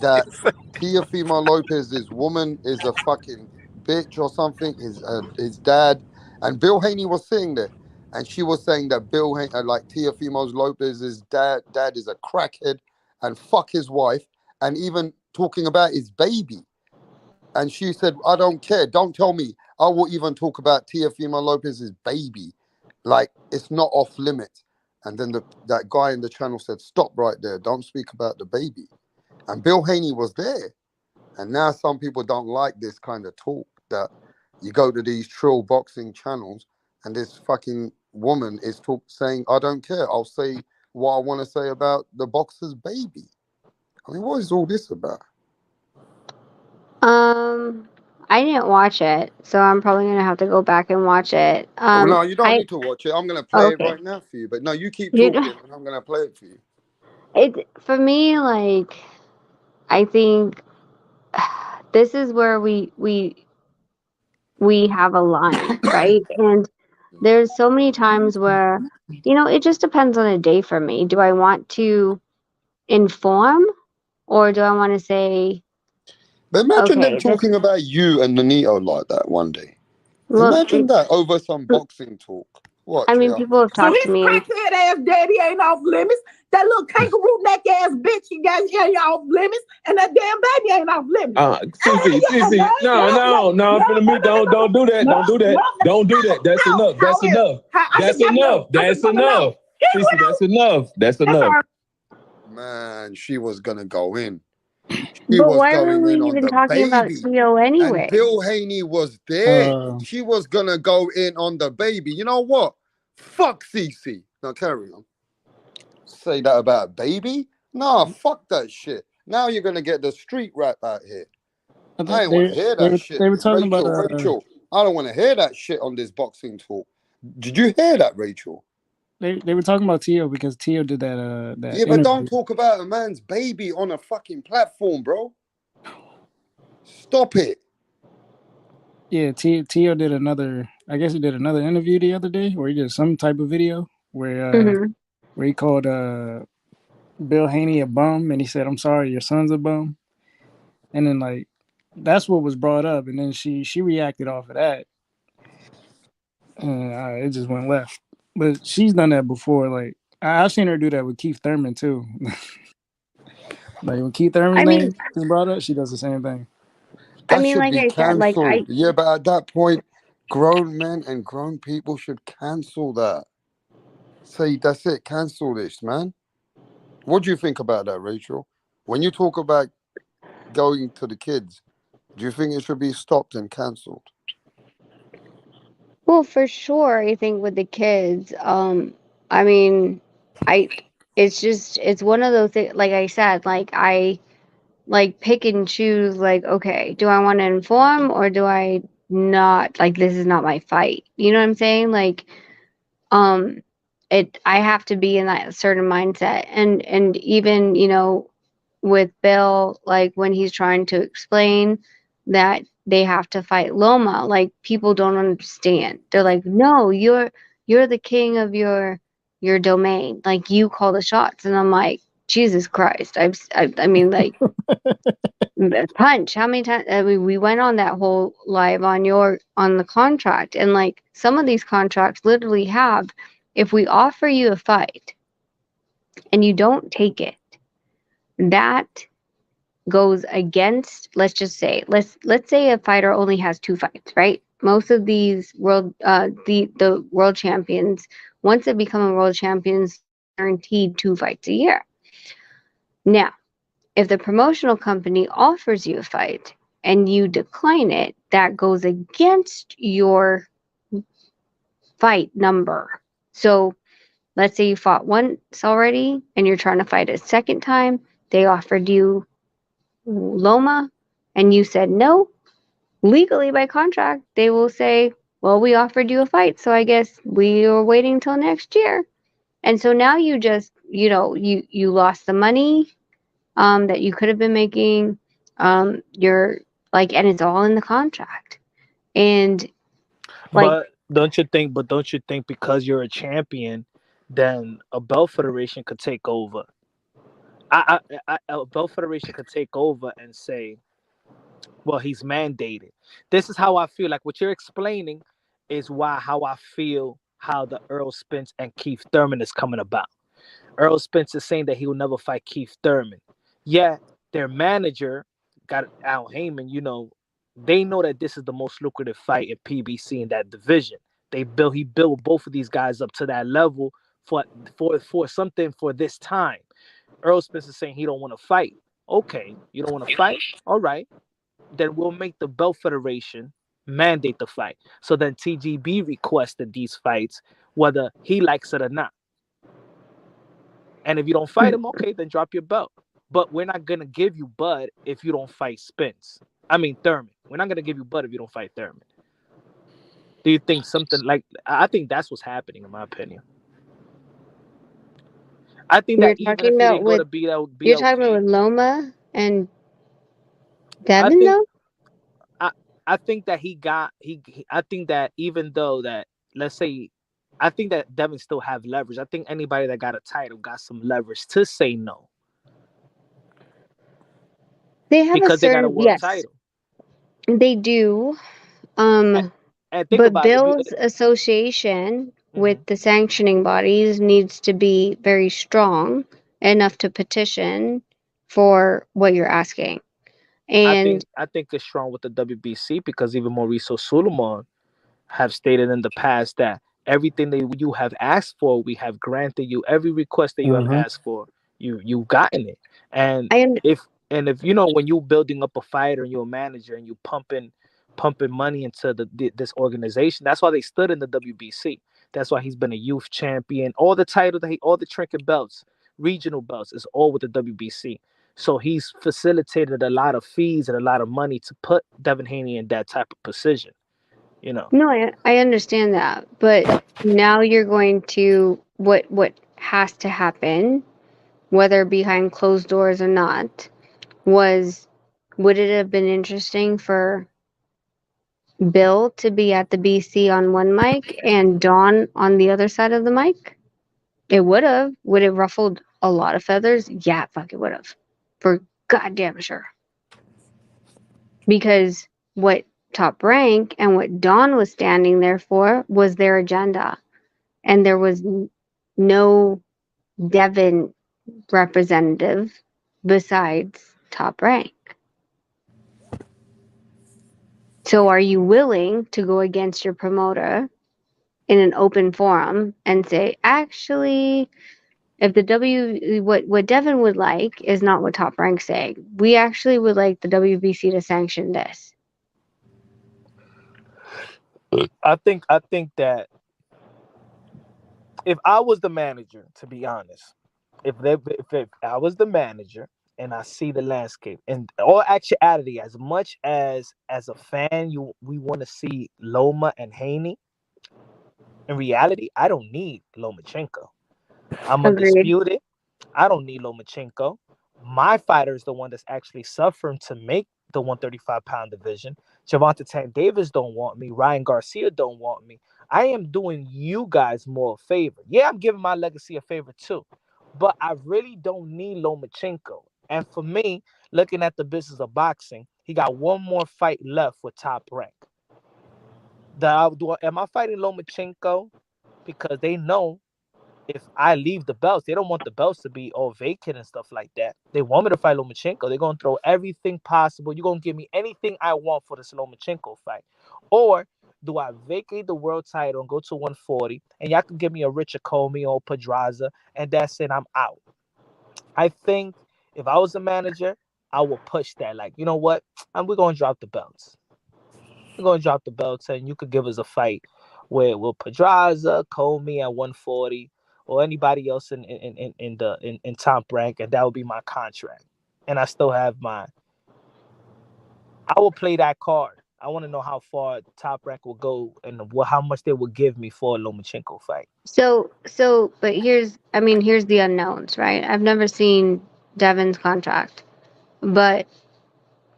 that Teofimo Lopez's woman is a fucking bitch or something. His dad, and Bill Haney was saying that, and she was saying that Bill Haney, like Teofimo Lopez's dad is a crackhead and fuck his wife, and even talking about his baby. And she said, "I don't care. Don't tell me. I will even talk about Teofimo Lopez's baby. Like it's not off limits." And then that guy in the channel said, "Stop right there. Don't speak about the baby." And Bill Haney was there. And now some people don't like this kind of talk that you go to these trill boxing channels and this fucking woman is saying, "I don't care. I'll say what I want to say about the boxer's baby." I mean, what is all this about? I didn't watch it, so I'm probably gonna have to go back and watch it. Oh, no, you don't need to watch it. I'm going to play it Okay. right now for you. But no, you keep You talking and I'm going to play it for you. It for me, like, I think this is where we have a line, right? And there's so many times where, it just depends on a day for me. Do I want to inform, or do I want to say, But imagine them okay, this talking about you and Nonito like that one day. look, Imagine that over some boxing talk. What? I mean, Yeah. people have So talked his to me and crackhead ass daddy ain't off limits. That little kangaroo neck ass bitch he got ain't off limits, and that damn baby ain't off limits. Cece, no, for me, don't do that, don't do that, don't do that. That's enough. That's enough. That's enough. That's enough. Cece, that's enough. That's enough. Man, she was going to go in. She but was why were going we in on even the talking about baby. Tio And anyway? Bill Haney was there. She was going to go in on the baby. You know what? Fuck Cece. Now carry on. Say that about a baby? Nah, fuck that shit. Now you're going to get the street rap out here. I ain't want to hear that shit. They were talking Rachel, I don't want to hear that shit on this boxing talk. Did you hear that, Rachel? They were talking about Tio because Tio did that Yeah, interview. but don't talk about a man's baby on a fucking platform, bro. Stop it. Yeah, Tio did another. I guess he did another interview the other day, where he did some type of video where he called Bill Haney a bum, and he said, "I'm sorry, your son's a bum." And then like that's what was brought up, and then she reacted off of that, and it just went left. But she's done that before. Like I've seen her do that with Keith Thurman too. Like when Keith Thurman's name is brought up, she does the same thing. That should be cancelled. Yeah, but at that point, grown men and grown people should cancel that. Say, that's it, cancel this, man. What do you think about that, Rachel? When you talk about going to the kids, do you think it should be stopped and cancelled? Well, for sure, I think with the kids, I mean, it's one of those things, like I said, like I like pick and choose, like, okay, do I want to inform or do I not? Like, this is not my fight. You know what I'm saying? Like, I have to be in that certain mindset. And even, with Bill, like when he's trying to explain that they have to fight Loma, like people don't understand. They're like, no, you're the king of your domain. Like you call the shots. And I'm like, Jesus Christ. I mean, like, punch. How many times? I mean, we went on that whole live on the contract, and like some of these contracts literally have, if we offer you a fight and you don't take it, that goes against, let's just say, let's say a fighter only has 2 fights, right? Most of these the world champions, once they become a world champions, guaranteed 2 fights a year. Now, if the promotional company offers you a fight and you decline it, that goes against your fight number. So let's say you fought once already and you're trying to fight a second time, they offered you Loma and you said no. Legally, by contract, they will say, well, we offered you a fight, so I guess we are waiting until next year. And so now you just, you lost the money that you could have been making. You're like, and it's all in the contract. And like, Don't you think? But don't you think because you're a champion, then a belt federation could take over? A belt federation could take over and say, well, he's mandated. This is how I feel. Like what you're explaining is how I feel how the Earl Spence and Keith Thurman is coming about. Earl Spence is saying that he will never fight Keith Thurman. Yeah, their manager got Al Heyman. They know that this is the most lucrative fight in PBC in that division. He built both of these guys up to that level for something for this time. Earl Spence is saying he don't want to fight. Okay, you don't want to fight? All right. Then we'll make the Belt Federation mandate the fight. So then TGB requested these fights, whether he likes it or not. And if you don't fight him, okay, then drop your belt. But we're not gonna give you Bud if you don't fight Thurman. We're not gonna give you Bud if you don't fight Thurman. Do you think something like? I think that's what's happening, in my opinion. I think that even if he didn't go to BL, you're talking about with Loma and Devin, though. I think that I think that even though that, let's say, I think that Devin still have leverage. I think anybody that got a title got some leverage to say no. They have because they got a world yes, title. They do. And think But about Bill's association with the sanctioning bodies needs to be very strong enough to petition for what you're asking. And I think it's strong with the WBC because even Mauricio Suleiman have stated in the past that everything that you have asked for, we have granted you. Every request that you have asked for, you've gotten it. And if when you're building up a fighter and you're a manager and you pumping money into this organization, that's why they stood in the WBC. That's why he's been a youth champion. All the titles all the trinket belts, regional belts, is all with the WBC. So he's facilitated a lot of fees and a lot of money to put Devin Haney in that type of position. No, I understand that, but now you're going to what has to happen, whether behind closed doors or not, would it have been interesting for Bill to be at the BC on one mic and Dawn on the other side of the mic? It would have. Would it ruffled a lot of feathers? Yeah, fuck, it would have. For goddamn sure. Because what Top Rank and what Dawn was standing there for was their agenda. And there was no Devin representative besides Top Rank. So are you willing to go against your promoter in an open forum and say, actually, if the what Devin would like is not what Top Rank's saying. We actually would like the WBC to sanction this. I think that if I was the manager, to be honest, if I was the manager and I see the landscape and all actuality, as much as a fan, we want to see Loma and Haney. In reality, I don't need Lomachenko. I'm undisputed. I don't need Lomachenko. My fighter is the one that's actually suffering to make the 135-pound division. Gervonta Tank Davis don't want me. Ryan Garcia don't want me. I am doing you guys more a favor. Yeah, I'm giving my legacy a favor too. But I really don't need Lomachenko. And for me, looking at the business of boxing, he got one more fight left with Top Rank. Am I fighting Lomachenko? Because they know if I leave the belts, they don't want the belts to be all vacant and stuff like that. They want me to fight Lomachenko. They're going to throw everything possible. You're going to give me anything I want for this Lomachenko fight. Or do I vacate the world title and go to 140 and y'all can give me a Richard Comey or Pedraza and that's it, I'm out. I think if I was a manager, I would push that. Like, you know what? We're going to drop the belts. We're going to drop the belts and you could give us a fight with Pedraza, Comey at 140, or anybody else in Top Rank, and that would be my contract. And I still have I will play that card. I want to know how far Top Rank will go and how much they will give me for a Lomachenko fight. But here's the unknowns, right? I've never seen Devin's contract, but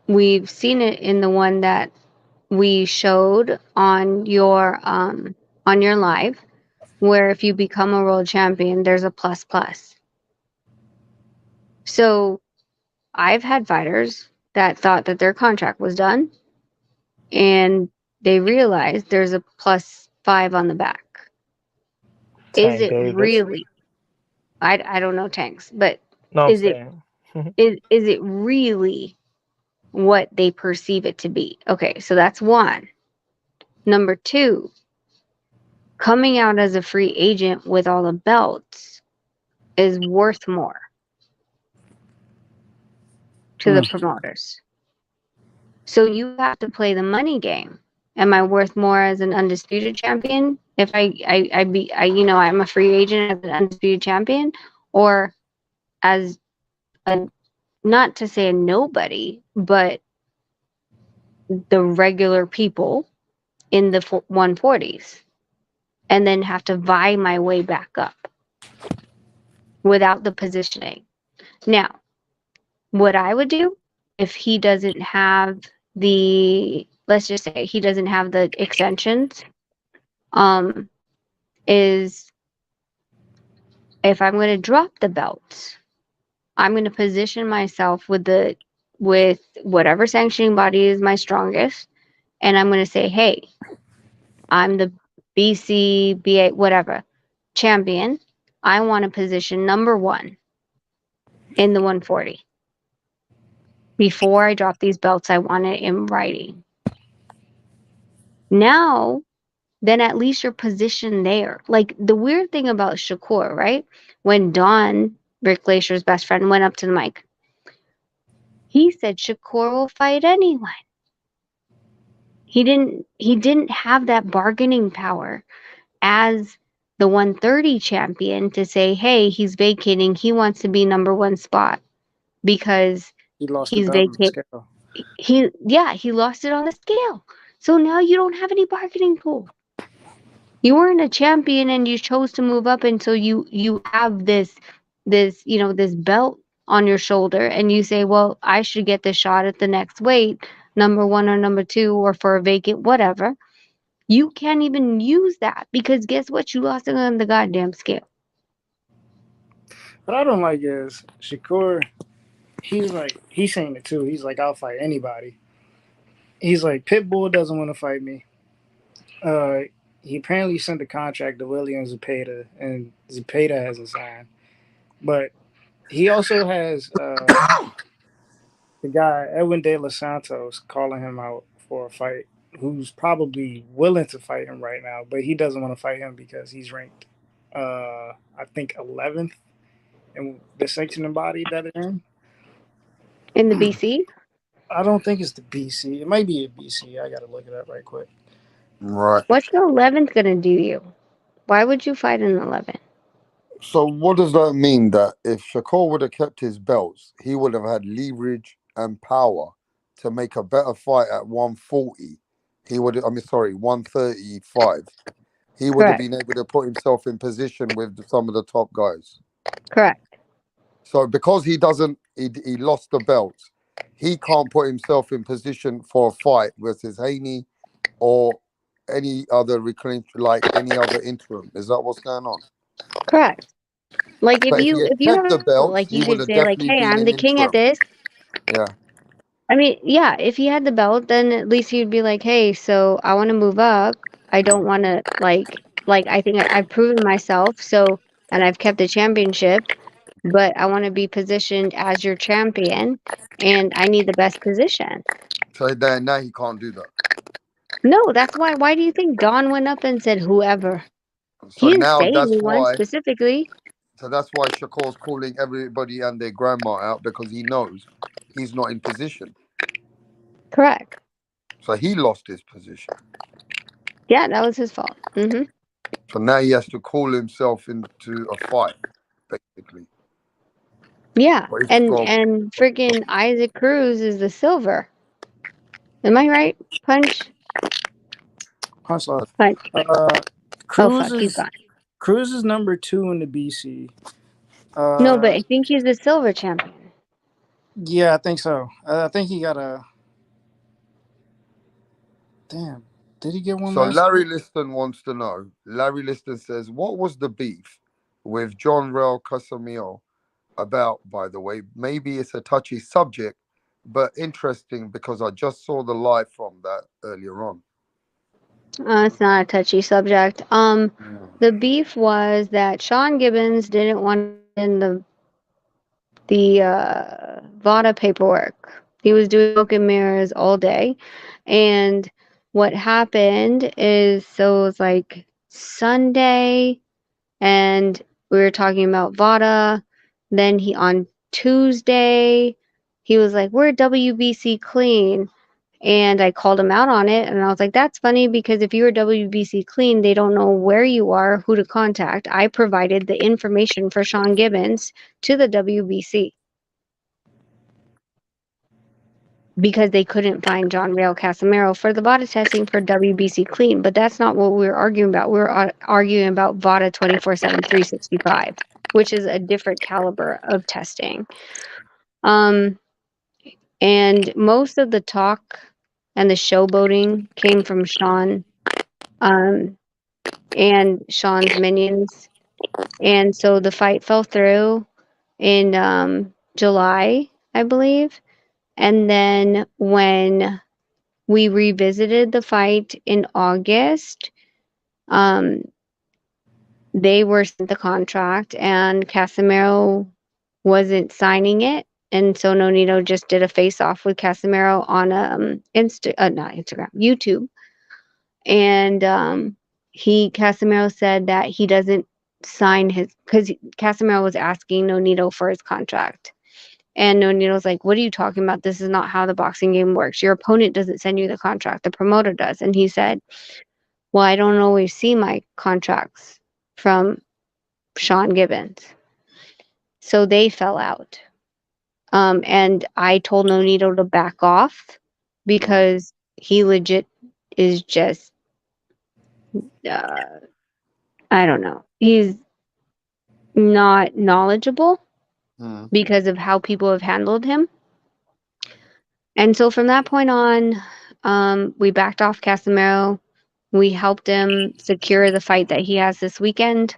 we've seen it in the one that we showed on your on your life where if you become a world champion, there's a plus plus. So I've had fighters that thought that their contract was done and they realized there's a +5 on the back. Is Tank it Davis. really? I don't know tanks, but No, I'm is it saying. is it really what they perceive it to be? Okay, so that's one. Number two, coming out as a free agent with all the belts is worth more to the promoters. So you have to play the money game. Am I worth more as an undisputed champion if I'm a free agent as an undisputed champion, or as a, not to say a nobody, but the regular people in the 140s, and then have to vie my way back up without the positioning. Now, what I would do if he doesn't have let's just say he doesn't have the extensions, is if I'm going to drop the belts, I'm going to position myself with whatever sanctioning body is my strongest, and I'm going to say, hey, I'm the BC, BA, whatever champion. I want to position number 1 in the 140. Before I drop these belts, I want it in writing. Now, then at least you're positioned there. Like the weird thing about Shakur, right? When Don, Rick Glaser's best friend, went up to the mic, he said Shakur will fight anyone. He didn't have that bargaining power as the 130 champion to say, hey, he's vacating. He wants to be number 1 spot because He lost he's it on the vacating. scale. He lost it on the scale. So now you don't have any bargaining pool. You weren't a champion and you chose to move up until you have this belt on your shoulder and you say, well, I should get the shot at the next weight, number 1 or number 2 or for a vacant, whatever. You can't even use that because guess what? You lost it on the goddamn scale. What I don't like is Shakur. He's saying it too. He's like, I'll fight anybody. He's like, Pitbull doesn't want to fight me. He apparently sent the contract to William Zepeda, and Zepeda hasn't signed. But he also has the guy Edwin De Los Santos calling him out for a fight, who's probably willing to fight him right now, but he doesn't want to fight him because he's ranked, I think 11th in the sanctioning body that it's in. In the BC? I don't think it's the BC. It might be a BC. I got to look it up right quick. Right. What's the 11th going to do you? Why would you fight an 11th? So what does that mean? That if Shakur would have kept his belts, he would have had leverage and power to make a better fight at 140. He would, 135. He would have Correct. been able to put himself in position with some of the top guys. Correct. So because he lost the belts, he can't put himself in position for a fight versus Haney or any other any other interim. Is that what's going on? Correct. Like if But if he you had if you kept don't the belts, like he you would could have say like, definitely hey, been I'm an the king at interim. this. Yeah. I mean, yeah, if he had the belt, then at least he'd be like, hey, so I want to move up. I don't want to like I think I've proven myself. So and I've kept the championship, but I want to be positioned as your champion, and I need the best position. So then now he can't do that. No, that's why. Why do you think Don went up and said whoever? So He didn't now say that's anyone why. specifically. So that's why Shakur's calling everybody and their grandma out because he knows he's not in position. Correct. So he lost his position. Yeah, that was his fault. Mm-hmm. So now he has to call himself into a fight, basically. Yeah, But he's and got- and freaking Isaac Cruz is the silver. Am I right? Punch. Punch left. Punch. Oh Cruz fuck, he's is gone. Cruz is number 2 in the BC. No, but I think he's the silver champion. Yeah, I think so. I think he got a. Damn. Did he get one So last Larry week? Liston wants to know. Larry Liston says, what was the beef with John Rel Casamio about, by the way? Maybe it's a touchy subject, but interesting because I just saw the live from that earlier on. It's not a touchy subject. The beef was that Sean Gibbons didn't want in the VADA paperwork. He was doing smoke and mirrors all day, and what happened is, so it was like Sunday, and we were talking about VADA. Then on Tuesday, he was like, "We're WBC clean." And I called him out on it, and I was like, "That's funny because if you were WBC clean, they don't know where you are, who to contact." I provided the information for Sean Gibbons to the WBC because they couldn't find John Real Casamero for the VADA testing for WBC clean. But that's not what we were arguing about. We were arguing about VADA 24/7 365, which is a different caliber of testing. And most of the talk and the showboating came from Sean and Sean's minions. And so the fight fell through in July, I believe. And then when we revisited the fight in August, they were sent the contract and Casamero wasn't signing it. And so Nonito just did a face off with Casamero on not Instagram, YouTube. And Casamero said that he doesn't sign his, because Casamero was asking Nonito for his contract. And Nonito's like, "What are you talking about? This is not how the boxing game works. Your opponent doesn't send you the contract. The promoter does." And he said, "Well, I don't always see my contracts from Sean Gibbons." So they fell out. And I told Nonito to back off because he legit is just, I don't know. He's not knowledgeable because of how people have handled him. And so from that point on, we backed off Casamero. We helped him secure the fight that he has this weekend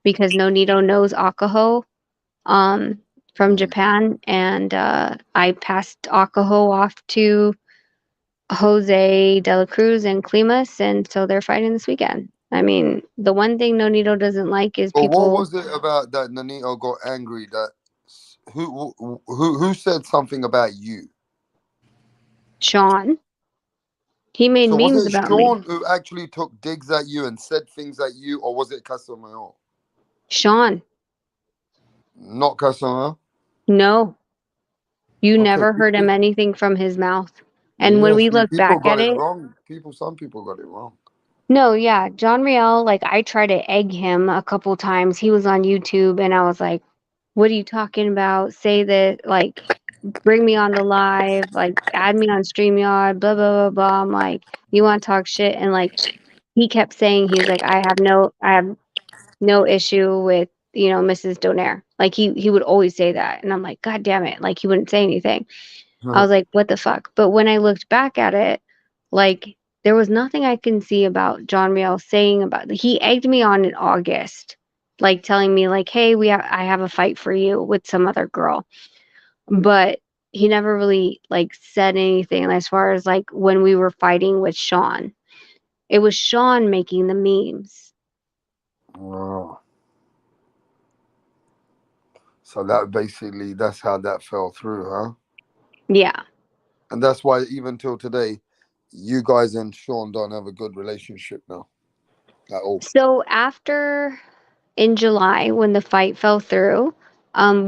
because Nonito knows Akaho from Japan. And I passed Akaho off to Jose De La Cruz and Klimas, and so they're fighting this weekend. I mean, the one thing Nonito doesn't like is But what people. was it about that Nonito got angry that who said something about you? Sean. He made So was memes it about Sean me. who actually took digs at you and said things at you, or was it Casamero? Sean. Not Casamero? No. You Okay, never heard him anything from his mouth. And when yeah, we see, look people back at got it it, wrong. Some people got it wrong. no, yeah, John Riel, like I tried to egg him a couple times. He was on YouTube and I was like, "What are you talking about? Say that, like, bring me on the live, like add me on StreamYard, blah blah blah blah." I'm like, "You want to talk shit?" And like he kept saying, he was like, I have no issue with, Mrs. Donaire. Like he would always say that. And I'm like, "God damn it." Like he wouldn't say anything. I was like, "What the fuck?" But when I looked back at it, like there was nothing I can see about John Riel saying about, he egged me on in August, like telling me like, "Hey, I have a fight for you with some other girl." But he never really like said anything as far as like when we were fighting with Sean. It was Sean making the memes. Oh. So that's how that fell through, huh? Yeah. And that's why even till today, you guys and Sean don't have a good relationship now at all. So after, in July, when the fight fell through,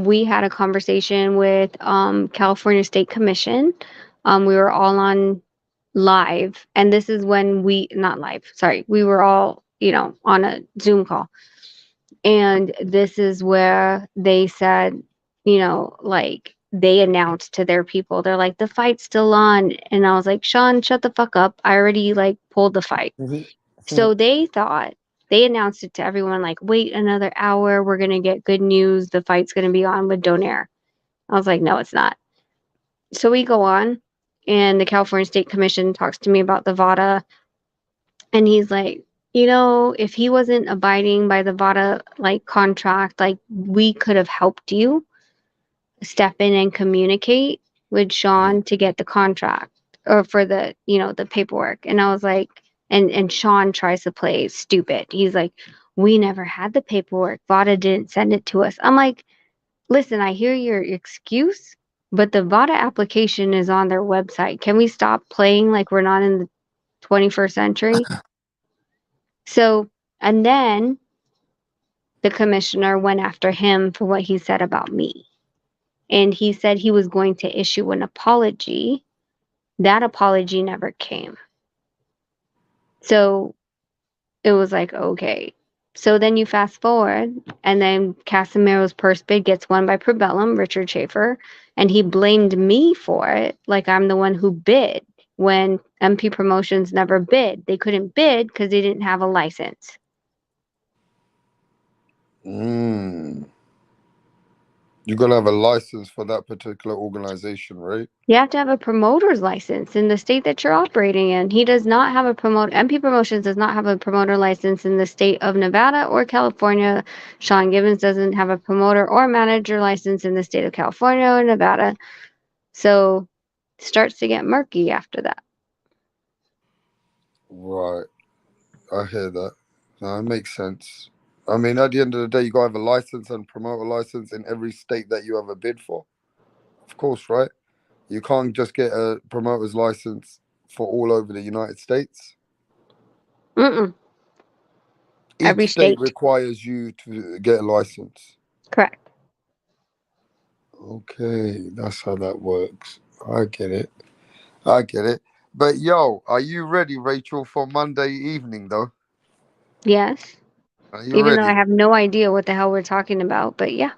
we had a conversation with California State Commission. We were all on live, and this is when not live, sorry, we were all, on a Zoom call. And this is where they said, like they announced to their people, they're like, "The fight's still on." And I was like, "Sean, shut the fuck up. I already like pulled the fight." So they announced it to everyone, like, "Wait another hour. We're going to get good news. The fight's going to be on with Donaire." I was like, "No, it's not." So we go on, and the California State Commission talks to me about the VADA. And he's like, you know, if he wasn't abiding by the VADA like contract, like we could have helped you step in and communicate with Sean to get the contract or for the, you know, the paperwork. And I was like, and Sean tries to play stupid. He's like, we never had the paperwork. VADA didn't send it to us. I'm like, listen, I hear your excuse, but the VADA application is on their website. Can we stop playing like we're not in the 21st century? So, and then the commissioner went after him for what he said about me. And he said he was going to issue an apology. That apology never came. So it was like, okay. So then you fast forward, and then Casimiro's purse bid gets won by Probellum, Richard Schaefer, and he blamed me for it, like I'm the one who bid when MP Promotions never bid. They couldn't bid because they didn't have a license. You gotta have a license for that particular organization, right? You have to have a promoter's license in the state that you're operating in. He does not have a promoter. MP Promotions does not have a promoter license in the state of Nevada or California. Sean Gibbons doesn't have a promoter or manager license in the state of California or Nevada. So it starts to get murky after that. Right. I hear that. No, it makes sense. I mean, at the end of the day, you gotta have a license and promoter license in every state that you have a bid for. Of course, right? You can't just get a promoter's license for all over the United States. Mm-mm. Every Each state state. requires you to get a license. Correct. Okay, that's how that works. I get it. I get it. But yo, are you ready, Rachel, for Monday evening though? Yes. Are you Even though ready? I have no idea what the hell we're talking about, but yeah.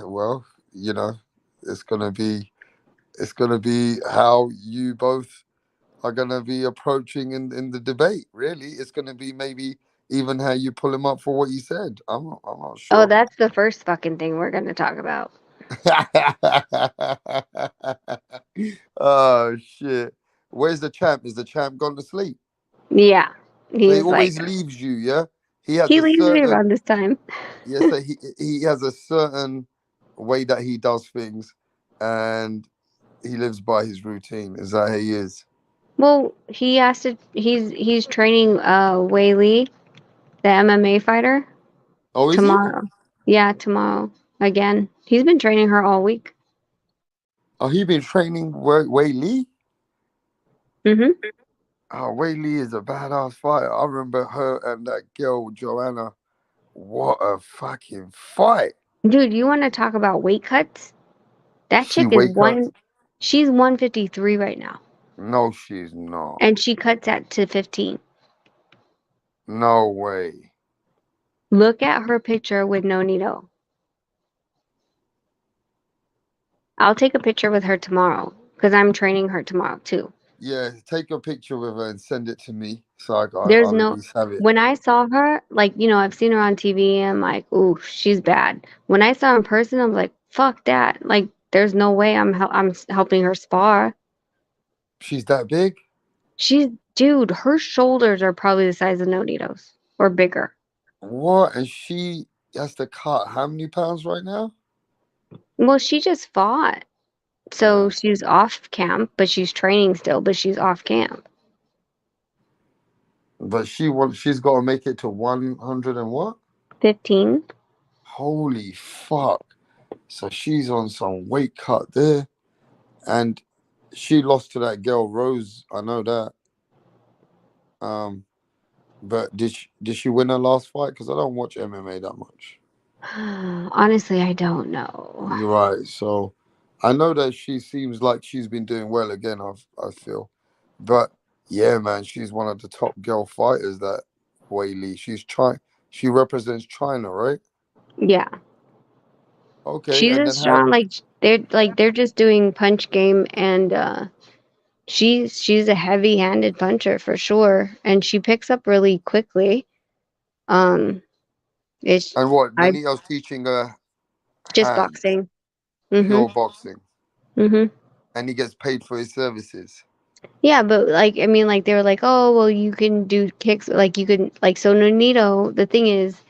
Well, you know, it's gonna be how you both are gonna be approaching in the debate. Really, it's gonna be maybe even how you pull him up for what he said. I'm not Oh, sure. that's the first fucking thing we're going to talk about. Oh shit! Where's the champ? Is the champ gone to sleep? Yeah. So he He's like, always leaves you. Yeah, he has he a leaves me certain. around this time. Yeah, so he has a certain way that he does things, and he lives by his routine. Is that how he is? Well, he has to. He's training Wei Li, the MMA fighter, Oh, is he? tomorrow. Yeah, tomorrow again. He's been training her all week. Oh, he been training Wei Li? Mm-hmm. Oh, Wei Li is a badass fighter. I remember her and that girl Joanna. What a fucking fight! Dude, you want to talk about weight cuts? That She chick is wake up. She's 153 right now, No, she's not. and she cuts at to 15. No way. Look at her picture with Nonito. I'll take a picture with her tomorrow because I'm training her tomorrow too. Yeah, take a picture with her and send it to me so There's I'll at no. least have it. When I saw her, like, you know, I've seen her on TV and I'm like, ooh, she's bad. When I saw her in person, I'm like, fuck that. Like, there's no way I'm helping her spar. She's that big? Dude, her shoulders are probably the size of Nonito's or bigger. What? And she has to cut how many pounds right now? Well, she just fought. So she's off camp, but she's training still, but she's off camp. But she's got to make it to 100 and what? 15. Holy fuck. So she's on some weight cut there. And she lost to that girl Rose. I know that. But did she win her last fight? Because I don't watch MMA that much. Honestly, I don't know. You're right. So I know that she seems like she's been doing well again. I feel, but yeah, man, she's one of the top girl fighters. That Wei Li. She represents China, right? Yeah. Okay, She's and a then how? strong they're just doing punch game and she's a heavy-handed puncher for sure and she picks up really quickly. It's And what? I Nonito's teaching her just hands, boxing. pure Mhm. boxing, Mhm. and he gets paid for his services. Yeah, but like I mean, like they were like, oh well, you can do kicks, like you can like so Nonito. The thing is,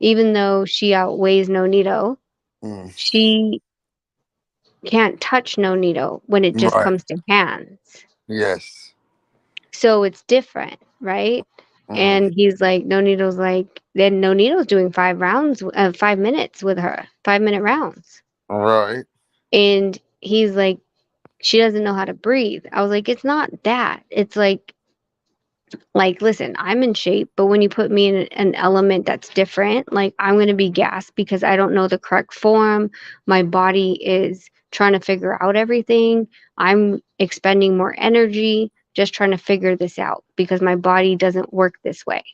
even though she outweighs Nonito, Mm. she can't touch Nonito when it just Right. comes to hands. Yes. So it's different, right? Mm. And he's like, Nonito's like, then Nonito's doing 5 rounds, 5 minutes with her, 5 minute rounds. Right. And he's like, she doesn't know how to breathe. I was like, it's not that. It's like, listen, I'm in shape, but when you put me in an element that's different, like I'm going to be gassed because I don't know the correct form. My body is trying to figure out everything. I'm expending more energy just trying to figure this out because my body doesn't work this way.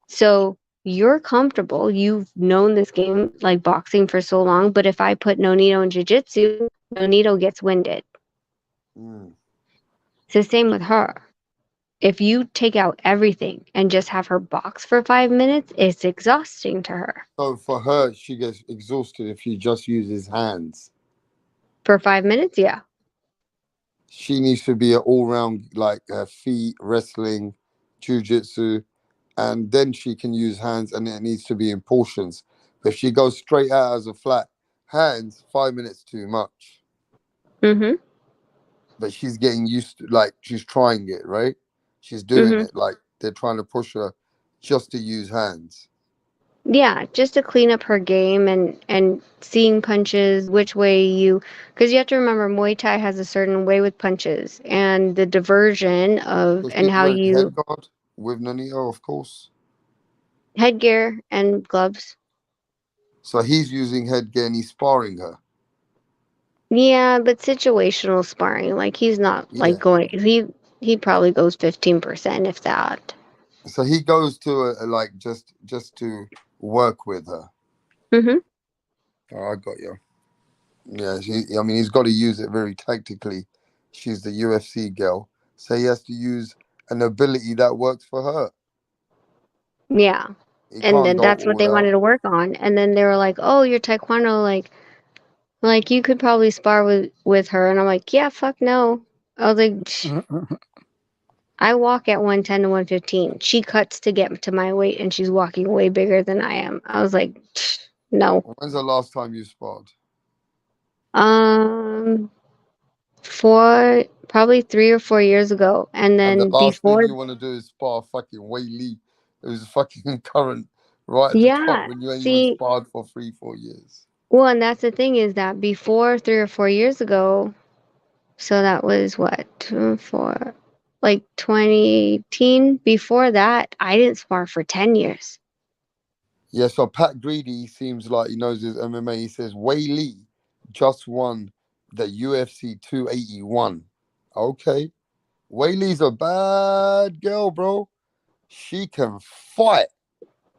So you're comfortable. You've known this game like boxing for so long, but if I put Nonito in jiu-jitsu, Nonito gets winded. Mm. It's the same with her. If you take out everything and just have her box for 5 minutes, it's exhausting to her. So for her, she gets exhausted if she just uses hands. For 5 minutes, yeah. She needs to be an all-round, like her feet, wrestling, jiu-jitsu, and then she can use hands, and it needs to be in portions. If she goes straight out as a flat hands, 5 minutes too much. Mhm. But she's getting used to, like, she's trying it, right? She's doing Mhm. it, like they're trying to push her just to use hands. Yeah, just to clean up her game and seeing punches, which way you, because you have to remember Muay Thai has a certain way with punches and the diversion of So and she's how wearing you head guard with Nanito, of course. headgear and gloves. So he's using headgear and he's sparring her. Yeah, but situational sparring, like he's not like Yeah. going. He probably goes 15% if that. So he goes to like just to work with her. Mhm. Oh, I got you. Yeah, I mean, he's got to use it very tactically. She's the UFC girl, so he has to use an ability that works for her. Yeah. He And can't then go that's what all they out. wanted to work on. And then they were like, "Oh, you're taekwondo, like you could probably spar with her." And I'm like, "Yeah, fuck no." I was like, I walk at 110 to 115. She cuts to get to my weight and she's walking way bigger than I am. I was like, no. When's the last time you sparred? Um, for probably 3 or 4 years ago. And And the then last thing before, you want to do is spar fucking Wei Lee, who's fucking current right at the top yeah, when you ain't even see, sparred for 3-4 years. well, and that's the thing is that before 3 or 4 years ago, so that was what, 4, like 2018. Before that, I didn't spar for 10 years. Yeah, so Pat Greedy seems like he knows his MMA. He says Wei Lee just won the UFC 281. Okay. Wei Lee's a bad girl, bro. She can fight.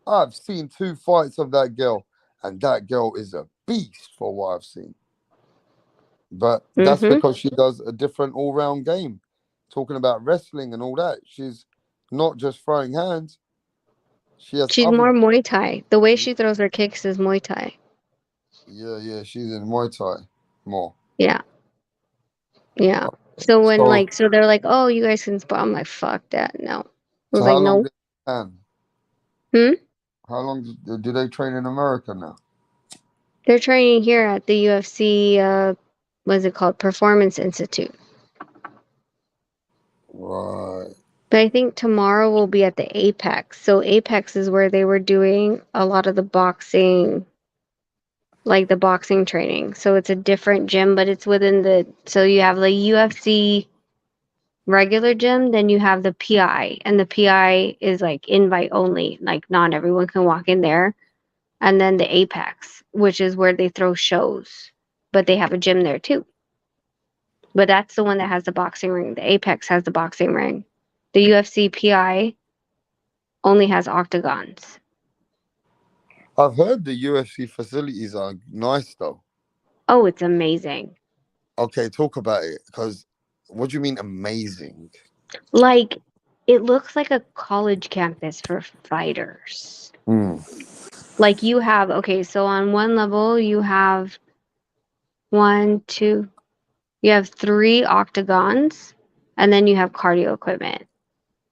I've seen 2 fights of that girl, and that girl is a beast for what I've seen. But that's Mm-hmm. because she does a different all-round game. Talking about wrestling and all that. She's not just throwing hands. She has She's other. more Muay Thai. The way she throws her kicks is Muay Thai. Yeah, she's in Muay Thai more. Yeah. Yeah. So when So, like so they're like, "Oh, you guys can spar." I'm like, "Fuck that." No. I so was how like, long "No." did they plan? Hmm? How long do they train in America now? They're training here at the UFC what is it called? Performance Institute. Right. But I think tomorrow will be at the Apex. So Apex is where they were doing a lot of the boxing, like the boxing training. So it's a different gym, but it's within the so you have the UFC regular gym, then you have the PI, and the PI is like invite only, like not everyone can walk in there. And then the Apex, which is where they throw shows, but they have a gym there too. But that's the one that has the boxing ring. The Apex has the boxing ring. The UFC PI only has octagons. I've heard the UFC facilities are nice though. Oh, it's amazing. Okay, talk about it. Because what do you mean amazing? Like, it looks like a college campus for fighters. Hmm. Like, you have, okay, so on one level, you have one, two, you have 3 octagons, and then you have cardio equipment,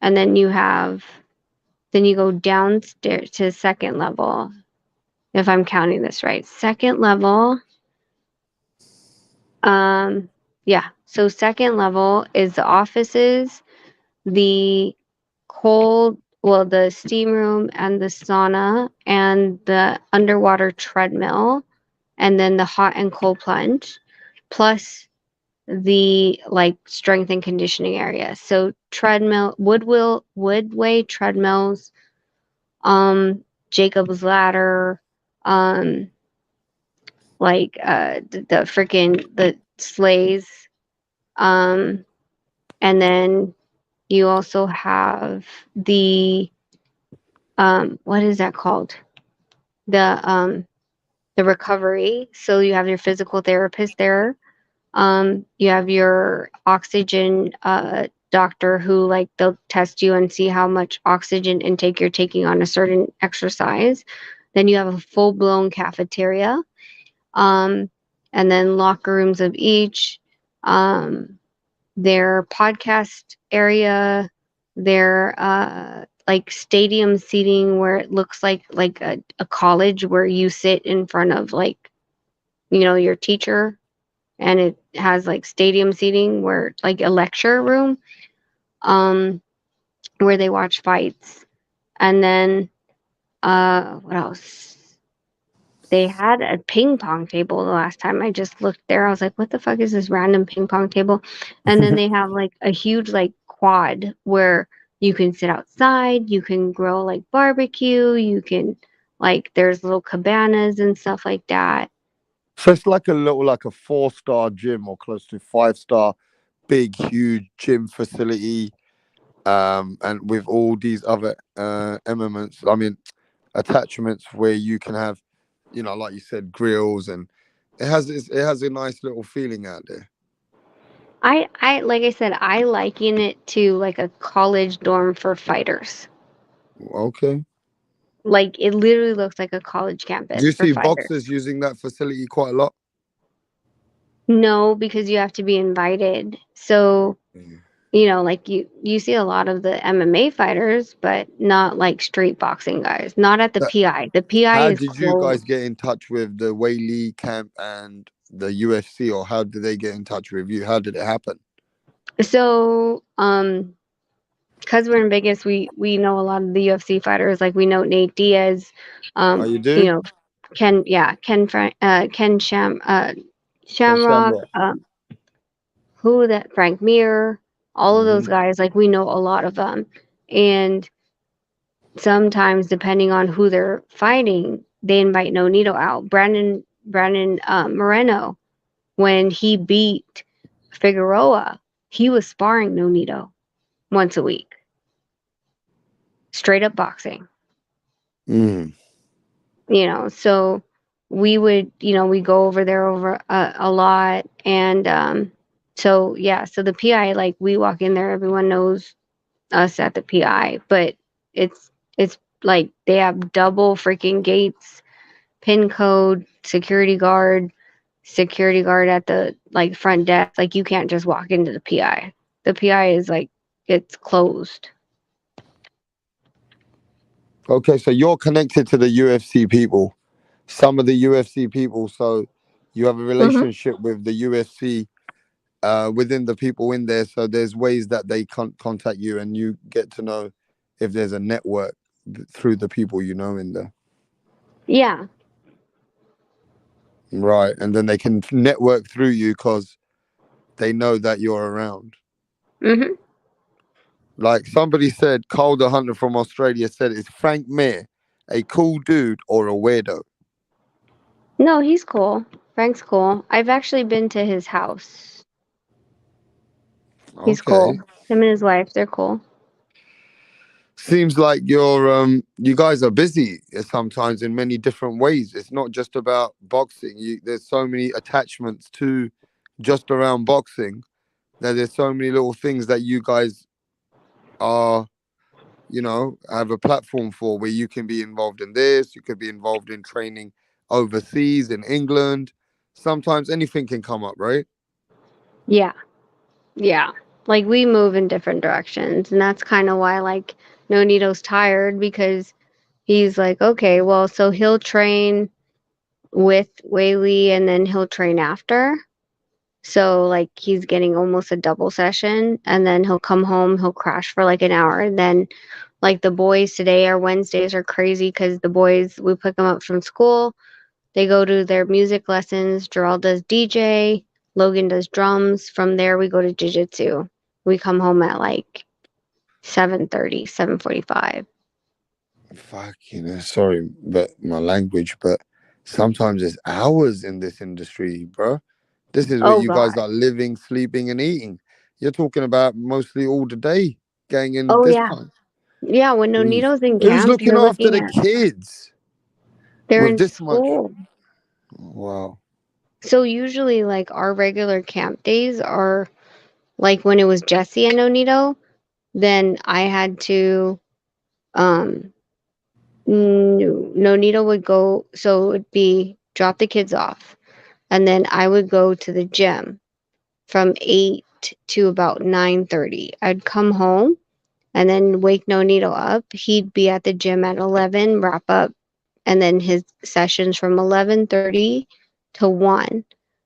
and then you go downstairs to second level, if I'm counting this right. Second level, yeah. So second level is the offices, the the steam room and the sauna and the underwater treadmill, and then the hot and cold plunge, plus the like strength and conditioning area. So treadmill, woodway treadmills, Jacob's ladder, um, the freaking the sleighs, um, and then you also have the what is that called? The recovery. So you have your physical therapist there. You have your oxygen doctor who like they'll test you and see how much oxygen intake you're taking on a certain exercise. Then you have a full blown cafeteria, um, and then locker rooms of each. Their podcast area, their like stadium seating where it looks like a college where you sit in front of like your teacher, and it has like stadium seating where like a lecture room, um where they watch fights. And then what else? They had a ping pong table the last time I just looked there. I was like, what the fuck is this random ping pong table? And then they have like a huge like quad where you can sit outside, you can grill like barbecue, you can like there's little cabanas and stuff like that. So it's like a little, like a 4-star gym or close to 5-star, big, huge gym facility, and with all these other elements. I mean, attachments where you can have, like you said, grills, and it has a nice little feeling out there. I like I said, I liken it to like a college dorm for fighters. Okay. Like it literally looks like a college Do campus you for see fighters. boxers using that facility quite a lot? No, because you have to be invited. So, like you see a lot of the MMA fighters, but not like street boxing guys. Not at the That- PI. The PI How is did you closed. guys get in touch with the Whaley camp and the UFC, or how did they get in touch with you? How did it happen? So, because we're in Vegas, we know a lot of the UFC fighters. Like we know Nate Diaz, Oh, you do? Ken Ken Shamrock, Shamrock. Frank Mir, all of those Mhm. guys. Like we know a lot of them, and sometimes depending on who they're fighting, they invite Nonito out. Brandon Moreno, when he beat Figueroa, he was sparring Nonito once a week, straight up boxing. Mm. So we would, we go over there over a lot. And so yeah, so the PI, like we walk in there, everyone knows us at the PI, but it's like they have double freaking gates, pin code, security guard at the like front desk. Like you can't just walk into the PI. The PI is like it's closed. Okay, so you're connected to the UFC people, some of the UFC people, so you have a relationship with the UFC within the people in there. So there's ways that they can contact you, and you get to know if there's a network through the people you know in there. Yeah. Right, and then they can network through you because they know that you're around. Mhm. Like somebody said, Cole the Hunter from Australia said, "Is Frank Mir a cool dude or a weirdo?" No, he's cool. Frank's cool. I've actually been to his house. He's cool. Okay. Him and his wife, they're cool. Seems like you guys are busy sometimes in many different ways. It's not just about boxing. There's so many attachments to just around boxing that there's so many little things that you guys are, have a platform for, where you can be involved in this, you could be involved in training overseas in England. Sometimes anything can come up, right? Yeah. Yeah. Like we move in different directions, and that's kind of why like Nonito's tired because he's like, okay, well, so he'll train with Whaley and then he'll train after. So like he's getting almost a double session, and then he'll come home, he'll crash for like an hour, and then like the boys today, our Wednesdays are crazy because the boys we pick them up from school, they go to their music lessons. Gerald does DJ, Logan does drums. From there, we go to jiu-jitsu. We come home at like 7:30, 7:45. Fucking sorry, but my language, but sometimes it's hours in this industry, bro. This is what Oh you guys God. are living, sleeping, and eating. You're talking about mostly all the day, going in Oh this yeah. time. Yeah, when Jeez. Nonito's in Who's camp, looking you're after looking the at kids they're with in this much? school. Wow. So usually like our regular camp days are like when it was Jesse and Nonito, then I had to um Nonito would go, so it would be drop the kids off, and then I would go to the gym from 8 to about 9:30. I'd come home and then wake Nonito up. He'd be at the gym at 11, wrap up, and then his sessions from 11:30 to 1.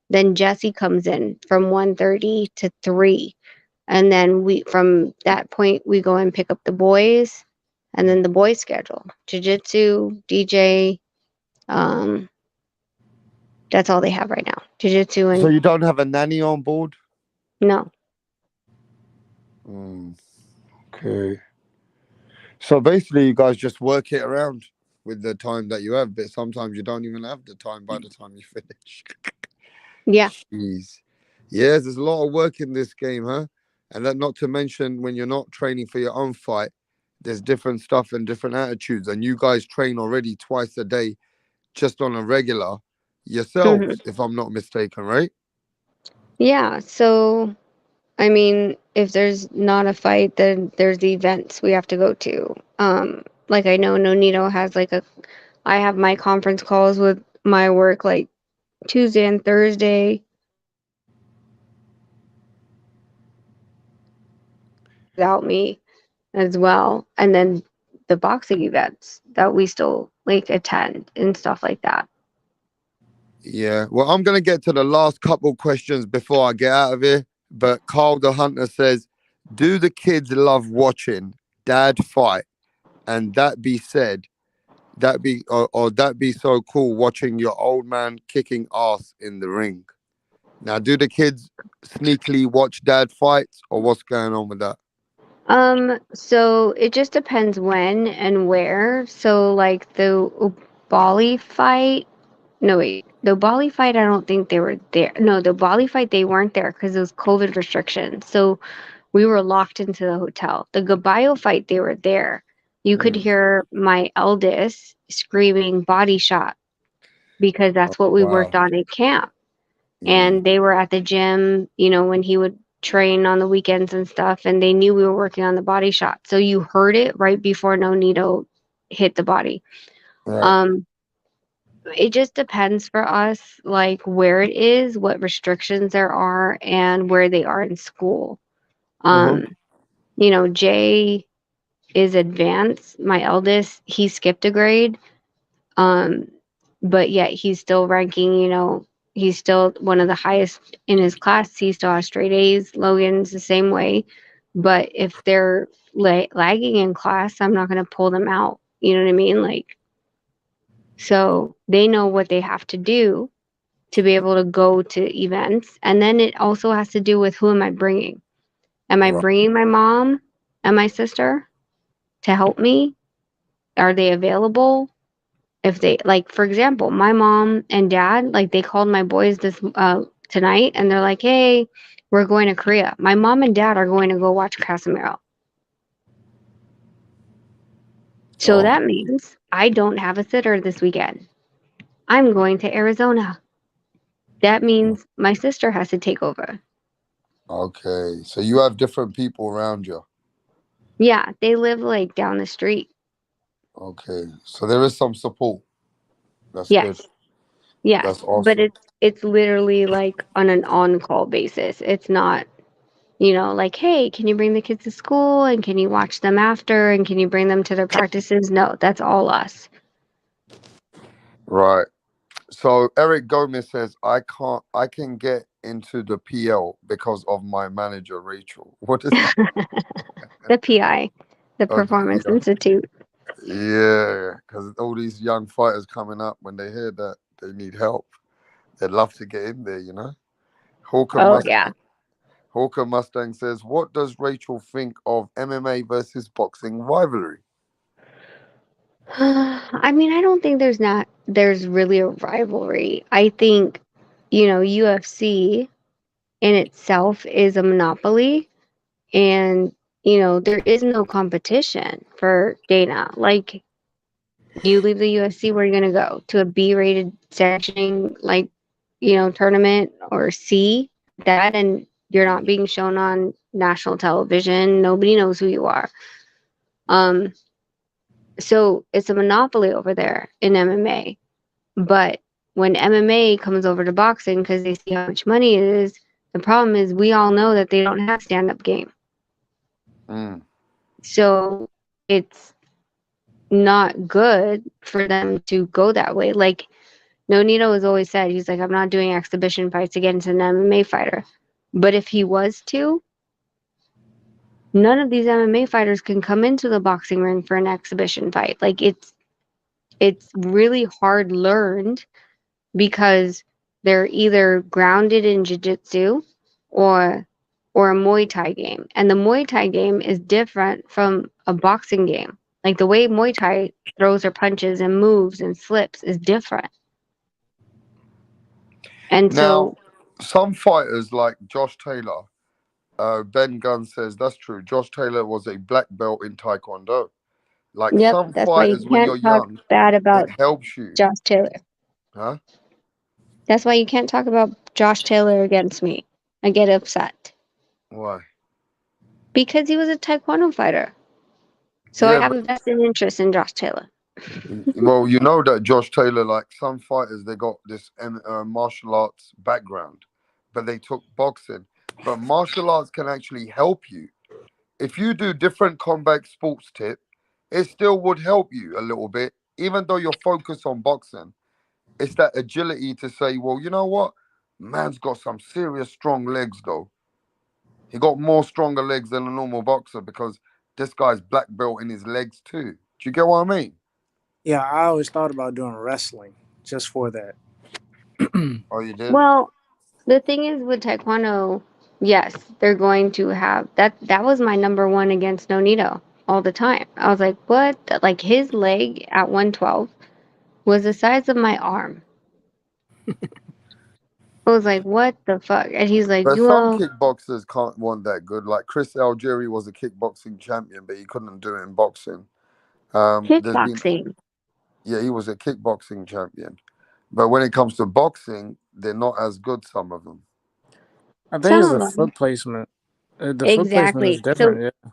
Then Jesse comes in from 1:30 to 3. And then we from that point we go and pick up the boys, and then the boys schedule. Jiu-jitsu, DJ, um that's all they have right now. Jiu-jitsu So and you don't have a nanny on board? no. Okay. So basically, you guys just work it around with the time that you have, but sometimes you don't even have the time by the time you finish. Yeah. Jeez. Yes, there's a lot of work in this game, huh? And that not to mention when you're not training for your own fight, there's different stuff and different attitudes. And you guys train already twice a day, just on a regular yourselves, if I'm not mistaken, right? Yeah, so I mean, if there's not a fight, then there's the events we have to go to. Like I know Nonito has like I have my conference calls with my work like Tuesday and Thursday. Without me as well. And then the boxing events that we still like attend and stuff like that. Yeah. Well, I'm gonna get to the last couple questions before I get out of here. But Carl the Hunter says, "Do the kids love watching dad fight? And that be said, or that be so cool watching your old man kicking ass in the ring." Now, do the kids sneakily watch dad fights, or what's going on with that? So it just depends when and where. So like the Bali fight, no wait, the Bali fight I don't think they were there. No, the Bali fight they weren't there because it was COVID restrictions. So we were locked into the hotel. The Gabayo fight they were there. You could hear my eldest screaming body shot because that's what we Wow. worked on in camp. And they were at the gym, you know, when he would train on the weekends and stuff, and they knew we were working on the body shot. So you heard it right before Nonito hit the body. Right. It just depends for us, like where it is, what restrictions there are, and where they are in school. You know, Jay is advanced. My eldest, he skipped a grade. Um, but yet he's still ranking, you know, he's still one of the highest in his class. He still has straight A's. Logan's the same way. But if they're lagging in class, I'm not going to pull them out. You know what I mean? Like, so they know what they have to do to be able to go to events. And then it also has to do with who am I bringing? Am I bringing my mom and my sister to help me? Are they available? If they like, for example, my mom and dad, like they called my boys this tonight and they're like, hey, we're going to Korea. My mom and dad are going to go watch Casemiro. So that means I don't have a sitter this weekend. I'm going to Arizona. That means my sister has to take over. Okay. So you have different people around you. Yeah, they live like down the street. Okay. So there is some support. That's good. Yes. Yes. That's But awesome. it's literally like on an on-call basis. It's not You know, like, hey, can you bring the kids to school and can you watch them after and can you bring them to their practices? No, that's all us. Right. So Eric Gomez says, I can get into the PL because of my manager, Rachel. What is The PI, the oh, the Performance PL? Institute. Yeah, because all these young fighters coming up, when they hear that they need help, they'd love to get in there, you know? Hawker Oh, Mustang, yeah. Hawker Mustang says, what does Rachel think of MMA versus boxing rivalry? I mean, I don't think there's really a rivalry. I think, you know, UFC in itself is a monopoly and, you know, there is no competition for Dana. Like, you leave the UFC, where are you going to go? To a B-rated sanctioning, like, you know, tournament or C, that, and you're not being shown on national television. Nobody knows who you are. Um, so it's a monopoly over there in MMA. But when MMA comes over to boxing because they see how much money it is, the problem is we all know that they don't have stand-up game. Mm. So it's not good for them to go that way. Like, Nonito has always said, he's like, I'm not doing exhibition fights against an MMA fighter. But if he was to, none of these MMA fighters can come into the boxing ring for an exhibition fight. Like, it's really hard learned because they're either grounded in jiu-jitsu or a Muay Thai game. And the Muay Thai game is different from a boxing game. Like, the way Muay Thai throws or punches and moves and slips is different. And Now, so, some fighters like Josh Taylor, Ben Gunn says that's true. Josh Taylor was a black belt in Taekwondo. Like yep, some that's why you fighters, when can't you're talk young, bad it about helps you. Josh Taylor. Huh? That's why you can't talk about Josh Taylor against me. I get upset. Why? Because he was a Taekwondo fighter. So I Yeah, have but a vested interest in Josh Taylor. well, you know that Josh Taylor, like some fighters, they got this martial arts background, but they took boxing. But martial arts can actually help you. If you do different combat sports tip, it still would help you a little bit, even though you're focused on boxing. It's that agility to say, well, you know what? Man's got some serious strong legs, though. He got more stronger legs than a normal boxer because this guy's black belt in his legs too. Do you get what I mean? Yeah, I always thought about doing wrestling just for that. Oh, you did? Well, the thing is with Taekwondo, yes, they're going to have that. That was my number one against Nonito all the time. I was like, what? Like, his leg at 112 was the size of my arm. I was like, what the fuck? And he's like, But some well, kickboxers can't want that good. Like Chris Algieri was a kickboxing champion, but he couldn't do it in boxing. There's been kickboxing. Yeah, he was a kickboxing champion. But when it comes to boxing, they're not as good, some of them. I think Some it's of the them. foot placement. The foot placement is Exactly. different. Yeah.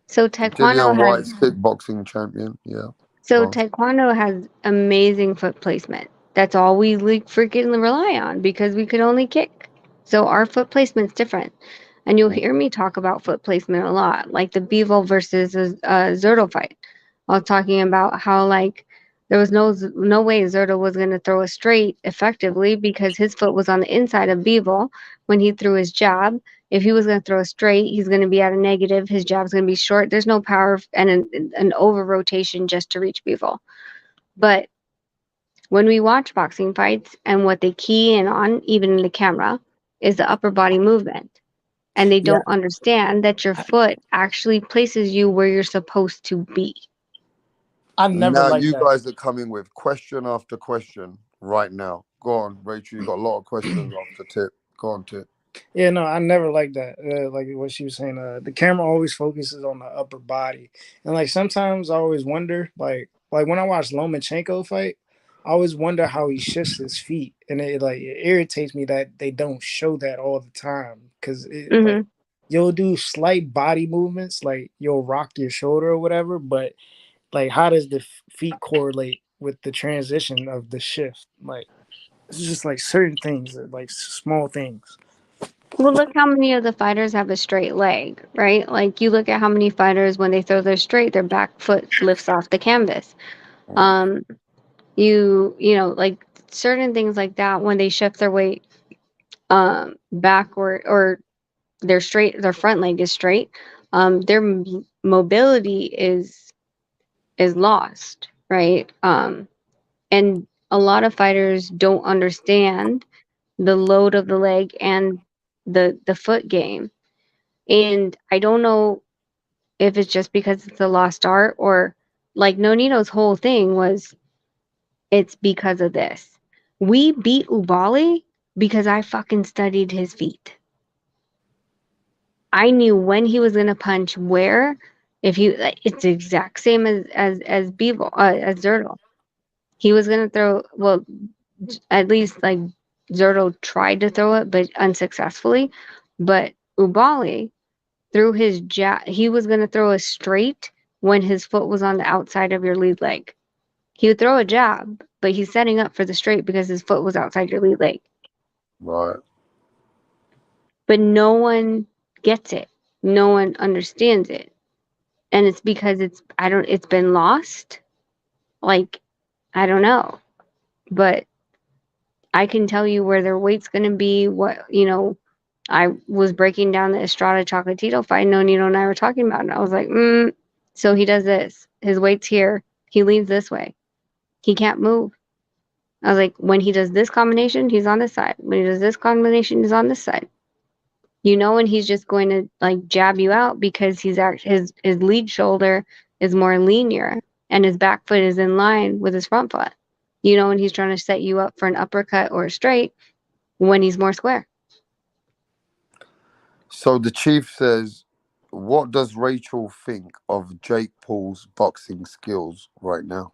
So Taekwondo Dillian has White's kickboxing champion. Yeah. So Go Taekwondo has amazing foot placement. That's all we freaking rely on because we could only kick. So our foot placement's different. And you'll on. hear me talk about foot placement a lot, like the Bevel versus Zerto fight. I was talking about how, like, there was no way Zerto was going to throw a straight effectively because his foot was on the inside of Bevel when he threw his jab. If he was going to throw a straight, he's going to be at a negative. His jab's going to be short. There's no power and an over rotation just to reach Bevel. But when we watch boxing fights and what they key in on, even in the camera, is the upper body movement. And they Yeah. don't understand that your foot actually places you where you're supposed to be. I never Now liked you that. guys are coming with question after question right now. Go on, Rachel. You got a lot of questions after Tip. Go on, Tip. Yeah, no, I never liked that. Like what she was saying, the camera always focuses on the upper body, and like sometimes I always wonder, like when I watch Lomachenko fight, I always wonder how he shifts his feet, and it irritates me that they don't show that all the time because like Mm-hmm. you'll do slight body movements, like you'll rock your shoulder or whatever, but like how does the feet correlate with the transition of the shift? Like it's just like certain things, like small things. Well, look how many of the fighters have a straight leg, right? Like you look at how many fighters when they throw their straight, their back foot lifts off the canvas. Um, you know, like certain things like that when they shift their weight backward or their straight, their front leg is straight. Their mobility is lost, right? And a lot of fighters don't understand the load of the leg and the foot game. And I don't know if it's just because it's a lost art or like Nonito's whole thing was it's because of this. We beat Ubali because I fucking studied his feet. I knew when he was gonna punch where. If you, it's the exact same as Bevo as Zerto. He was gonna throw. Well, at least like Zerto tried to throw it, but unsuccessfully. But Ubali threw his jab. He was gonna throw a straight when his foot was on the outside of your lead leg. He would throw a jab, but he's setting up for the straight because his foot was outside your lead leg. Right. But no one gets it. No one understands it. And it's because it's been lost. Like, I don't know. But I can tell you where their weight's going to be, I was breaking down the Estrada Chocolatito fight Nonito and I were talking about it. And I was like, so he does this. His weight's here. He leans this way. He can't move. I was like, when he does this combination, he's on this side. When he does this combination, he's on this side. You know, when he's just going to like jab you out because his lead shoulder is more linear and his back foot is in line with his front foot. You know, when he's trying to set you up for an uppercut or a straight when he's more square. So the chief says, what does Rachel think of Jake Paul's boxing skills right now?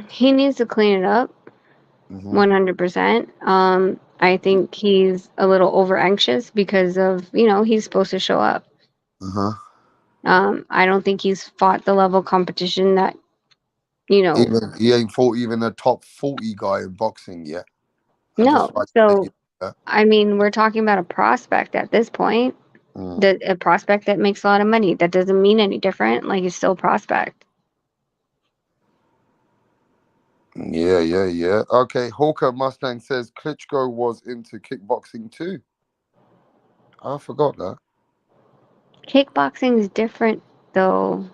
He needs to clean it up. 100%. I think he's a little over anxious because of, he's supposed to show up. I don't think he's fought the level of competition that, Even he ain't fought even a top 40 guy in boxing yet. No. So, I mean, we're talking about a prospect at this point. A prospect that makes a lot of money. That doesn't mean any different. Like, he's still a prospect. Yeah. Okay, Hawker Mustang says Klitschko was into kickboxing too. I forgot that. Kickboxing is different, though.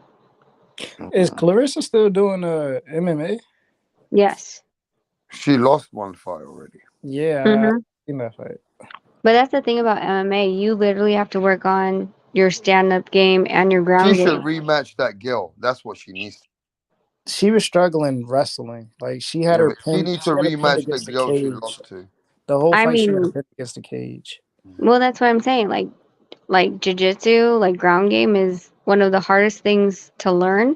Is Clarissa still doing MMA? Yes. She lost one fight already. Yeah, I've seen that fight. But that's the thing about MMA. You literally have to work on your stand-up game and your ground She game. should rematch that girl. That's what she needs. She was struggling wrestling. Like she had her She pin. needs to rematch the girl she lost to. The whole I fight she had mean- her pin against the cage. Well, that's what I'm saying. Like jiu-jitsu, like ground game is one of the hardest things to learn.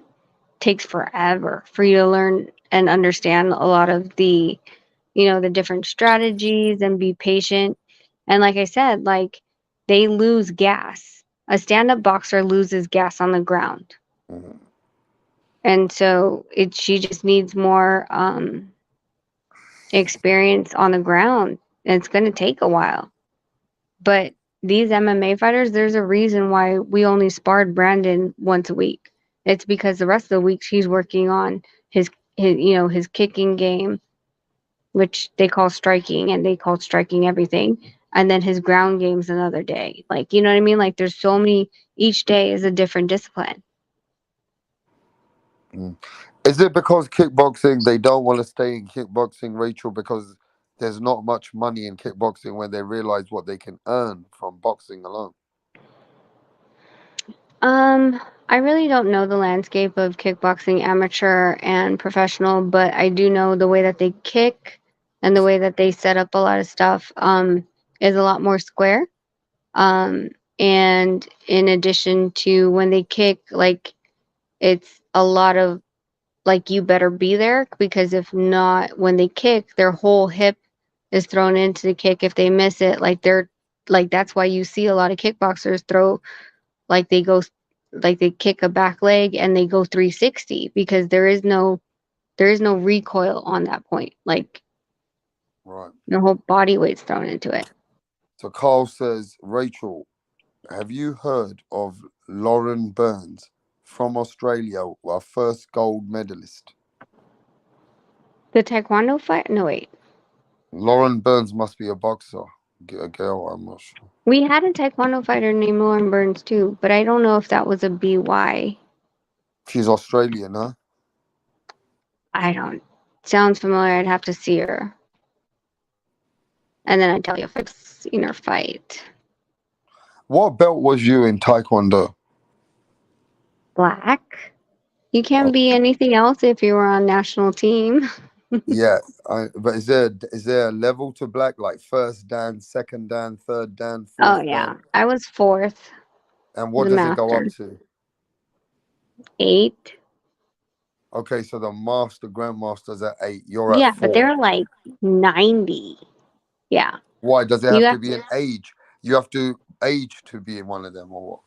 Takes forever for you to learn and understand a lot of the, the different strategies and be patient. And like I said, like they lose gas. A stand-up boxer loses gas on the ground. And so she just needs more experience on the ground. And it's going to take a while. But these MMA fighters, there's a reason why we only sparred Brandon once a week. It's because the rest of the weeks he's working on his kicking game, which they call striking, and they call striking everything. And then his ground game's another day. Like, you know what I mean? Like there's so many, each day is a different discipline. Is it because kickboxing, they don't want to stay in kickboxing, Rachel, because there's not much money in kickboxing when they realize what they can earn from boxing alone? I really don't know the landscape of kickboxing amateur and professional, but I do know the way that they kick and the way that they set up a lot of stuff is a lot more square. And in addition to when they kick, like it's a lot of like you better be there because if not, when they kick, their whole hip is thrown into the kick. If they miss it, that's why you see a lot of kickboxers throw like they kick a back leg and they go 360 because there is no recoil on that point. Like right. your whole body weight's thrown into it. So Carl says, Rachel, have you heard of Lauren Burns from Australia, our first gold medalist? The taekwondo fight? No, wait. Lauren Burns must be a boxer. A girl, I'm not sure. We had a taekwondo fighter named Lauren Burns too, but I don't know if that was a BY. She's Australian, huh? I don't. Sounds familiar. I'd have to see her. And then I'd tell you if I've seen her fight. What belt was you in Taekwondo? Black? You can't be anything else if you were on national team. Yeah, but is there a level to black, like first dan, second dan, third dan, Oh, fourth yeah. dan? I was fourth. And what The does it go up master. to? 8. Okay, so the master, grandmaster's at 8. You're at Yeah, 4. but they're like 90. Yeah. Why does it You have have to be an age? You have to age to be in one of them, or what?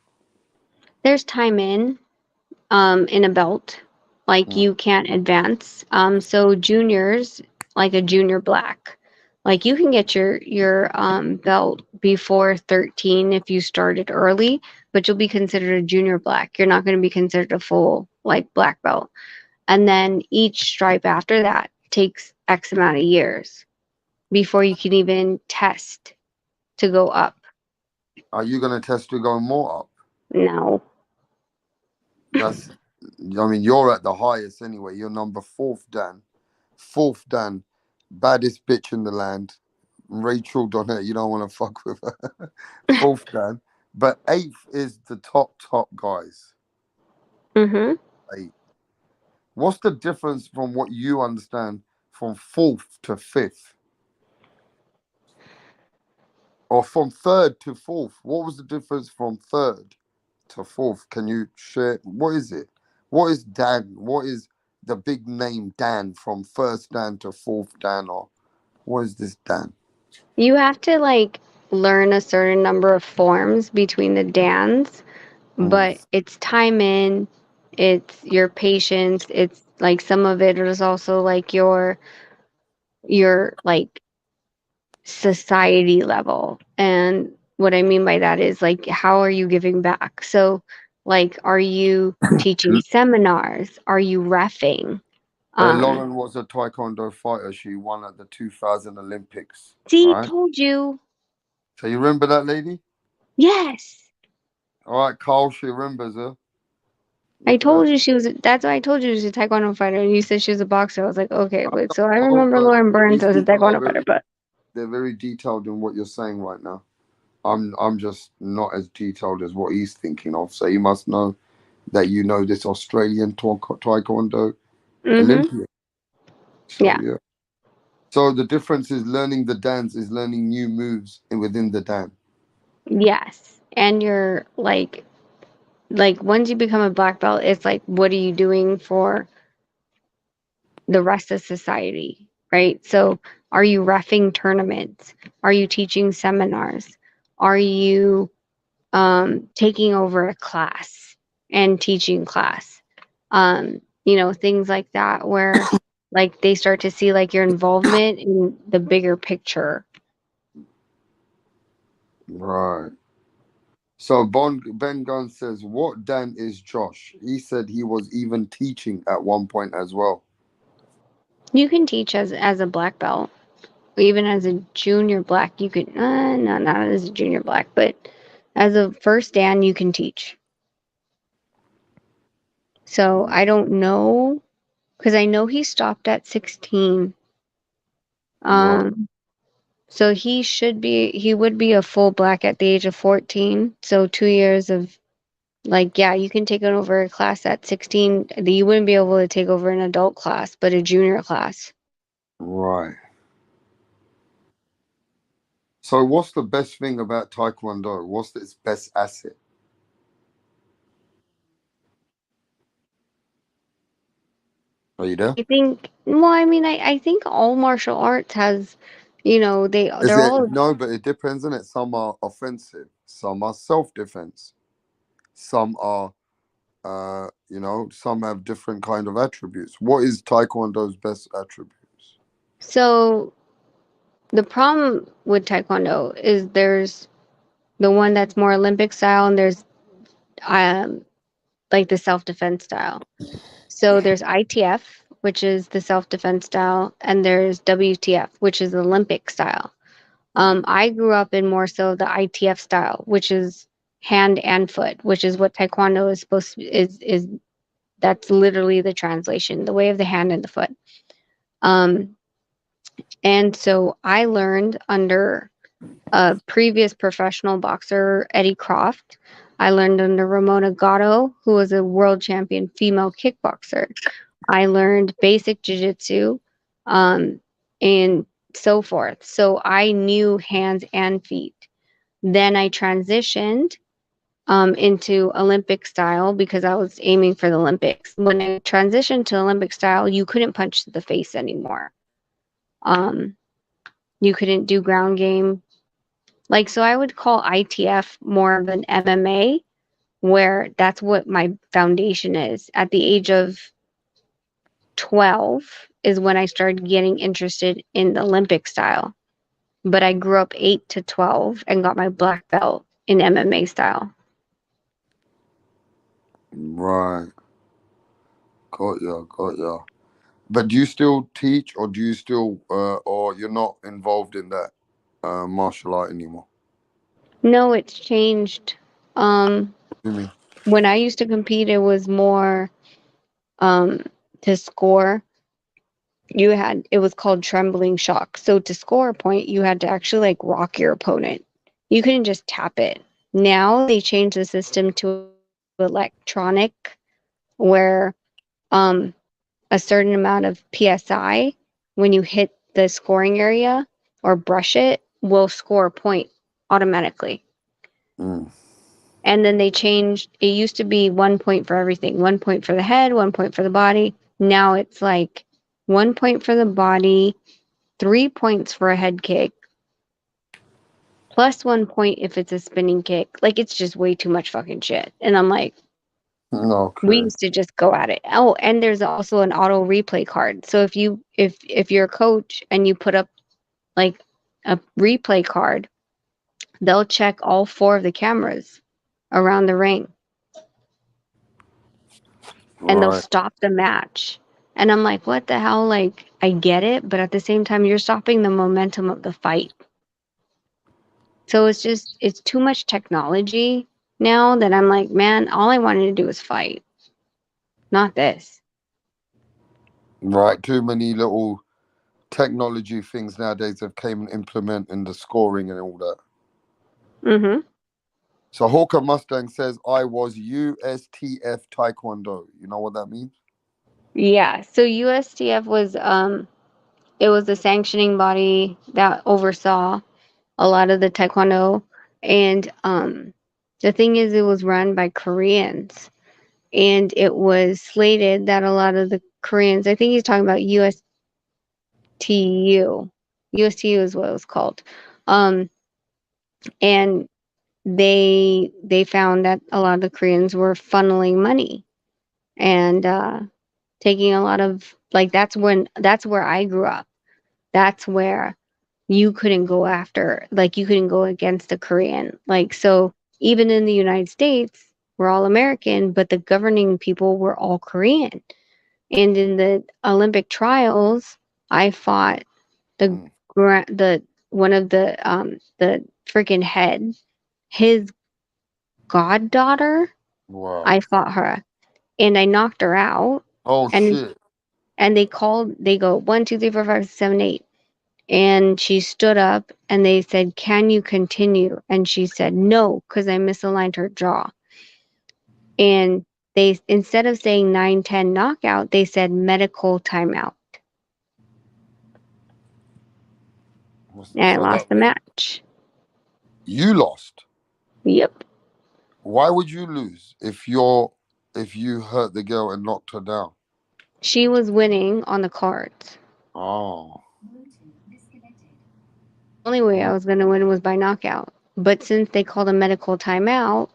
There's time in a belt. Like you can't advance. So juniors, like a junior black, like you can get your belt before 13 if you started early, but you'll be considered a junior black. You're not going to be considered a full like black belt. And then each stripe after that takes X amount of years before you can even test to go up. Are you going to test to go more up? No. That's, I mean, you're at the highest anyway. You're number 4th Dan. 4th Dan, baddest bitch in the land. Rachel Donaire, you don't want to fuck with her. 4th Dan. But 8th is the top guys. Mm-hmm. 8. What's the difference from what you understand from 4th to 5th? Or from 3rd to 4th? What was the difference from 3rd to 4th? Can you share? What is it? What is Dan? What is the big name Dan from 1st Dan to 4th Dan? Or what is this Dan? You have to like learn a certain number of forms between the dans, but it's time in, it's your patience, it's like some of it is also like your like society level. And what I mean by that is like how are you giving back? So like are you teaching seminars? Are you reffing? Lauren was a Taekwondo fighter. She won at the 2000 Olympics. See, Right? told you. So you remember that lady? Yes. All right, Carl, she remembers her. I told you she was. That's why I told you she was a taekwondo fighter, and you said she was a boxer. I was like, okay, wait. So I remember Lauren Burns These as a people are taekwondo fighter, but they're very detailed in what you're saying right now. I'm just not as detailed as what he's thinking of. So you must know that you know this Australian Taekwondo Olympian. So yeah. So the difference is learning the dance is learning new moves within the dance. yes. And you're like once you become a black belt, it's like, what are you doing for the rest of society, right? So are you reffing tournaments? Are you teaching seminars? Are you taking over a class and teaching class? Things like that where like they start to see like your involvement in the bigger picture. Right. So Ben Gunn says, what Dan is Josh? He said he was even teaching at one point as well. You can teach as a black belt, even as a junior black. You could no, not as a junior black, but as a first Dan, you can teach. So I don't know because I know he stopped at 16. Right. So he would be a full black at the age of 14. So 2 years of like, yeah, you can take over a class at 16. You wouldn't be able to take over an adult class, but a junior class. Right. So what's the best thing about Taekwondo? What's its best asset? Are you there? I think, well, I mean, I think all martial arts has, Is they're it all, no, but it depends on it. Some are offensive, some are self-defense, some are some have different kind of attributes. What is Taekwondo's best attributes? so The problem with Taekwondo is there's the one that's more Olympic style, and there's um like the self defense style. So there's ITF, which is the self defense style, and there's WTF, which is the Olympic style. I grew up in more so the ITF style, which is hand and foot, which is what Taekwondo is supposed to is that's literally the translation, the way of the hand and the foot. Um, and so I learned under a previous professional boxer, Eddie Croft. I learned under Ramona Gatto, who was a world champion female kickboxer. I learned basic jiu-jitsu, and so forth. So I knew hands and feet. Then I transitioned into Olympic style because I was aiming for the Olympics. When I transitioned to Olympic style, you couldn't punch to the face anymore. Um, you couldn't do ground game. Like, so I would call ITF more of an MMA, where that's what my foundation is. At the age of 12 is when I started getting interested in the Olympic style. But I grew up 8 to 12 and got my black belt in MMA style. Right. Got ya. But do you still teach, or do you still, or you're not involved in that martial art anymore? No, it's changed. Mhm. When I used to compete, it was more um, to score. It was called trembling shock. So to score a point, you had to actually like rock your opponent. You couldn't just tap it. Now they changed the system to electronic, where um, a certain amount of psi, when you hit the scoring area or brush it, will score a point automatically. Mm. And then they changed. It used to be 1 point for everything, 1 point for the head, 1 point for the body. Now it's like 1 point for the body, 3 points for a head kick, plus 1 point if it's a spinning kick. Like, it's just way too much fucking shit. And I'm like, we Okay. used to just go at it. Oh, and there's also an auto replay card. So if you're a coach and you put up like a replay card, they'll check all 4 of the cameras around the ring, and they'll Right. stop the match. And I'm like, what the hell? Like, I get it, but at the same time, you're stopping the momentum of the fight. So it's too much technology now that I'm like, man, all I wanted to do was fight, not this. Right. Too many little technology things nowadays have came and implement in the scoring and all that. Mm-hmm. So Hawker Mustang says I was USTF Taekwondo. You know what that means? Yeah. So USTF was it was the sanctioning body that oversaw a lot of the taekwondo, and the thing is, it was run by Koreans, and it was slated that a lot of the Koreans, I think he's talking about USTU. USTU is what it was called. And they found that a lot of the Koreans were funneling money and taking a lot of, like, that's where I grew up. That's where you couldn't go after, like, you couldn't go against the Korean. Like, so even in the United States, we're all American, but the governing people were all Korean. And in the Olympic trials, I fought the one of the freaking head, his goddaughter. Wow. I fought her and I knocked her out. Oh and shit. and they go 1, 2, 3, 4, 5, 6, 7, 8. And she stood up and they said, "Can you continue?" And she said, "No," because I misaligned her jaw. And they, instead of saying 9-10 knockout, they said medical timeout. And I So lost the match. you lost. Yep. Why would you lose if you hurt the girl and knocked her down? She was winning on the cards. Oh. The only way I was going to win was by knockout. But since they called a medical timeout,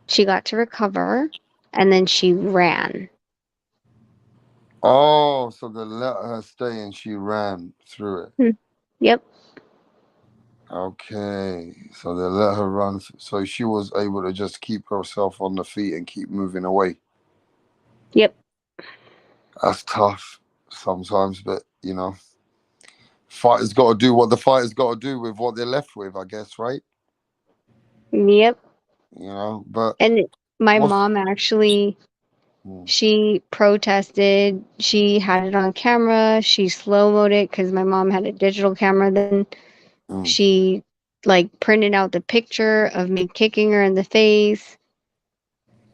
she got to recover, and then she ran. Oh, so they let her stay and she ran through it. Yep. Okay, so they let her run, so she was able to just keep herself on the feet and keep moving away. Yep. That's tough sometimes, but fighters got to do what the fighters got to do with what they're left with, I guess, right? Yep. But and my what's mom actually, she protested. She had it on camera. She slow-moed it because my mom had a digital camera then. She like printed out the picture of me kicking her in the face,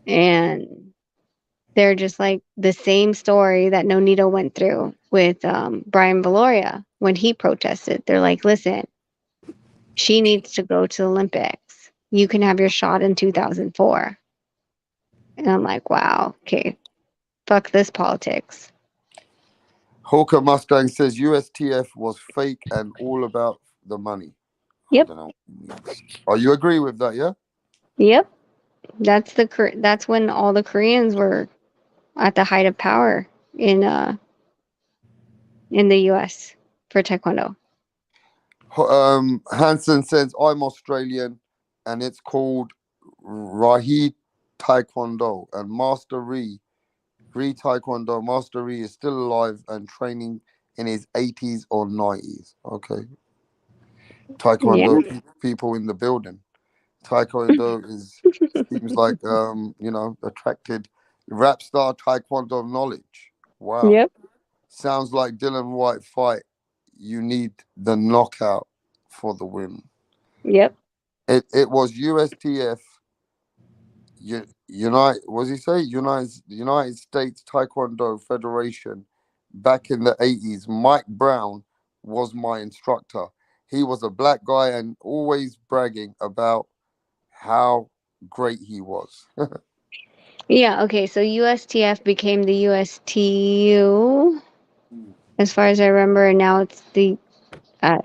and they're just like the same story that Nonito went through with Brian Valoria when he protested. They're like, listen, she needs to go to the Olympics. You can have your shot in 2004. And I'm like, wow, okay, fuck this politics. Hawker Mustang says USTF was fake and all about the money. Yep. I don't know. Oh, you agree with that, yeah? Yep. That's when all the Koreans were at the height of power in the US for Taekwondo. Hanson says I'm Australian and it's called Rahi Taekwondo and Master Ree Taekwondo. Master Ree is still alive and training in his 80s or 90s. Okay. Taekwondo people in the building. Taekwondo seems like attracted rap star Taekwondo knowledge. Wow. Yep. Sounds like Dylan White fight. You need the knockout for the win. Yep. It was USTF. United States Taekwondo Federation back in the 80s. Mike Brown was my instructor. He was a black guy and always bragging about how great he was. Yeah, okay, so USTF became the USTU as far as I remember, and now it's the I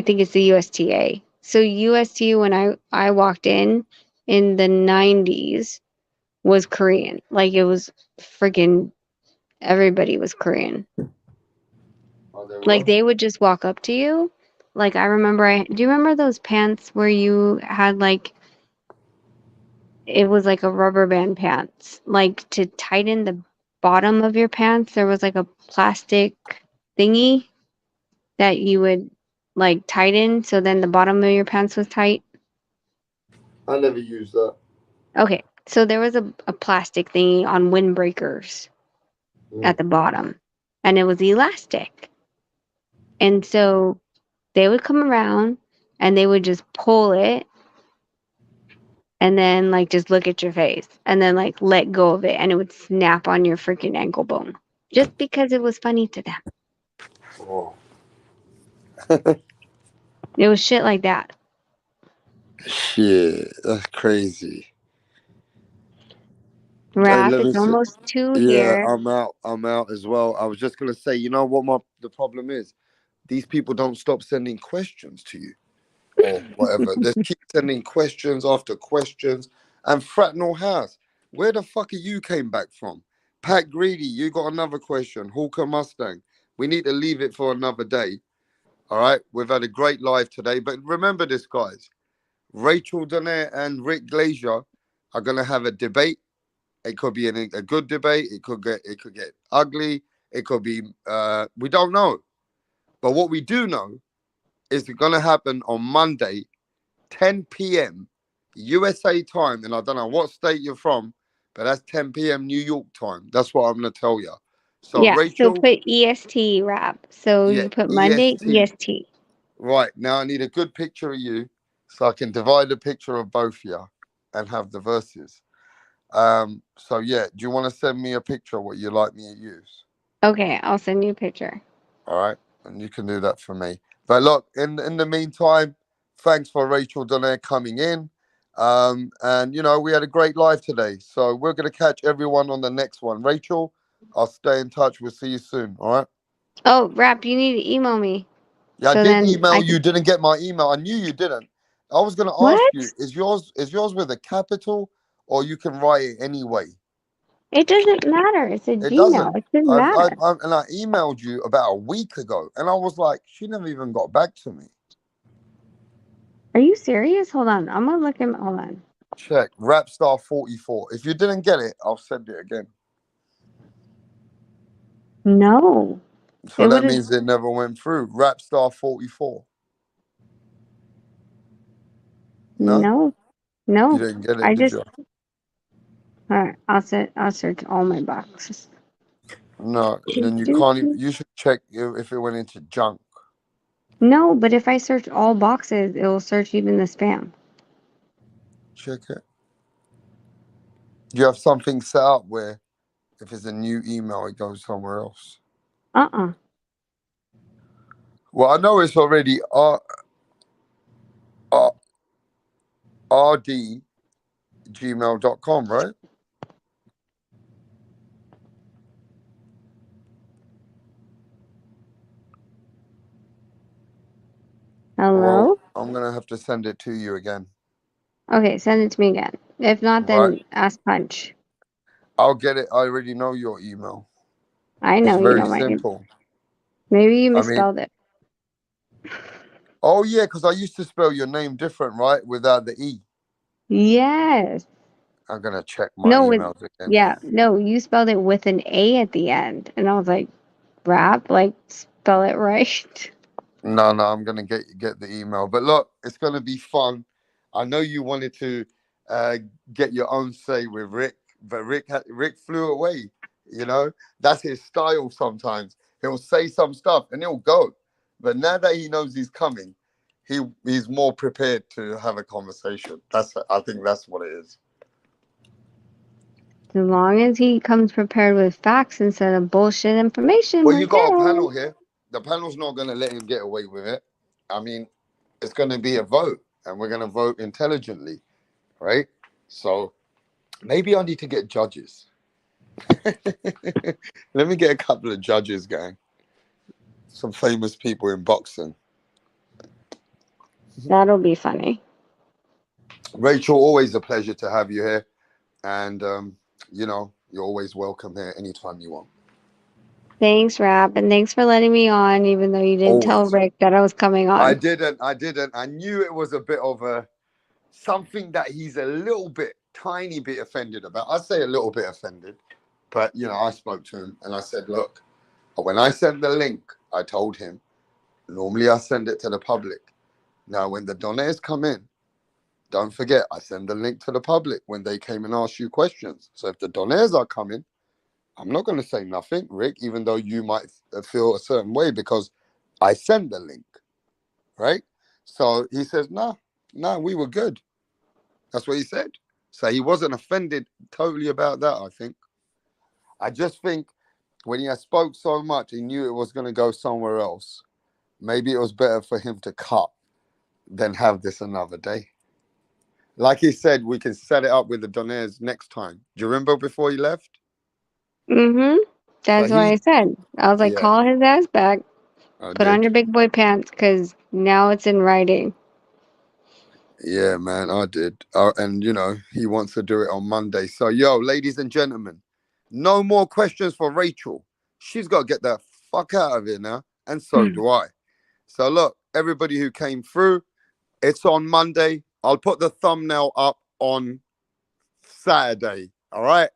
think it's the USTA. So USTU when I walked in the 90s was Korean. Like it was freaking everybody was Korean. Like they would just walk up to you. Like I remember do you remember those pants where you had like it was like a rubber band pants? Like to tighten the bottom of your pants, there was like a plastic thingy that you would like tighten so then the bottom of your pants was tight. I never used that. Okay. So there was a plastic thingy on windbreakers at the bottom and it was elastic. And so they would come around and they would just pull it and then like just look at your face and then like let go of it and it would snap on your freaking ankle bone just because it was funny to them. Oh. It was shit like that. Shit, that's crazy. Rap, Hey, it's almost 2 yeah, here. I'm out as well. I was just gonna say, you know what the problem is? These people don't stop sending questions to you or whatever. They keep sending questions after questions. And Fratnell House, where the fuck are you came back from? Pat Greedy, you got another question. Hawker Mustang, we need to leave it for another day. All right, we've had a great live today, but remember this, guys. Rachel Donaire and Rick Glaser are gonna have a debate. It could be a good debate. It could get ugly. It could be we don't know. But what we do know is it's going to happen on Monday, 10 p.m. USA time. And I don't know what state you're from, but that's 10 p.m. New York time. That's what I'm going to tell you. So Yeah, so Rachel, put EST Rap. So yeah, you put Monday EST. EST. Right, now I need a good picture of you so I can divide a picture of both of you and have the verses. So yeah, do you want to send me a picture of what you'd like me to use? Okay, I'll send you a picture. All right, and you can do that for me. But look, in the meantime, thanks for Rachel Donaire coming in. And we had a great live today. So we're gonna catch everyone on the next one. Rachel, I'll stay in touch. We'll see you soon. All right. Oh, Rap, you need to email me. Yeah, I So did then email I you. can. Didn't get my email. I knew you didn't. I was gonna ask What? you, is yours with a capital or you can write it anyway? It doesn't matter. It's a It Gmail. doesn't. It doesn't matter. And I emailed you about a week ago, and I was like, she never even got back to me. Are you serious? Hold on. I'm gonna look him. Hold on. Check Rapstar44. If you didn't get it, I'll send it again. No. So that means it never went through. Rapstar44. No. No. You didn't get it, I did just. you? All right. I'll search all my boxes. No, then you can't. You should check if it went into junk. No, but if I search all boxes, it will search even the spam. Check it. You have something set up where if it's a new email, it goes somewhere else. Well, I know it's already rd@gmail.com, right? Hello? Well, I'm going to have to send it to you again. Okay, send it to me again. If not, then Right. ask Punch. I'll get it. I already know your email. I know It's you very know my name. simple. Maybe you I mean, misspelled it. oh, yeah, because I used to spell your name different, right? Without the E. Yes. I'm going to check my No, emails again. no, you spelled it with an A at the end. And I was like, rap? Like, spell it right. No, I'm going to get the email. But look, it's going to be fun. I know you wanted to get your own say with Rick, but Rick flew away. You know, that's his style sometimes. He'll say some stuff and he'll go. But now that he knows he's coming, he's more prepared to have a conversation. I think that's what it is. As long as he comes prepared with facts instead of bullshit information. Well, we're you got a good. panel here. The panel's not going to let him get away with it. I mean, it's going to be a vote, and we're going to vote intelligently, right? So maybe I need to get judges. Let me get a couple of judges, gang. Some famous people in boxing. That'll be funny. Rachel, always a pleasure to have you here. And, you know, you're always welcome here anytime you want. Thanks, Rap, and thanks for letting me on, even though you didn't tell Rick that I was coming on. I didn't. I knew it was a bit of something that he's a little bit, tiny bit offended about. I'd say a little bit offended. But, you know, I spoke to him and I said, look, when I sent the link, I told him, normally I send it to the public. Now, when the Donaires come in, don't forget, I send the link to the public when they came and asked you questions. So if the Donaires are coming, I'm not going to say nothing, Rick, even though you might feel a certain way because I send the link, right? So he says, no, we were good. That's what he said. So he wasn't offended totally about that, I think. I just think when he had spoke so much, he knew it was going to go somewhere else. Maybe it was better for him to cut than have this another day. Like he said, we can set it up with the Donaires next time. Do you remember before he left? Mm-hmm. That's what I said. I was like, call his ass back. Put on your big boy pants, because now it's in writing. Yeah, man, I did. And, you know, he wants to do it on Monday. So, yo, ladies and gentlemen, no more questions for Rachel. She's got to get the fuck out of here now. And so do I. So, look, everybody who came through, it's on Monday. I'll put the thumbnail up on Saturday. All right?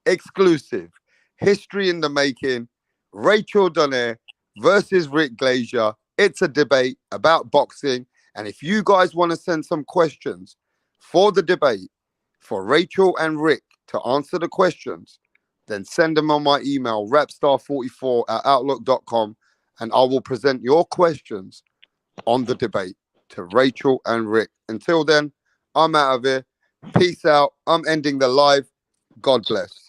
Exclusive. History in the making. Rachel Donaire versus Rick Glaser. It's a debate about boxing. And if you guys want to send some questions for the debate for Rachel and Rick to answer the questions, then send them on my email, rapstar44@outlook.com, and I will present your questions on the debate to Rachel and Rick. Until then, I'm out of here. Peace out. I'm ending the live. God bless.